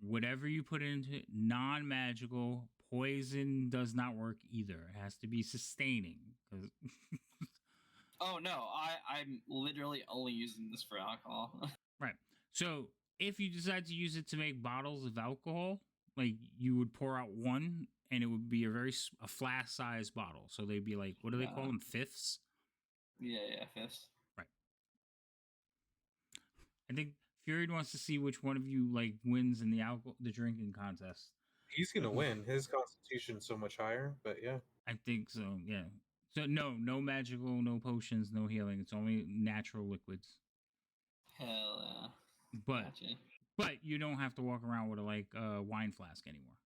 Whatever you put into it, non-magical, poison does not work either. It has to be sustaining. Oh no, I'm literally only using this for alcohol. Right. So if you decide to use it to make bottles of alcohol, like you would pour out one, and it would be a flask-sized bottle. So they'd be like, what do they call them? Fifths. Yeah, fifths. Right. I think Fury wants to see which one of you like wins in the drinking contest. He's gonna win. His constitution's so much higher, but yeah. I think so. Yeah. So no magical, no potions, no healing. It's only natural liquids. Hell yeah. But you don't have to walk around with a wine flask anymore.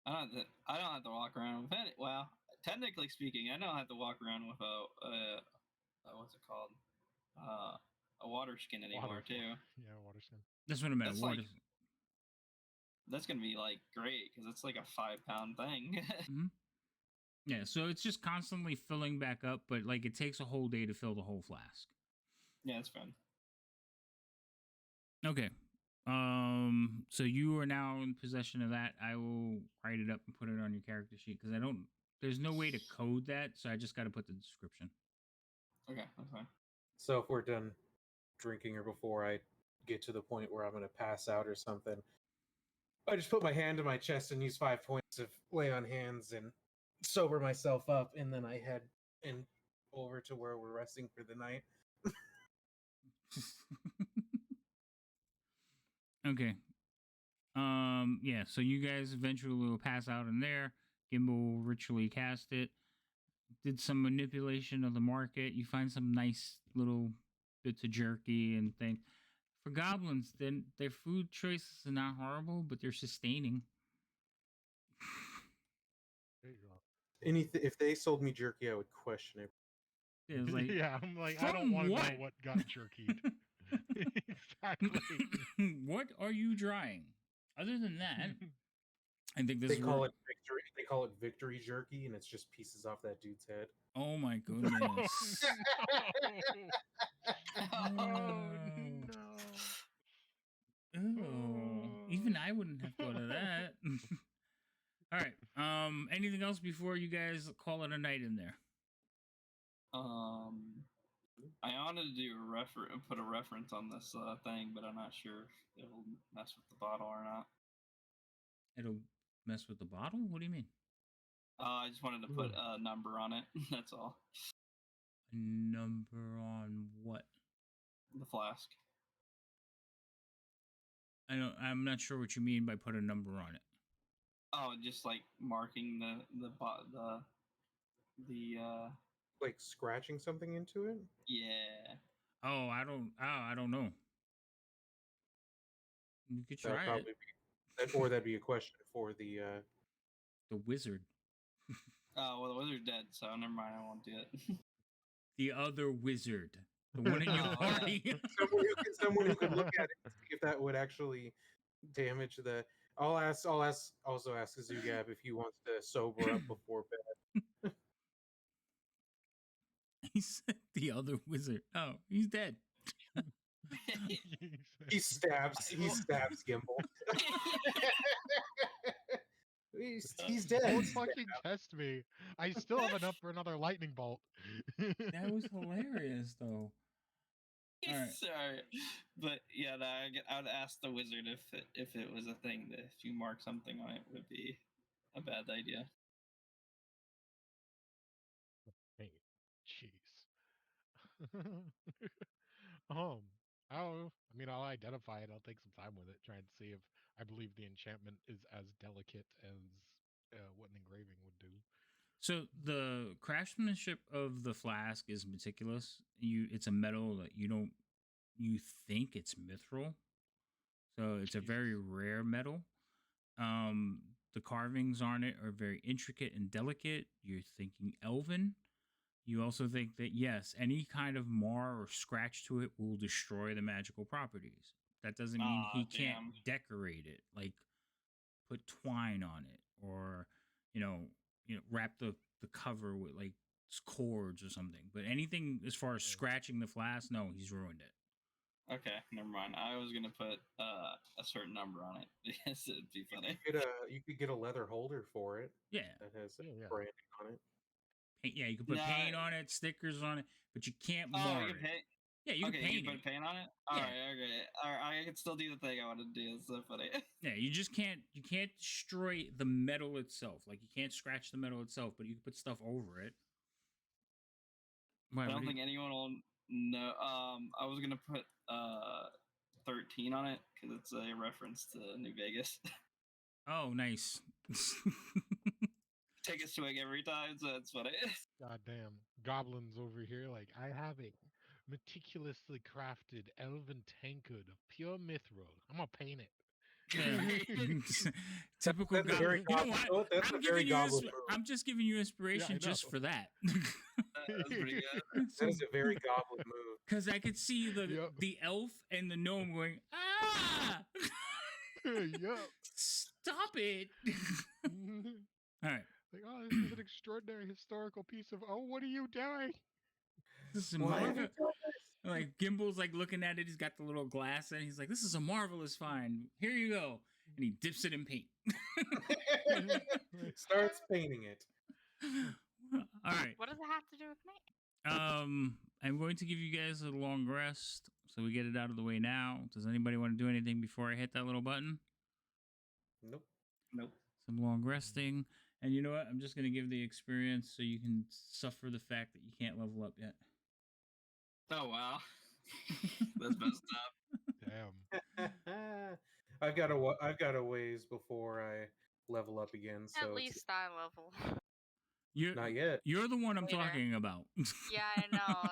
I don't have to walk around with it. Well, technically speaking, I don't have to walk around with a what's it called? A water skin anymore too. Yeah, water skin. That's what I meant. That's gonna be like great because it's like a 5-pound thing. Mm-hmm. Yeah, so it's just constantly filling back up, but like it takes a whole day to fill the whole flask. Yeah, it's fun. Okay. So you are now in possession of that. I will write it up and put it on your character sheet because there's no way to code that, so I just got to put the description. Okay, that's fine. So if we're done drinking or before I get to the point where I'm going to pass out or something, I just put my hand to my chest and use 5 points of lay on hands and sober myself up, and then I head over to where we're resting for the night. Okay. Yeah, so you guys eventually will pass out in there. Gimbal will ritually cast it. Did some manipulation of the market. You find some nice little bits of jerky and things. For goblins, then their food choices are not horrible, but they're sustaining. There you go. Anything if they sold me jerky, I would question it. It was like, yeah, I'm like, I don't want to know what got jerkied. Exactly. What are you drying? Other than that, I think this they call it victory. They call it victory jerky, and it's just pieces off that dude's head. Oh my goodness! No. Even I wouldn't have thought of that. All right. Anything else before you guys call it a night in there? I wanted to do put a reference on this thing, but I'm not sure if it'll mess with the bottle or not. It'll mess with the bottle? What do you mean? I just wanted to put a number on it. That's all. A number on what? The flask. I'm not sure what you mean by put a number on it. Oh, just like marking the The Like scratching something into it. yeah. I don't know. You could That would try it. probably be that, or that'd be a question for the. The wizard. Oh well, the wizard's dead, so never mind. I won't do it. The other wizard. The one in your Oh, yeah. party. someone who could look at it and see if that would actually damage the. I'll also ask Zugab if he wants to sober up before bed. He said the other wizard. Oh, he's dead. He stabs Gimbal. He's dead. Don't fucking test me. I still have enough for another lightning bolt. That was hilarious, though. All right. Sorry, but yeah, no, I would ask the wizard if it was a thing that if you mark something on it would be a bad idea. Hey, jeez. um, I mean, I'll identify it. I'll take some time with it, try and see if I believe the enchantment is as delicate as what an engraving would do. So the craftsmanship of the flask is meticulous. It's a metal that you think it's mithril. So it's a very rare metal. The carvings on it are very intricate and delicate. You're thinking elven. You also think that yes, any kind of mar or scratch to it will destroy the magical properties. That doesn't mean he can't decorate it, like put twine on it, or you know, wrap the cover with like cords or something. But anything as far as scratching the flask, no, he's ruined it. Okay, never mind. I was gonna put a certain number on it because it'd be funny. You could get a leather holder for it. Yeah, that has branding on it. Yeah, you can put paint on it, stickers on it, but you can't mar you it. can paint. Yeah, you can paint you it. put paint on it. All right, okay. All right, I can still do the thing I want to do. It's so funny. Yeah, you just can't destroy the metal itself. Like you can't scratch the metal itself, but you can put stuff over it. I don't think anyone will know. I was gonna put 13 on it because it's a reference to New Vegas. Oh, nice. Take a swing every time, so that's funny. Goddamn goblins over here! Like I have a meticulously crafted elven tankard of pure mithril. I'm gonna paint it. Yeah. Typical That's goblin. You know what? I'm just giving you inspiration just for that. That's pretty good. That is a very goblin move. Because I could see the elf and the gnome going, ah! Yup. Stop it. All right. Like, oh, this is an extraordinary historical piece of. Oh, what are you doing? This is like Gimbal's like looking at it. He's got the little glass, and he's like, "This is a marvelous find. Here you go." And he dips it in paint. Starts painting it. All right. What does it have to do with me? I'm going to give you guys a long rest, so we get it out of the way now. Does anybody want to do anything before I hit that little button? Nope. Some long resting. And you know what? I'm just going to give the experience so you can suffer the fact that you can't level up yet. Oh, wow. That's messed up. Damn. I've got a ways before I level up again. So At least I level. Not yet. You're the one I'm Later. talking about. Yeah, I know.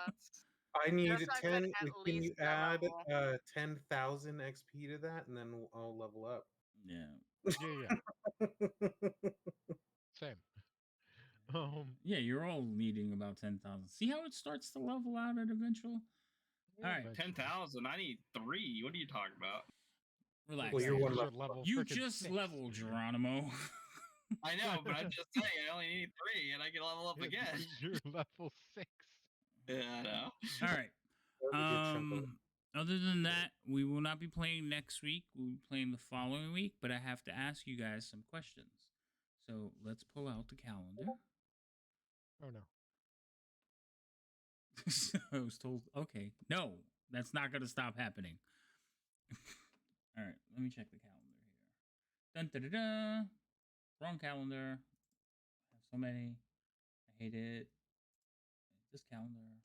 I need That's why I said 10. at Can you least I add level. 10,000 XP to that, and then I'll level up. Yeah. Yeah. Same. Yeah, you're all needing about 10,000. See how it starts to level out at eventual? All right. 10,000. I need 3. What are you talking about? Relax. Well, you're one level. You just leveled, Geronimo. I know, but I'm just saying I only need 3 and I can level up again. You're level 6. Yeah, I know. All right. Other than that, we will not be playing next week. We'll be playing the following week, but I have to ask you guys some questions. So let's pull out the calendar. Oh no. I was told, okay, no, that's not going to stop happening. All right, let me check the calendar here. Dun, da, da, da. Wrong calendar. I have so many. I hate it. This calendar.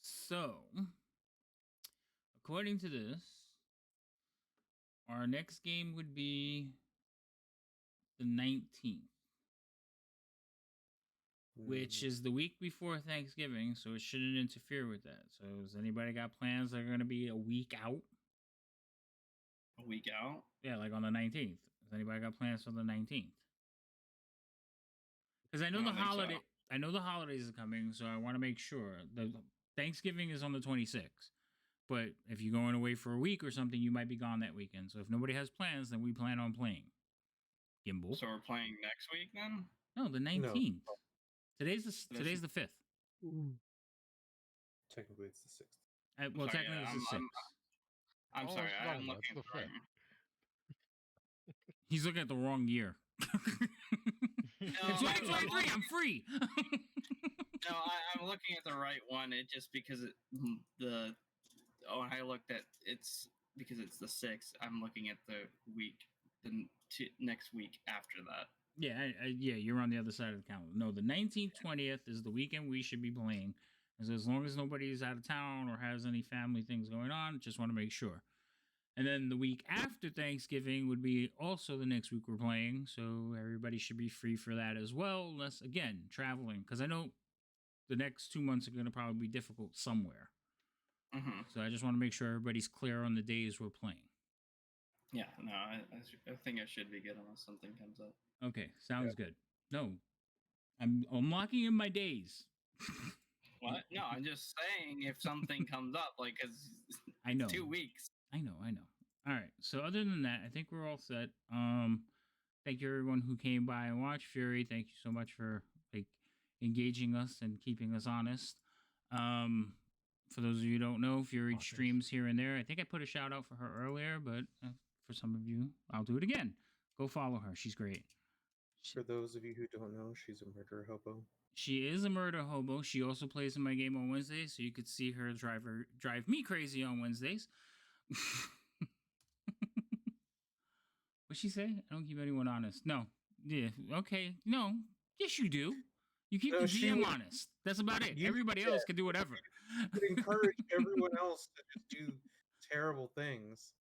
So, according to this, our next game would be the 19th, which is the week before Thanksgiving, so it shouldn't interfere with that. So, has anybody got plans that are going to be a week out? A week out? Yeah, like on the 19th. Has anybody got plans for the 19th? Because I know I the don't think so. holiday. I know the holidays are coming, so I want to make sure. The Thanksgiving is on the 26th. But if you're going away for a week or something, you might be gone that weekend. So if nobody has plans, then we plan on playing. Gimbal. So we're playing next week then? No, the 19th. Today's the 5th. Technically, it's the 6th. Well, Sorry, technically yeah, it's the 6th. I'm sorry, wrong, I'm though. looking It's at the the wrong. 5th. He's looking at the wrong year. In No, 2023, I'm free. No, I'm looking at the right one. It just because when I looked at it's because it's the 6th. I'm looking at the week, next week after that. Yeah, yeah, you're on the other side of the calendar. No, the 19th, 20th is the weekend we should be playing. As long as nobody's out of town or has any family things going on, just want to make sure. And then the week after Thanksgiving would be also the next week we're playing, so everybody should be free for that as well. Unless, again, traveling, because I know the next 2 months are going to probably be difficult somewhere. Mm-hmm. So I just want to make sure everybody's clear on the days we're playing. Yeah, no, I think I should be good unless something comes up. Okay, sounds good. No, I'm locking in my days. What? No, I'm just saying if something comes up, like, because I know. 2 weeks. I know. All right. So other than that, I think we're all set. Thank you everyone who came by and watched Fury. Thank you so much for engaging us and keeping us honest. For those of you who don't know, Fury streams here and there. I think I put a shout out for her earlier, but for some of you, I'll do it again. Go follow her. She's great. For those of you who don't know, she's a murder hobo. She is a murder hobo. She also plays in my game on Wednesdays, so you could see her drive me crazy on Wednesdays. What'd she say? I don't keep anyone honest. No. Yeah. Okay. No. Yes, you do. You keep the GM honest. That's about it. Everybody else can do whatever. You encourage everyone else to just do terrible things.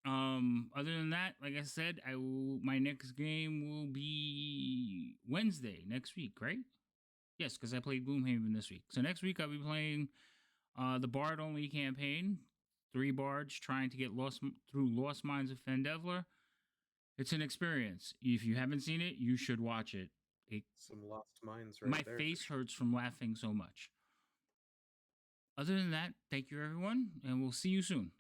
Other than that, like I said, my next game will be Wednesday next week, right? Yes, because I played Gloomhaven this week. So next week I'll be playing the Bard only campaign. 3 bards trying to get through Lost Mines of Fendevler. It's an experience. If you haven't seen it, you should watch it. Some lost minds right there. My face hurts from laughing so much. Other than that, thank you everyone, and we'll see you soon.